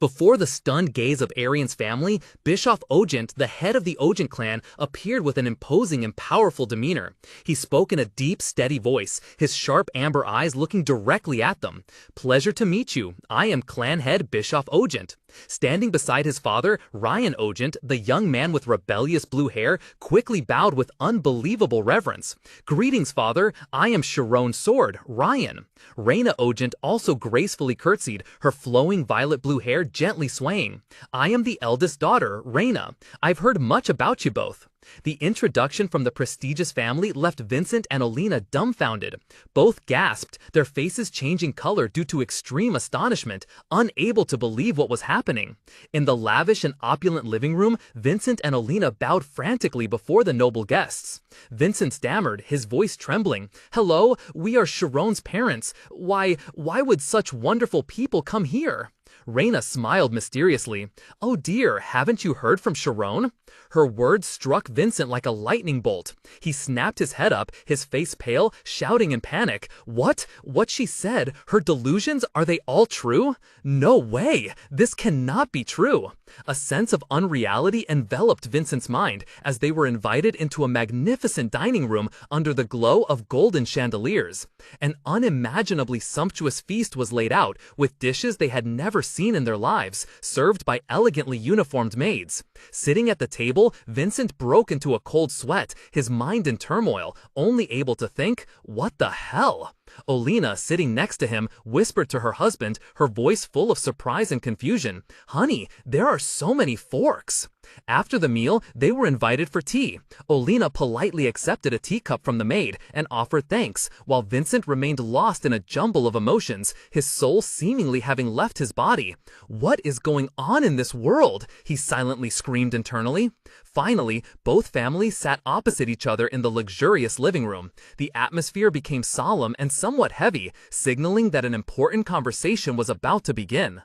Before the stunned gaze of Arian's family, Bischoff Ogent, the head of the Ogent clan, appeared with an imposing and powerful demeanor. He spoke in a deep, steady voice, his sharp amber eyes looking directly at them. "Pleasure to meet you. I am clan head Bischoff Ogent." Standing beside his father, Ryan Ogent, the young man with rebellious blue hair, quickly bowed with unbelievable reverence. "Greetings, father. I am Sharon Sword, Ryan." Raina Ogent also gracefully curtsied, her flowing violet blue hair gently swaying. "I am the eldest daughter, Raina. I've heard much about you both." The introduction from the prestigious family left Vincent and Olina dumbfounded. Both gasped, their faces changing color due to extreme astonishment, unable to believe what was happening. In the lavish and opulent living room, Vincent and Olina bowed frantically before the noble guests. Vincent stammered, his voice trembling, "Hello, we are Sharon's parents. Why would such wonderful people come here?" Raina smiled mysteriously. "Oh dear, haven't you heard from Sharon?" Her words struck Vincent like a lightning bolt. He snapped his head up, his face pale, shouting in panic. What she said? Her delusions, are they all true? No way! This cannot be true! A sense of unreality enveloped Vincent's mind as they were invited into a magnificent dining room under the glow of golden chandeliers. An unimaginably sumptuous feast was laid out, with dishes they had never seen in their lives, served by elegantly uniformed maids. Sitting at the table, Vincent broke into a cold sweat, his mind in turmoil, only able to think, what the hell? Olina, sitting next to him, whispered to her husband, her voice full of surprise and confusion, "Honey, there are so many forks." After the meal, they were invited for tea. Olina politely accepted a teacup from the maid and offered thanks, while Vincent remained lost in a jumble of emotions, his soul seemingly having left his body. "What is going on in this world?" he silently screamed internally. Finally, both families sat opposite each other in the luxurious living room. The atmosphere became solemn and somewhat heavy, signaling that an important conversation was about to begin.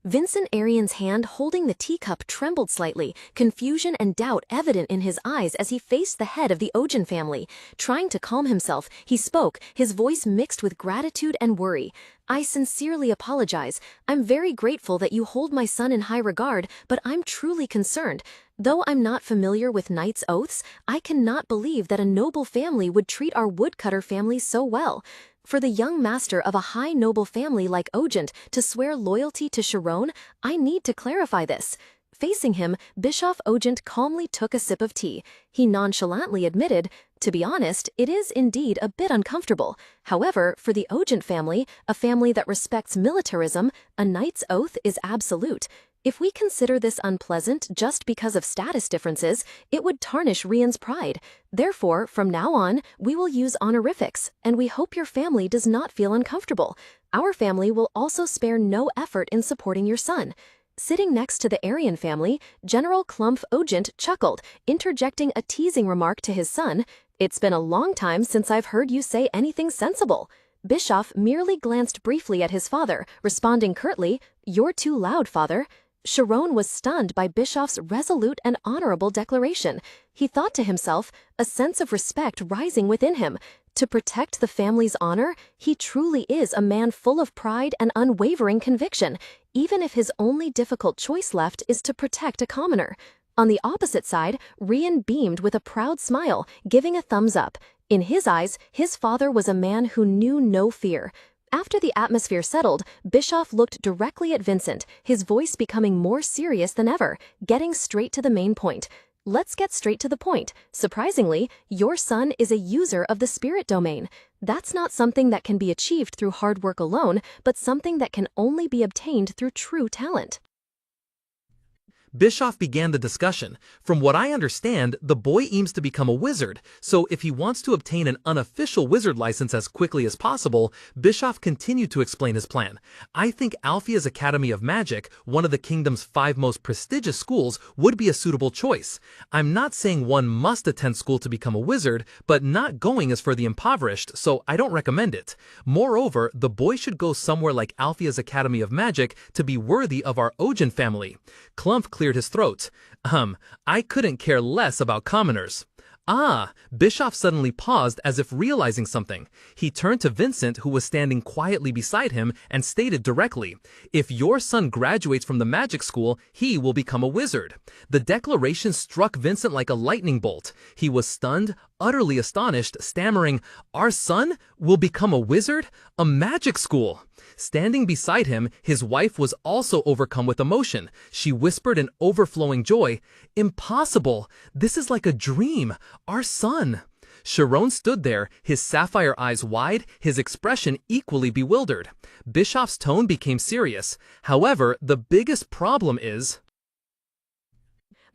Vincent Arian's hand holding the teacup trembled slightly, confusion and doubt evident in his eyes as he faced the head of the Ogent family. Trying to calm himself, he spoke, his voice mixed with gratitude and worry. "I sincerely apologize. I'm very grateful that you hold my son in high regard, but I'm truly concerned. Though I'm not familiar with knight's oaths, I cannot believe that a noble family would treat our woodcutter family so well. For the young master of a high noble family like Ogent to swear loyalty to Sharon, I need to clarify this." Facing him, Bischoff Ogent calmly took a sip of tea. He nonchalantly admitted, "To be honest, it is indeed a bit uncomfortable. However, for the Ogent family, a family that respects militarism, a knight's oath is absolute. If we consider this unpleasant just because of status differences, it would tarnish Rian's pride. Therefore, from now on, we will use honorifics, and we hope your family does not feel uncomfortable. Our family will also spare no effort in supporting your son." Sitting next to the Arian family, General Clumph Ogent chuckled, interjecting a teasing remark to his son, "It's been a long time since I've heard you say anything sensible." Bischoff merely glanced briefly at his father, responding curtly, "You're too loud, father." Sharon was stunned by Bischoff's resolute and honorable declaration. He thought to himself, a sense of respect rising within him. To protect the family's honor, he truly is a man full of pride and unwavering conviction, even if his only difficult choice left is to protect a commoner. On the opposite side, Rian beamed with a proud smile, giving a thumbs up. In his eyes, his father was a man who knew no fear. After the atmosphere settled, Bischoff looked directly at Vincent, his voice becoming more serious than ever, getting straight to the main point. Let's get straight to the point. Surprisingly, your son is a user of the spirit domain. That's not something that can be achieved through hard work alone, but something that can only be obtained through true talent. Bischoff began the discussion. From what I understand, the boy aims to become a wizard, so if he wants to obtain an unofficial wizard license as quickly as possible, Bischoff continued to explain his plan. I think Althea's Academy of Magic, one of the kingdom's 5 most prestigious schools, would be a suitable choice. I'm not saying one must attend school to become a wizard, but not going is for the impoverished, so I don't recommend it. Moreover, the boy should go somewhere like Althea's Academy of Magic to be worthy of our Ojin family. Clump cleared his throat. I couldn't care less about commoners. Ah, Bischoff suddenly paused as if realizing something. He turned to Vincent, who was standing quietly beside him, and stated directly, "If your son graduates from the magic school, he will become a wizard." The declaration struck Vincent like a lightning bolt. He was stunned, utterly astonished, stammering, "Our son will become a wizard? A magic school?" Standing beside him, his wife was also overcome with emotion. She whispered in overflowing joy, "Impossible! This is like a dream! Our son!" Sharon stood there, his sapphire eyes wide, his expression equally bewildered. Bischoff's tone became serious. "However, the biggest problem is..."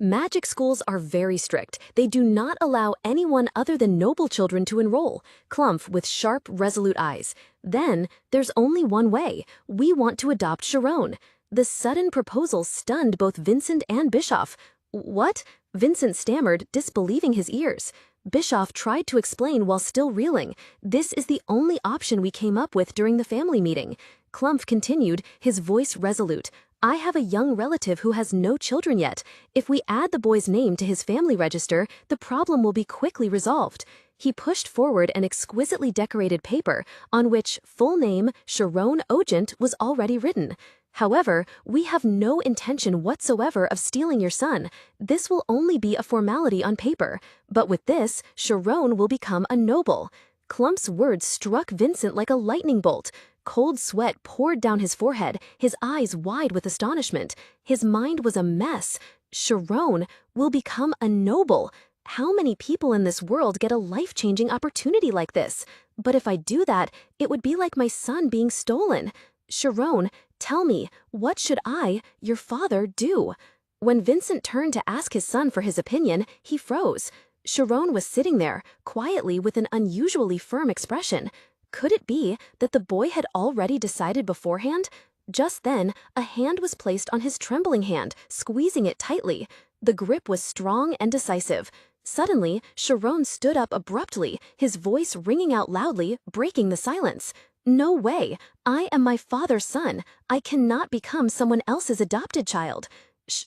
Magic schools are very strict. They do not allow anyone other than noble children to enroll. Clump with sharp, resolute eyes. Then, there's only one way. We want to adopt Sharon. The sudden proposal stunned both Vincent and Bischoff. What? Vincent stammered, disbelieving his ears. Bischoff tried to explain while still reeling. This is the only option we came up with during the family meeting. Clump continued, his voice resolute. I have a young relative who has no children yet. If we add the boy's name to his family register, the problem will be quickly resolved. He pushed forward an exquisitely decorated paper on which full name Sharon Ogent was already written. However, we have no intention whatsoever of stealing your son. This will only be a formality on paper. But with this, Sharon will become a noble. Clump's words struck Vincent like a lightning bolt. Cold sweat poured down his forehead, his eyes wide with astonishment. His mind was a mess. Sharon will become a noble. How many people in this world get a life-changing opportunity like this? But if I do that, it would be like my son being stolen. Sharon, tell me, what should I, your father, do? When Vincent turned to ask his son for his opinion, he froze. Sharon was sitting there, quietly with an unusually firm expression. Could it be that the boy had already decided beforehand? Just then, a hand was placed on his trembling hand, squeezing it tightly. The grip was strong and decisive. Suddenly, Sharon stood up abruptly, his voice ringing out loudly, breaking the silence. No way! I am my father's son. I cannot become someone else's adopted child.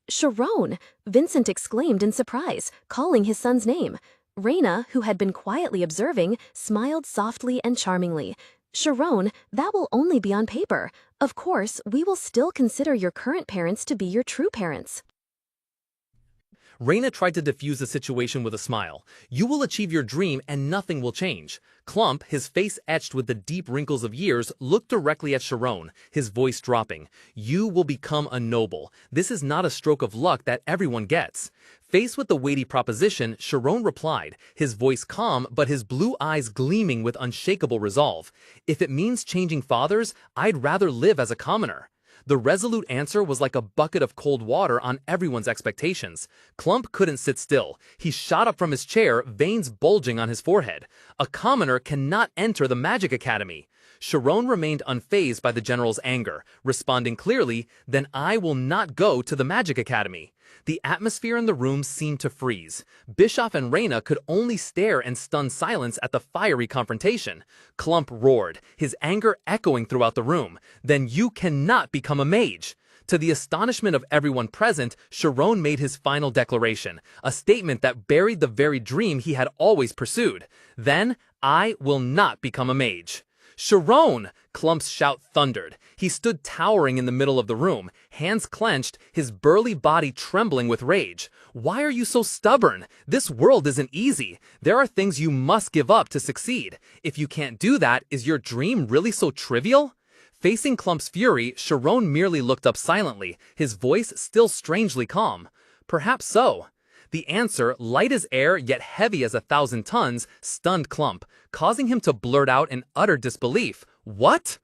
Sharon! Vincent exclaimed in surprise, calling his son's name. Reina, who had been quietly observing, smiled softly and charmingly. Sharon, that will only be on paper. Of course, we will still consider your current parents to be your true parents. Reina tried to diffuse the situation with a smile. You will achieve your dream and nothing will change. Clump, his face etched with the deep wrinkles of years, looked directly at Sharon, his voice dropping. You will become a noble. This is not a stroke of luck that everyone gets. Faced with the weighty proposition, Sharon replied, his voice calm but his blue eyes gleaming with unshakable resolve. If it means changing fathers, I'd rather live as a commoner. The resolute answer was like a bucket of cold water on everyone's expectations. Clump couldn't sit still. He shot up from his chair, veins bulging on his forehead. A commoner cannot enter the Magic Academy. Sharon remained unfazed by the general's anger, responding clearly, then I will not go to the Magic Academy. The atmosphere in the room seemed to freeze. Bischoff and Reina could only stare in stunned silence at the fiery confrontation. Clump roared, his anger echoing throughout the room. Then you cannot become a mage. To the astonishment of everyone present, Sharon made his final declaration, a statement that buried the very dream he had always pursued. Then, I will not become a mage. Sharon! Clump's shout thundered. He stood towering in the middle of the room, hands clenched, his burly body trembling with rage. Why are you so stubborn? This world isn't easy. There are things you must give up to succeed. If you can't do that, is your dream really so trivial? Facing Clump's fury, Sharon merely looked up silently, his voice still strangely calm. Perhaps so. The answer, light as air yet heavy as 1,000 tons, stunned Clump, causing him to blurt out in utter disbelief. What?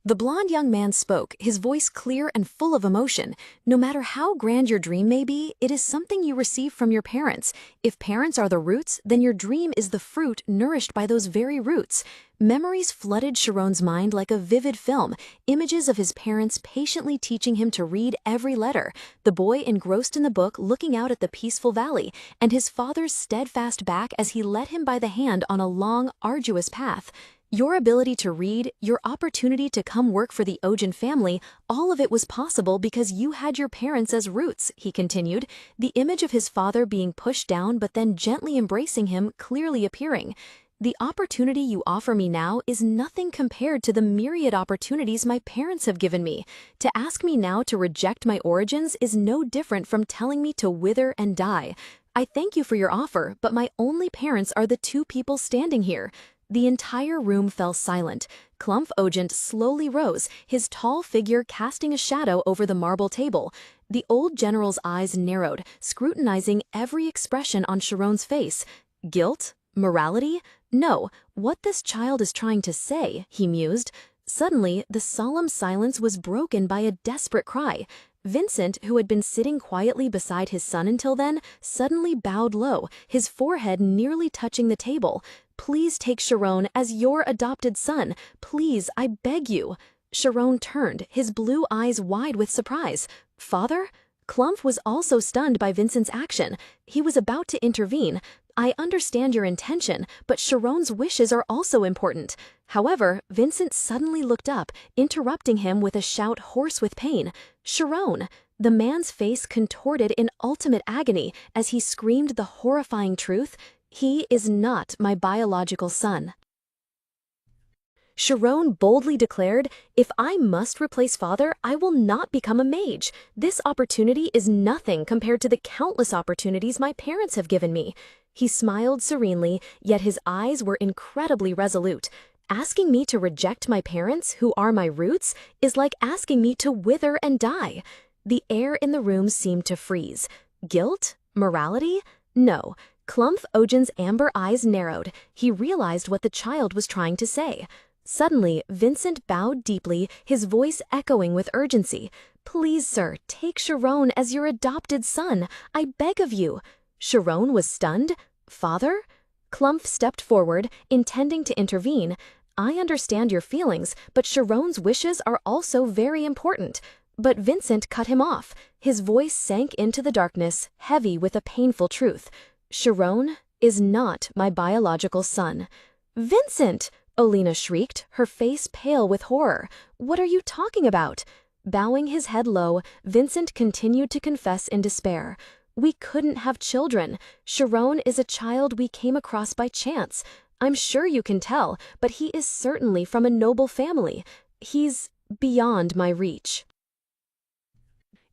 The blond young man spoke, his voice clear and full of emotion. No matter how grand your dream may be, it is something you receive from your parents. If parents are the roots, then your dream is the fruit nourished by those very roots. Memories flooded Sharon's mind like a vivid film, images of his parents patiently teaching him to read every letter, the boy engrossed in the book looking out at the peaceful valley, and his father's steadfast back as he led him by the hand on a long, arduous path. Your ability to read, your opportunity to come work for the Ojin family, all of it was possible because you had your parents as roots, he continued, the image of his father being pushed down but then gently embracing him clearly appearing. The opportunity you offer me now is nothing compared to the myriad opportunities my parents have given me. To ask me now to reject my origins is no different from telling me to wither and die. I thank you for your offer, but my only parents are the two people standing here. The entire room fell silent. Clump Ojent slowly rose, his tall figure casting a shadow over the marble table. The old general's eyes narrowed, scrutinizing every expression on Sharon's face. Guilt? Morality? No, what this child is trying to say, he mused. Suddenly, the solemn silence was broken by a desperate cry. Vincent, who had been sitting quietly beside his son until then, suddenly bowed low, his forehead nearly touching the table. Please take Sharon as your adopted son. Please, I beg you. Sharon turned, his blue eyes wide with surprise. Father? Clump was also stunned by Vincent's action. He was about to intervene. I understand your intention, but Sharon's wishes are also important. However, Vincent suddenly looked up, interrupting him with a shout hoarse with pain. Sharon! The man's face contorted in ultimate agony as he screamed the horrifying truth. He is not my biological son. Sharon boldly declared, if I must replace father, I will not become a mage. This opportunity is nothing compared to the countless opportunities my parents have given me. He smiled serenely, yet his eyes were incredibly resolute. Asking me to reject my parents, who are my roots, is like asking me to wither and die. The air in the room seemed to freeze. Guilt? Morality? No. Clump Ojin's amber eyes narrowed. He realized what the child was trying to say. Suddenly, Vincent bowed deeply, his voice echoing with urgency. Please, sir, take Sharon as your adopted son. I beg of you. Sharon was stunned. Father? Clump stepped forward, intending to intervene. I understand your feelings, but Sharon's wishes are also very important. But Vincent cut him off. His voice sank into the darkness, heavy with a painful truth. Sharon is not my biological son. Vincent! Olina shrieked, her face pale with horror. What are you talking about? Bowing his head low, Vincent continued to confess in despair. We couldn't have children. Sharon is a child we came across by chance. I'm sure you can tell, but he is certainly from a noble family. He's beyond my reach.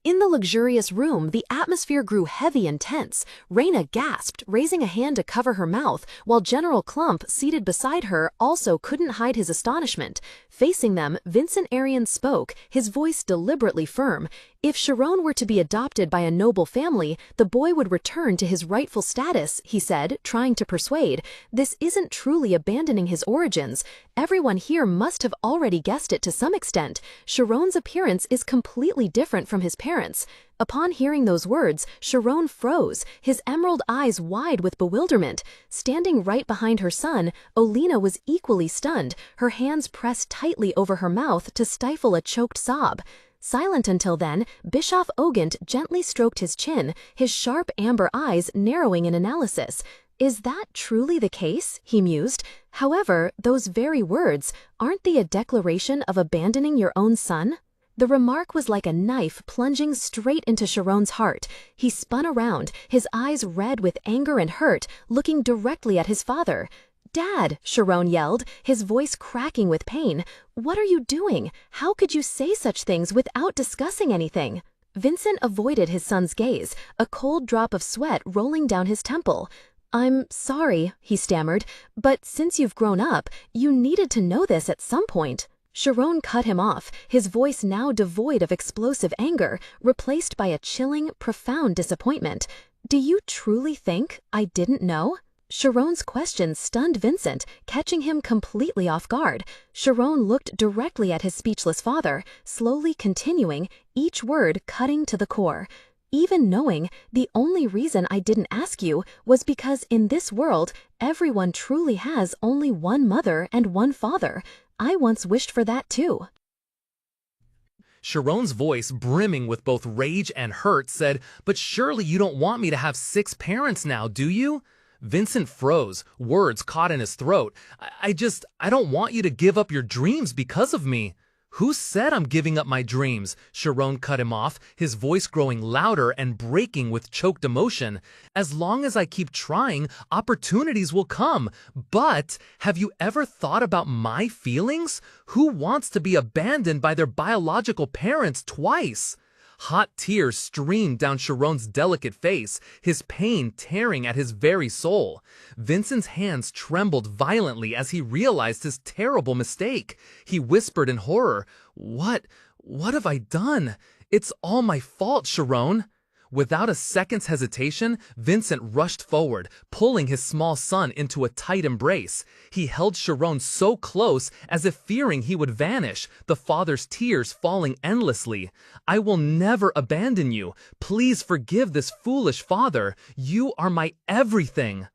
In the luxurious room, the atmosphere grew heavy and tense. Raina gasped, raising a hand to cover her mouth, while General Clump, seated beside her, also couldn't hide his astonishment. Facing them, Vincent Arian spoke, his voice deliberately firm. If Sharon were to be adopted by a noble family, the boy would return to his rightful status, he said, trying to persuade. This isn't truly abandoning his origins. Everyone here must have already guessed it to some extent. Sharon's appearance is completely different from his parents. Upon hearing those words, Sharon froze, his emerald eyes wide with bewilderment. Standing right behind her son, Olina was equally stunned, her hands pressed tightly over her mouth to stifle a choked sob. Silent until then, Bischoff Ogent gently stroked his chin, his sharp amber eyes narrowing in analysis. Is that truly the case? He mused. However, those very words, aren't they a declaration of abandoning your own son? The remark was like a knife plunging straight into Sharon's heart. He spun around, his eyes red with anger and hurt, looking directly at his father. Dad, Sharon yelled, his voice cracking with pain. What are you doing? How could you say such things without discussing anything? Vincent avoided his son's gaze, a cold drop of sweat rolling down his temple. I'm sorry, he stammered, but since you've grown up, you needed to know this at some point. Sharon cut him off, his voice now devoid of explosive anger, replaced by a chilling, profound disappointment. "Do you truly think I didn't know?" Sharon's question stunned Vincent, catching him completely off guard. Sharon looked directly at his speechless father, slowly continuing, each word cutting to the core. "Even knowing, the only reason I didn't ask you was because in this world, everyone truly has only one mother and one father. I once wished for that too." Sharon's voice, brimming with both rage and hurt, said, "But surely you don't want me to have 6 parents now, do you?" Vincent froze, words caught in his throat. I don't want you to give up your dreams because of me." "Who said I'm giving up my dreams?" Sharon cut him off, his voice growing louder and breaking with choked emotion. "As long as I keep trying, opportunities will come. But have you ever thought about my feelings? Who wants to be abandoned by their biological parents twice?" Hot tears streamed down Sharon's delicate face, his pain tearing at his very soul. Vincent's hands trembled violently as he realized his terrible mistake. He whispered in horror, What have I done? It's all my fault, Sharon." Without a second's hesitation, Vincent rushed forward, pulling his small son into a tight embrace. He held Sharon so close as if fearing he would vanish, the father's tears falling endlessly. "I will never abandon you. Please forgive this foolish father. You are my everything."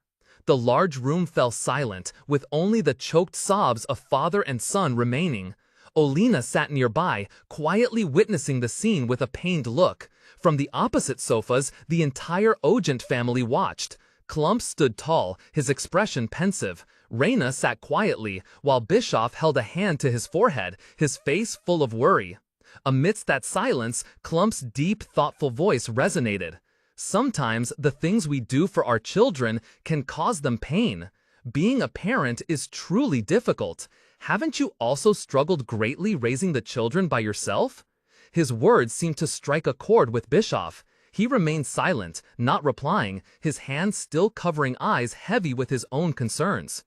The large room fell silent, with only the choked sobs of father and son remaining. Olina sat nearby, quietly witnessing the scene with a pained look. From the opposite sofas, the entire Ogent family watched. Klump stood tall, his expression pensive. Reyna sat quietly, while Bischoff held a hand to his forehead, his face full of worry. Amidst that silence, Klump's deep, thoughtful voice resonated. "Sometimes the things we do for our children can cause them pain. Being a parent is truly difficult. Haven't you also struggled greatly raising the children by yourself?" His words seemed to strike a chord with Bischoff. He remained silent, not replying, his hands still covering eyes heavy with his own concerns.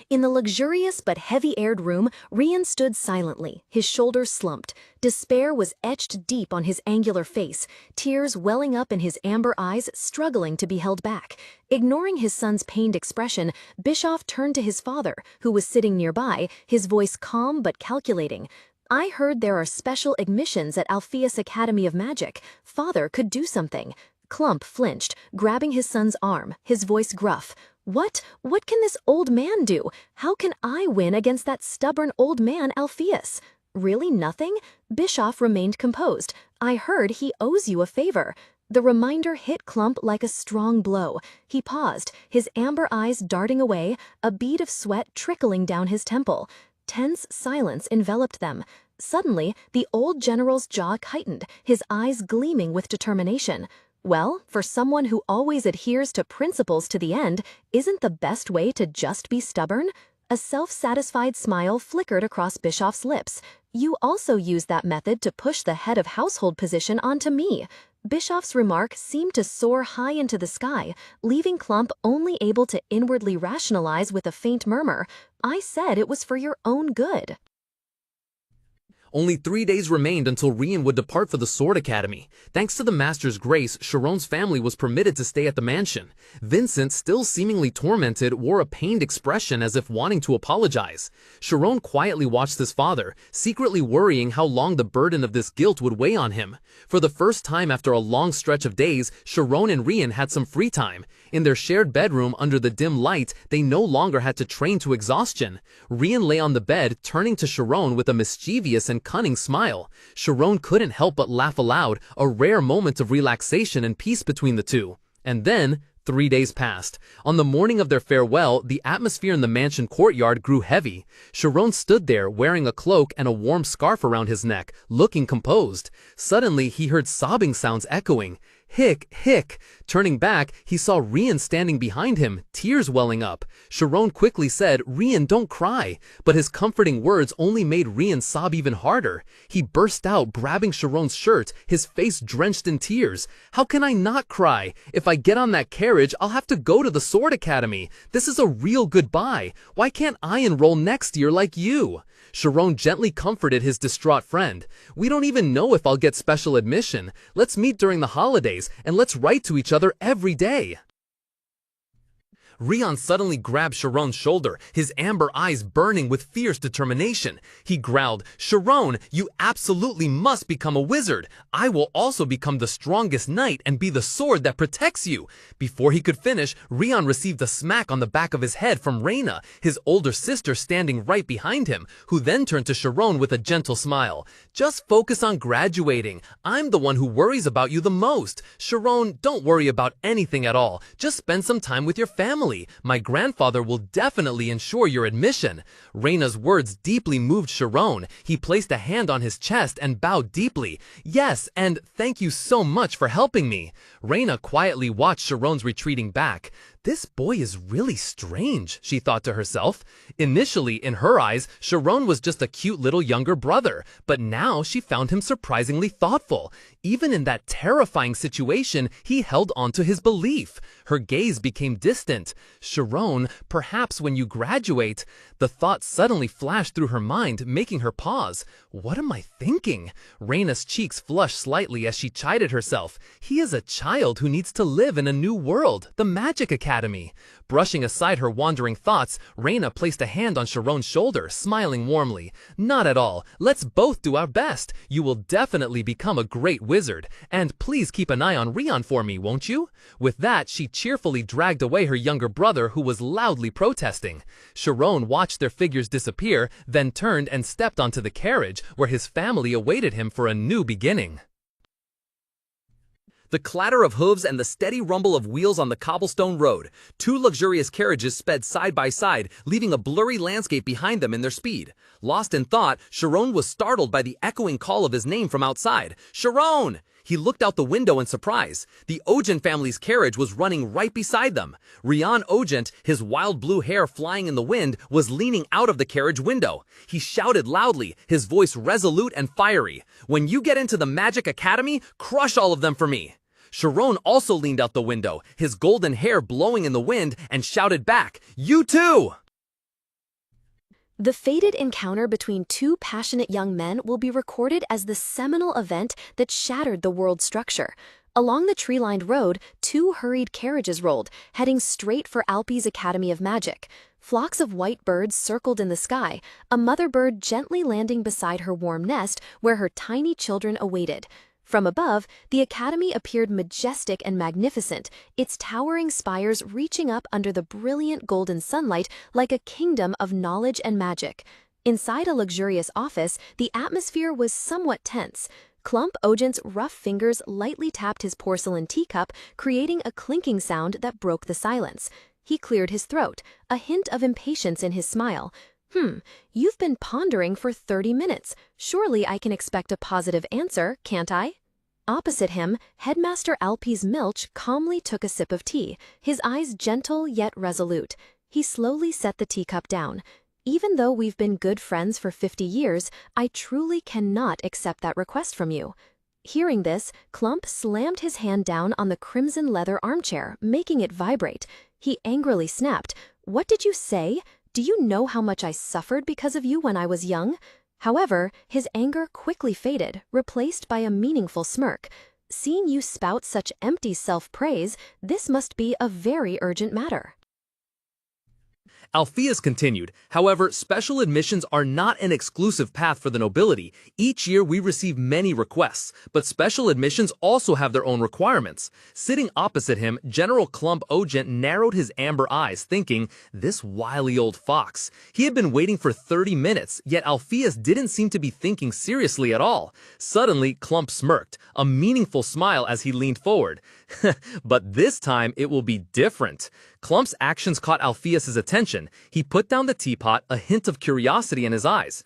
In the luxurious but heavy-aired room, Rian stood silently, his shoulders slumped. Despair was etched deep on his angular face, tears welling up in his amber eyes, struggling to be held back. Ignoring his son's pained expression, Bischoff turned to his father, who was sitting nearby, his voice calm but calculating. "I heard there are special admissions at Alpheus Academy of Magic. Father could do something." Klump flinched, grabbing his son's arm, his voice gruff. What can this old man do? How can I win against that stubborn old man Alpheus?" "Really nothing?" Bischoff remained composed. "I heard he owes you a favor." The reminder hit Klump like a strong blow. He paused, his amber eyes darting away, a bead of sweat trickling down his temple. Tense silence enveloped them. Suddenly, the old general's jaw tightened, his eyes gleaming with determination. "Well, for someone who always adheres to principles to the end, isn't the best way to just be stubborn?" A self-satisfied smile flickered across Bischoff's lips. "You also use that method to push the head of household position onto me." Bischoff's remark seemed to soar high into the sky, leaving Klump only able to inwardly rationalize with a faint murmur, "I said it was for your own good." Only 3 days remained until Rian would depart for the Sword Academy. Thanks to the Master's grace, Sharon's family was permitted to stay at the mansion. Vincent, still seemingly tormented, wore a pained expression as if wanting to apologize. Sharon quietly watched his father, secretly worrying how long the burden of this guilt would weigh on him. For the first time after a long stretch of days, Sharon and Rian had some free time. In their shared bedroom under the dim light, they no longer had to train to exhaustion. Rian lay on the bed, turning to Sharon with a mischievous and cunning smile. Sharon couldn't help but laugh aloud, a rare moment of relaxation and peace between the two. And then, 3 days passed. On the morning of their farewell, the atmosphere in the mansion courtyard grew heavy. Sharon stood there, wearing a cloak and a warm scarf around his neck, looking composed. Suddenly, he heard sobbing sounds echoing. Hick, hick. Turning back, he saw Rian standing behind him, tears welling up. Sharon quickly said, "Rian, don't cry." But his comforting words only made Rian sob even harder. He burst out, grabbing Sharon's shirt, his face drenched in tears. "How can I not cry? If I get on that carriage, I'll have to go to the Sword Academy. This is a real goodbye. Why can't I enroll next year like you?" Sharon gently comforted his distraught friend. "We don't even know if I'll get special admission. Let's meet during the holidays, and let's write to each other every day." Rian suddenly grabbed Sharon's shoulder, his amber eyes burning with fierce determination. He growled, "Sharon, you absolutely must become a wizard. I will also become the strongest knight and be the sword that protects you." Before he could finish, Rian received a smack on the back of his head from Reina, his older sister standing right behind him, who then turned to Sharon with a gentle smile. "Just focus on graduating. I'm the one who worries about you the most. Sharon, don't worry about anything at all. Just spend some time with your family. My grandfather will definitely ensure your admission." Reina's words deeply moved Sharon. He placed a hand on his chest and bowed deeply. "Yes, and thank you so much for helping me." Reina quietly watched Sharon's retreating back. "This boy is really strange," she thought to herself. Initially, in her eyes, Sharon was just a cute little younger brother, but now she found him surprisingly thoughtful. Even in that terrifying situation, he held on to his belief. Her gaze became distant. "Sharon, perhaps when you graduate..." The thought suddenly flashed through her mind, making her pause. "What am I thinking?" Reina's cheeks flushed slightly as she chided herself. He is a child who needs to live in a new world, the Magic Academy. Brushing aside her wandering thoughts, Reina placed a hand on Sharon's shoulder, smiling warmly. "Not at all. Let's both do our best. You will definitely become a great wizard. And please keep an eye on Rian for me, won't you?" With that, she cheerfully dragged away her younger brother, who was loudly protesting. Sharon watched their figures disappear, then turned and stepped onto the carriage, where his family awaited him for a new beginning. The clatter of hooves and the steady rumble of wheels on the cobblestone road. Two luxurious carriages sped side by side, leaving a blurry landscape behind them in their speed. Lost in thought, Sharon was startled by the echoing call of his name from outside. "Sharon!" He looked out the window in surprise. The Ogent family's carriage was running right beside them. Rian Ogent, his wild blue hair flying in the wind, was leaning out of the carriage window. He shouted loudly, his voice resolute and fiery. "When you get into the Magic Academy, crush all of them for me." Sharon also leaned out the window, his golden hair blowing in the wind, and shouted back, "You too!" The fated encounter between two passionate young men will be recorded as the seminal event that shattered the world's structure. Along the tree-lined road, two hurried carriages rolled, heading straight for Alpi's Academy of Magic. Flocks of white birds circled in the sky, a mother bird gently landing beside her warm nest where her tiny children awaited. From above, the academy appeared majestic and magnificent, its towering spires reaching up under the brilliant golden sunlight like a kingdom of knowledge and magic. Inside a luxurious office, the atmosphere was somewhat tense. Clump Ogent's rough fingers lightly tapped his porcelain teacup, creating a clinking sound that broke the silence. He cleared his throat, a hint of impatience in his smile. You've been pondering for 30 minutes. Surely I can expect a positive answer, can't I?" Opposite him, Headmaster Alpi's Milch calmly took a sip of tea, his eyes gentle yet resolute. He slowly set the teacup down. "Even though we've been good friends for 50 years, I truly cannot accept that request from you." Hearing this, Clump slammed his hand down on the crimson leather armchair, making it vibrate. He angrily snapped, "What did you say? Do you know how much I suffered because of you when I was young?" However, his anger quickly faded, replaced by a meaningful smirk. "Seeing you spout such empty self-praise, this must be a very urgent matter." Alpheus continued, "However, special admissions are not an exclusive path for the nobility. Each year we receive many requests, but special admissions also have their own requirements." Sitting opposite him, General Clump Ogent narrowed his amber eyes, thinking, this wily old fox. He had been waiting for 30 minutes, yet Alpheus didn't seem to be thinking seriously at all. Suddenly, Clump smirked, a meaningful smile as he leaned forward. "But this time it will be different." Clump's actions caught Alpheus's attention. He put down the teapot, a hint of curiosity in his eyes.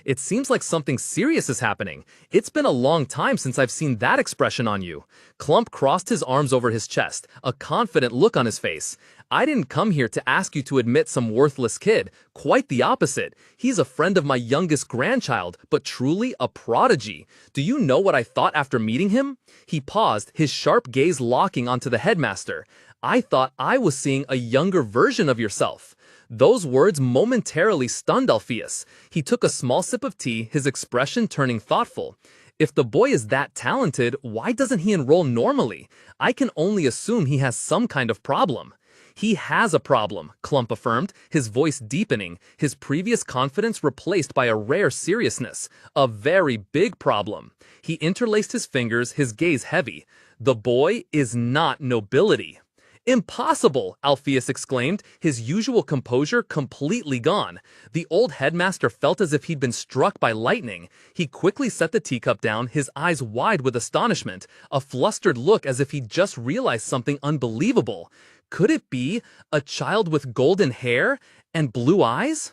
It seems like something serious is happening. It's been a long time since I've seen that expression on you. Clump crossed his arms over his chest, a confident look on his face. I didn't come here to ask you to admit some worthless kid. Quite the opposite. He's a friend of my youngest grandchild, but truly a prodigy. Do you know what I thought after meeting him? He paused, his sharp gaze locking onto the headmaster. I thought I was seeing a younger version of yourself. Those words momentarily stunned Alpheus. He took a small sip of tea, his expression turning thoughtful. If the boy is that talented, why doesn't he enroll normally? I can only assume he has some kind of problem. He has a problem, Clump affirmed, his voice deepening, his previous confidence replaced by a rare seriousness. A very big problem. He interlaced his fingers, his gaze heavy. The boy is not nobility. Impossible, Alpheus exclaimed, his usual composure completely gone. The old headmaster felt as if he'd been struck by lightning. He quickly set the teacup down, his eyes wide with astonishment, a flustered look as if he'd just realized something unbelievable. Could it be a child with golden hair and blue eyes?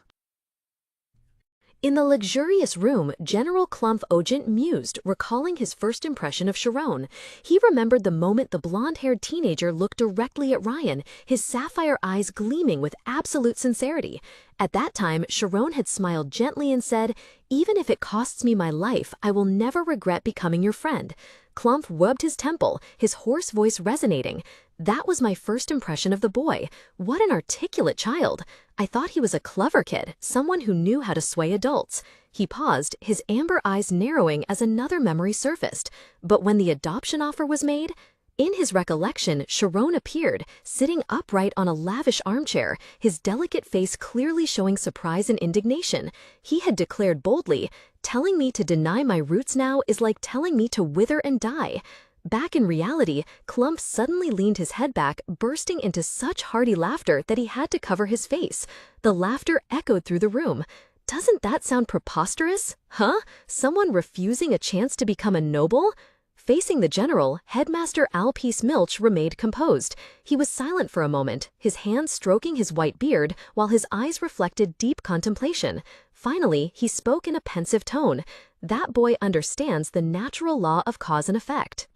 In the luxurious room, General Clump Ogent mused, recalling his first impression of Sharon. He remembered the moment the blonde-haired teenager looked directly at Ryan, his sapphire eyes gleaming with absolute sincerity. At that time, Sharon had smiled gently and said, "Even if it costs me my life, I will never regret becoming your friend." Clump rubbed his temple, his hoarse voice resonating. "That was my first impression of the boy. What an articulate child. I thought he was a clever kid, someone who knew how to sway adults." He paused, his amber eyes narrowing as another memory surfaced. But when the adoption offer was made, in his recollection, Sharon appeared, sitting upright on a lavish armchair, his delicate face clearly showing surprise and indignation. He had declared boldly, "Telling me to deny my roots now is like telling me to wither and die." Back in reality, Clump suddenly leaned his head back, bursting into such hearty laughter that he had to cover his face. The laughter echoed through the room. Doesn't that sound preposterous? Huh? Someone refusing a chance to become a noble? Facing the general, Headmaster Alpeace Milch remained composed. He was silent for a moment, his hands stroking his white beard, while his eyes reflected deep contemplation. Finally, he spoke in a pensive tone. "That boy understands the natural law of cause and effect."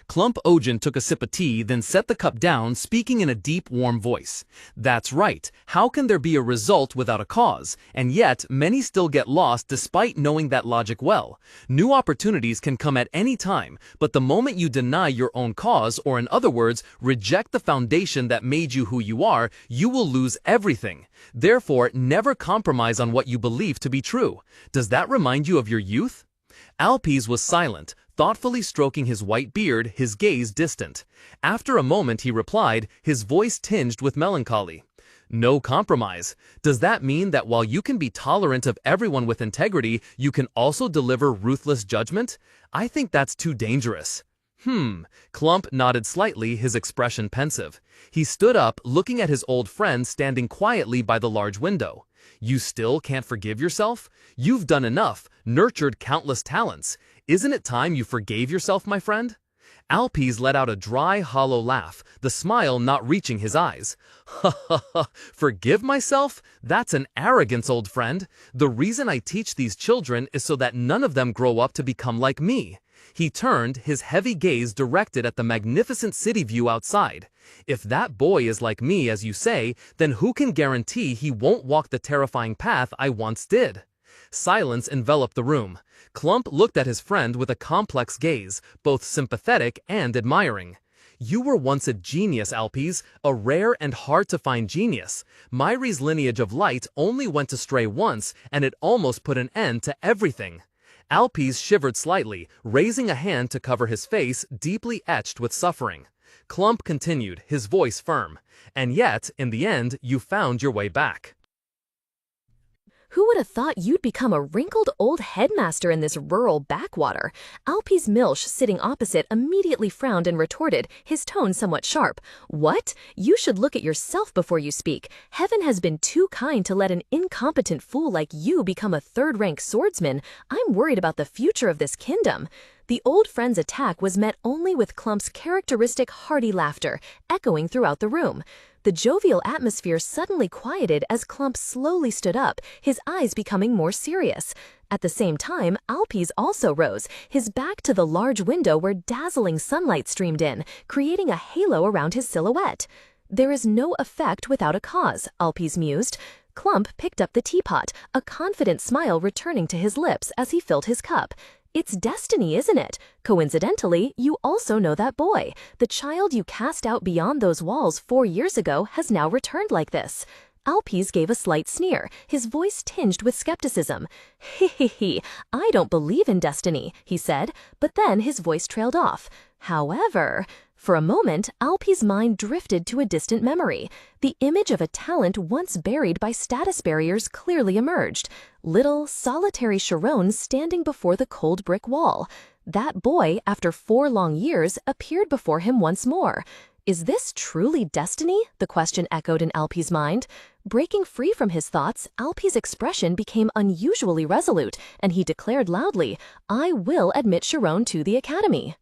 Clump Ogent took a sip of tea, then set the cup down, speaking in a deep, warm voice. That's right. How can there be a result without a cause? And yet, many still get lost despite knowing that logic well. New opportunities can come at any time, but the moment you deny your own cause, or in other words, reject the foundation that made you who you are, you will lose everything. Therefore, never compromise on what you believe to be true. Does that remind you of your youth? Alpeace was silent, thoughtfully stroking his white beard, his gaze distant. After a moment he replied, his voice tinged with melancholy. No compromise. Does that mean that while you can be tolerant of everyone with integrity, you can also deliver ruthless judgment? I think that's too dangerous. Clump nodded slightly, his expression pensive. He stood up, looking at his old friend standing quietly by the large window. You still can't forgive yourself? You've done enough, nurtured countless talents. Isn't it time you forgave yourself, my friend? Alpeace let out a dry, hollow laugh, the smile not reaching his eyes. Ha ha ha, forgive myself? That's an arrogance, old friend. The reason I teach these children is so that none of them grow up to become like me. He turned, his heavy gaze directed at the magnificent city view outside. If that boy is like me, as you say, then who can guarantee he won't walk the terrifying path I once did? Silence enveloped the room. Clump looked at his friend with a complex gaze, both sympathetic and admiring. You were once a genius, Alpeace, a rare and hard-to-find genius. Myri's lineage of light only went astray once, and it almost put an end to everything. Alpeace shivered slightly, raising a hand to cover his face, deeply etched with suffering. Clump continued, his voice firm. And yet, in the end, you found your way back. Who would have thought you'd become a wrinkled old headmaster in this rural backwater? Alpeace Milch, sitting opposite, immediately frowned and retorted, his tone somewhat sharp. What? You should look at yourself before you speak. Heaven has been too kind to let an incompetent fool like you become a third-rank swordsman. I'm worried about the future of this kingdom. The old friend's attack was met only with Clump's characteristic hearty laughter, echoing throughout the room. The jovial atmosphere suddenly quieted as Clump slowly stood up, his eyes becoming more serious. At the same time, Alpies also rose, his back to the large window where dazzling sunlight streamed in, creating a halo around his silhouette. There is no effect without a cause, Alpies mused. Clump picked up the teapot, a confident smile returning to his lips as he filled his cup. It's destiny, isn't it? Coincidentally, you also know that boy. The child you cast out beyond those walls 4 years ago has now returned like this. Alpies gave a slight sneer, his voice tinged with skepticism. He, I don't believe in destiny, he said, but then his voice trailed off. However, for a moment, Alpi's mind drifted to a distant memory. The image of a talent once buried by status barriers clearly emerged. Little, solitary Sharon standing before the cold brick wall. That boy, after 4 long years, appeared before him once more. Is this truly destiny? The question echoed in Alpi's mind. Breaking free from his thoughts, Alpi's expression became unusually resolute, and he declared loudly, I will admit Sharon to the academy.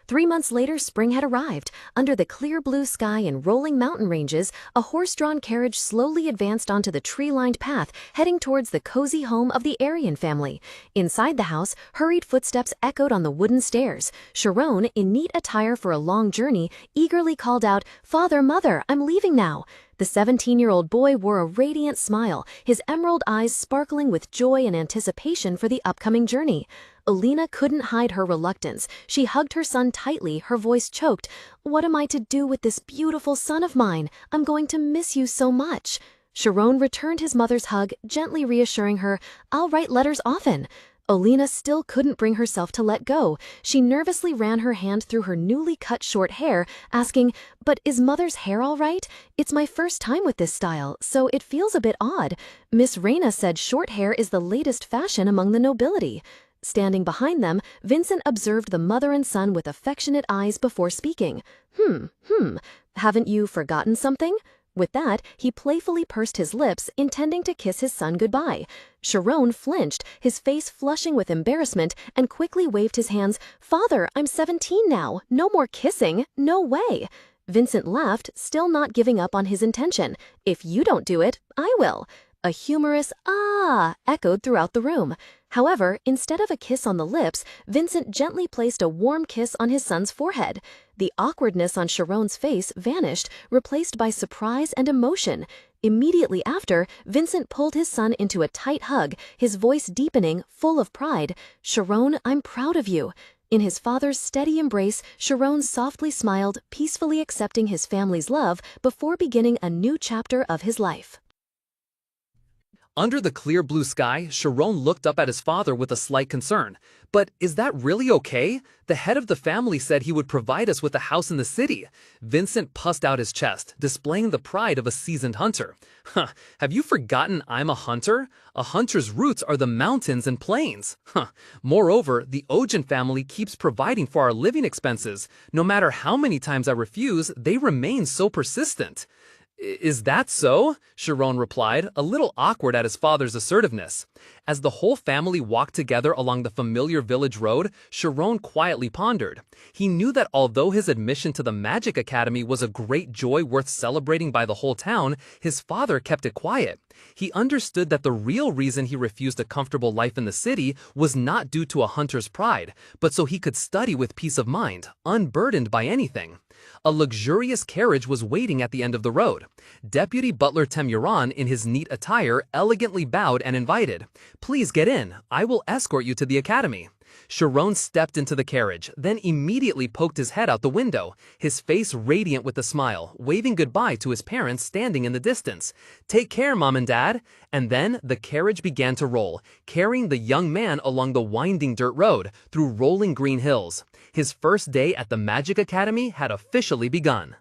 3 months later, spring had arrived. Under the clear blue sky and rolling mountain ranges, a horse-drawn carriage slowly advanced onto the tree-lined path, heading towards the cozy home of the Aryan family. Inside the house, hurried footsteps echoed on the wooden stairs. Sharon, in neat attire for a long journey, eagerly called out, Father, Mother, I'm leaving now. The 17-year-old boy wore a radiant smile, his emerald eyes sparkling with joy and anticipation for the upcoming journey. Alina couldn't hide her reluctance. She hugged her son tightly, her voice choked. What am I to do with this beautiful son of mine? I'm going to miss you so much. Sharon returned his mother's hug, gently reassuring her, I'll write letters often. Alina still couldn't bring herself to let go. She nervously ran her hand through her newly cut short hair, asking, But is Mother's hair all right? It's my first time with this style, so it feels a bit odd. Miss Reyna said short hair is the latest fashion among the nobility. Standing behind them, Vincent observed the mother and son with affectionate eyes before speaking. Haven't you forgotten something? With that, he playfully pursed his lips, intending to kiss his son goodbye. Sharon flinched, his face flushing with embarrassment, and quickly waved his hands. Father, I'm 17 now. No more kissing. No way. Vincent laughed, still not giving up on his intention. If you don't do it, I will. A humorous "ah" echoed throughout the room. However, instead of a kiss on the lips, Vincent gently placed a warm kiss on his son's forehead. The awkwardness on Sharon's face vanished, replaced by surprise and emotion. Immediately after, Vincent pulled his son into a tight hug, his voice deepening, full of pride. Sharon, I'm proud of you. In his father's steady embrace, Sharon softly smiled, peacefully accepting his family's love before beginning a new chapter of his life. Under the clear blue sky, Sharon looked up at his father with a slight concern. But is that really okay? The head of the family said he would provide us with a house in the city. Vincent puffed out his chest, displaying the pride of a seasoned hunter. Have you forgotten I'm a hunter? A hunter's roots are the mountains and plains. Moreover, the Ojin family keeps providing for our living expenses. No matter how many times I refuse, they remain so persistent. Is that so? Sharon replied, a little awkward at his father's assertiveness. As the whole family walked together along the familiar village road, Sharon quietly pondered. He knew that although his admission to the Magic Academy was a great joy worth celebrating by the whole town, his father kept it quiet. He understood that the real reason he refused a comfortable life in the city was not due to a hunter's pride, but so he could study with peace of mind, unburdened by anything. A luxurious carriage was waiting at the end of the road. Deputy Butler Temuran, in his neat attire, elegantly bowed and invited, "Please get in. I will escort you to the academy." Sharon stepped into the carriage, then immediately poked his head out the window, his face radiant with a smile, waving goodbye to his parents standing in the distance. "Take care, Mom and Dad." And then the carriage began to roll, carrying the young man along the winding dirt road, through rolling green hills. His first day at the Magic Academy had officially begun.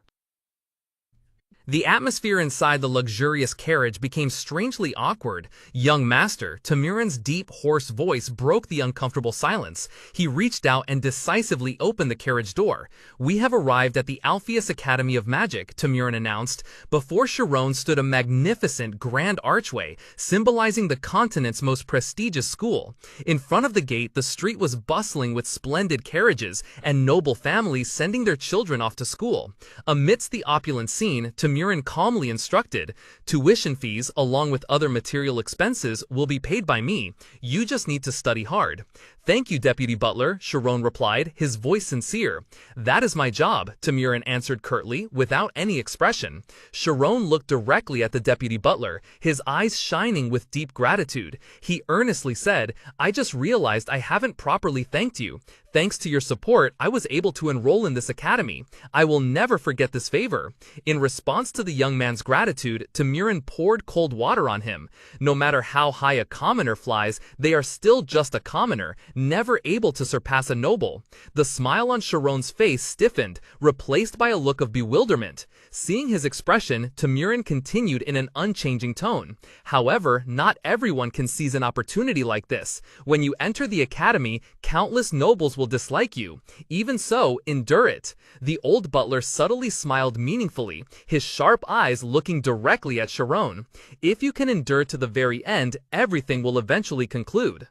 The atmosphere inside the luxurious carriage became strangely awkward. Young master, Tamirin's deep, hoarse voice broke the uncomfortable silence. He reached out and decisively opened the carriage door. "We have arrived at the Alpheus Academy of Magic," Tamirin announced. Before Sharon stood a magnificent grand archway, symbolizing the continent's most prestigious school. In front of the gate, the street was bustling with splendid carriages and noble families sending their children off to school. Amidst the opulent scene, Tamirin calmly instructed, "Tuition fees, along with other material expenses, will be paid by me. You just need to study hard." "Thank you, Deputy Butler," Sharon replied, his voice sincere. "That is my job," Tamirin answered curtly, without any expression. Sharon looked directly at the Deputy Butler, his eyes shining with deep gratitude. He earnestly said, "I just realized I haven't properly thanked you. Thanks to your support, I was able to enroll in this academy. I will never forget this favor." In response to the young man's gratitude, Tamirin poured cold water on him. No matter how high a commoner flies, they are still just a commoner, never able to surpass a noble. The smile on Sharon's face stiffened, replaced by a look of bewilderment. Seeing his expression, Tamirin continued in an unchanging tone. "However, not everyone can seize an opportunity like this. When you enter the academy, countless nobles will dislike you. Even so, endure it." The old butler subtly smiled meaningfully, his sharp eyes looking directly at Sharon. "If you can endure to the very end, everything will eventually conclude."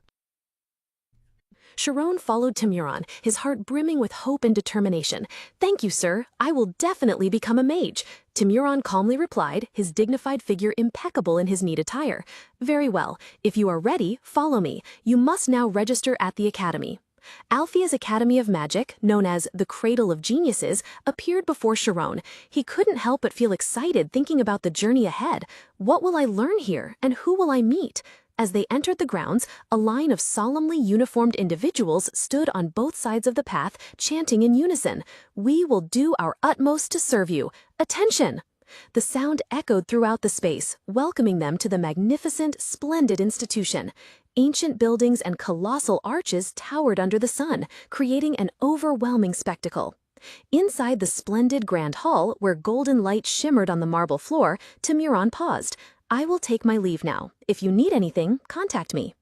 Sharon followed Tamirin, his heart brimming with hope and determination. "Thank you, sir. I will definitely become a mage." Tamirin calmly replied, his dignified figure impeccable in his neat attire. "Very well. If you are ready, follow me. You must now register at the academy." Alpheus Academy of Magic, known as the Cradle of Geniuses, appeared before Sharon. He couldn't help but feel excited thinking about the journey ahead. What will I learn here, and who will I meet? As they entered the grounds, a line of solemnly uniformed individuals stood on both sides of the path, chanting in unison, "We will do our utmost to serve you. Attention!" The sound echoed throughout the space, welcoming them to the magnificent, splendid institution. Ancient buildings and colossal arches towered under the sun, creating an overwhelming spectacle. Inside the splendid grand hall, where golden light shimmered on the marble floor, Tamirin paused. "I will take my leave now. If you need anything, contact me."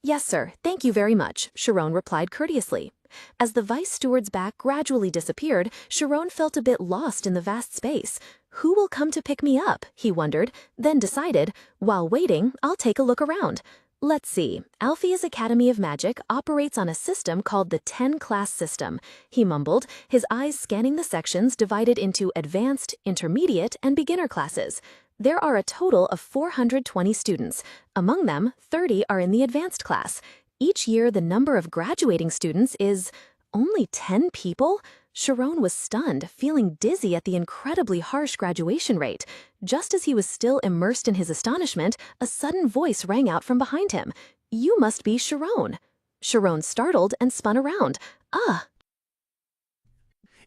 "Yes, sir. Thank you very much," Sharon replied courteously. As the vice steward's back gradually disappeared, Sharon felt a bit lost in the vast space. Who will come to pick me up? He wondered, then decided, while waiting, I'll take a look around. Let's see. Alpheus Academy of Magic operates on a system called the 10-class system, he mumbled, his eyes scanning the sections divided into advanced, intermediate, and beginner classes. There are a total of 420 students. Among them, 30 are in the advanced class. Each year, the number of graduating students is only 10 people? Sharon was stunned, feeling dizzy at the incredibly harsh graduation rate. Just as he was still immersed in his astonishment, a sudden voice rang out from behind him. "You must be Sharon." Sharon startled and spun around. "Ah!"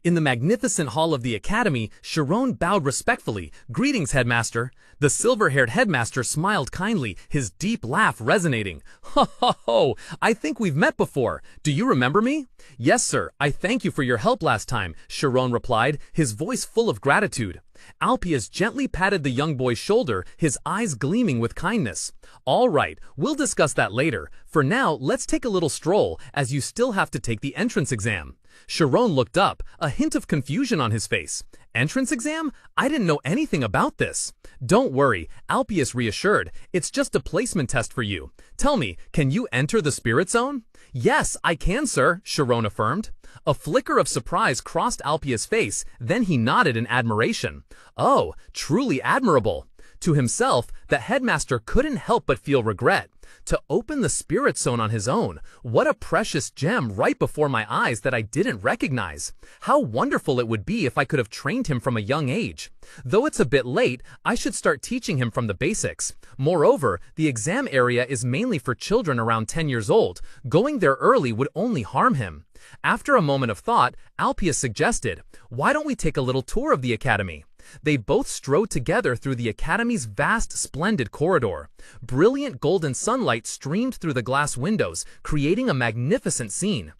In the magnificent hall of the academy, Sharon bowed respectfully. "Greetings, headmaster." The silver-haired headmaster smiled kindly, his deep laugh resonating. "Ho, ho, ho! I think we've met before. Do you remember me?" "Yes, sir. I thank you for your help last time," Sharon replied, his voice full of gratitude. Alpheus gently patted the young boy's shoulder, his eyes gleaming with kindness. "All right, we'll discuss that later. For now, let's take a little stroll, as you still have to take the entrance exam." Sharon looked up, a hint of confusion on his face. "Entrance exam? I didn't know anything about this." "Don't worry," Alpheus reassured. "It's just a placement test for you. Tell me, can you enter the Spirit Zone?" "Yes, I can, sir," Sharon affirmed. A flicker of surprise crossed Alpheus' face, then he nodded in admiration. "Oh, truly admirable." To himself, the headmaster couldn't help but feel regret. To open the Spirit Zone on his own, what a precious gem right before my eyes that I didn't recognize. How wonderful it would be if I could have trained him from a young age. Though it's a bit late, I should start teaching him from the basics. Moreover, the exam area is mainly for children around 10 years old. Going there early would only harm him. After a moment of thought, Alpheus suggested, "Why don't we take a little tour of the academy?" They both strode together through the academy's vast, splendid corridor. Brilliant golden sunlight streamed through the glass windows, creating a magnificent scene.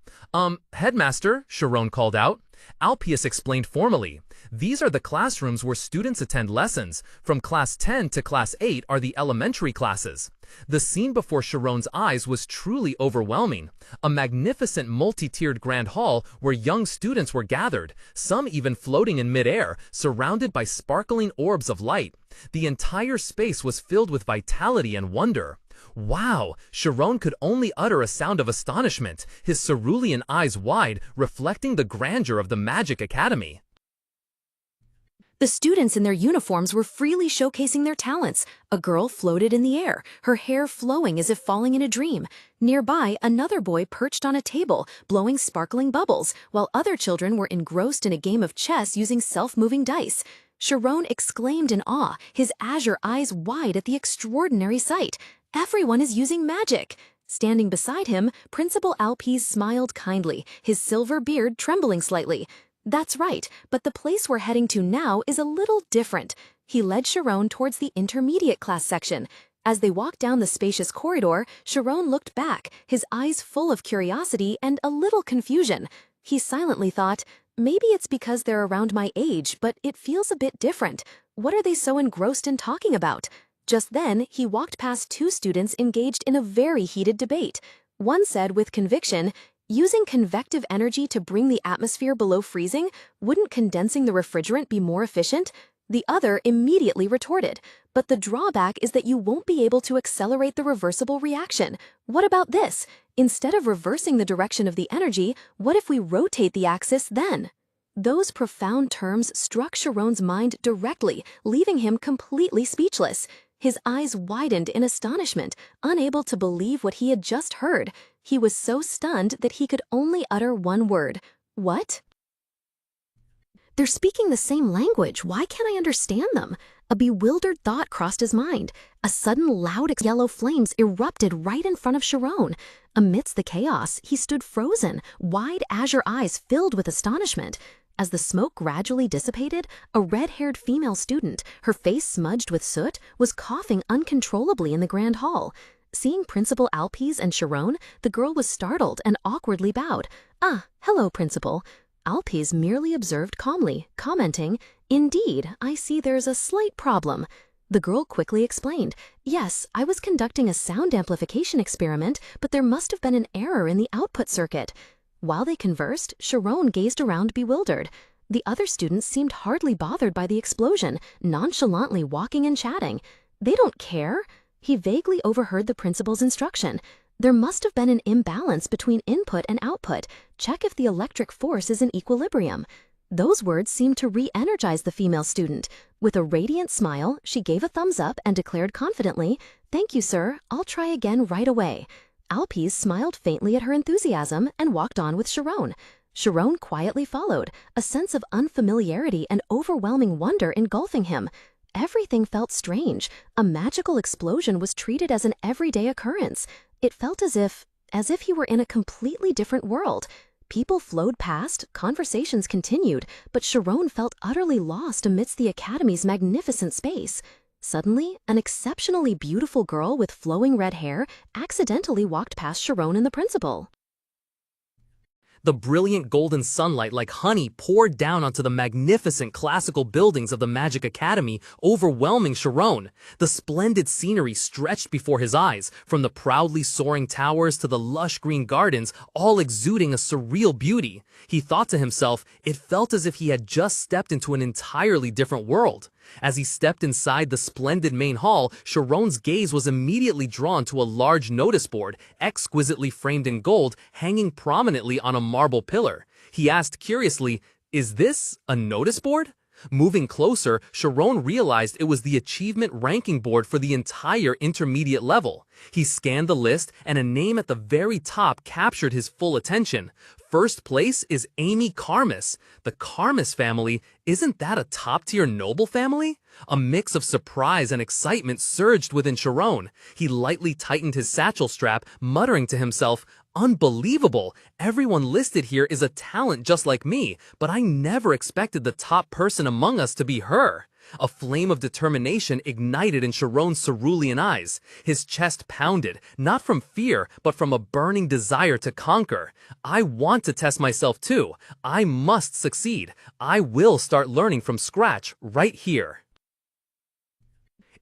Headmaster," Sharon called out. Alpheus explained formally, These are the classrooms where students attend lessons. From class 10 to class 8 are the elementary classes. The scene before Sharon's eyes was truly overwhelming. A magnificent multi-tiered grand hall where young students were gathered, some even floating in midair, surrounded by sparkling orbs of light. The entire space was filled with vitality and wonder. Wow! Sharon could only utter a sound of astonishment, his cerulean eyes wide, reflecting the grandeur of the Magic Academy. The students in their uniforms were freely showcasing their talents. A girl floated in the air, her hair flowing as if falling in a dream. Nearby, another boy perched on a table, blowing sparkling bubbles, while other children were engrossed in a game of chess using self-moving dice. Sharon exclaimed in awe, his azure eyes wide at the extraordinary sight. Everyone is using magic! Standing beside him, Principal Alpes smiled kindly, his silver beard trembling slightly. That's right, but the place we're heading to now is a little different. He led Sharon towards the intermediate class section. As they walked down the spacious corridor, Sharon looked back, his eyes full of curiosity and a little confusion. He silently thought, maybe it's because they're around my age, but it feels a bit different. What are they so engrossed in talking about? Just then, he walked past two students engaged in a very heated debate. One said with conviction, using convective energy to bring the atmosphere below freezing, wouldn't condensing the refrigerant be more efficient? The other immediately retorted, but the drawback is that you won't be able to accelerate the reversible reaction. What about this? Instead of reversing the direction of the energy, what if we rotate the axis then? Those profound terms struck Sharon's mind directly, leaving him completely speechless. His eyes widened in astonishment, unable to believe what he had just heard. He was so stunned that he could only utter one word. What? They're speaking the same language. Why can't I understand them? A bewildered thought crossed his mind. A sudden loud yellow flames erupted right in front of Sharon. Amidst the chaos, he stood frozen, wide azure eyes filled with astonishment. As the smoke gradually dissipated, a red-haired female student, her face smudged with soot, was coughing uncontrollably in the grand hall. Seeing Principal Alpes and Sharon, the girl was startled and awkwardly bowed. "Ah, hello, Principal." Alpes merely observed calmly, commenting, "Indeed, I see there's a slight problem." The girl quickly explained, "Yes, I was conducting a sound amplification experiment, but there must have been an error in the output circuit." While they conversed, Sharon gazed around bewildered. The other students seemed hardly bothered by the explosion, nonchalantly walking and chatting. "They don't care." He vaguely overheard the principal's instruction. "There must have been an imbalance between input and output. Check if the electric force is in equilibrium." Those words seemed to re-energize the female student. With a radiant smile, she gave a thumbs up and declared confidently, "Thank you, sir. I'll try again right away." Alpes smiled faintly at her enthusiasm and walked on with Sharon. Sharon quietly followed, a sense of unfamiliarity and overwhelming wonder engulfing him. Everything felt strange. A magical explosion was treated as an everyday occurrence. It felt as if he were in a completely different world. People flowed past, conversations continued, but Sharon felt utterly lost amidst the Academy's magnificent space. Suddenly, an exceptionally beautiful girl with flowing red hair accidentally walked past Sharon and the principal. The brilliant golden sunlight like honey poured down onto the magnificent classical buildings of the Magic Academy, overwhelming Sharon. The splendid scenery stretched before his eyes, from the proudly soaring towers to the lush green gardens, all exuding a surreal beauty. He thought to himself, it felt as if he had just stepped into an entirely different world. As he stepped inside the splendid main hall, Sharon's gaze was immediately drawn to a large notice board, exquisitely framed in gold, hanging prominently on a marble pillar. He asked curiously, "Is this a notice board?" Moving closer, Sharon realized it was the achievement ranking board for the entire intermediate level. He scanned the list, and a name at the very top captured his full attention. First place is Amy Carmus. The Carmus family, isn't that a top-tier noble family? A mix of surprise and excitement surged within Sharon. He lightly tightened his satchel strap, muttering to himself, "Unbelievable! Everyone listed here is a talent just like me, but I never expected the top person among us to be her." A flame of determination ignited in Sharon's cerulean eyes. His chest pounded, not from fear, but from a burning desire to conquer. I want to test myself too. I must succeed. I will start learning from scratch right here.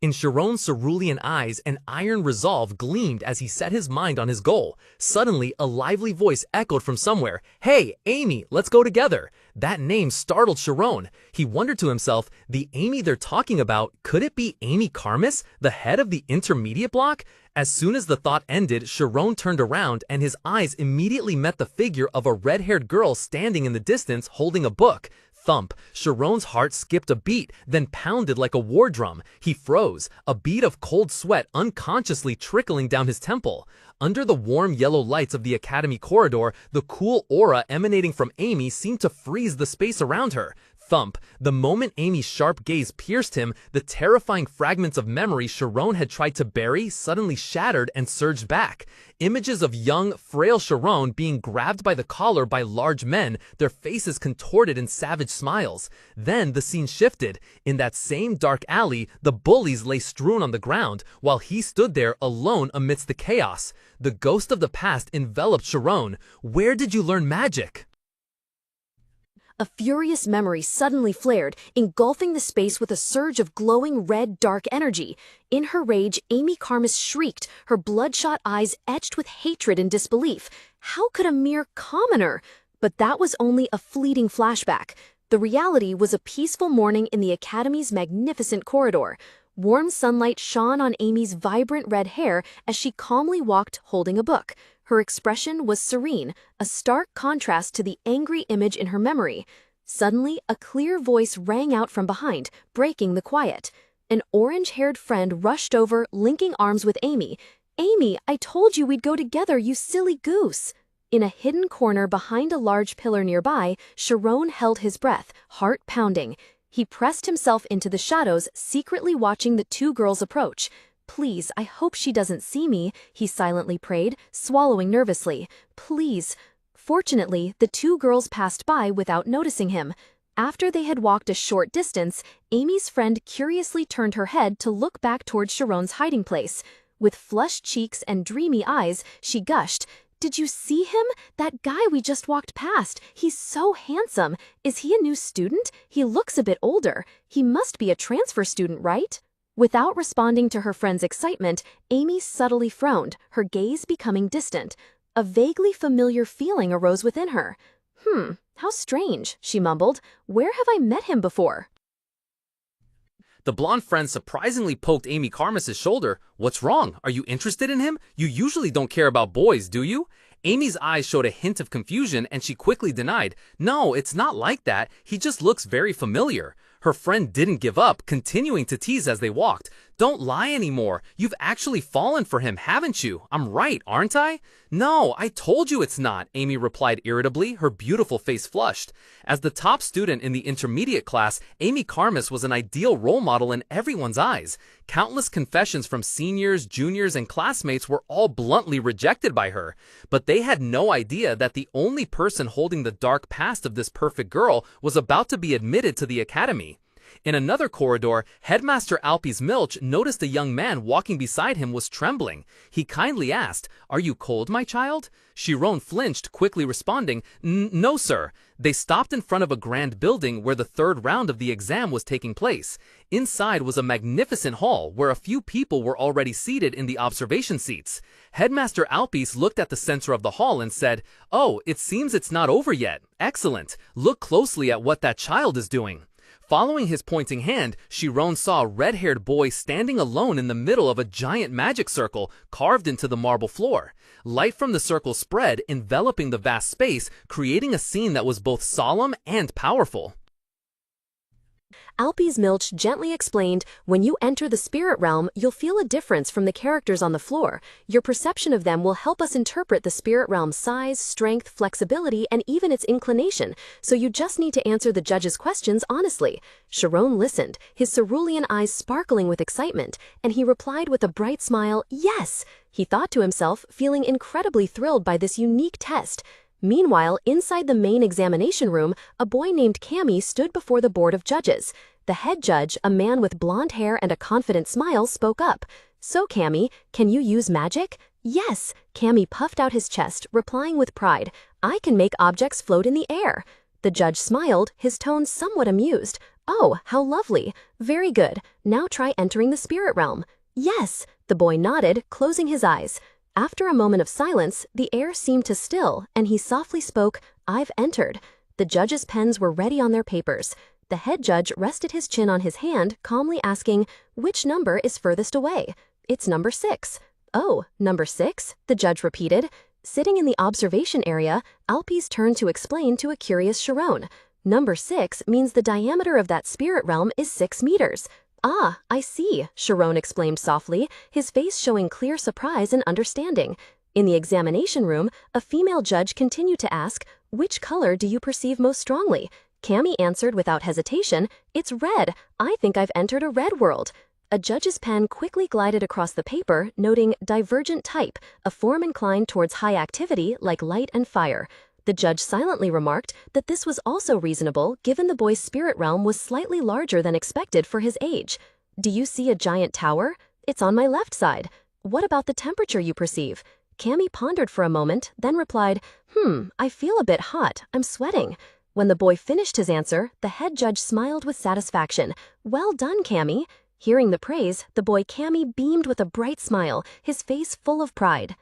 In Sharon's cerulean eyes, an iron resolve gleamed as he set his mind on his goal. Suddenly, a lively voice echoed from somewhere. "Hey, Amy, let's go together." That name startled Sharon. He wondered to himself, the Amy they're talking about, could it be Amy Karmas, the head of the intermediate block? As soon as the thought ended, Sharon turned around and his eyes immediately met the figure of a red-haired girl standing in the distance holding a book. Thump. Sharon's heart skipped a beat, then pounded like a war drum. He froze, a bead of cold sweat unconsciously trickling down his temple. Under the warm yellow lights of the academy corridor, the cool aura emanating from Amy seemed to freeze the space around her. Thump. The moment Amy's sharp gaze pierced him, the terrifying fragments of memory Sharon had tried to bury suddenly shattered and surged back. Images of young, frail Sharon being grabbed by the collar by large men, their faces contorted in savage smiles. Then the scene shifted. In that same dark alley, the bullies lay strewn on the ground, while he stood there alone amidst the chaos. The ghost of the past enveloped Sharon. Where did you learn magic? A furious memory suddenly flared, engulfing the space with a surge of glowing red dark energy. In her rage, Amy Karmas shrieked, her bloodshot eyes etched with hatred and disbelief. How could a mere commoner? But that was only a fleeting flashback. The reality was a peaceful morning in the Academy's magnificent corridor. Warm sunlight shone on Amy's vibrant red hair as she calmly walked holding a book. Her expression was serene, a stark contrast to the angry image in her memory. Suddenly, a clear voice rang out from behind, breaking the quiet. An orange-haired friend rushed over, linking arms with Amy. "Amy, I told you we'd go together, you silly goose!" In a hidden corner behind a large pillar nearby, Sharon held his breath, heart pounding. He pressed himself into the shadows, secretly watching the two girls approach. "Please, I hope she doesn't see me," he silently prayed, swallowing nervously. "Please." Fortunately, the two girls passed by without noticing him. After they had walked a short distance, Amy's friend curiously turned her head to look back towards Sharon's hiding place. With flushed cheeks and dreamy eyes, she gushed, "Did you see him? That guy we just walked past. He's so handsome. Is he a new student? He looks a bit older. He must be a transfer student, right?" Without responding to her friend's excitement, Amy subtly frowned, her gaze becoming distant. A vaguely familiar feeling arose within her. How strange," she mumbled. "Where have I met him before?" The blonde friend surprisingly poked Amy Karmas's shoulder. "What's wrong? Are you interested in him? You usually don't care about boys, do you?" Amy's eyes showed a hint of confusion and she quickly denied, "No, it's not like that. He just looks very familiar." Her friend didn't give up, continuing to tease as they walked. "Don't lie anymore. You've actually fallen for him, haven't you? I'm right, aren't I?" "No, I told you it's not," Amy replied irritably, her beautiful face flushed. As the top student in the intermediate class, Amy Karmas was an ideal role model in everyone's eyes. Countless confessions from seniors, juniors, and classmates were all bluntly rejected by her. But they had no idea that the only person holding the dark past of this perfect girl was about to be admitted to the academy. In another corridor, Headmaster Alpes Milch noticed a young man walking beside him was trembling. He kindly asked, "Are you cold, my child?" Sharon flinched, quickly responding, "No, sir." They stopped in front of a grand building where the third round of the exam was taking place. Inside was a magnificent hall where a few people were already seated in the observation seats. Headmaster Alpes looked at the center of the hall and said, "Oh, it seems it's not over yet. Excellent. Look closely at what that child is doing." Following his pointing hand, Sharon saw a red-haired boy standing alone in the middle of a giant magic circle carved into the marble floor. Light from the circle spread, enveloping the vast space, creating a scene that was both solemn and powerful. Alpes Milch gently explained, "When you enter the spirit realm, you'll feel a difference from the characters on the floor. Your perception of them will help us interpret the spirit realm's size, strength, flexibility, and even its inclination, so you just need to answer the judge's questions honestly." Sharon listened, his cerulean eyes sparkling with excitement, and he replied with a bright smile, "Yes!" He thought to himself, feeling incredibly thrilled by this unique test. Meanwhile, inside the main examination room, a boy named Cammy stood before the board of judges. The head judge, a man with blonde hair and a confident smile, spoke up. "So, Cammy, can you use magic?" "Yes," Cammy puffed out his chest, replying with pride. "I can make objects float in the air." The judge smiled, his tone somewhat amused. "Oh, how lovely. Very good. Now try entering the spirit realm." "Yes," the boy nodded, closing his eyes. After a moment of silence, the air seemed to still, and he softly spoke, "I've entered." The judge's pens were ready on their papers. The head judge rested his chin on his hand, calmly asking, "Which number is furthest away?" "It's number 6. "Oh, number 6? The judge repeated. Sitting in the observation area, Alpes turned to explain to a curious Sharon. "Number 6 means the diameter of that spirit realm is 6 meters. "Ah, I see," Sharon exclaimed softly, his face showing clear surprise and understanding. In the examination room, a female judge continued to ask, "Which color do you perceive most strongly?" Cammy answered without hesitation, "It's red. I think I've entered a red world." A judge's pen quickly glided across the paper, noting divergent type, a form inclined towards high activity like light and fire. The judge silently remarked that this was also reasonable given the boy's spirit realm was slightly larger than expected for his age. "Do you see a giant tower? It's on my left side." "What about the temperature you perceive?" Cammy pondered for a moment, then replied, I feel a bit hot. I'm sweating." When the boy finished his answer, the head judge smiled with satisfaction. "Well done, Cammy." Hearing the praise, the boy Cammy beamed with a bright smile, his face full of pride.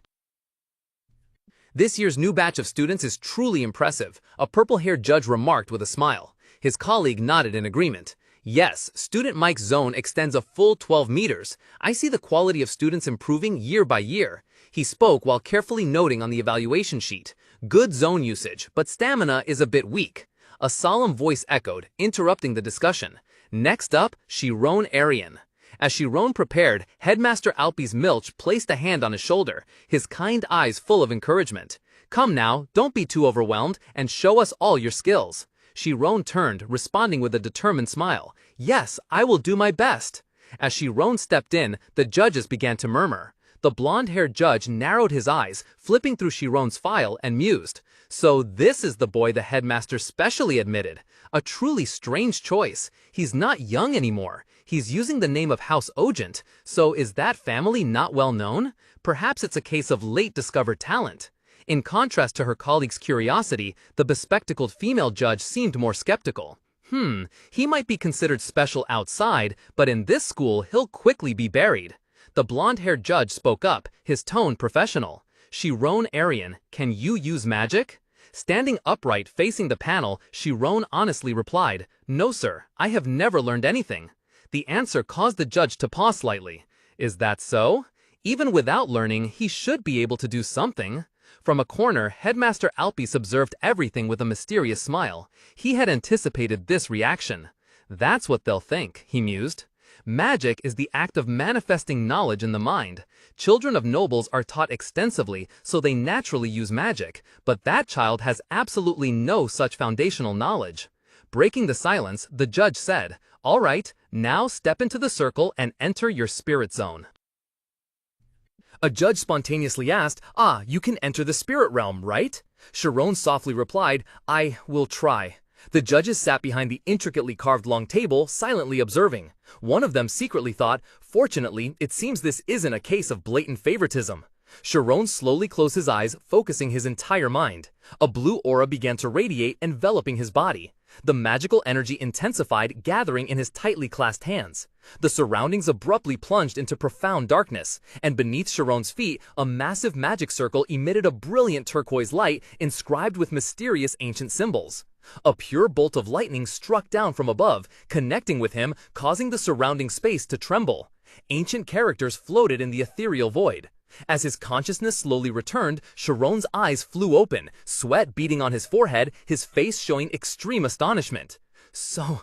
This year's new batch of students is truly impressive, a purple-haired judge remarked with a smile. His colleague nodded in agreement. "Yes, student Mike's zone extends a full 12 meters. I see the quality of students improving year by year." He spoke while carefully noting on the evaluation sheet. "Good zone usage, but stamina is a bit weak." A solemn voice echoed, interrupting the discussion. Next up, Sharon Arian. As Sharon prepared, Headmaster Alpes Milch placed a hand on his shoulder, his kind eyes full of encouragement. "Come now, don't be too overwhelmed, and show us all your skills." Sharon turned, responding with a determined smile. "Yes, I will do my best." As Sharon stepped in, the judges began to murmur. The blonde-haired judge narrowed his eyes, flipping through Sharon's file, and mused. "So this is the boy the headmaster specially admitted. A truly strange choice. He's not young anymore. He's using the name of House Ogent, so is that family not well known? Perhaps it's a case of late-discovered talent." In contrast to her colleague's curiosity, the bespectacled female judge seemed more skeptical. He might be considered special outside, but in this school he'll quickly be buried." The blonde-haired judge spoke up, his tone professional. "Sharon Arian, can you use magic?" Standing upright facing the panel, Sharon honestly replied, "No sir, I have never learned anything." The answer caused the judge to pause slightly. "Is that so? Even without learning, he should be able to do something." From a corner, Headmaster Alpes observed everything with a mysterious smile. He had anticipated this reaction. "That's what they'll think," he mused. Magic is the act of manifesting knowledge in the mind. Children of nobles are taught extensively, so they naturally use magic, but that child has absolutely no such foundational knowledge. Breaking the silence, the judge said, "All right, now step into the circle and enter your spirit zone." A judge spontaneously asked, "You can enter the spirit realm, right?" Sharon softly replied, "I will try." The judges sat behind the intricately carved long table, silently observing. One of them secretly thought, "Fortunately, it seems this isn't a case of blatant favoritism." Sharon slowly closed his eyes, focusing his entire mind. A blue aura began to radiate, enveloping his body. The magical energy intensified, gathering in his tightly clasped hands. The surroundings abruptly plunged into profound darkness, and beneath Sharon's feet, a massive magic circle emitted a brilliant turquoise light inscribed with mysterious ancient symbols. A pure bolt of lightning struck down from above, connecting with him, causing the surrounding space to tremble. Ancient characters floated in the ethereal void. As his consciousness slowly returned, Sharon's eyes flew open, sweat beading on his forehead, his face showing extreme astonishment. So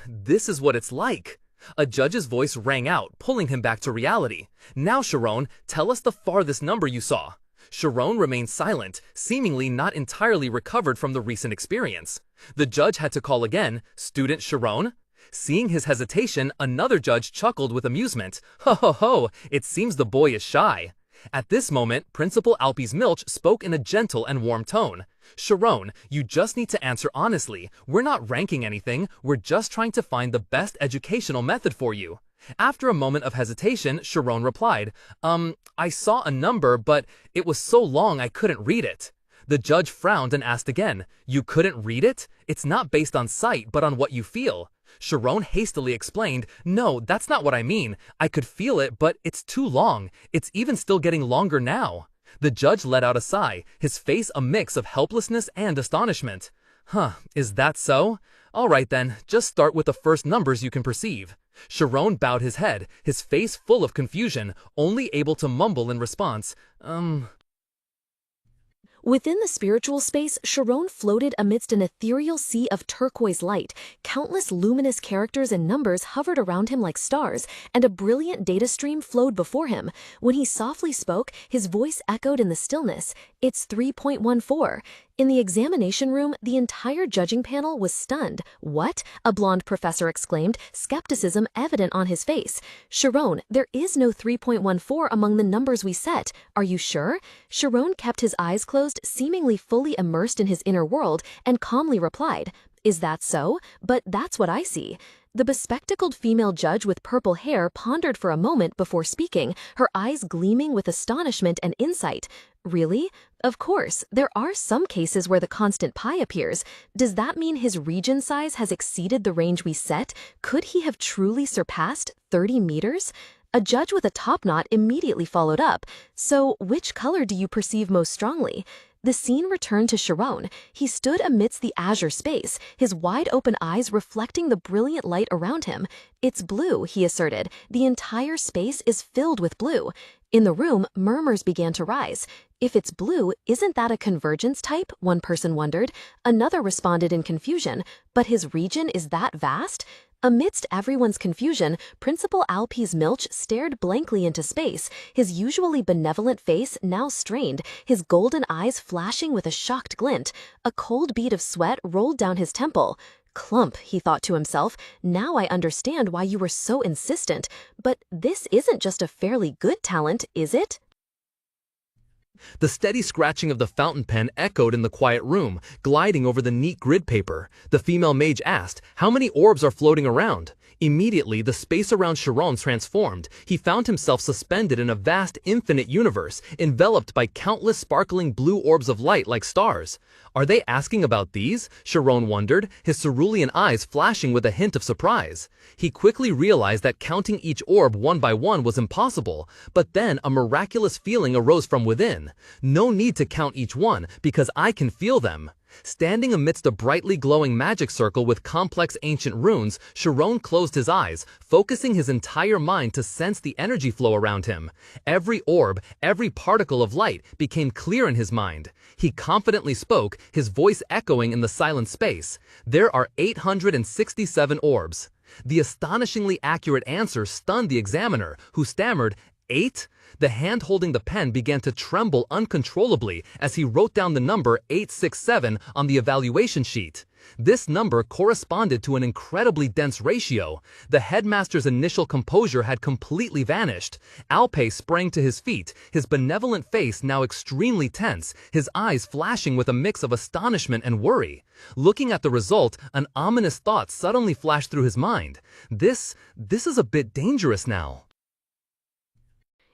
this is what it's like." A judge's voice rang out, pulling him back to reality. "Now, Sharon, tell us the farthest number you saw." Sharon remained silent, seemingly not entirely recovered from the recent experience. The judge had to call again, "Student Sharon?" Seeing his hesitation, another judge chuckled with amusement. "Ho ho ho, it seems the boy is shy." At this moment, Principal Alpes Milch spoke in a gentle and warm tone. Sharon, you just need to answer honestly. We're not ranking anything, we're just trying to find the best educational method for you. After a moment of hesitation, Sharon replied, I saw a number, but it was so long I couldn't read it. The judge frowned and asked again, you couldn't read it? It's not based on sight, but on what you feel. Sharon hastily explained, no, that's not what I mean. I could feel it, but it's too long. It's even still getting longer now. The judge let out a sigh, his face a mix of helplessness and astonishment. Huh, is that so? All right then, just start with the first numbers you can perceive. Sharon bowed his head, his face full of confusion, only able to mumble in response, Within the spiritual space, Sharon floated amidst an ethereal sea of turquoise light. Countless luminous characters and numbers hovered around him like stars, and a brilliant data stream flowed before him. When he softly spoke, his voice echoed in the stillness. It's 3.14. In the examination room, the entire judging panel was stunned. What? A blonde professor exclaimed, skepticism evident on his face. Sharon, there is no 3.14 among the numbers we set. Are you sure? Sharon kept his eyes closed, seemingly fully immersed in his inner world, and calmly replied, is that so? But that's what I see. The bespectacled female judge with purple hair pondered for a moment before speaking, her eyes gleaming with astonishment and insight. Really? Of course, there are some cases where the constant pi appears. Does that mean his region size has exceeded the range we set? Could he have truly surpassed 30 meters? A judge with a top knot immediately followed up. So, which color do you perceive most strongly? The scene returned to Sharon. He stood amidst the azure space, his wide-open eyes reflecting the brilliant light around him. It's blue, he asserted. The entire space is filled with blue. In the room, murmurs began to rise. If it's blue, isn't that a convergence type? One person wondered. Another responded in confusion. But his region is that vast? Amidst everyone's confusion, Principal Alpes Milch stared blankly into space, his usually benevolent face now strained, his golden eyes flashing with a shocked glint. A cold bead of sweat rolled down his temple. Clump, he thought to himself, now I understand why you were so insistent. But this isn't just a fairly good talent, is it? The steady scratching of the fountain pen echoed in the quiet room, gliding over the neat grid paper. The female mage asked, how many orbs are floating around? Immediately, the space around Sharon transformed. He found himself suspended in a vast, infinite universe, enveloped by countless sparkling blue orbs of light like stars. Are they asking about these? Sharon wondered, his cerulean eyes flashing with a hint of surprise. He quickly realized that counting each orb one by one was impossible, but then a miraculous feeling arose from within. No need to count each one, because I can feel them. Standing amidst a brightly glowing magic circle with complex ancient runes, Sharon closed his eyes, focusing his entire mind to sense the energy flow around him. Every orb, every particle of light became clear in his mind. He confidently spoke, his voice echoing in the silent space. There are 867 orbs. The astonishingly accurate answer stunned the examiner, who stammered, 8? The hand holding the pen began to tremble uncontrollably as he wrote down the number 867 on the evaluation sheet. This number corresponded to an incredibly dense ratio. The headmaster's initial composure had completely vanished. Alpe sprang to his feet, his benevolent face now extremely tense, his eyes flashing with a mix of astonishment and worry. Looking at the result, an ominous thought suddenly flashed through his mind. This is a bit dangerous now.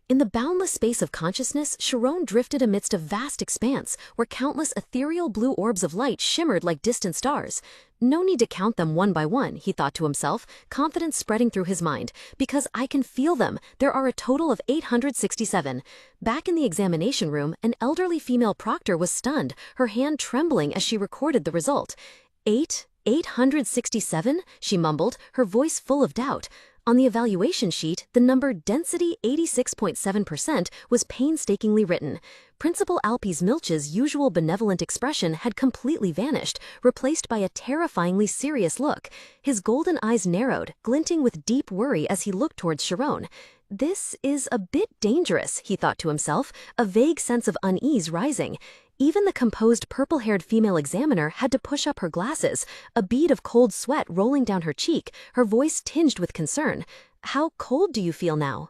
In the boundless space of consciousness, Sharon drifted amidst a vast expanse where countless ethereal blue orbs of light shimmered like distant stars. No need to count them one by one, he thought to himself, confidence spreading through his mind, because I can feel them. There are a total of 867. Back in the examination room, an elderly female proctor was stunned, her hand trembling as she recorded the result. 867? She mumbled, her voice full of doubt. On the evaluation sheet, the number density 86.7% was painstakingly written. Principal Alpes Milch's usual benevolent expression had completely vanished, replaced by a terrifyingly serious look. His golden eyes narrowed, glinting with deep worry as he looked towards Sharon. This is a bit dangerous, he thought to himself, a vague sense of unease rising. Even the composed purple-haired female examiner had to push up her glasses, a bead of cold sweat rolling down her cheek, her voice tinged with concern. How cold do you feel now?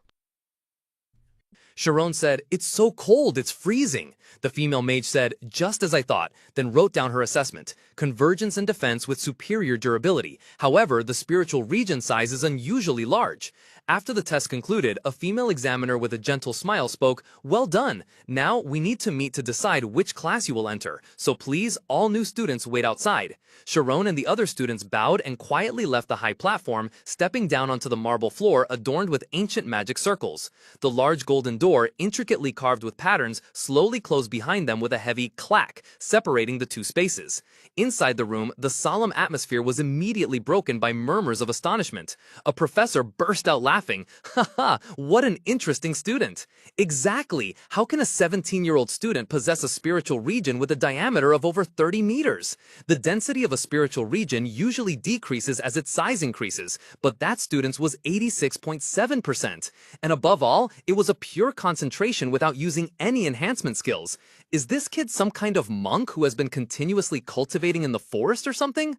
Sharon said, "It's so cold, it's freezing." The female mage said, "Just as I thought," then wrote down her assessment: convergence and defense with superior durability. However, the spiritual region size is unusually large. After the test concluded, a female examiner with a gentle smile spoke, "Well done. Now we need to meet to decide which class you will enter, so please, all new students wait outside." Sharon and the other students bowed and quietly left the high platform, stepping down onto the marble floor adorned with ancient magic circles. The large golden door, intricately carved with patterns, slowly closed behind them with a heavy clack, separating the two spaces. Inside the room, the solemn atmosphere was immediately broken by murmurs of astonishment. A professor burst out laughing. "Ha ha, what an interesting student." Exactly! How can a 17-year-old student possess a spiritual region with a diameter of over 30 meters? The density of a spiritual region usually decreases as its size increases, but that student's was 86.7%. And above all, it was a pure concentration without using any enhancement skills. Is this kid some kind of monk who has been continuously cultivating in the forest or something?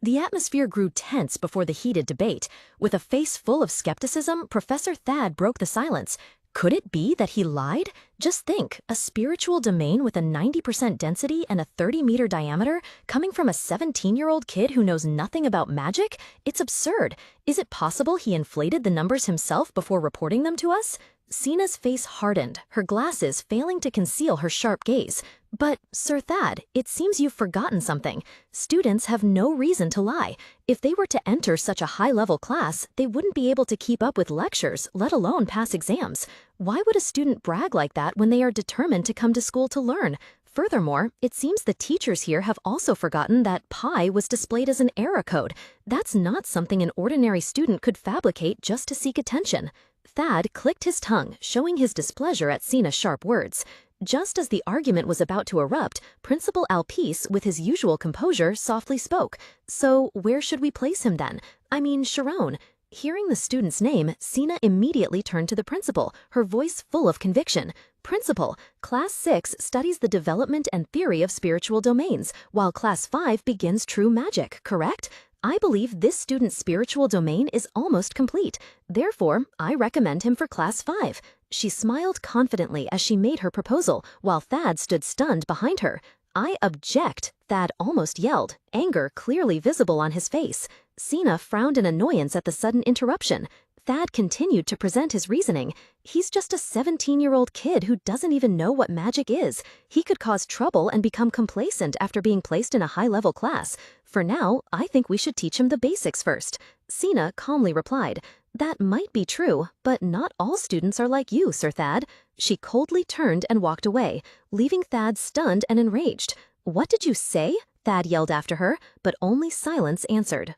The atmosphere grew tense before the heated debate. With a face full of skepticism, Professor Thad broke the silence. Could it be that he lied? Just think, a spiritual domain with a 90% density and a 30-meter diameter coming from a 17-year-old kid who knows nothing about magic? It's absurd. Is it possible he inflated the numbers himself before reporting them to us? Sina's face hardened, her glasses failing to conceal her sharp gaze. But, Sir Thad, it seems you've forgotten something. Students have no reason to lie. If they were to enter such a high-level class, they wouldn't be able to keep up with lectures, let alone pass exams. Why would a student brag like that when they are determined to come to school to learn? Furthermore, it seems the teachers here have also forgotten that pi was displayed as an error code. That's not something an ordinary student could fabricate just to seek attention. Thad clicked his tongue, showing his displeasure at Sina's sharp words. Just as the argument was about to erupt, Principal Alpice, with his usual composure, softly spoke. "So, where should we place him then? I mean, Sharon." Hearing the student's name, Sina immediately turned to the principal, her voice full of conviction. "Principal, Class 6 studies the development and theory of spiritual domains, while Class 5 begins true magic, correct? I believe this student's spiritual domain is almost complete. Therefore, I recommend him for Class 5. She smiled confidently as she made her proposal, while Thad stood stunned behind her. "I object," Thad almost yelled, anger clearly visible on his face. Sina frowned in annoyance at the sudden interruption. Thad continued to present his reasoning. "He's just a 17-year-old kid who doesn't even know what magic is. He could cause trouble and become complacent after being placed in a high-level class. For now, I think we should teach him the basics first." Sina calmly replied, "That might be true, but not all students are like you, Sir Thad." She coldly turned and walked away, leaving Thad stunned and enraged. "What did you say?" Thad yelled after her, but only silence answered.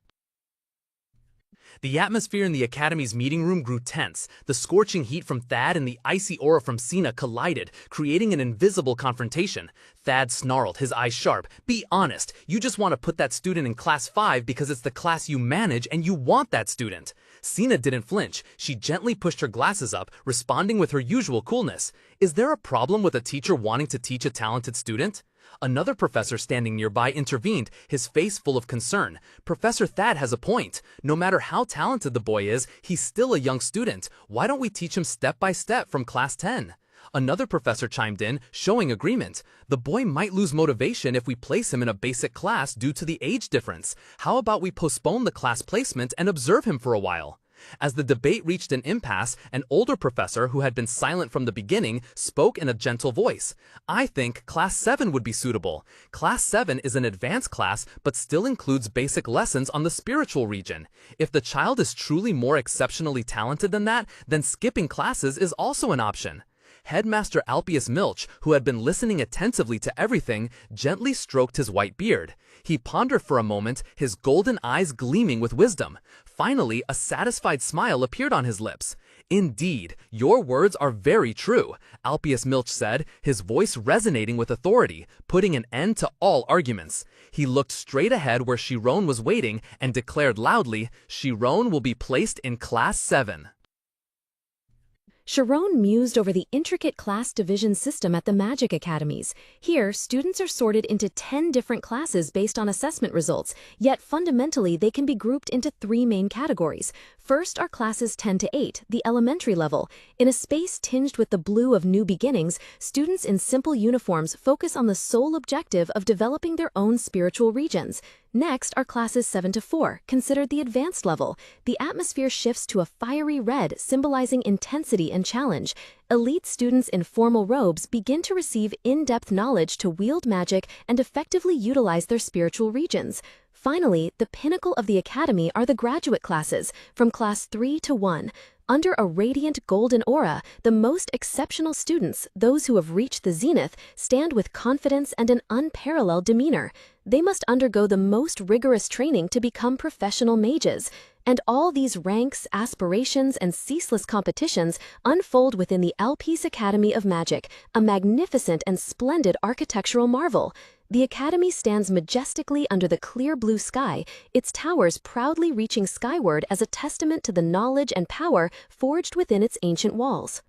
The atmosphere in the Academy's meeting room grew tense. The scorching heat from Thad and the icy aura from Sina collided, creating an invisible confrontation. Thad snarled, his eyes sharp. "Be honest, you just want to put that student in Class 5 because it's the class you manage and you want that student." Sina didn't flinch. She gently pushed her glasses up, responding with her usual coolness. "Is there a problem with a teacher wanting to teach a talented student?" Another professor standing nearby intervened, his face full of concern. "Professor Thad has a point. No matter how talented the boy is, he's still a young student. Why don't we teach him step by step from Class 10? Another professor chimed in, showing agreement. "The boy might lose motivation if we place him in a basic class due to the age difference. How about we postpone the class placement and observe him for a while?" As the debate reached an impasse, an older professor who had been silent from the beginning spoke in a gentle voice. "I think Class 7 would be suitable. Class 7 is an advanced class but still includes basic lessons on the spiritual region. If the child is truly more exceptionally talented than that, then skipping classes is also an option." Headmaster Alpius Milch, who had been listening attentively to everything, gently stroked his white beard. He pondered for a moment, his golden eyes gleaming with wisdom. Finally, a satisfied smile appeared on his lips. "Indeed, your words are very true," Alpius Milch said, his voice resonating with authority, putting an end to all arguments. He looked straight ahead where Sharon was waiting and declared loudly, "Sharon will be placed in Class 7. Sharon mused over the intricate class division system at the magic academies. Here, students are sorted into 10 different classes based on assessment results, yet fundamentally they can be grouped into 3 main categories. First are classes 10 to 8, the elementary level. In a space tinged with the blue of new beginnings, students in simple uniforms focus on the sole objective of developing their own spiritual regions. Next are classes 7 to 4, considered the advanced level. The atmosphere shifts to a fiery red, symbolizing intensity and challenge. Elite students in formal robes begin to receive in-depth knowledge to wield magic and effectively utilize their spiritual regions. Finally, the pinnacle of the academy are the graduate classes, from class 3 to 1. Under a radiant golden aura, the most exceptional students, those who have reached the zenith, stand with confidence and an unparalleled demeanor. They must undergo the most rigorous training to become professional mages. And all these ranks, aspirations, and ceaseless competitions unfold within the Elpis Academy of Magic, a magnificent and splendid architectural marvel. The academy stands majestically under the clear blue sky, its towers proudly reaching skyward as a testament to the knowledge and power forged within its ancient walls.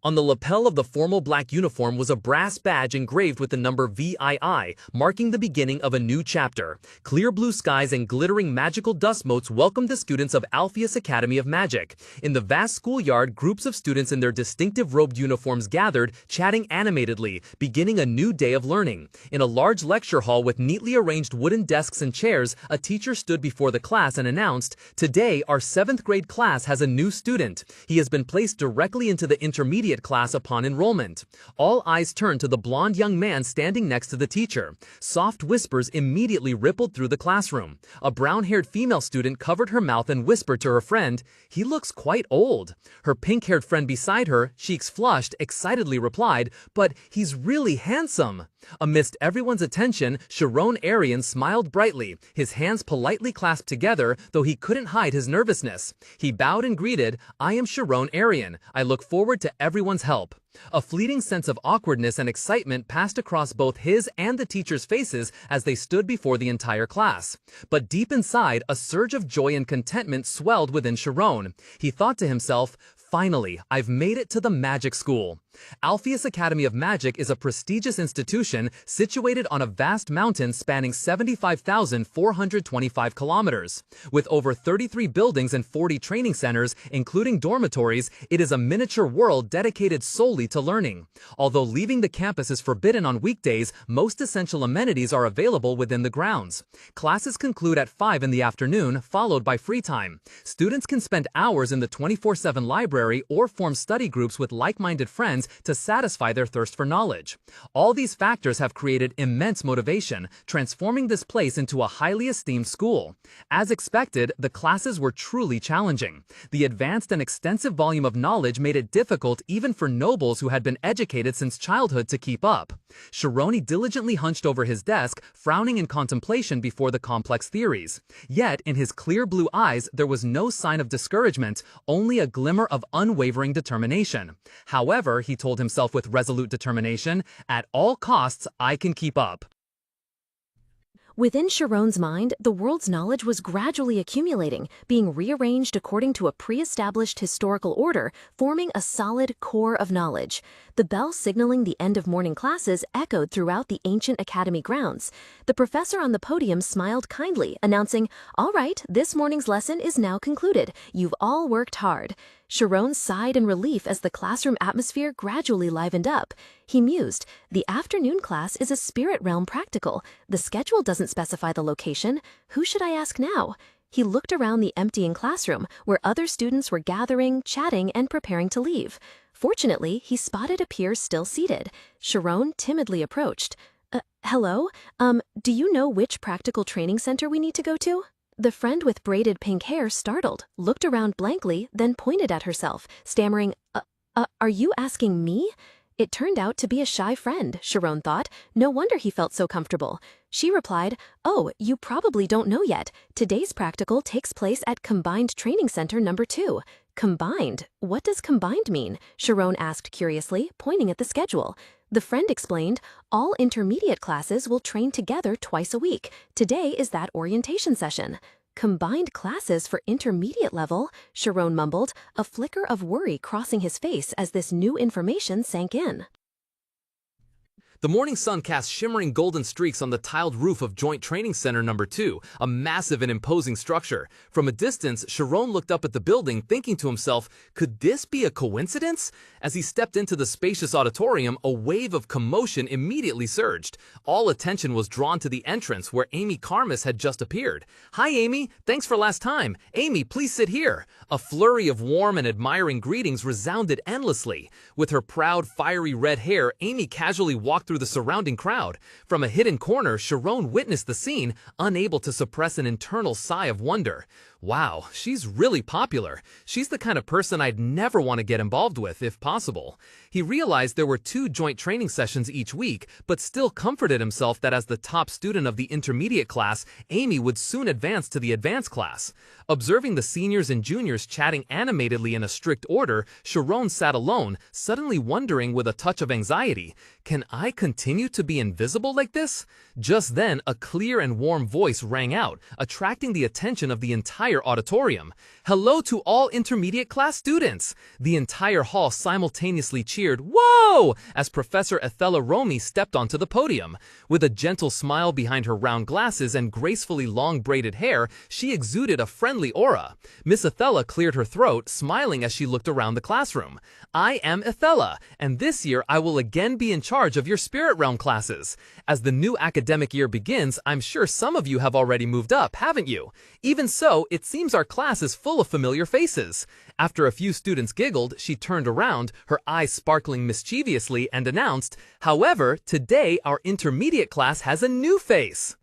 On the lapel of the formal black uniform was a brass badge engraved with the number VII, marking the beginning of a new chapter. Clear blue skies and glittering magical dust motes welcomed the students of Alpheus Academy of Magic. In the vast schoolyard, groups of students in their distinctive robed uniforms gathered, chatting animatedly, beginning a new day of learning. In a large lecture hall with neatly arranged wooden desks and chairs, a teacher stood before the class and announced, "Today, our 7th grade class has a new student. He has been placed directly into the intermediate class upon enrollment." All eyes turned to the blonde young man standing next to the teacher. Soft whispers immediately rippled through the classroom. A brown-haired female student covered her mouth and whispered to her friend, "He looks quite old." Her pink-haired friend beside her, cheeks flushed, excitedly replied, "But he's really handsome." Amidst everyone's attention, Sharon Arian smiled brightly, his hands politely clasped together, though he couldn't hide his nervousness. He bowed and greeted, "I am Sharon Arian. I look forward to everyone's help." A fleeting sense of awkwardness and excitement passed across both his and the teacher's faces as they stood before the entire class. But deep inside, a surge of joy and contentment swelled within Sharon. He thought to himself, "Finally, I've made it to the magic school." Alpheus Academy of Magic is a prestigious institution situated on a vast mountain spanning 75,425 kilometers. With over 33 buildings and 40 training centers, including dormitories, it is a miniature world dedicated solely to learning. Although leaving the campus is forbidden on weekdays, most essential amenities are available within the grounds. Classes conclude at 5 in the afternoon, followed by free time. Students can spend hours in the 24/7 library or form study groups with like-minded friends to satisfy their thirst for knowledge. All these factors have created immense motivation, transforming this place into a highly esteemed school. As expected, the classes were truly challenging. The advanced and extensive volume of knowledge made it difficult even for nobles who had been educated since childhood to keep up. Sharoni diligently hunched over his desk, frowning in contemplation before the complex theories. Yet, in his clear blue eyes, there was no sign of discouragement, only a glimmer of unwavering determination. However, he told himself with resolute determination, "At all costs, I can keep up." Within Sharon's mind, the world's knowledge was gradually accumulating, being rearranged according to a pre-established historical order, forming a solid core of knowledge. The bell signaling the end of morning classes echoed throughout the ancient academy grounds. The professor on the podium smiled kindly, announcing, "All right, this morning's lesson is now concluded. You've all worked hard." Sharon sighed in relief as the classroom atmosphere gradually livened up. He mused, "The afternoon class is a spirit realm practical. The schedule doesn't specify the location. Who should I ask now?" He looked around the emptying classroom, where other students were gathering, chatting, and preparing to leave. Fortunately, he spotted a peer still seated. Sharon timidly approached. Hello? Do you know which practical training center we need to go to?" The friend with braided pink hair startled, looked around blankly, then pointed at herself, stammering, Are you asking me?" It turned out to be a shy friend, Sharon thought. No wonder he felt so comfortable. She replied, "Oh, you probably don't know yet. Today's practical takes place at Combined Training Center number 2. Combined? What does combined mean?" Sharon asked curiously, pointing at the schedule. The friend explained, "All intermediate classes will train together twice a week. Today is that orientation session." "Combined classes for intermediate level," Sharon mumbled, a flicker of worry crossing his face as this new information sank in. The morning sun cast shimmering golden streaks on the tiled roof of Joint Training Center Number 2, a massive and imposing structure. From a distance, Sharon looked up at the building, thinking to himself, could this be a coincidence? As he stepped into the spacious auditorium, a wave of commotion immediately surged. All attention was drawn to the entrance where Amy Karmas had just appeared. "Hi, Amy. Thanks for last time. Amy, please sit here." A flurry of warm and admiring greetings resounded endlessly. With her proud, fiery red hair, Amy casually walked through the surrounding crowd. From a hidden corner, Sharon witnessed the scene, unable to suppress an internal sigh of wonder. Wow, she's really popular. She's the kind of person I'd never want to get involved with, if possible. He realized there were 2 joint training sessions each week, but still comforted himself that as the top student of the intermediate class, Amy would soon advance to the advanced class. Observing the seniors and juniors chatting animatedly in a strict order, Sharon sat alone, suddenly wondering with a touch of anxiety, can I continue to be invisible like this? Just then, a clear and warm voice rang out, attracting the attention of the entire auditorium. "Hello to all intermediate class students!" The entire hall simultaneously cheered, "Whoa!" as Professor Ethella Romy stepped onto the podium. With a gentle smile behind her round glasses and gracefully long braided hair, she exuded a friendly aura. Miss Ethella cleared her throat, smiling as she looked around the classroom. "I am Ethella, and this year I will again be in charge of your Spirit Realm classes. As the new academic year begins, I'm sure some of you have already moved up, haven't you? Even so, it seems our class is full of familiar faces." After a few students giggled, she turned around, her eyes sparkling mischievously, and announced, "However, today our intermediate class has a new face."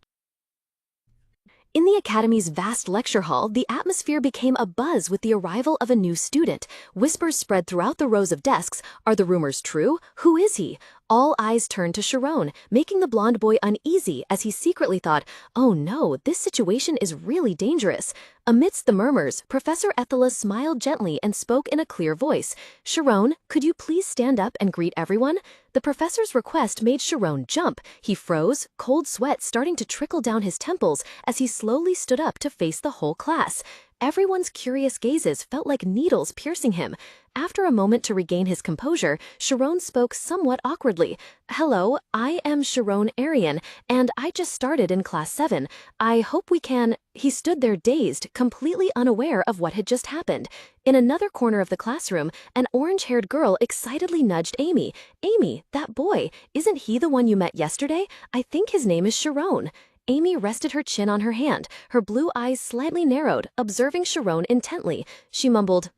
In the Academy's vast lecture hall, the atmosphere became abuzz with the arrival of a new student. Whispers spread throughout the rows of desks. Are the rumors true? Who is he? All eyes turned to Sharon, making the blonde boy uneasy as he secretly thought, oh no, this situation is really dangerous. Amidst the murmurs, Professor Ethela smiled gently and spoke in a clear voice. "Sharon, could you please stand up and greet everyone?" The professor's request made Sharon jump. He froze, cold sweat starting to trickle down his temples as he slowly stood up to face the whole class. Everyone's curious gazes felt like needles piercing him. After a moment to regain his composure, Sharon spoke somewhat awkwardly. "Hello, I am Sharon Arian, and I just started in Class 7. I hope we can—" He stood there dazed, completely unaware of what had just happened. In another corner of the classroom, an orange-haired girl excitedly nudged Amy. "Amy, that boy, isn't he the one you met yesterday? I think his name is Sharon." Amy rested her chin on her hand, her blue eyes slightly narrowed, observing Sharon intently. She mumbled,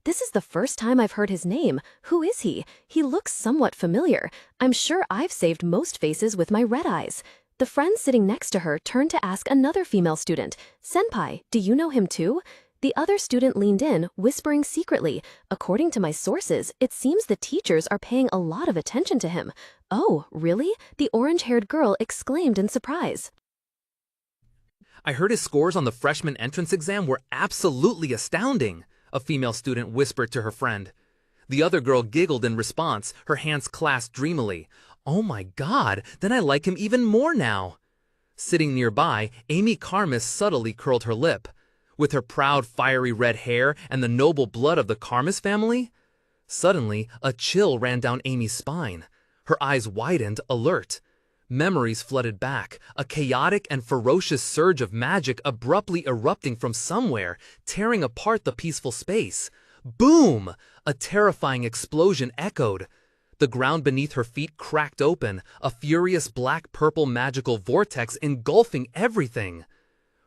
this is the first time I've heard his name. Who is he? He looks somewhat familiar. I'm sure I've saved most faces with my red eyes." The friend sitting next to her turned to ask another female student, "Senpai, do you know him too?" The other student leaned in, whispering secretly, "According to my sources, it seems the teachers are paying a lot of attention to him." "Oh, really?" the orange-haired girl exclaimed in surprise. "I heard his scores on the freshman entrance exam were absolutely astounding," a female student whispered to her friend. The other girl giggled in response, her hands clasped dreamily. "Oh my God, then I like him even more now." Sitting nearby, Amy Karmas subtly curled her lip. With her proud, fiery red hair and the noble blood of the Karmas family? Suddenly, a chill ran down Amy's spine. Her eyes widened, alert. Memories flooded back, a chaotic and ferocious surge of magic abruptly erupting from somewhere, tearing apart the peaceful space. Boom! A terrifying explosion echoed. The ground beneath her feet cracked open, a furious black-purple magical vortex engulfing everything.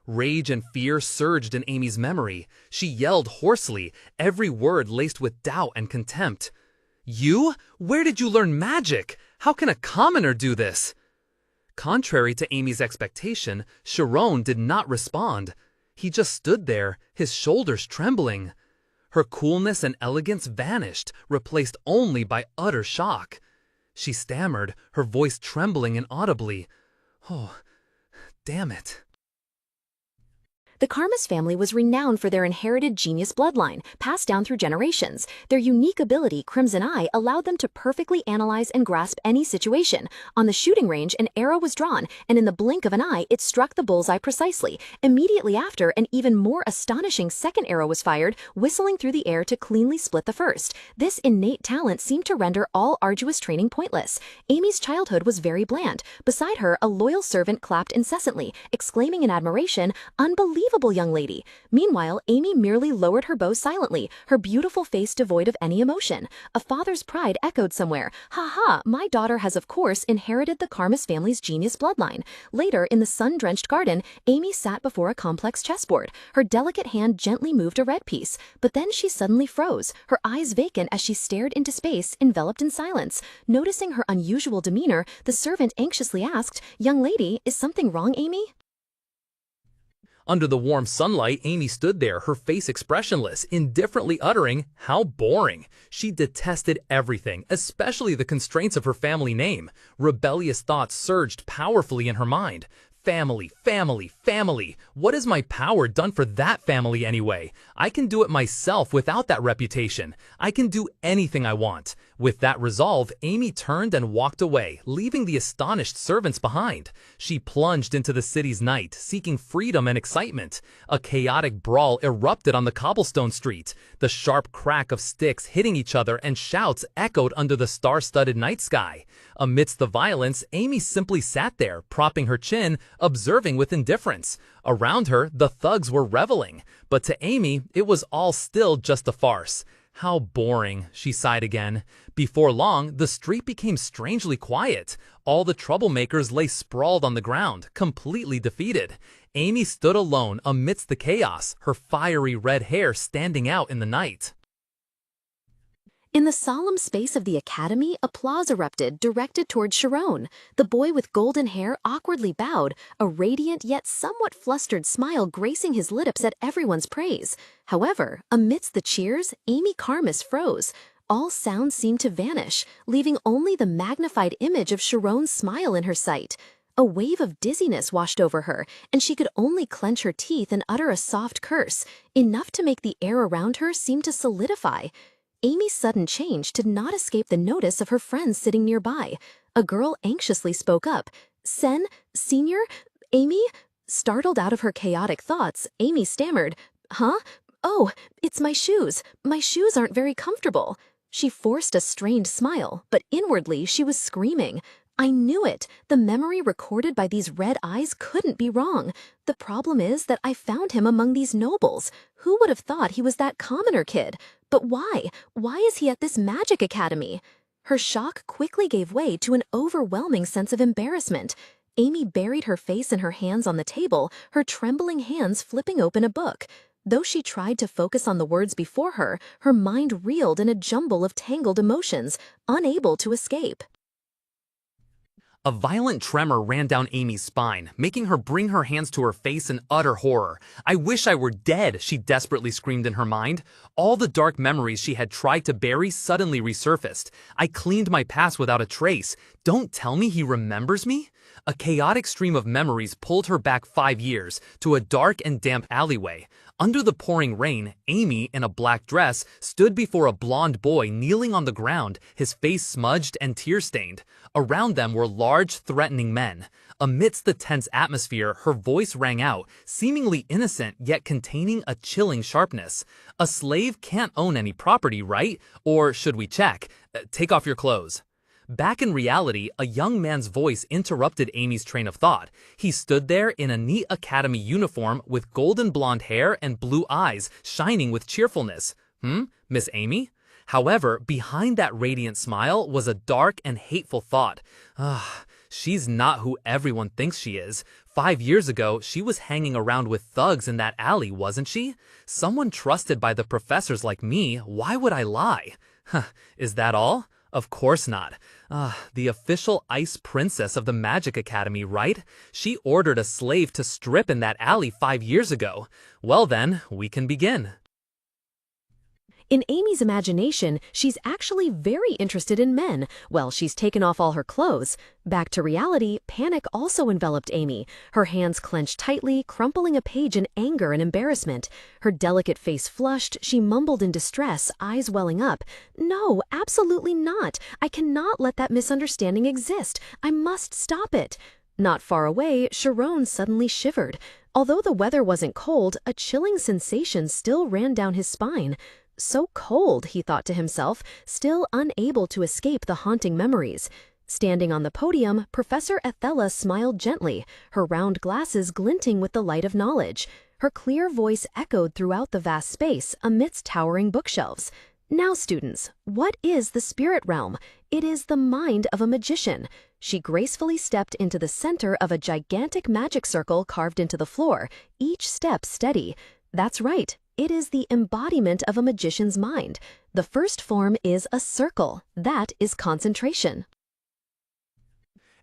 Rage and fear surged in Amy's memory. She yelled hoarsely, every word laced with doubt and contempt. "You? Where did you learn magic? How can a commoner do this?" Contrary to Amy's expectation, Sharon did not respond. He just stood there, his shoulders trembling. Her coolness and elegance vanished, replaced only by utter shock. She stammered, her voice trembling inaudibly. "Oh, damn it." The Karmas family was renowned for their inherited genius bloodline, passed down through generations. Their unique ability, Crimson Eye, allowed them to perfectly analyze and grasp any situation. On the shooting range, an arrow was drawn, and in the blink of an eye, it struck the bullseye precisely. Immediately after, an even more astonishing second arrow was fired, whistling through the air to cleanly split the first. This innate talent seemed to render all arduous training pointless. Amy's childhood was very bland. Beside her, a loyal servant clapped incessantly, exclaiming in admiration, "Unbelievable young lady." Meanwhile, Amy merely lowered her bow silently, her beautiful face devoid of any emotion. A father's pride echoed somewhere. "Ha ha, my daughter has of course inherited the Karmas family's genius bloodline." Later, in the sun-drenched garden, Amy sat before a complex chessboard. Her delicate hand gently moved a red piece, but then she suddenly froze, her eyes vacant as she stared into space, enveloped in silence. Noticing her unusual demeanor, the servant anxiously asked, "Young lady, is something wrong, Amy?" Under the warm sunlight, Amy stood there, her face expressionless, indifferently uttering, "How boring." She detested everything, especially the constraints of her family name. Rebellious thoughts surged powerfully in her mind. Family, family, family. What has my power done for that family anyway? I can do it myself without that reputation. I can do anything I want. With that resolve, Amy turned and walked away, leaving the astonished servants behind. She plunged into the city's night, seeking freedom and excitement. A chaotic brawl erupted on the cobblestone street. The sharp crack of sticks hitting each other and shouts echoed under the star-studded night sky. Amidst the violence, Amy simply sat there, propping her chin, observing with indifference. Around her, the thugs were reveling. But to Amy, it was all still just a farce. How boring, she sighed again. Before long, the street became strangely quiet. All the troublemakers lay sprawled on the ground, completely defeated. Amy stood alone amidst the chaos, her fiery red hair standing out in the night. In the solemn space of the academy, applause erupted, directed toward Sharon. The boy with golden hair awkwardly bowed, a radiant yet somewhat flustered smile gracing his lips at everyone's praise. However, amidst the cheers, Amy Karmas froze. All sounds seemed to vanish, leaving only the magnified image of Sharon's smile in her sight. A wave of dizziness washed over her, and she could only clench her teeth and utter a soft curse, enough to make the air around her seem to solidify. Amy's sudden change did not escape the notice of her friends sitting nearby. A girl anxiously spoke up. Senior? Amy?" Startled out of her chaotic thoughts, Amy stammered, "Huh? Oh, it's my shoes. My shoes aren't very comfortable." She forced a strained smile, but inwardly she was screaming. I knew it. The memory recorded by these red eyes couldn't be wrong. The problem is that I found him among these nobles. Who would have thought he was that commoner kid? But why? Why is he at this magic academy? Her shock quickly gave way to an overwhelming sense of embarrassment. Amy buried her face in her hands on the table, her trembling hands flipping open a book. Though she tried to focus on the words before her, her mind reeled in a jumble of tangled emotions, unable to escape. A violent tremor ran down Amy's spine, making her bring her hands to her face in utter horror. "I wish I were dead," she desperately screamed in her mind. All the dark memories she had tried to bury suddenly resurfaced. "I cleaned my past without a trace. Don't tell me he remembers me?" A chaotic stream of memories pulled her back 5 years, to a dark and damp alleyway. Under the pouring rain, Amy, in a black dress, stood before a blond boy kneeling on the ground, his face smudged and tear-stained. Around them were large, threatening men. Amidst the tense atmosphere, her voice rang out, seemingly innocent yet containing a chilling sharpness. "A slave can't own any property, right? Or should we check? Take off your clothes." Back in reality, a young man's voice interrupted Amy's train of thought. He stood there in a neat academy uniform with golden blonde hair and blue eyes shining with cheerfulness. Miss Amy? However, behind that radiant smile was a dark and hateful thought. She's not who everyone thinks she is. 5 years ago, she was hanging around with thugs in that alley, wasn't she? Someone trusted by the professors like me, why would I lie? Is that all? Of course not. The official ice princess of the Magic Academy, right? She ordered a slave to strip in that alley 5 years ago. Well then, we can begin. In Amy's imagination, she's actually very interested in men. Well, she's taken off all her clothes. Back to reality, panic also enveloped Amy. Her hands clenched tightly, crumpling a page in anger and embarrassment. Her delicate face flushed, she mumbled in distress, eyes welling up. "No, absolutely not. I cannot let that misunderstanding exist. I must stop it." Not far away, Sharon suddenly shivered. Although the weather wasn't cold, a chilling sensation still ran down his spine. So cold, he thought to himself, still unable to escape the haunting memories. Standing on the podium, Professor Athela smiled gently, her round glasses glinting with the light of knowledge. Her clear voice echoed throughout the vast space amidst towering bookshelves. "Now, students, what is the spirit realm? It is the mind of a magician." She gracefully stepped into the center of a gigantic magic circle carved into the floor, each step steady. That's right, it is the embodiment of a magician's mind. The first form is a circle. That is concentration.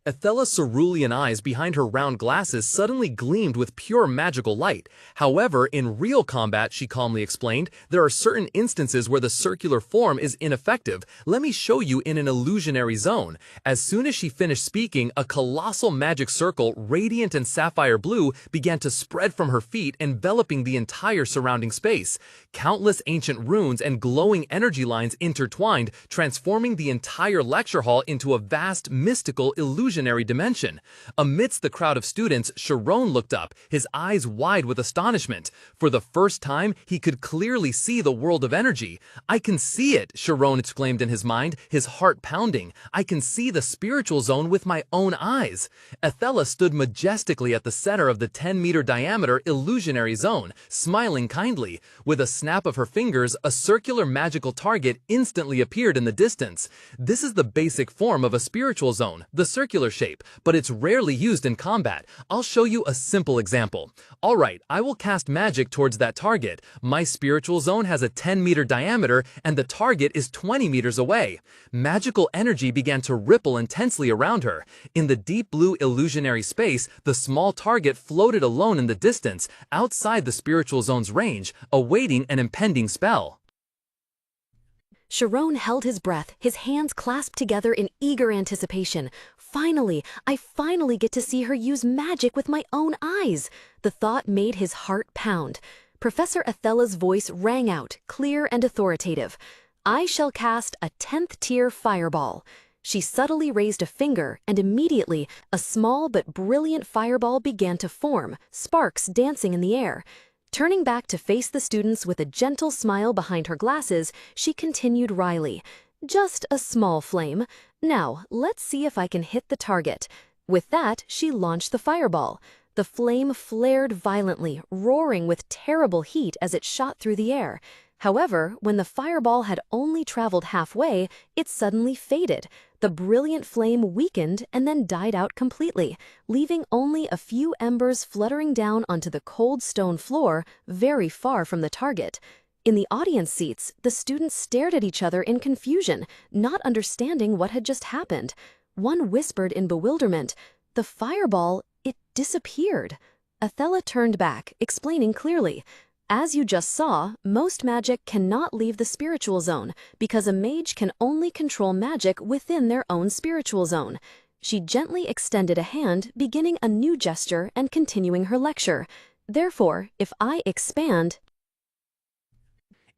Athela's cerulean eyes behind her round glasses suddenly gleamed with pure magical light. However, in real combat, she calmly explained, there are certain instances where the circular form is ineffective. Let me show you in an illusionary zone. As soon as she finished speaking, a colossal magic circle, radiant and sapphire blue, began to spread from her feet, enveloping the entire surrounding space. Countless ancient runes and glowing energy lines intertwined, transforming the entire lecture hall into a vast, mystical illusionary dimension. Amidst the crowd of students, Sharon looked up, his eyes wide with astonishment. For the first time, he could clearly see the world of energy. "I can see it," Sharon exclaimed in his mind, his heart pounding. "I can see the spiritual zone with my own eyes." Athela stood majestically at the center of the 10-meter diameter illusionary zone, smiling kindly. With a snap of her fingers, a circular magical target instantly appeared in the distance. This is the basic form of a spiritual zone, the circular shape, but it's rarely used in combat. I'll show you a simple example. All right, I will cast magic towards that target. My spiritual zone has a 10-meter diameter and the target is 20 meters away. Magical energy began to ripple intensely around her. In the deep blue illusionary space, the small target floated alone in the distance, outside the spiritual zone's range, awaiting an impending spell. Sharon held his breath, his hands clasped together in eager anticipation. I finally get to see her use magic with my own eyes. The thought made his heart pound. Professor Athela's voice rang out, clear and authoritative. "I shall cast a 10th tier fireball." She subtly raised a finger, and immediately, a small but brilliant fireball began to form, sparks dancing in the air. Turning back to face the students with a gentle smile behind her glasses, she continued wryly, "Just a small flame. Now, let's see if I can hit the target." With that, she launched the fireball. The flame flared violently, roaring with terrible heat as it shot through the air. However, when the fireball had only traveled halfway, it suddenly faded. The brilliant flame weakened and then died out completely, leaving only a few embers fluttering down onto the cold stone floor, very far from the target. In the audience seats, the students stared at each other in confusion, not understanding what had just happened. One whispered in bewilderment, "The fireball, it disappeared." Athela turned back, explaining clearly, "As you just saw, most magic cannot leave the spiritual zone, because a mage can only control magic within their own spiritual zone." She gently extended a hand, beginning a new gesture and continuing her lecture. "Therefore, if I expand..."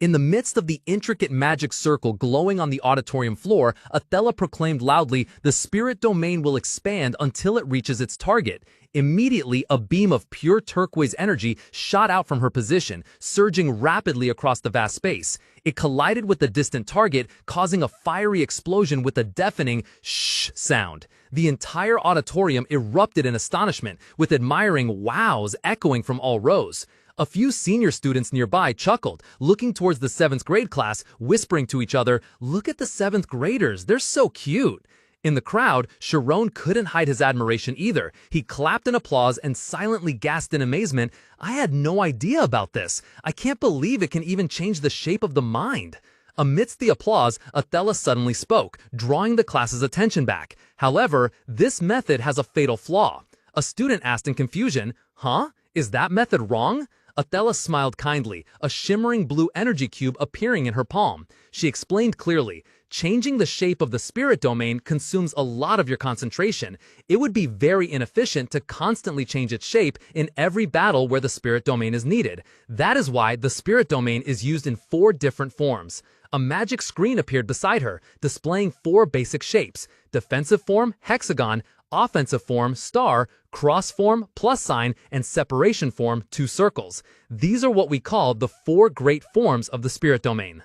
In the midst of the intricate magic circle glowing on the auditorium floor, Athela proclaimed loudly, "The spirit domain will expand until it reaches its target." Immediately, a beam of pure turquoise energy shot out from her position, surging rapidly across the vast space. It collided with the distant target, causing a fiery explosion with a deafening shh sound. The entire auditorium erupted in astonishment, with admiring wows echoing from all rows. A few senior students nearby chuckled, looking towards the 7th grade class, whispering to each other, "Look at the 7th graders, they're so cute." In the crowd, Sharon couldn't hide his admiration either. He clapped in applause and silently gasped in amazement, "I had no idea about this. I can't believe it can even change the shape of the mind." Amidst the applause, Athela suddenly spoke, drawing the class's attention back. However, this method has a fatal flaw. A student asked in confusion, "Huh? Is that method wrong?" Athela smiled kindly, a shimmering blue energy cube appearing in her palm. She explained clearly, changing the shape of the spirit domain consumes a lot of your concentration. It would be very inefficient to constantly change its shape in every battle where the spirit domain is needed. That is why the spirit domain is used in 4 different forms. A magic screen appeared beside her, displaying 4 basic shapes: defensive form, hexagon; offensive form, star; cross form, plus sign; and separation form, 2 circles. These are what we call the 4 great forms of the spirit domain.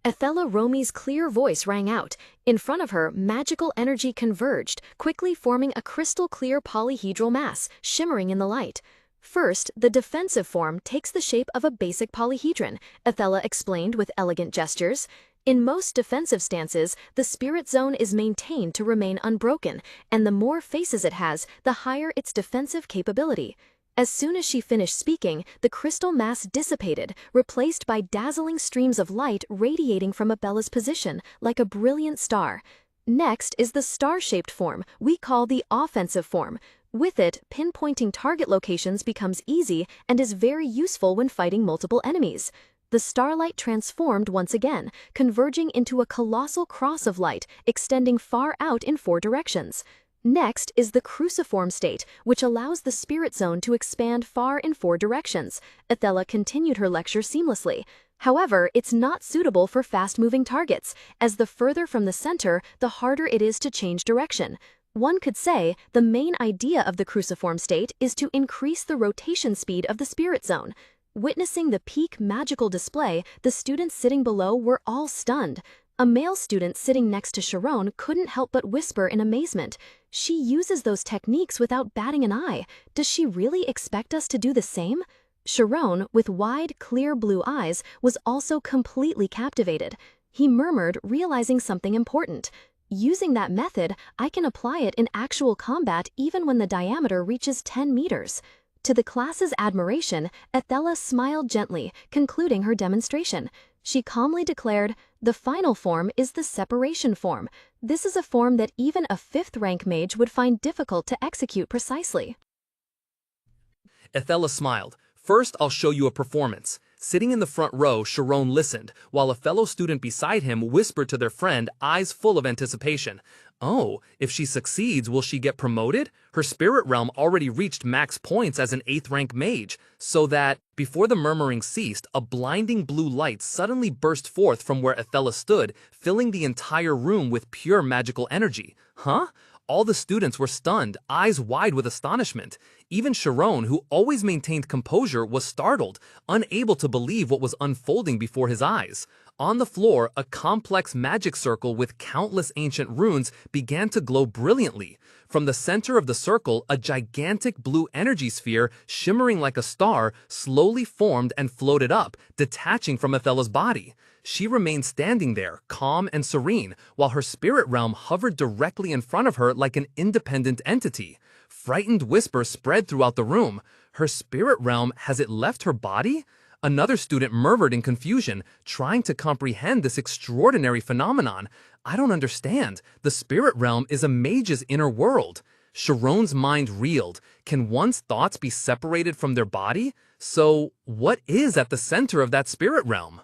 Athela Romi's clear voice rang out. In front of her, magical energy converged, quickly forming a crystal-clear polyhedral mass, shimmering in the light. First, the defensive form takes the shape of a basic polyhedron, Athela explained with elegant gestures. In most defensive stances, the spirit zone is maintained to remain unbroken, and the more faces it has, the higher its defensive capability. As soon as she finished speaking, the crystal mass dissipated, replaced by dazzling streams of light radiating from Abella's position, like a brilliant star. Next is the star-shaped form, we call the offensive form. With it, pinpointing target locations becomes easy and is very useful when fighting multiple enemies. The starlight transformed once again, converging into a colossal cross of light, extending far out in 4 directions. Next is the cruciform state, which allows the spirit zone to expand far in 4 directions. Athela continued her lecture seamlessly. However, it's not suitable for fast-moving targets, as the further from the center, the harder it is to change direction. One could say the main idea of the cruciform state is to increase the rotation speed of the spirit zone. Witnessing the peak magical display, the students sitting below were all stunned. A male student sitting next to Sharon couldn't help but whisper in amazement. She uses those techniques without batting an eye. Does she really expect us to do the same? Sharon, with wide, clear blue eyes, was also completely captivated. He murmured, realizing something important. Using that method, I can apply it in actual combat even when the diameter reaches 10 meters. To the class's admiration, Athela smiled gently, concluding her demonstration. She calmly declared, "The final form is the separation form. This is a form that even a 5th-rank mage would find difficult to execute precisely." Athela smiled. "First, I'll show you a performance." Sitting in the front row, Sharon listened, while a fellow student beside him whispered to their friend, eyes full of anticipation. Oh, if she succeeds, will she get promoted? Her spirit realm already reached max points as an 8th-rank mage, so that, before the murmuring ceased, a blinding blue light suddenly burst forth from where Athela stood, filling the entire room with pure magical energy. Huh? All the students were stunned, eyes wide with astonishment. Even Sharon, who always maintained composure, was startled, unable to believe what was unfolding before his eyes. On the floor, a complex magic circle with countless ancient runes began to glow brilliantly. From the center of the circle, a gigantic blue energy sphere, shimmering like a star, slowly formed and floated up, detaching from Athela's body. She remained standing there, calm and serene, while her spirit realm hovered directly in front of her like an independent entity. Frightened whispers spread throughout the room. Her spirit realm, has it left her body? Another student murmured in confusion, trying to comprehend this extraordinary phenomenon. I don't understand. The spirit realm is a mage's inner world. Sharon's mind reeled. Can one's thoughts be separated from their body? So, what is at the center of that spirit realm?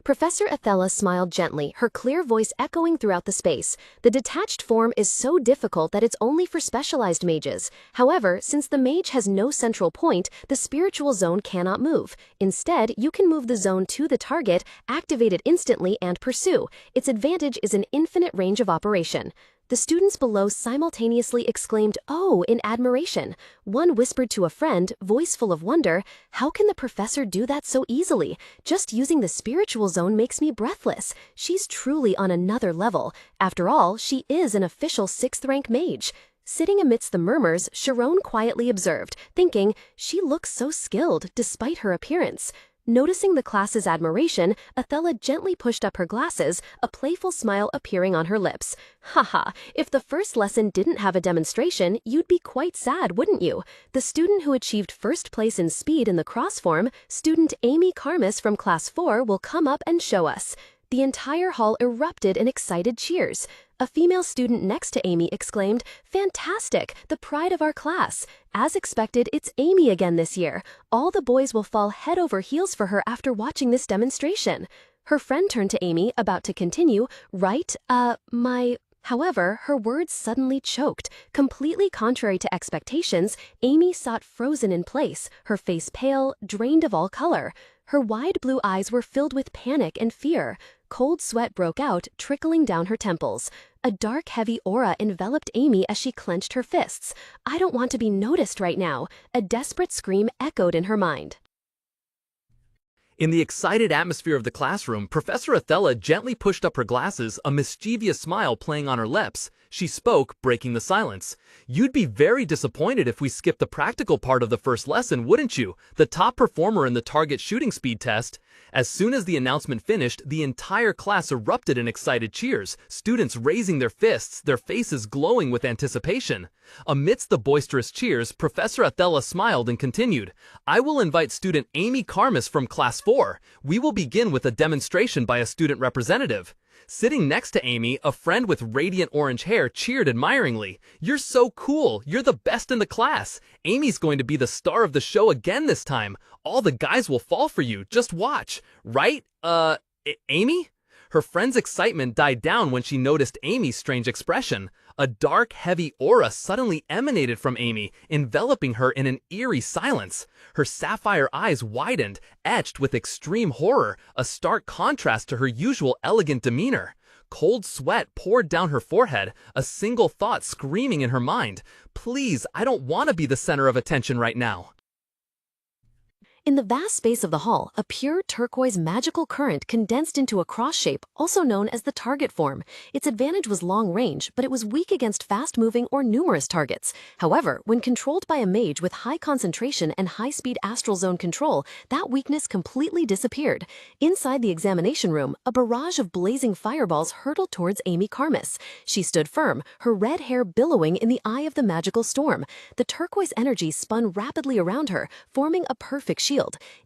Professor Athela smiled gently, her clear voice echoing throughout the space. The detached form is so difficult that it's only for specialized mages. However, since the mage has no central point, the spiritual zone cannot move. Instead, you can move the zone to the target, activate it instantly, and pursue. Its advantage is an infinite range of operation. The students below simultaneously exclaimed, "Oh," in admiration. One whispered to a friend, voice full of wonder, "How can the professor do that so easily? Just using the spiritual zone makes me breathless. She's truly on another level. After all, she is an official 6th-rank mage." Sitting amidst the murmurs, Sharon quietly observed, thinking, she looks so skilled despite her appearance. Noticing the class's admiration, Athela gently pushed up her glasses, a playful smile appearing on her lips. "Haha, if the first lesson didn't have a demonstration, you'd be quite sad, wouldn't you? The student who achieved first place in speed in the cross form, student Amy Carmus from Class 4, will come up and show us." The entire hall erupted in excited cheers. A female student next to Amy exclaimed, "Fantastic! The pride of our class! As expected, it's Amy again this year. All the boys will fall head over heels for her after watching this demonstration." Her friend turned to Amy, about to continue, "Right, However, her words suddenly choked. Completely contrary to expectations, Amy sat frozen in place, her face pale, drained of all color. Her wide blue eyes were filled with panic and fear. Cold sweat broke out, trickling down her temples. A dark, heavy aura enveloped Amy as she clenched her fists. "I don't want to be noticed right now." A desperate scream echoed in her mind. In the excited atmosphere of the classroom, Professor Athela gently pushed up her glasses, a mischievous smile playing on her lips. She spoke, breaking the silence. "You'd be very disappointed if we skipped the practical part of the first lesson, wouldn't you? The top performer in the target shooting speed test." As soon as the announcement finished, the entire class erupted in excited cheers, students raising their fists, their faces glowing with anticipation. Amidst the boisterous cheers, Professor Athela smiled and continued, "I will invite student Amy Karmas from Class 4. We will begin with a demonstration by a student representative." Sitting next to Amy, a friend with radiant orange hair cheered admiringly. "You're so cool! You're the best in the class! Amy's going to be the star of the show again this time. All the guys will fall for you, just watch. Right? Amy?" Her friend's excitement died down when she noticed Amy's strange expression. A dark, heavy aura suddenly emanated from Amy, enveloping her in an eerie silence. Her sapphire eyes widened, etched with extreme horror, a stark contrast to her usual elegant demeanor. Cold sweat poured down her forehead, a single thought screaming in her mind. "Please, I don't want to be the center of attention right now." In the vast space of the hall, a pure turquoise magical current condensed into a cross shape, also known as the target form. Its advantage was long range, but it was weak against fast-moving or numerous targets. However, when controlled by a mage with high concentration and high-speed astral zone control, that weakness completely disappeared. Inside the examination room, a barrage of blazing fireballs hurtled towards Amy Karmas. She stood firm, her red hair billowing in the eye of the magical storm. The turquoise energy spun rapidly around her, forming a perfect shield.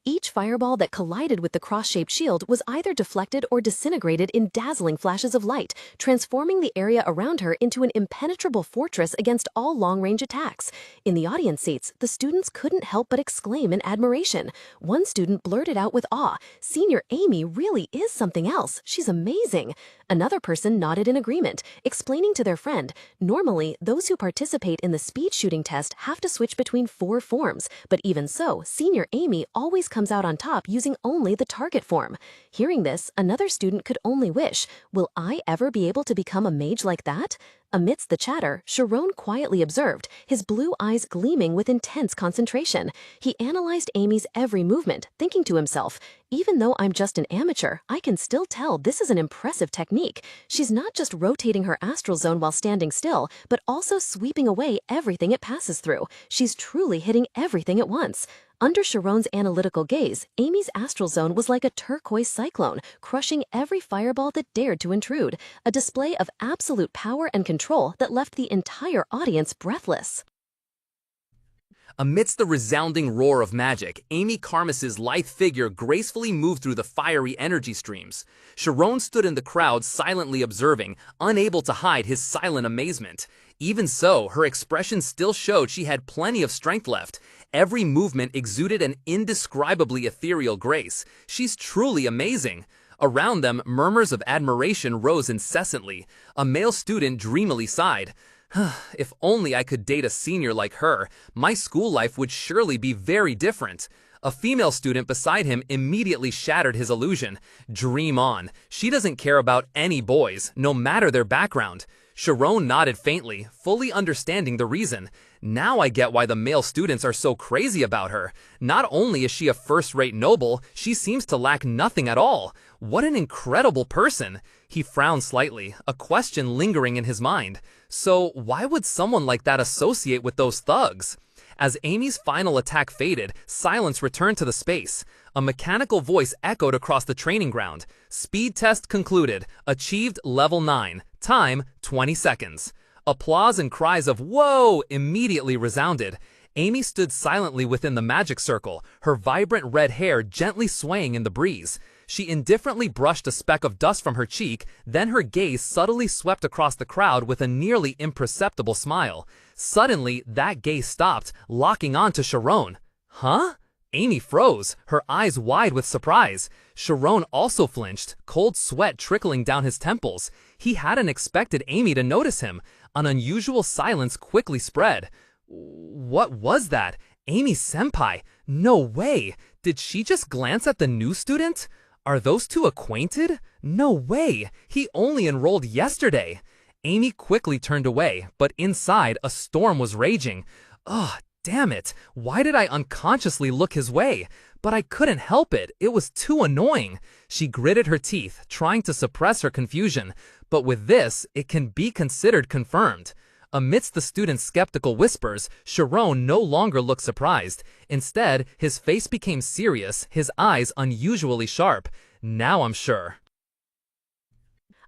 Each fireball that collided with the cross-shaped shield was either deflected or disintegrated in dazzling flashes of light, transforming the area around her into an impenetrable fortress against all long-range attacks. In the audience seats, the students couldn't help but exclaim in admiration. One student blurted out with awe, "Senior Amy really is something else. She's amazing." Another person nodded in agreement, explaining to their friend, "Normally, those who participate in the speed shooting test have to switch between 4 forms, but even so, Senior Amy always comes out on top using only the target form." Hearing this, another student could only wish, "Will I ever be able to become a mage like that?" Amidst the chatter, Sharon quietly observed, his blue eyes gleaming with intense concentration. He analyzed Amy's every movement, thinking to himself, "Even though I'm just an amateur, I can still tell this is an impressive technique. She's not just rotating her astral zone while standing still, but also sweeping away everything it passes through. She's truly hitting everything at once." Under Sharon's analytical gaze, Amy's astral zone was like a turquoise cyclone, crushing every fireball that dared to intrude, a display of absolute power and control that left the entire audience breathless. Amidst the resounding roar of magic, Amy Karmas's lithe figure gracefully moved through the fiery energy streams. Sharon stood in the crowd silently observing, unable to hide his silent amazement. Even so, her expression still showed she had plenty of strength left. Every movement exuded an indescribably ethereal grace. "She's truly amazing." Around them, murmurs of admiration rose incessantly. A male student dreamily sighed, "If only I could date a senior like her, my school life would surely be very different." A female student beside him immediately shattered his illusion. "Dream on. She doesn't care about any boys, no matter their background." Sharon nodded faintly, fully understanding the reason. "Now I get why the male students are so crazy about her. Not only is she a first-rate noble, she seems to lack nothing at all. What an incredible person." He frowned slightly, a question lingering in his mind. So why would someone like that associate with those thugs? As Amy's final attack faded, silence returned to the space. A mechanical voice echoed across the training ground. "Speed test concluded. Achieved level 9. Time, 20 seconds. Applause and cries of "Whoa!" immediately resounded. Amy stood silently within the magic circle, her vibrant red hair gently swaying in the breeze. She indifferently brushed a speck of dust from her cheek, then her gaze subtly swept across the crowd with a nearly imperceptible smile. Suddenly, that gaze stopped, locking on to Sharon. Huh? Amy froze, her eyes wide with surprise. Sharon also flinched, cold sweat trickling down his temples. He hadn't expected Amy to notice him. An unusual silence quickly spread. What was that? Amy-senpai? No way! Did she just glance at the new student? Are those two acquainted? No way! He only enrolled yesterday! Amy quickly turned away, but inside a storm was raging. Ugh, damn it! Why did I unconsciously look his way? But I couldn't help it. It was too annoying. She gritted her teeth, trying to suppress her confusion. But with this, it can be considered confirmed. Amidst the students' skeptical whispers, Sharon no longer looked surprised. Instead, his face became serious, his eyes unusually sharp. Now I'm sure.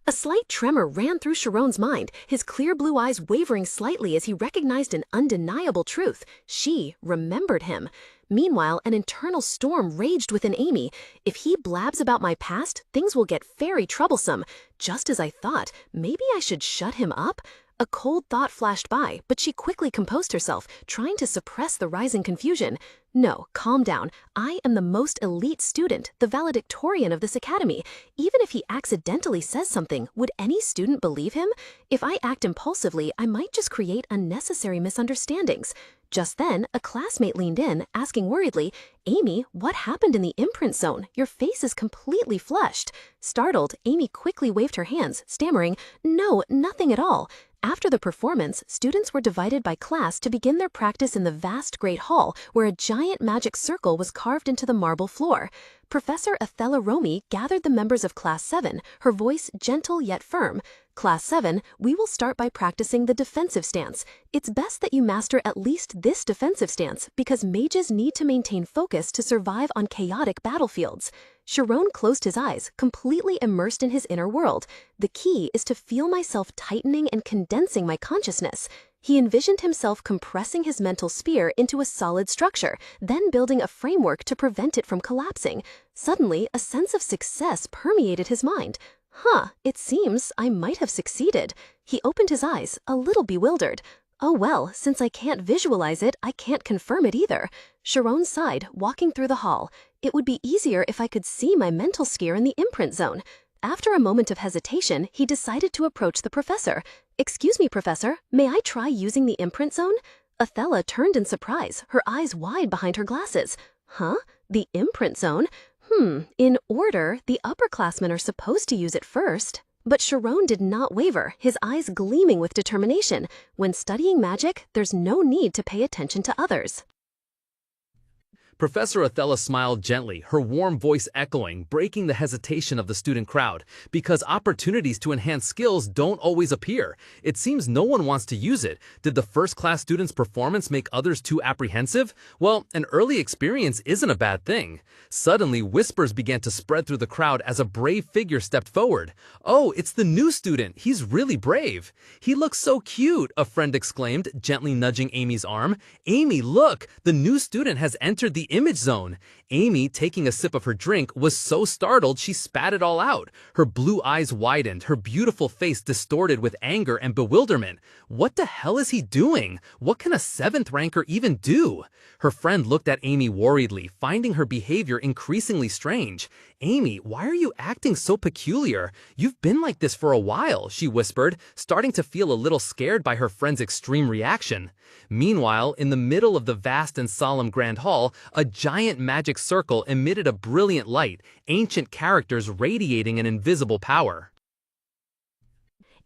A slight tremor ran through Sharon's mind, his clear blue eyes wavering slightly as he recognized an undeniable truth. She remembered him. Meanwhile, an internal storm raged within Amy. If he blabs about my past, things will get very troublesome. Just as I thought, maybe I should shut him up? A cold thought flashed by, but she quickly composed herself, trying to suppress the rising confusion. No, calm down. I am the most elite student, the valedictorian of this academy. Even if he accidentally says something, would any student believe him? If I act impulsively, I might just create unnecessary misunderstandings. Just then, a classmate leaned in, asking worriedly, "Amy, what happened in the imprint zone? Your face is completely flushed." Startled, Amy quickly waved her hands, stammering, "No, nothing at all." After the performance, students were divided by class to begin their practice in the vast great hall, where a giant magic circle was carved into the marble floor. Professor Athela Romy gathered the members of Class 7, her voice gentle yet firm. "Class 7, we will start by practicing the defensive stance. It's best that you master at least this defensive stance, because mages need to maintain focus to survive on chaotic battlefields." Sharon closed his eyes, completely immersed in his inner world. The key is to feel myself tightening and condensing my consciousness. He envisioned himself compressing his mental sphere into a solid structure, then building a framework to prevent it from collapsing. Suddenly, a sense of success permeated his mind. It seems I might have succeeded. He opened his eyes, a little bewildered. Oh well, since I can't visualize it, I can't confirm it either. Sharon sighed, walking through the hall. It would be easier if I could see my mental sphere in the imprint zone. After a moment of hesitation, he decided to approach the professor. "Excuse me, Professor, may I try using the imprint zone?" Athela turned in surprise, her eyes wide behind her glasses. "Huh? The imprint zone? In order, the upperclassmen are supposed to use it first." But Sharon did not waver, his eyes gleaming with determination. When studying magic, there's no need to pay attention to others. Professor Athela smiled gently, her warm voice echoing, breaking the hesitation of the student crowd. Because opportunities to enhance skills don't always appear. It seems no one wants to use it. Did the first-class student's performance make others too apprehensive? Well, an early experience isn't a bad thing. Suddenly, whispers began to spread through the crowd as a brave figure stepped forward. "Oh, it's the new student. He's really brave." "He looks so cute," a friend exclaimed, gently nudging Amy's arm. "Amy, look! The new student has entered the image zone." Amy, taking a sip of her drink, was so startled she spat it all out. Her blue eyes widened, her beautiful face distorted with anger and bewilderment. What the hell is he doing? What can a 7th ranker even do? Her friend looked at Amy worriedly, finding her behavior increasingly strange. "Amy, why are you acting so peculiar? You've been like this for a while," she whispered, starting to feel a little scared by her friend's extreme reaction. Meanwhile, in the middle of the vast and solemn grand hall, a giant magic circle emitted a brilliant light, ancient characters radiating an invisible power.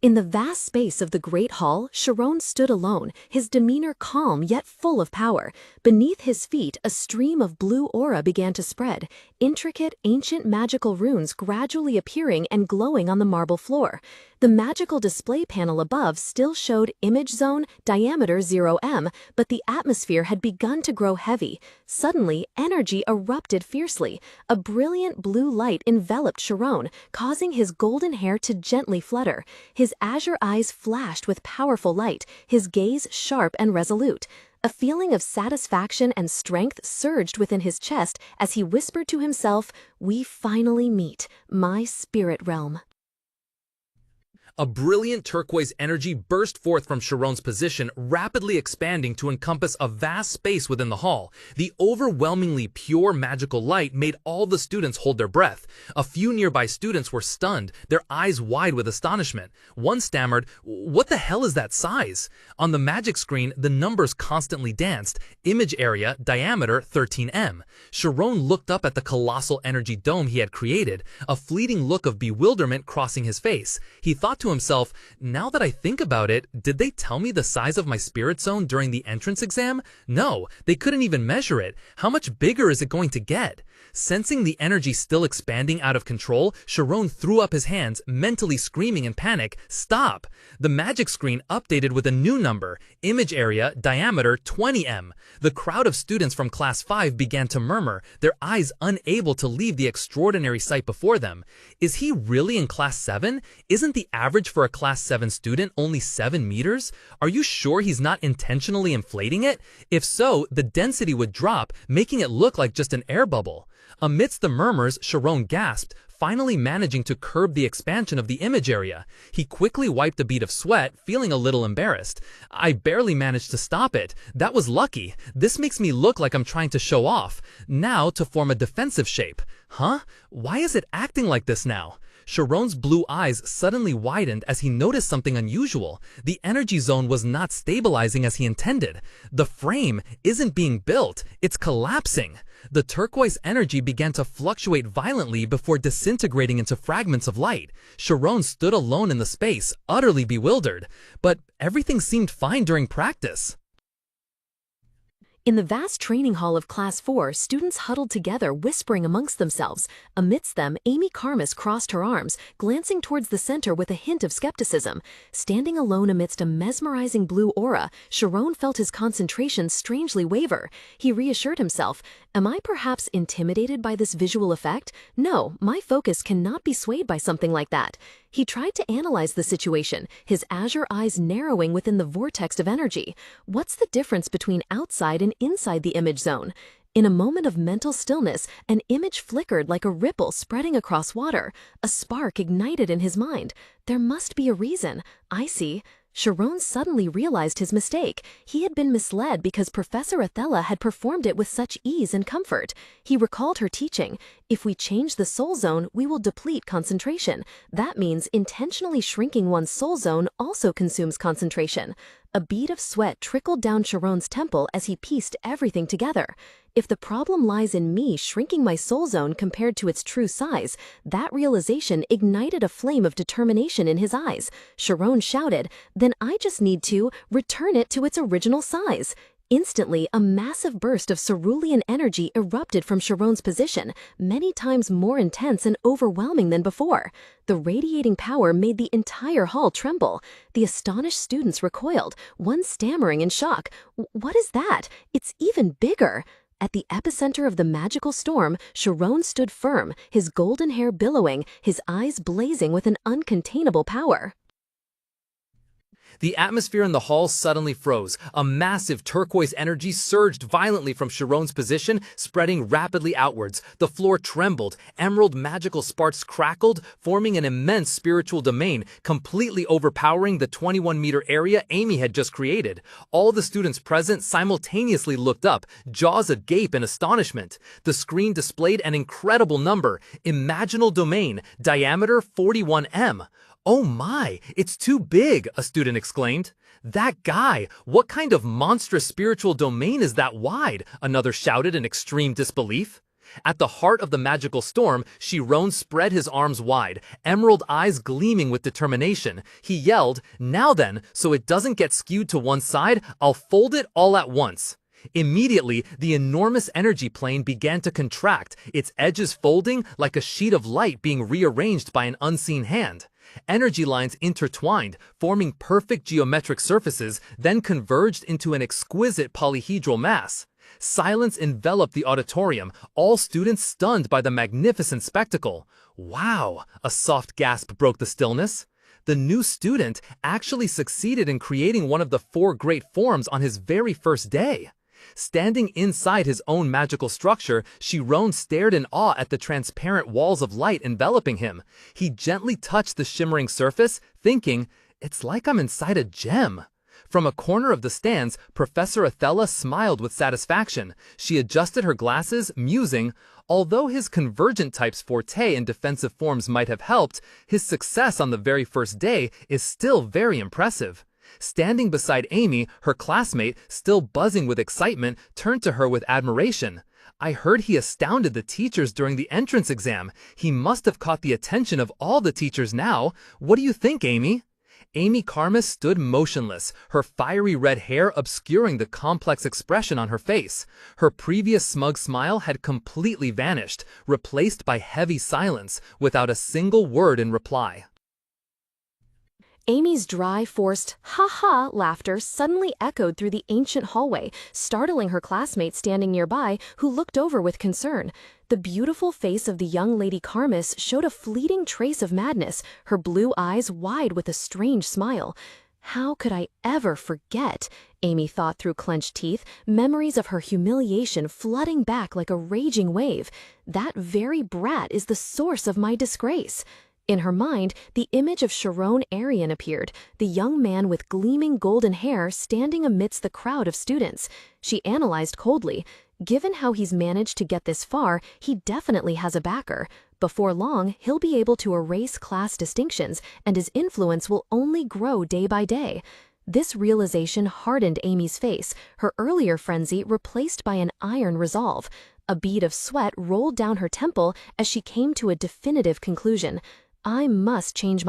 In the vast space of the great hall, Sharon stood alone, his demeanor calm yet full of power. Beneath his feet, a stream of blue aura began to spread, intricate, ancient magical runes gradually appearing and glowing on the marble floor. The magical display panel above still showed image zone, diameter 0m, but the atmosphere had begun to grow heavy. Suddenly, energy erupted fiercely. A brilliant blue light enveloped Sharon, causing his golden hair to gently flutter. His azure eyes flashed with powerful light, his gaze sharp and resolute. A feeling of satisfaction and strength surged within his chest as he whispered to himself, "We finally meet, my spirit realm." A brilliant turquoise energy burst forth from Sharon's position, rapidly expanding to encompass a vast space within the hall. The overwhelmingly pure magical light made all the students hold their breath. A few nearby students were stunned, their eyes wide with astonishment. One stammered, "What the hell is that size?" On the magic screen, the numbers constantly danced. Image area, diameter 13 m. Sharon looked up at the colossal energy dome he had created, a fleeting look of bewilderment crossing his face. He thought to himself, "Now that I think about it, did they tell me the size of my spirit zone during the entrance exam? No, they couldn't even measure it. How much bigger is it going to get?" Sensing the energy still expanding out of control, Sharon threw up his hands, mentally screaming in panic, "Stop!" The magic screen updated with a new number, image area, diameter 20 m. The crowd of students from Class 5 began to murmur, their eyes unable to leave the extraordinary sight before them. Is he really in Class 7? Isn't the average for a Class 7 student only 7 meters? Are you sure he's not intentionally inflating it? If so, the density would drop, making it look like just an air bubble. Amidst the murmurs, Sharon gasped, finally managing to curb the expansion of the image area. He quickly wiped a bead of sweat, feeling a little embarrassed. "I barely managed to stop it. That was lucky. This makes me look like I'm trying to show off. Now to form a defensive shape. Huh? Why is it acting like this now?" Sharon's blue eyes suddenly widened as he noticed something unusual. The energy zone was not stabilizing as he intended. The frame isn't being built, it's collapsing. The turquoise energy began to fluctuate violently before disintegrating into fragments of light. Sharon stood alone in the space, utterly bewildered. But everything seemed fine during practice. In the vast training hall of Class 4, students huddled together, whispering amongst themselves. Amidst them, Amy Carmus crossed her arms, glancing towards the center with a hint of skepticism. Standing alone amidst a mesmerizing blue aura, Sharon felt his concentration strangely waver. He reassured himself, "Am I perhaps intimidated by this visual effect? No, my focus cannot be swayed by something like that." He tried to analyze the situation, his azure eyes narrowing within the vortex of energy. What's the difference between outside and inside the image zone? In a moment of mental stillness, an image flickered like a ripple spreading across water. A spark ignited in his mind. There must be a reason. I see. Sharon suddenly realized his mistake. He had been misled because Professor Athela had performed it with such ease and comfort. He recalled her teaching. If we change the soul zone, we will deplete concentration. That means intentionally shrinking one's soul zone also consumes concentration. A bead of sweat trickled down Sharon's temple as he pieced everything together. If the problem lies in me shrinking my soul zone compared to its true size, that realization ignited a flame of determination in his eyes. Sharon shouted, "Then I just need to return it to its original size." Instantly, a massive burst of cerulean energy erupted from Sharon's position, many times more intense and overwhelming than before. The radiating power made the entire hall tremble. The astonished students recoiled, one stammering in shock. "What is that? It's even bigger." At the epicenter of the magical storm, Sharon stood firm, his golden hair billowing, his eyes blazing with an uncontainable power. The atmosphere in the hall suddenly froze. A massive turquoise energy surged violently from Sharon's position, spreading rapidly outwards. The floor trembled. Emerald magical sparks crackled, forming an immense spiritual domain, completely overpowering the 21-meter area Amy had just created. All the students present simultaneously looked up, jaws agape in astonishment. The screen displayed an incredible number, imaginal domain, diameter 41 m. "Oh my, it's too big," a student exclaimed. "That guy, what kind of monstrous spiritual domain is that wide?" another shouted in extreme disbelief. At the heart of the magical storm, Sharon spread his arms wide, emerald eyes gleaming with determination. He yelled, "Now then, so it doesn't get skewed to one side, I'll fold it all at once." Immediately, the enormous energy plane began to contract, its edges folding like a sheet of light being rearranged by an unseen hand. Energy lines intertwined, forming perfect geometric surfaces, then converged into an exquisite polyhedral mass. Silence enveloped the auditorium, all students stunned by the magnificent spectacle. "Wow!" a soft gasp broke the stillness. The new student actually succeeded in creating one of the 4 great forms on his very first day. Standing inside his own magical structure, Chiron stared in awe at the transparent walls of light enveloping him. He gently touched the shimmering surface, thinking, "It's like I'm inside a gem." From a corner of the stands, Professor Athela smiled with satisfaction. She adjusted her glasses, musing, although his convergent type's forte in defensive forms might have helped, his success on the very first day is still very impressive. Standing beside Amy, her classmate, still buzzing with excitement, turned to her with admiration. "I heard he astounded the teachers during the entrance exam. He must have caught the attention of all the teachers now. What do you think, Amy?" Amy Karmas stood motionless, her fiery red hair obscuring the complex expression on her face. Her previous smug smile had completely vanished, replaced by heavy silence, without a single word in reply. Amy's dry, forced, ha-ha laughter suddenly echoed through the ancient hallway, startling her classmate standing nearby, who looked over with concern. The beautiful face of the young Lady Karmas showed a fleeting trace of madness, her blue eyes wide with a strange smile. How could I ever forget? Amy thought through clenched teeth, memories of her humiliation flooding back like a raging wave. That very brat is the source of my disgrace. In her mind, the image of Chiron Arian appeared, the young man with gleaming golden hair standing amidst the crowd of students. She analyzed coldly. Given how he's managed to get this far, he definitely has a backer. Before long, he'll be able to erase class distinctions, and his influence will only grow day by day. This realization hardened Amy's face, her earlier frenzy replaced by an iron resolve. A bead of sweat rolled down her temple as she came to a definitive conclusion. I must change my